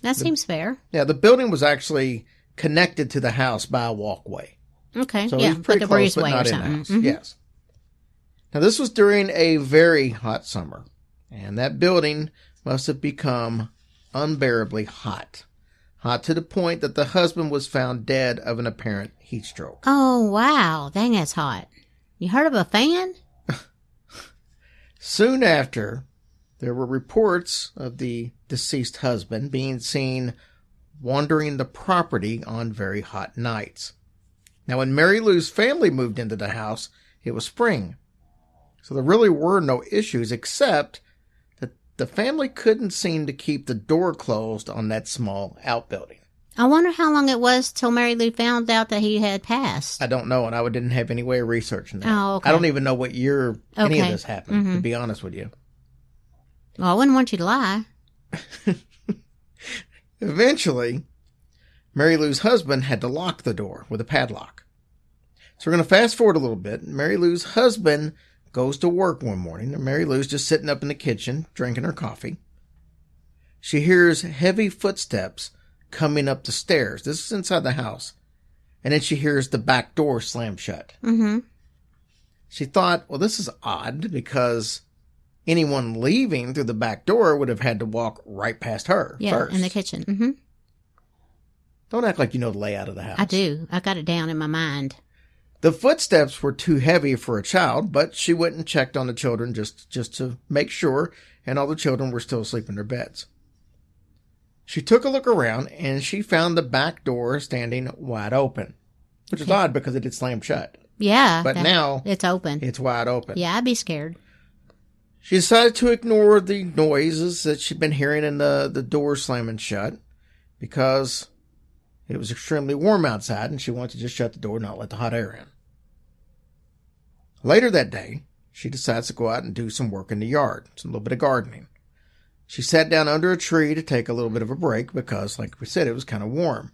Speaker 14: That seems fair.
Speaker 8: Yeah, the building was actually connected to the house by a walkway.
Speaker 14: Okay,
Speaker 8: so
Speaker 14: yeah,
Speaker 8: it was pretty
Speaker 14: like a
Speaker 8: close, but
Speaker 14: breezeway
Speaker 8: not
Speaker 14: or
Speaker 8: in the
Speaker 14: something.
Speaker 8: house. Yes. Now, this was during a very hot summer, and that building must have become unbearably hot. Hot to the point that the husband was found dead of an apparent heat stroke.
Speaker 14: Oh, wow. Dang, that's hot. You heard of a fan?
Speaker 8: Soon after, there were reports of the deceased husband being seen wandering the property on very hot nights. Now, when Mary Lou's family moved into the house, it was spring. So there really were no issues, except that the family couldn't seem to keep the door closed on that small outbuilding.
Speaker 14: I wonder how long it was till Mary Lou found out that he had passed.
Speaker 8: I don't know, and I didn't have any way of researching that.
Speaker 14: Oh, okay.
Speaker 8: I don't even know what year any of
Speaker 14: Okay.
Speaker 8: this happened, to
Speaker 14: Mhm.
Speaker 8: be honest with you.
Speaker 14: Well, I wouldn't want you to lie.
Speaker 8: Eventually, Mary Lou's husband had to lock the door with a padlock. So we're going to fast forward a little bit. Mary Lou's husband goes to work one morning, and Mary Lou's just sitting up in the kitchen drinking her coffee. She hears heavy footsteps coming up the stairs. This is inside the house. And then she hears the back door slam shut.
Speaker 14: Mm-hmm.
Speaker 8: She thought, well, this is odd because anyone leaving through the back door would have had to walk right past her
Speaker 14: Yeah,
Speaker 8: first.
Speaker 14: in the kitchen. Mm-hmm.
Speaker 8: Don't act like you know the layout of the house.
Speaker 14: I do. I got it down in my mind.
Speaker 8: The footsteps were too heavy for a child, but she went and checked on the children just to make sure, and all the children were still asleep in their beds. She took a look around, and she found the back door standing wide open, which is odd because it had slammed shut.
Speaker 14: Yeah.
Speaker 8: But now
Speaker 14: it's open.
Speaker 8: It's wide open.
Speaker 14: Yeah, I'd be scared.
Speaker 8: She decided to ignore the noises that she'd been hearing in the door slamming shut because it was extremely warm outside, and she wanted to just shut the door and not let the hot air in. Later that day, she decides to go out and do some work in the yard, a little bit of gardening. She sat down under a tree to take a little bit of a break because, like we said, it was kind of warm.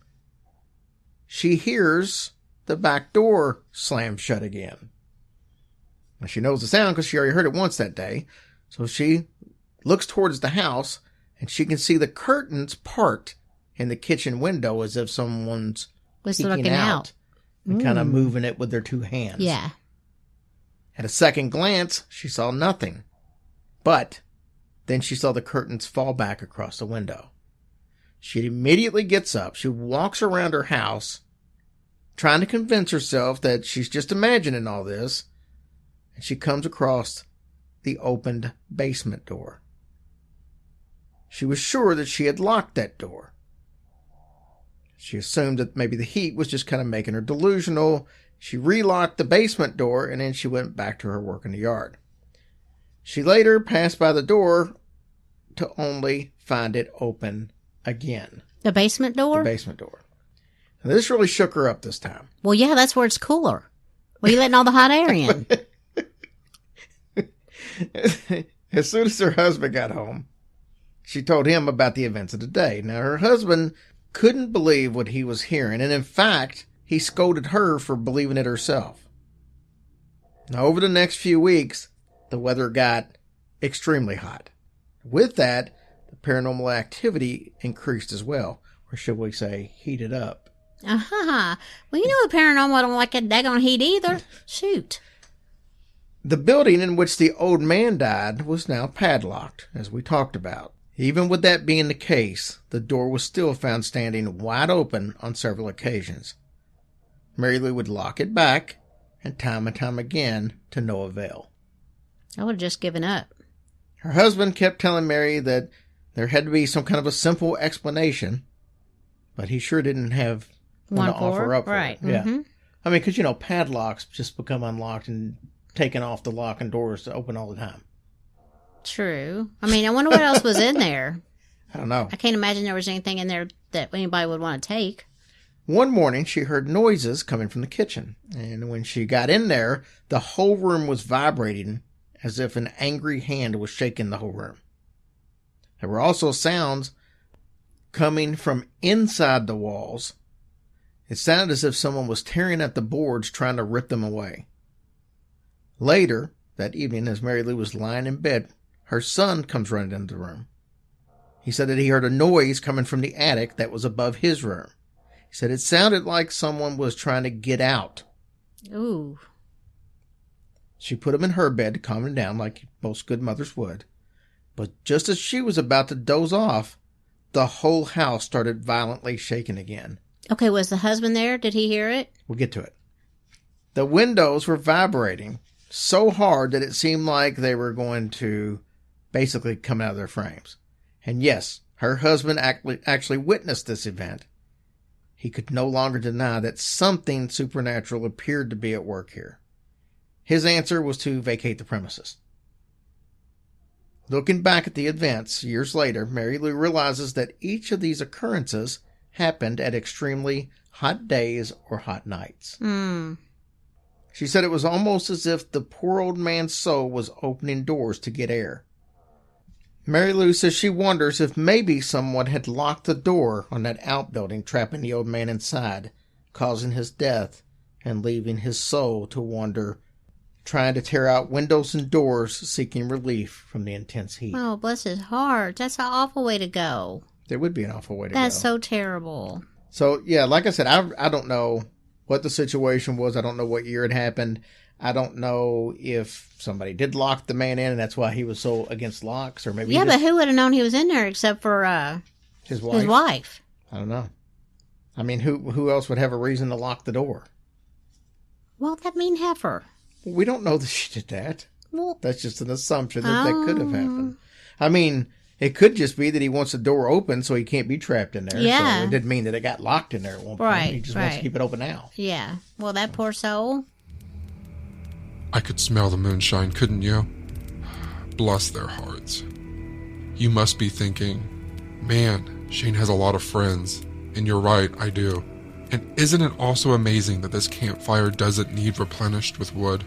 Speaker 8: She hears the back door slam shut again. Now, she knows the sound because she already heard it once that day. So she looks towards the house, and she can see the curtains part in the kitchen window as if someone's
Speaker 14: Was
Speaker 8: peeking
Speaker 14: looking out.
Speaker 8: and kind of moving it with their two hands.
Speaker 14: Yeah.
Speaker 8: At a second glance, she saw nothing. But then she saw the curtains fall back across the window. She immediately gets up. She walks around her house, trying to convince herself that she's just imagining all this. And she comes across the opened basement door. She was sure that she had locked that door. She assumed that maybe the heat was just kind of making her delusional. She relocked the basement door, and then she went back to her work in the yard. She later passed by the door to only find it open again.
Speaker 14: The basement door?
Speaker 8: The basement door. And this really shook her up this time.
Speaker 14: Well, yeah, that's where it's cooler. Well, you letting all the hot air in.
Speaker 8: As soon as her husband got home, she told him about the events of the day. Now, her husband couldn't believe what he was hearing, and in fact, he scolded her for believing it herself. Now, over the next few weeks, the weather got extremely hot. With that, the paranormal activity increased as well, or should we say, heated up.
Speaker 14: Uh-huh. Well, you know the paranormal don't like that daggone heat either. Shoot.
Speaker 8: The building in which the old man died was now padlocked, as we talked about. Even with that being the case, the door was still found standing wide open on several occasions. Mary Lou would lock it back, and time again, to no avail.
Speaker 14: I would have just given up.
Speaker 8: Her husband kept telling Mary that there had to be some kind of a simple explanation, but he sure didn't have one to offer up for
Speaker 14: right.
Speaker 8: it. Yeah.
Speaker 14: Mm-hmm.
Speaker 8: I mean, because, padlocks just become unlocked and taken off the lock and doors to open all the time.
Speaker 14: True. I mean, I wonder what else was in there.
Speaker 8: I don't know.
Speaker 14: I can't imagine there was anything in there that anybody would want to take.
Speaker 8: One morning, she heard noises coming from the kitchen, and when she got in there, the whole room was vibrating as if an angry hand was shaking the whole room. There were also sounds coming from inside the walls. It sounded as if someone was tearing at the boards trying to rip them away. Later, that evening, as Mary Lou was lying in bed, her son comes running into the room. He said that he heard a noise coming from the attic that was above his room. He said it sounded like someone was trying to get out.
Speaker 14: Ooh.
Speaker 8: She put him in her bed to calm him down like most good mothers would. But just as she was about to doze off, the whole house started violently shaking again.
Speaker 14: Okay, was the husband there? Did he hear it?
Speaker 8: We'll get to it. The windows were vibrating so hard that it seemed like they were going to basically come out of their frames. And yes, her husband actually witnessed this event. He could no longer deny that something supernatural appeared to be at work here. His answer was to vacate the premises. Looking back at the events years later, Mary Lou realizes that each of these occurrences happened at extremely hot days or hot nights. She said it was almost as if the poor old man's soul was opening doors to get air. Mary Lou says she wonders if maybe someone had locked the door on that outbuilding, trapping the old man inside, causing his death, and leaving his soul to wander, trying to tear out windows and doors, seeking relief from the intense heat.
Speaker 14: Oh, bless his heart. That's an awful way to go.
Speaker 8: It would be an awful way to go.
Speaker 14: That's so terrible.
Speaker 8: So, yeah, like I said, I don't know what the situation was. I don't know what year it happened. I don't know if somebody did lock the man in and that's why he was so against locks, or maybe.
Speaker 14: Yeah, but who would have known he was in there except for
Speaker 8: his wife?
Speaker 14: His wife.
Speaker 8: I don't know. I mean, who else would have a reason to lock the door?
Speaker 14: Well, that mean heifer.
Speaker 8: We don't know that she did that.
Speaker 14: Well,
Speaker 8: that's just an assumption that could have happened. I mean, it could just be that he wants the door open so he can't be trapped in there.
Speaker 14: Yeah.
Speaker 8: So it didn't mean that it got locked in there at one point.
Speaker 14: Right,
Speaker 8: He just wants to keep it open now.
Speaker 14: Yeah. Well, that poor soul.
Speaker 6: I could smell the moonshine, couldn't you? Bless their hearts. You must be thinking, man, Shane has a lot of friends. And you're right, I do. And isn't it also amazing that this campfire doesn't need replenished with wood?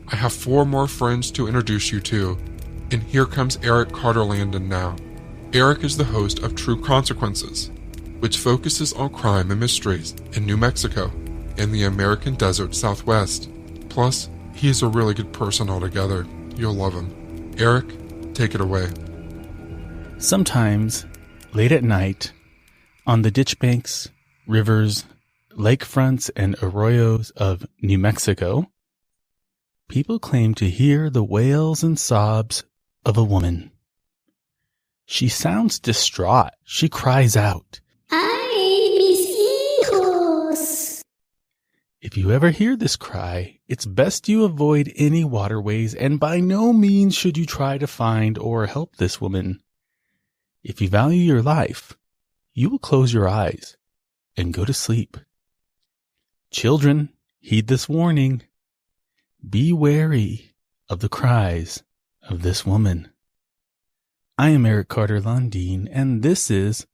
Speaker 6: I have 4 more friends to introduce you to, and here comes Eric Carter Landon now. Eric is the host of True Consequences, which focuses on crime and mysteries in New Mexico and the American desert Southwest. Plus, he is a really good person altogether. You'll love him. Eric, take it away.
Speaker 3: Sometimes, late at night, on the ditch banks, rivers, lakefronts, and arroyos of New Mexico, people claim to hear the wails and sobs of a woman. She sounds distraught. She cries out,
Speaker 15: "Ay, mis hijos!"
Speaker 3: If you ever hear this cry, it's best you avoid any waterways, and by no means should you try to find or help this woman. If you value your life, you will close your eyes and go to sleep. Children, heed this warning. Be wary of the cries of this woman. I am Eric Carter Lundeen, and this is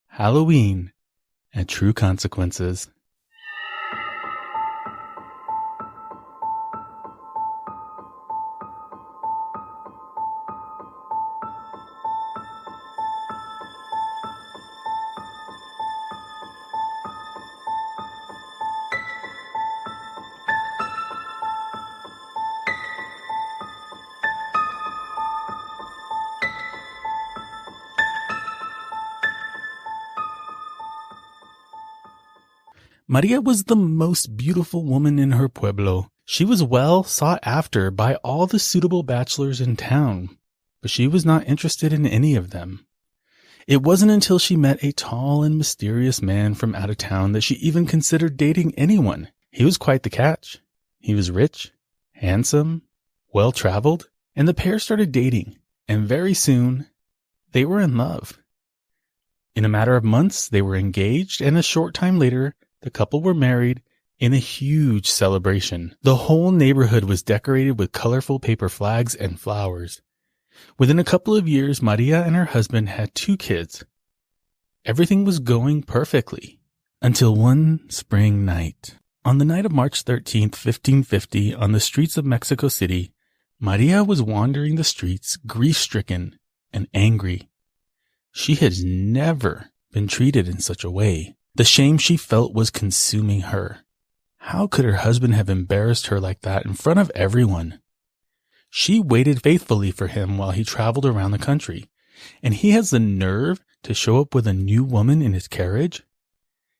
Speaker 3: Halloween and True Consequences. Maria was the most beautiful woman in her pueblo. She was well sought after by all the suitable bachelors in town, but she was not interested in any of them. It wasn't until she met a tall and mysterious man from out of town that she even considered dating anyone. He was quite the catch. He was rich, handsome, well-traveled, and the pair started dating, and very soon they were in love. In a matter of months, they were engaged, and a short time later, the couple were married in a huge celebration. The whole neighborhood was decorated with colorful paper flags and flowers. Within a couple of years, Maria and her husband had 2 kids. Everything was going perfectly until one spring night. On the night of March 13th, 1550, on the streets of Mexico City, Maria was wandering the streets, grief-stricken and angry. She had never been treated in such a way. The shame she felt was consuming her. How could her husband have embarrassed her like that in front of everyone? She waited faithfully for him while he traveled around the country, and he has the nerve to show up with a new woman in his carriage?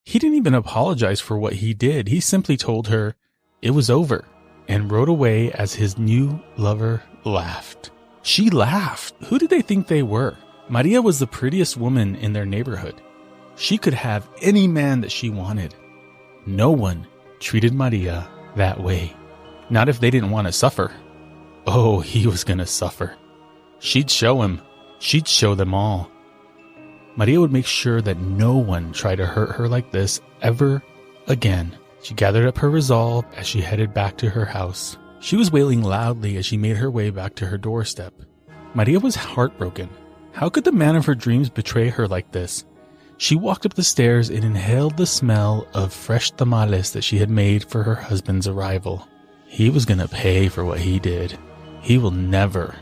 Speaker 3: He didn't even apologize for what he did. He simply told her it was over and rode away as his new lover laughed. She laughed. Who did they think they were? Maria was the prettiest woman in their neighborhood. She could have any man that she wanted. No one treated Maria that way. Not if they didn't want to suffer. Oh, he was going to suffer. She'd show him. She'd show them all. Maria would make sure that no one tried to hurt her like this ever again. She gathered up her resolve as she headed back to her house. She was wailing loudly as she made her way back to her doorstep. Maria was heartbroken. How could the man of her dreams betray her like this? She walked up the stairs and inhaled the smell of fresh tamales that she had made for her husband's arrival. He was going to pay for what he did. He will never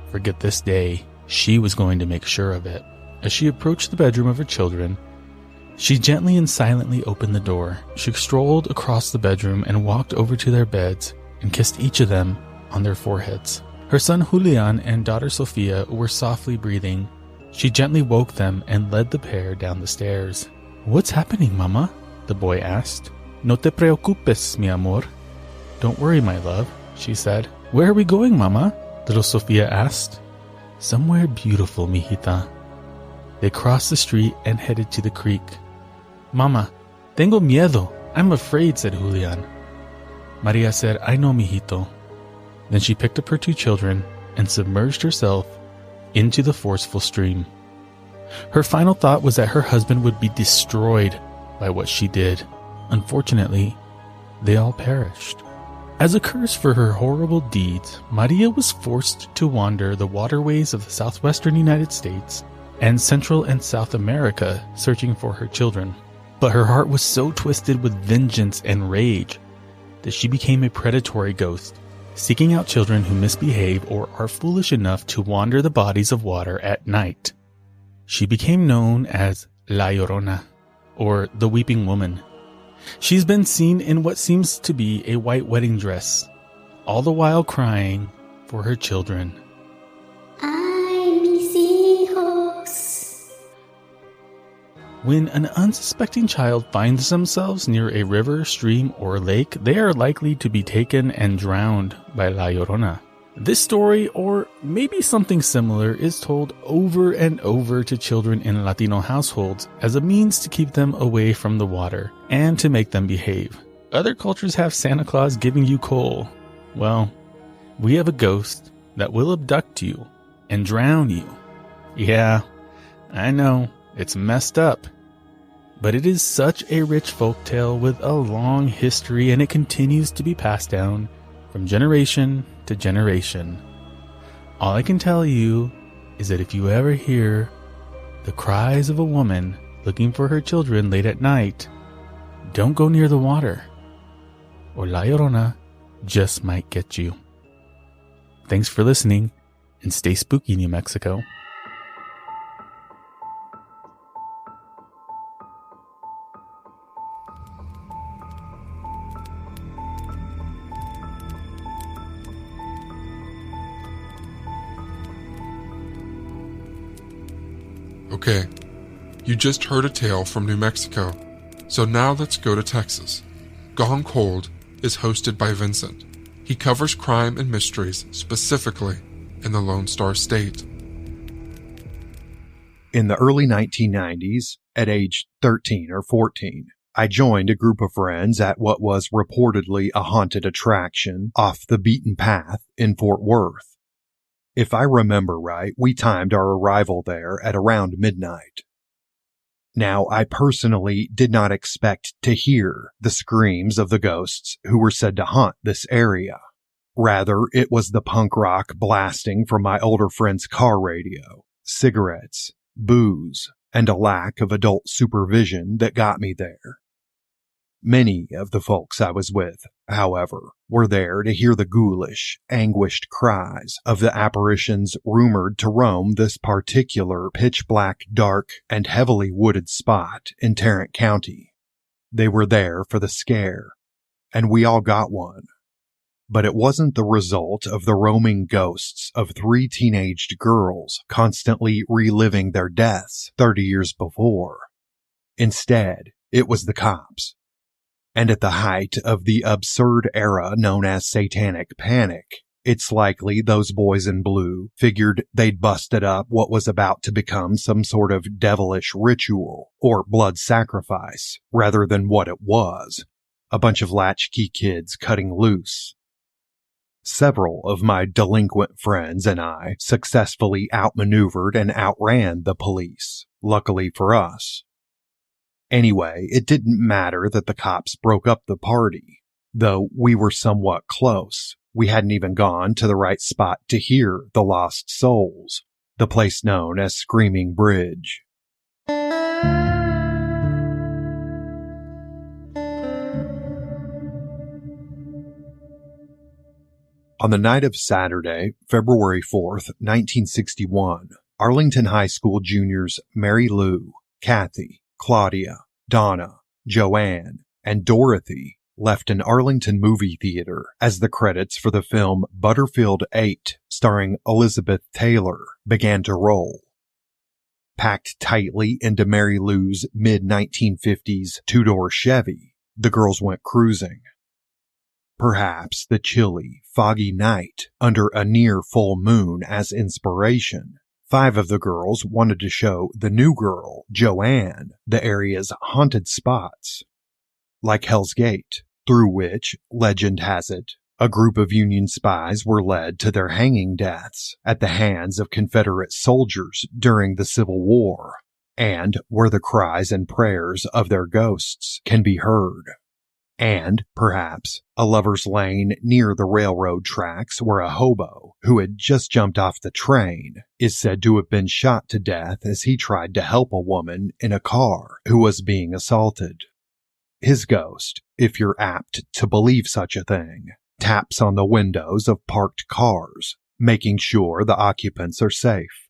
Speaker 3: forget this day. She was going to make sure of it. As she approached the bedroom of her children, she gently and silently opened the door. She strolled across the bedroom and walked over to their beds and kissed each of them on their foreheads. Her son Julian and daughter Sofia were softly breathing. She gently woke them and led the pair down the stairs. "What's happening, Mama?" the boy asked. "No te preocupes, mi amor." "Don't worry, my love," she said. "Where are we going, Mama?" little Sofia asked. "Somewhere beautiful, mijita." They crossed the street and headed to the creek. "Mama, tengo miedo. I'm afraid," said Julian. Maria said, "I know, mijito." Then she picked up her 2 children and submerged herself into the forceful stream. Her final thought was that her husband would be destroyed by what she did. Unfortunately, they all perished. As a curse for her horrible deeds, Maria was forced to wander the waterways of the southwestern United States and Central and South America searching for her children. But her heart was so twisted with vengeance and rage that she became a predatory ghost, seeking out children who misbehave or are foolish enough to wander the bodies of water at night. She became known as La Llorona, or the Weeping Woman. She's been seen in what seems to be a white wedding dress, all the while crying for her children. When an unsuspecting child finds themselves near a river, stream, or lake, they are likely to be taken and drowned by La Llorona. This story, or maybe something similar, is told over and over to children in Latino households as a means to keep them away from the water and to make them behave. Other cultures have Santa Claus giving you coal. Well, we have a ghost that will abduct you and drown you. Yeah, I know, it's messed up. But it is such a rich folktale with a long history, and it continues to be passed down from generation to generation. All I can tell you is that if you ever hear the cries of a woman looking for her children late at night, don't go near the water, or La Llorona just might get you. Thanks for listening, and stay spooky, New Mexico.
Speaker 6: Okay, you just heard a tale from New Mexico, so now let's go to Texas. Gone Cold is hosted by Vincent. He covers crime and mysteries, specifically in the Lone Star State.
Speaker 5: In the early 1990s, at age 13 or 14, I joined a group of friends at what was reportedly a haunted attraction off the beaten path in Fort Worth. If I remember right, we timed our arrival there at around midnight. Now, I personally did not expect to hear the screams of the ghosts who were said to haunt this area. Rather, it was the punk rock blasting from my older friend's car radio, cigarettes, booze, and a lack of adult supervision that got me there. Many of the folks I was with, however, were there to hear the ghoulish, anguished cries of the apparitions rumored to roam this particular pitch-black, dark, and heavily wooded spot in Tarrant County. They were there for the scare, and we all got one. But it wasn't the result of the roaming ghosts of 3 teenaged girls constantly reliving their deaths 30 years before. Instead, it was the cops. And at the height of the absurd era known as Satanic Panic, it's likely those boys in blue figured they'd busted up what was about to become some sort of devilish ritual or blood sacrifice, rather than what it was, a bunch of latchkey kids cutting loose. Several of my delinquent friends and I successfully outmaneuvered and outran the police, luckily for us. Anyway, it didn't matter that the cops broke up the party. Though we were somewhat close, we hadn't even gone to the right spot to hear the Lost Souls, the place known as Screaming Bridge. On the night of Saturday, February 4th, 1961, Arlington High School juniors Mary Lou, Kathy, Claudia, Donna, Joanne, and Dorothy left an Arlington movie theater as the credits for the film Butterfield 8, starring Elizabeth Taylor, began to roll. Packed tightly into Mary Lou's mid-1950s two-door Chevy, the girls went cruising. Perhaps the chilly, foggy night under a near full moon as inspiration, 5 of the girls wanted to show the new girl, Joanne, the area's haunted spots. Like Hell's Gate, through which, legend has it, a group of Union spies were led to their hanging deaths at the hands of Confederate soldiers during the Civil War, and where the cries and prayers of their ghosts can be heard. And, perhaps, a lover's lane near the railroad tracks where a hobo, who had just jumped off the train, is said to have been shot to death as he tried to help a woman in a car who was being assaulted. His ghost, if you're apt to believe such a thing, taps on the windows of parked cars, making sure the occupants are safe.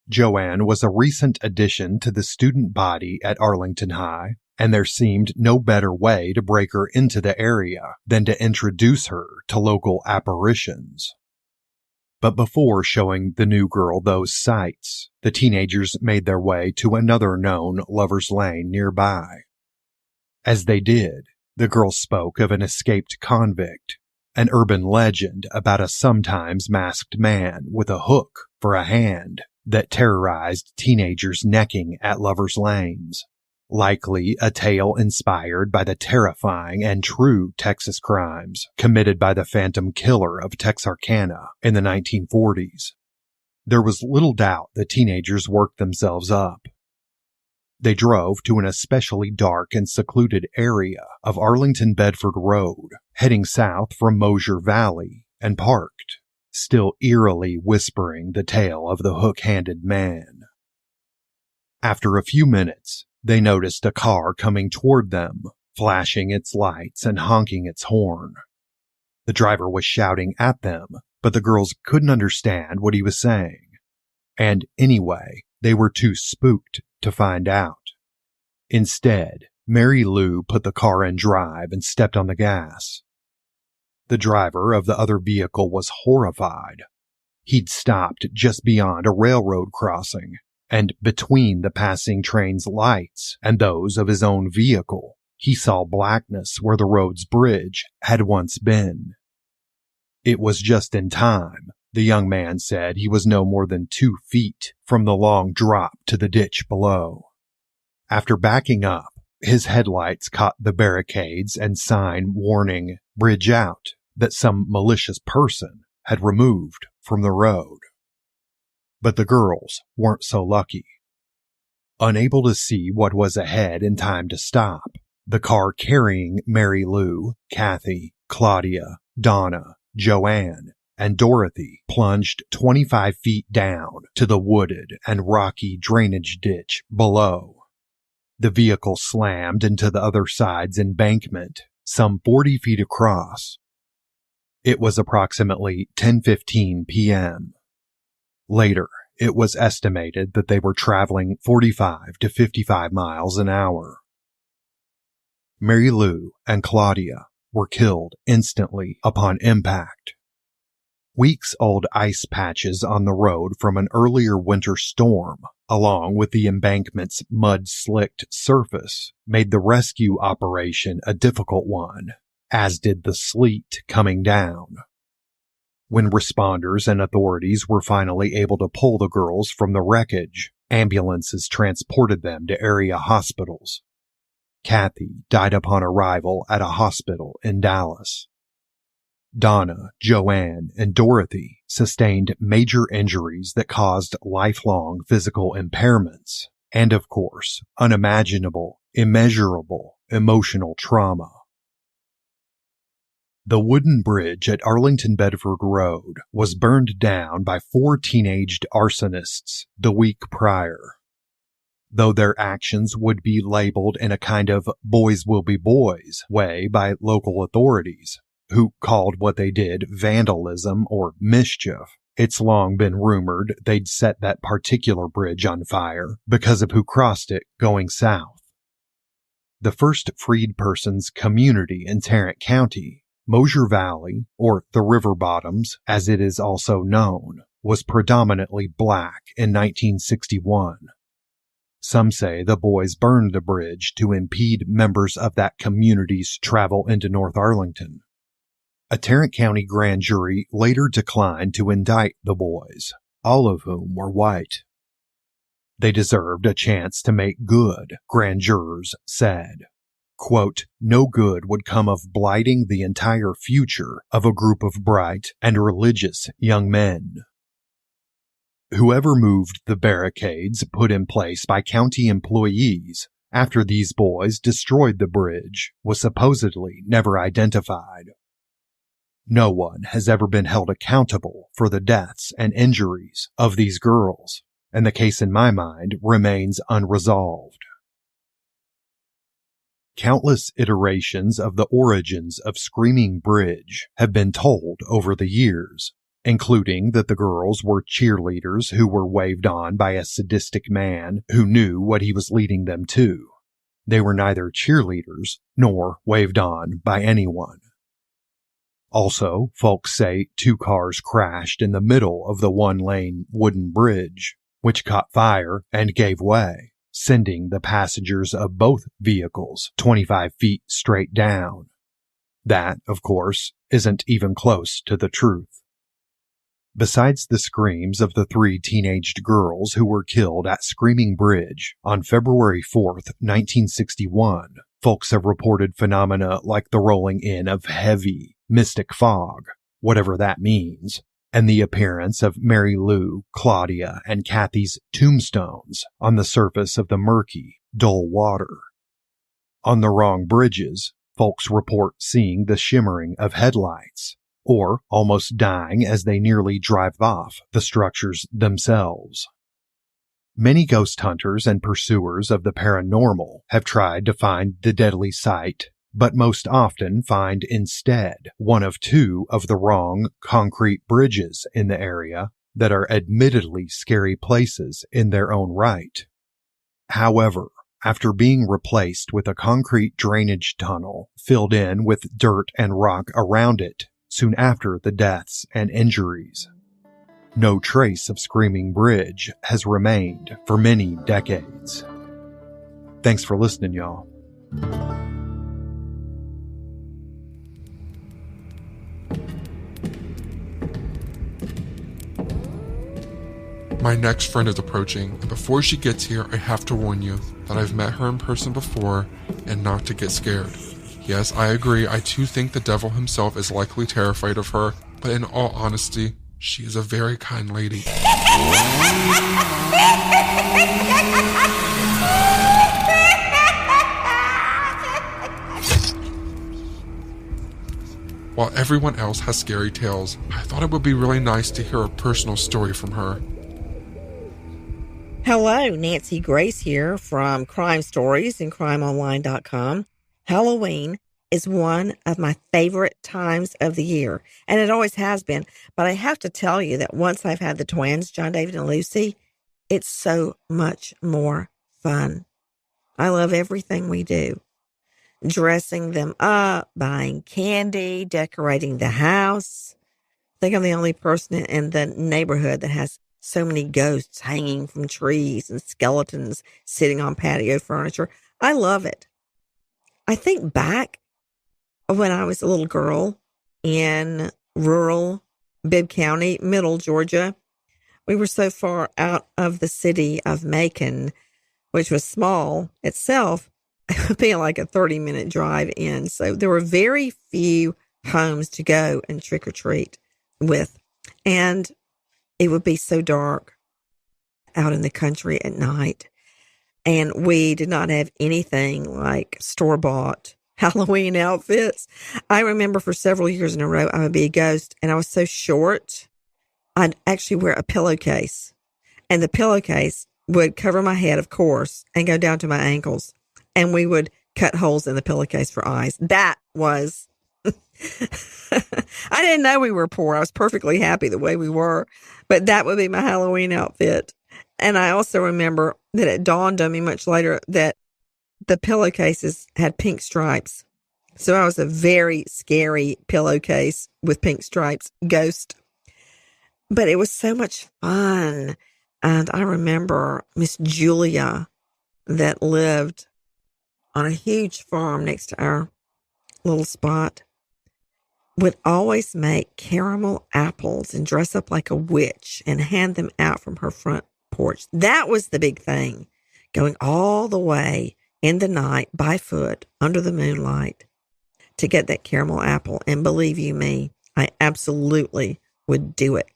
Speaker 5: Joanne was a recent addition to the student body at Arlington High, and there seemed no better way to break her into the area than to introduce her to local apparitions. But before showing the new girl those sights, the teenagers made their way to another known lover's lane nearby. As they did, the girl spoke of an escaped convict, an urban legend about a sometimes masked man with a hook for a hand that terrorized teenagers necking at lovers' lanes. likely a tale inspired by the terrifying and true Texas crimes committed by the Phantom Killer of Texarkana in the 1940s. There was little doubt the teenagers worked themselves up. They drove to an especially dark and secluded area of Arlington Bedford Road, heading south from Mosier Valley, and parked, still eerily whispering the tale of the hook-handed man. After a few minutes, they noticed a car coming toward them, flashing its lights and honking its horn. The driver was shouting at them, but the girls couldn't understand what he was saying. And anyway, they were too spooked to find out. Instead, Mary Lou put the car in drive and stepped on the gas. The driver of the other vehicle was horrified. He'd stopped just beyond a railroad crossing, and between the passing train's lights and those of his own vehicle, he saw blackness where the road's bridge had once been. It was just in time. The young man said he was no more than 2 feet from the long drop to the ditch below. After backing up, his headlights caught the barricades and sign warning "Bridge out" that some malicious person had removed from the road. But the girls weren't so lucky. Unable to see what was ahead in time to stop, the car carrying Mary Lou, Kathy, Claudia, Donna, Joanne, and Dorothy plunged 25 feet down to the wooded and rocky drainage ditch below. The vehicle slammed into the other side's embankment, some 40 feet across. It was approximately 10:15 p.m. Later, it was estimated that they were traveling 45 to 55 miles an hour. Mary Lou and Claudia were killed instantly upon impact. Weeks-old ice patches on the road from an earlier winter storm, along with the embankment's mud-slicked surface, made the rescue operation a difficult one, as did the sleet coming down. When responders and authorities were finally able to pull the girls from the wreckage, ambulances transported them to area hospitals. Kathy died upon arrival at a hospital in Dallas. Donna, Joanne, and Dorothy sustained major injuries that caused lifelong physical impairments, and of course, unimaginable, immeasurable emotional trauma. The wooden bridge at Arlington Bedford Road was burned down by 4 teenaged arsonists the week prior. Though their actions would be labeled in a kind of boys will be boys way by local authorities, who called what they did vandalism or mischief, it's long been rumored they'd set that particular bridge on fire because of who crossed it going south. The first freed persons community in Tarrant County, Mosier Valley, or the River Bottoms as it is also known, was predominantly black in 1961. Some say the boys burned the bridge to impede members of that community's travel into North Arlington. A Tarrant County grand jury later declined to indict the boys, all of whom were white. They deserved a chance to make good, grand jurors said. Quote, "No good would come of blighting the entire future of a group of bright and religious young men." Whoever moved the barricades put in place by county employees after these boys destroyed the bridge was supposedly never identified. No one has ever been held accountable for the deaths and injuries of these girls, and the case in my mind remains unresolved. Countless iterations of the origins of Screaming Bridge have been told over the years, including that the girls were cheerleaders who were waved on by a sadistic man who knew what he was leading them to. They were neither cheerleaders nor waved on by anyone. Also, folks say 2 cars crashed in the middle of the 1-lane wooden bridge, which caught fire and gave way, sending the passengers of both vehicles 25 feet straight down. That, of course, isn't even close to the truth. Besides the screams of the 3 teenaged girls who were killed at Screaming Bridge on February 4th, 1961, folks have reported phenomena like the rolling in of heavy, mystic fog, whatever that means, and the appearance of Mary Lou, Claudia, and Kathy's tombstones on the surface of the murky, dull water. On the wrong bridges, folks report seeing the shimmering of headlights, or almost dying as they nearly drive off the structures themselves. Many ghost hunters and pursuers of the paranormal have tried to find the deadly site, but most often find instead one of 2 of the wrong concrete bridges in the area that are admittedly scary places in their own right. However, after being replaced with a concrete drainage tunnel filled in with dirt and rock around it soon after the deaths and injuries, no trace of Screaming Bridge has remained for many decades. Thanks for listening, y'all.
Speaker 6: My next friend is approaching, and before she gets here, I have to warn you that I've met her in person before and not to get scared. Yes, I agree, I too think the devil himself is likely terrified of her, but in all honesty, she is a very kind lady. While everyone else has scary tales, I thought it would be really nice to hear a personal story from her.
Speaker 15: Hello, Nancy Grace here from Crime Stories and CrimeOnline.com. Halloween is one of my favorite times of the year, and it always has been. But I have to tell you that once I've had the twins, John David and Lucy, it's so much more fun. I love everything we do. Dressing them up, buying candy, decorating the house. I think I'm the only person in the neighborhood that has so many ghosts hanging from trees and skeletons sitting on patio furniture. I love it. I think back when I was a little girl in rural Bibb County, middle Georgia. We were so far out of the city of Macon, which was small itself, being like a 30-minute drive in. So there were very few homes to go and trick or treat with. And it would be so dark out in the country at night. And we did not have anything like store-bought Halloween outfits. I remember for several years in a row, I would be a ghost, and I was so short, I'd actually wear a pillowcase. And the pillowcase would cover my head, of course, and go down to my ankles. And we would cut holes in the pillowcase for eyes. That was... I didn't know we were poor. I was perfectly happy the way we were. But that would be my Halloween outfit. And I also remember that it dawned on me much later that the pillowcases had pink stripes. So I was a very scary pillowcase with pink stripes ghost. But it was so much fun. And I remember Miss Julia that lived on a huge farm next to our little spot would always make caramel apples and dress up like a witch and hand them out from her front porch. That was the big thing, going all the way in the night by foot under the moonlight to get that caramel apple. And believe you me, I absolutely would do it.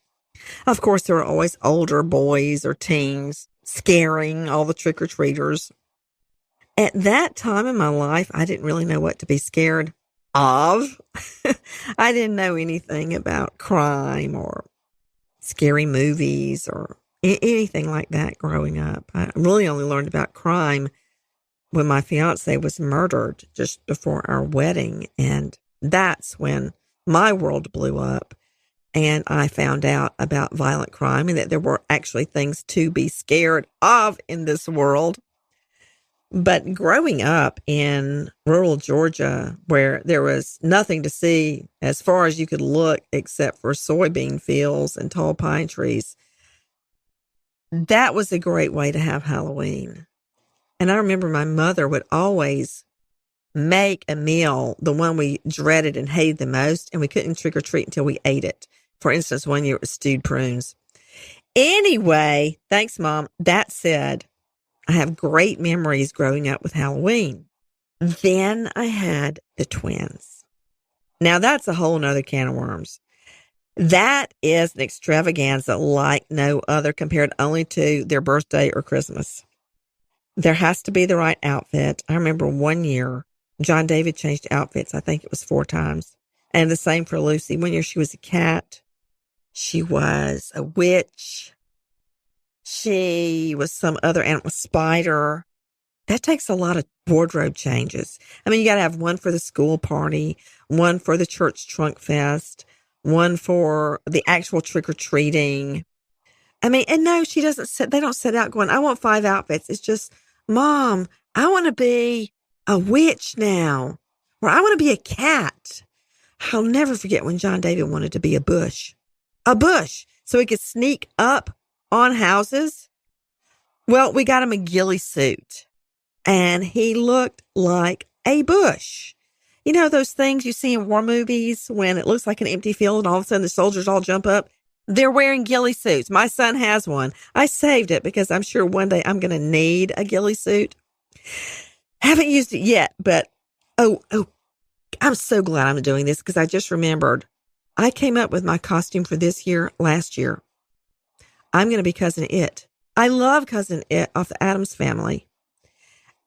Speaker 15: Of course, there were always older boys or teens scaring all the trick-or-treaters. At that time in my life, I didn't really know what to be scared of. I didn't know anything about crime or scary movies or anything like that growing up. I really only learned about crime when my fiance was murdered just before our wedding. And that's when my world blew up. And I found out about violent crime and that there were actually things to be scared of in this world. But growing up in rural Georgia, where there was nothing to see as far as you could look except for soybean fields and tall pine trees, that was a great way to have Halloween. And I remember my mother would always make a meal, the one we dreaded and hated the most, and we couldn't trick or treat until we ate it. For instance, one year it was stewed prunes. Anyway, thanks, Mom. That said, I have great memories growing up with Halloween. Then I had the twins. Now that's a whole nother can of worms. That is an extravaganza like no other, compared only to their birthday or Christmas. There has to be the right outfit. I remember one year, John David changed outfits. I think it was 4 times. And the same for Lucy. One year she was a cat. She was a witch. She was some other animal, spider. That takes a lot of wardrobe changes. I mean, you got to have one for the school party, one for the church trunk fest, one for the actual trick-or-treating. I mean, and no, they don't set out going, I want 5 outfits. It's just, Mom, I want to be a witch now, or I want to be a cat. I'll never forget when John David wanted to be a bush, so he could sneak up on houses. Well, we got him a ghillie suit, and he looked like a bush. You know those things you see in war movies when it looks like an empty field and all of a sudden the soldiers all jump up? They're wearing ghillie suits. My son has one. I saved it because I'm sure one day I'm going to need a ghillie suit. Haven't used it yet, but oh, I'm so glad I'm doing this because I just remembered I came up with my costume for this year last year. I'm going to be Cousin It. I love Cousin It off the Addams Family.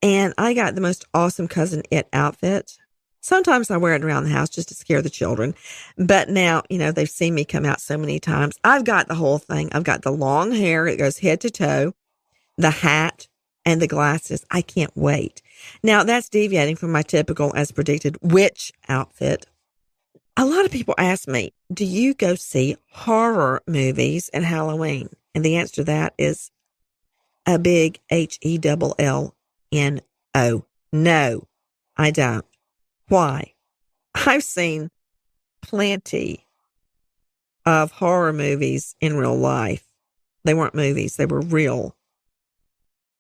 Speaker 15: And I got the most awesome Cousin It outfit. Sometimes I wear it around the house just to scare the children. But now, they've seen me come out so many times. I've got the whole thing. I've got the long hair. It goes head to toe, the hat, and the glasses. I can't wait. Now, that's deviating from my typical, as predicted, witch outfit. A lot of people ask me, do you go see horror movies at Halloween? And the answer to that is a big HELLNO. No, I don't. Why? I've seen plenty of horror movies in real life. They weren't movies. They were real.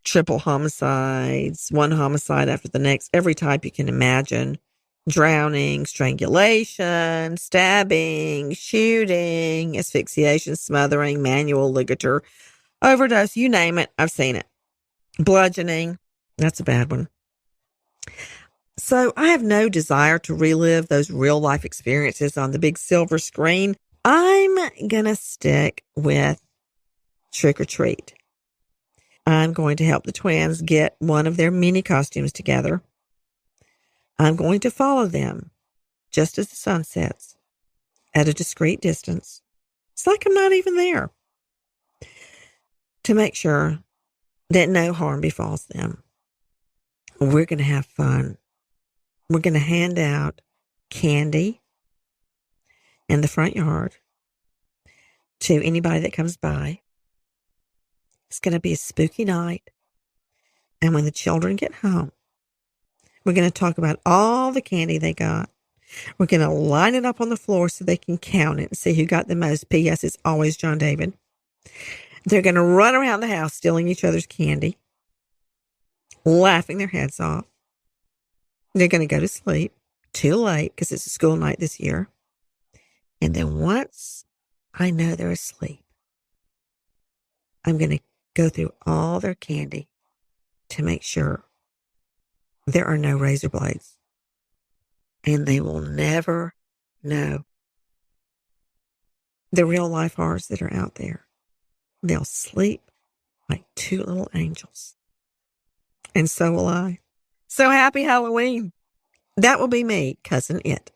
Speaker 15: Triple homicides, one homicide after the next, every type you can imagine. Drowning, strangulation, stabbing, shooting, asphyxiation, smothering, manual ligature, overdose, you name it, I've seen it. Bludgeoning, that's a bad one. So I have no desire to relive those real life experiences on the big silver screen. I'm going to stick with trick or treat. I'm going to help the twins get one of their mini costumes together. I'm going to follow them just as the sun sets at a discreet distance. It's like I'm not even there, to make sure that no harm befalls them. We're going to have fun. We're going to hand out candy in the front yard to anybody that comes by. It's going to be a spooky night. And when the children get home, we're going to talk about all the candy they got. We're going to line it up on the floor so they can count it and see who got the most. P.S. It's always John David. They're going to run around the house stealing each other's candy, laughing their heads off. They're going to go to sleep too late because it's a school night this year. And then once I know they're asleep, I'm going to go through all their candy to make sure there are no razor blades. And they will never know the real life horrors that are out there. They'll sleep like 2 little angels. And so will I. So happy Halloween. That will be me, Cousin It.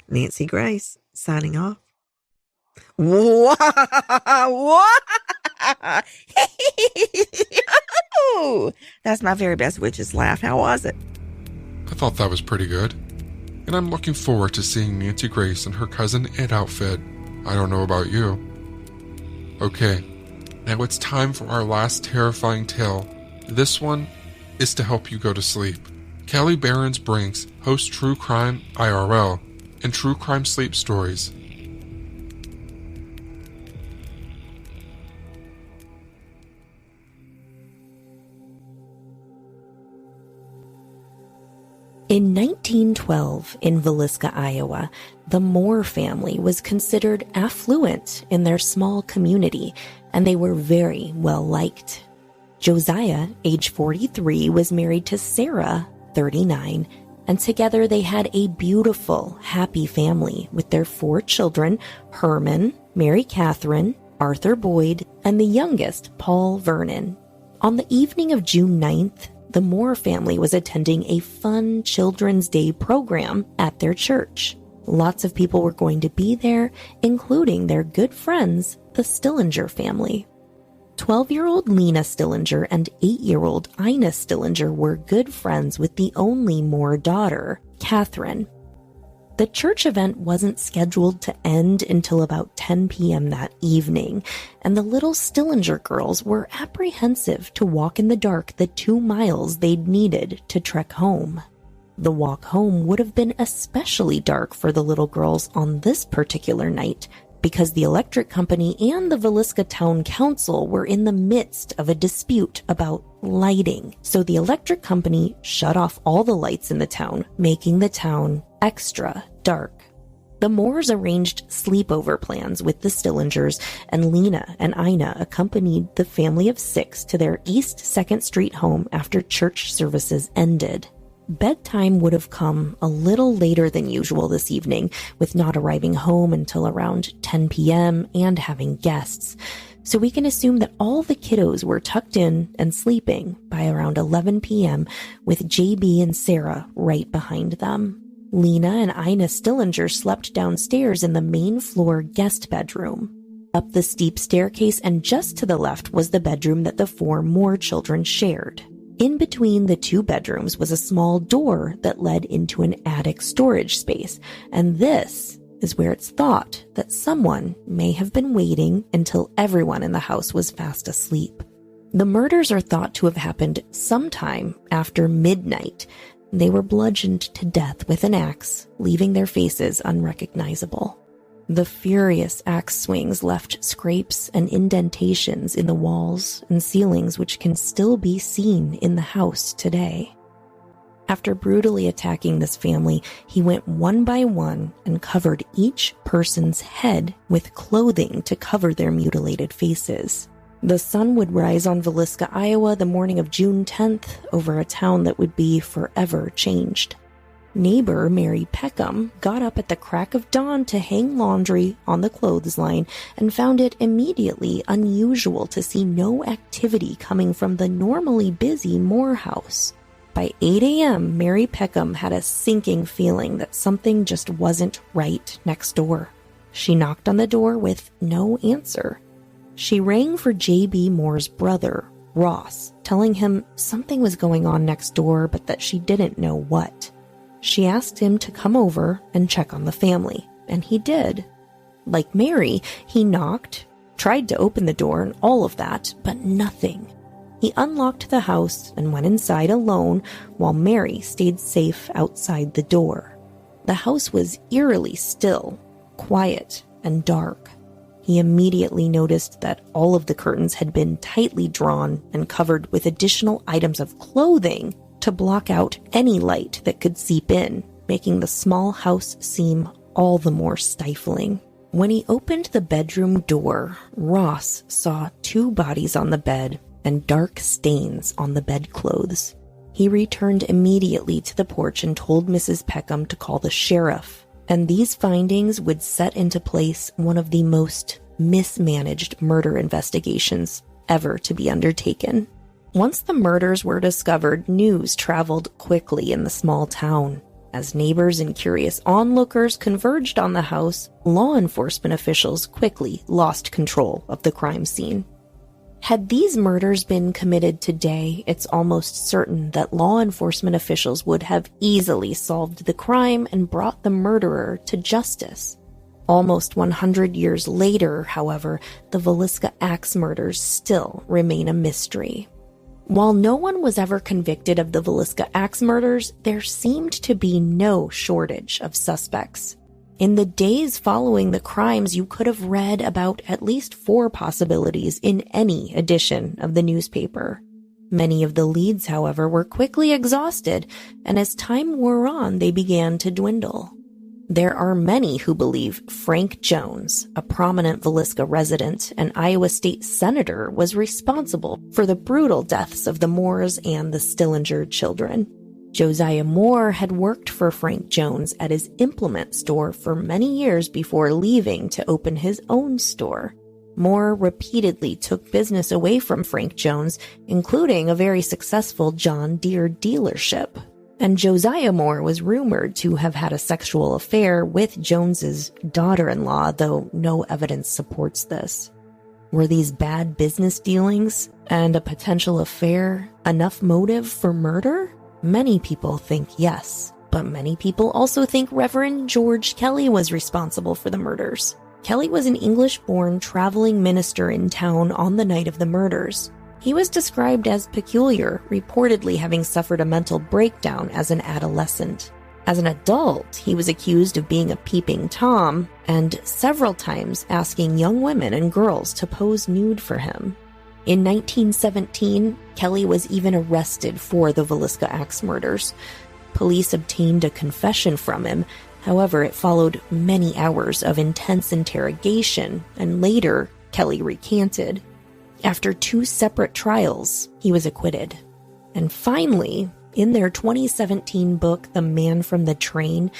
Speaker 15: Nancy Grace, signing off. What? That's my very best witch's laugh. How was it?
Speaker 6: I thought that was pretty good. And I'm looking forward to seeing Nancy Grace in her Cousin It outfit. I don't know about you. Okay, now it's time for our last terrifying tale. This one is to help you go to sleep. Kelly Behrens Brinks hosts True Crime IRL and True Crime Sleep Stories.
Speaker 16: In 1912, in Villisca, Iowa, the Moore family was considered affluent in their small community, and they were very well liked. Josiah, age 43, was married to Sarah, 39, and together they had a beautiful, happy family with their 4 children, Herman, Mary Catherine, Arthur Boyd, and the youngest, Paul Vernon. On the evening of June 9th, the Moore family was attending a fun Children's Day program at their church. Lots of people were going to be there, including their good friends, the Stillinger family. 12-year-old Lena Stillinger and 8-year-old Ina Stillinger were good friends with the only Moore daughter, Catherine. The church event wasn't scheduled to end until about 10 p.m. that evening, and the little Stillinger girls were apprehensive to walk in the dark the 2 miles they'd needed to trek home. The walk home would have been especially dark for the little girls on this particular night, because the electric company and the Villisca Town Council were in the midst of a dispute about lighting. So the electric company shut off all the lights in the town, making the town extra dark. The Moores arranged sleepover plans with the Stillingers, and Lena and Ina accompanied the family of 6 to their East 2nd Street home after church services ended. Bedtime would have come a little later than usual this evening, with not arriving home until around 10 p.m. and having guests. So we can assume that all the kiddos were tucked in and sleeping by around 11 p.m. with JB and Sarah right behind them. Lena and Ina Stillinger slept downstairs in the main floor guest bedroom. Up the steep staircase and just to the left was the bedroom that the 4 Moore children shared. In between the 2 bedrooms was a small door that led into an attic storage space, and this is where it's thought that someone may have been waiting until everyone in the house was fast asleep. The murders are thought to have happened sometime after midnight. They were bludgeoned to death with an axe, leaving their faces unrecognizable. The furious axe swings left scrapes and indentations in the walls and ceilings which can still be seen in the house today. After brutally attacking this family, he went one by one and covered each person's head with clothing to cover their mutilated faces. The sun would rise on Villisca, Iowa, the morning of June 10th over a town that would be forever changed. Neighbor Mary Peckham got up at the crack of dawn to hang laundry on the clothesline and found it immediately unusual to see no activity coming from the normally busy Moore house. By 8 a.m., Mary Peckham had a sinking feeling that something just wasn't right next door. She knocked on the door with no answer. She rang for J.B. Moore's brother, Ross, telling him something was going on next door, but that she didn't know what. She asked him to come over and check on the family, and he did. Like Mary, he knocked, tried to open the door and all of that, but nothing. He unlocked the house and went inside alone while Mary stayed safe outside the door. The house was eerily still, quiet, and dark. He immediately noticed that all of the curtains had been tightly drawn and covered with additional items of clothing to block out any light that could seep in, making the small house seem all the more stifling. When he opened the bedroom door, Ross saw 2 bodies on the bed and dark stains on the bedclothes. He returned immediately to the porch and told Mrs. Peckham to call the sheriff, and these findings would set into place one of the most mismanaged murder investigations ever to be undertaken. Once the murders were discovered, news traveled quickly in the small town. As neighbors and curious onlookers converged on the house, law enforcement officials quickly lost control of the crime scene. Had these murders been committed today, it's almost certain that law enforcement officials would have easily solved the crime and brought the murderer to justice. Almost 100 years later, however, the Villisca axe murders still remain a mystery. While no one was ever convicted of the Villisca axe murders, there seemed to be no shortage of suspects. In the days following the crimes, you could have read about at least 4 possibilities in any edition of the newspaper. Many of the leads, however, were quickly exhausted, and as time wore on, they began to dwindle. There are many who believe Frank Jones, a prominent Villisca resident and Iowa state senator, was responsible for the brutal deaths of the Moores and the Stillinger children. Josiah Moore had worked for Frank Jones at his implement store for many years before leaving to open his own store. Moore repeatedly took business away from Frank Jones, including a very successful John Deere dealership. And Josiah Moore was rumored to have had a sexual affair with Jones's daughter-in-law, though no evidence supports this. Were these bad business dealings and a potential affair enough motive for murder? Many people think yes, but many people also think Reverend George Kelly was responsible for the murders. Kelly was an English-born traveling minister in town on the night of the murders. He was described as peculiar, reportedly having suffered a mental breakdown as an adolescent. As an adult, he was accused of being a peeping Tom and several times asking young women and girls to pose nude for him. In 1917, Kelly was even arrested for the Villisca Axe murders. Police obtained a confession from him. However, it followed many hours of intense interrogation, and later, Kelly recanted. After 2 separate trials, he was acquitted. And finally, in their 2017 book, The Man from the Train,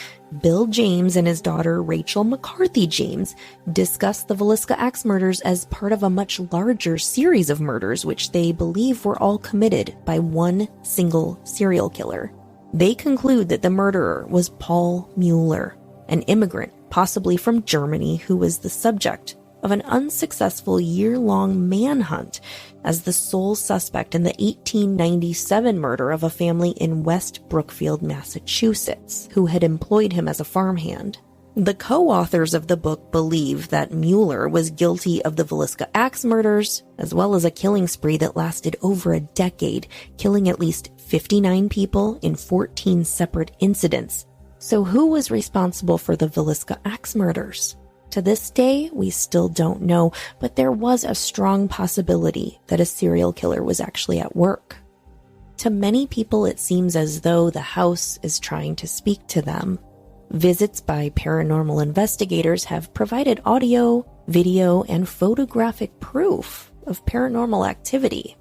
Speaker 16: Bill James and his daughter Rachel McCarthy James discussed the Villisca Axe murders as part of a much larger series of murders which they believe were all committed by one single serial killer. They conclude that the murderer was Paul Mueller, an immigrant, possibly from Germany, who was the subject of an unsuccessful year-long manhunt as the sole suspect in the 1897 murder of a family in West Brookfield, Massachusetts, who had employed him as a farmhand. The co-authors of the book believe that Mueller was guilty of the Villisca Axe murders, as well as a killing spree that lasted over a decade, killing at least 59 people in 14 separate incidents. So who was responsible for the Villisca Axe murders? To this day, we still don't know, but there was a strong possibility that a serial killer was actually at work. To many people, it seems as though the house is trying to speak to them. Visits by paranormal investigators have provided audio, video, and photographic proof of paranormal activity.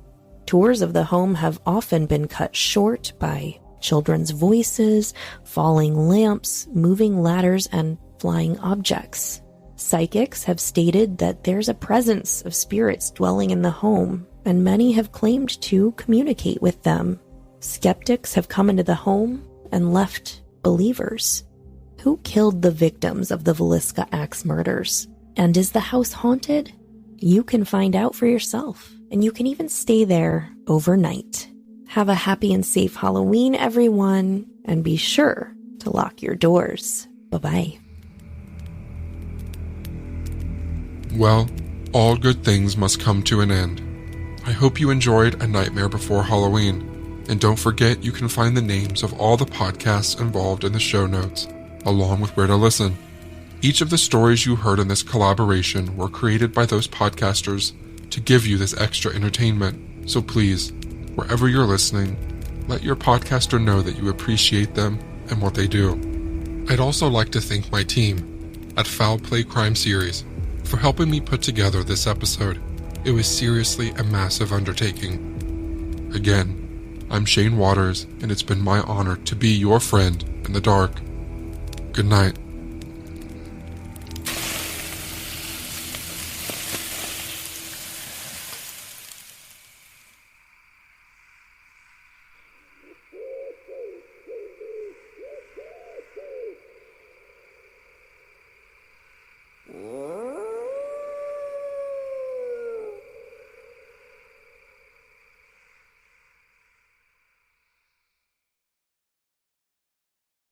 Speaker 16: Tours of the home have often been cut short by children's voices, falling lamps, moving ladders, and flying objects. Psychics have stated that there's a presence of spirits dwelling in the home, and many have claimed to communicate with them. Skeptics have come into the home and left believers. Who killed the victims of the Villisca Axe murders? And is the house haunted? You can find out for yourself, and you can even stay there overnight. Have a happy and safe Halloween, everyone, and be sure to lock your doors. Bye-bye.
Speaker 6: Well, all good things must come to an end. I hope you enjoyed A Nightmare Before Halloween, and don't forget you can find the names of all the podcasts involved in the show notes, along with where to listen. Each of the stories you heard in this collaboration were created by those podcasters to give you this extra entertainment, so please, wherever you're listening, let your podcaster know that you appreciate them and what they do. I'd also like to thank my team at Foul Play Crime Series for helping me put together this episode. It was seriously a massive undertaking. Again, I'm Shane Waters, and it's been my honor to be your friend in the dark. Good night.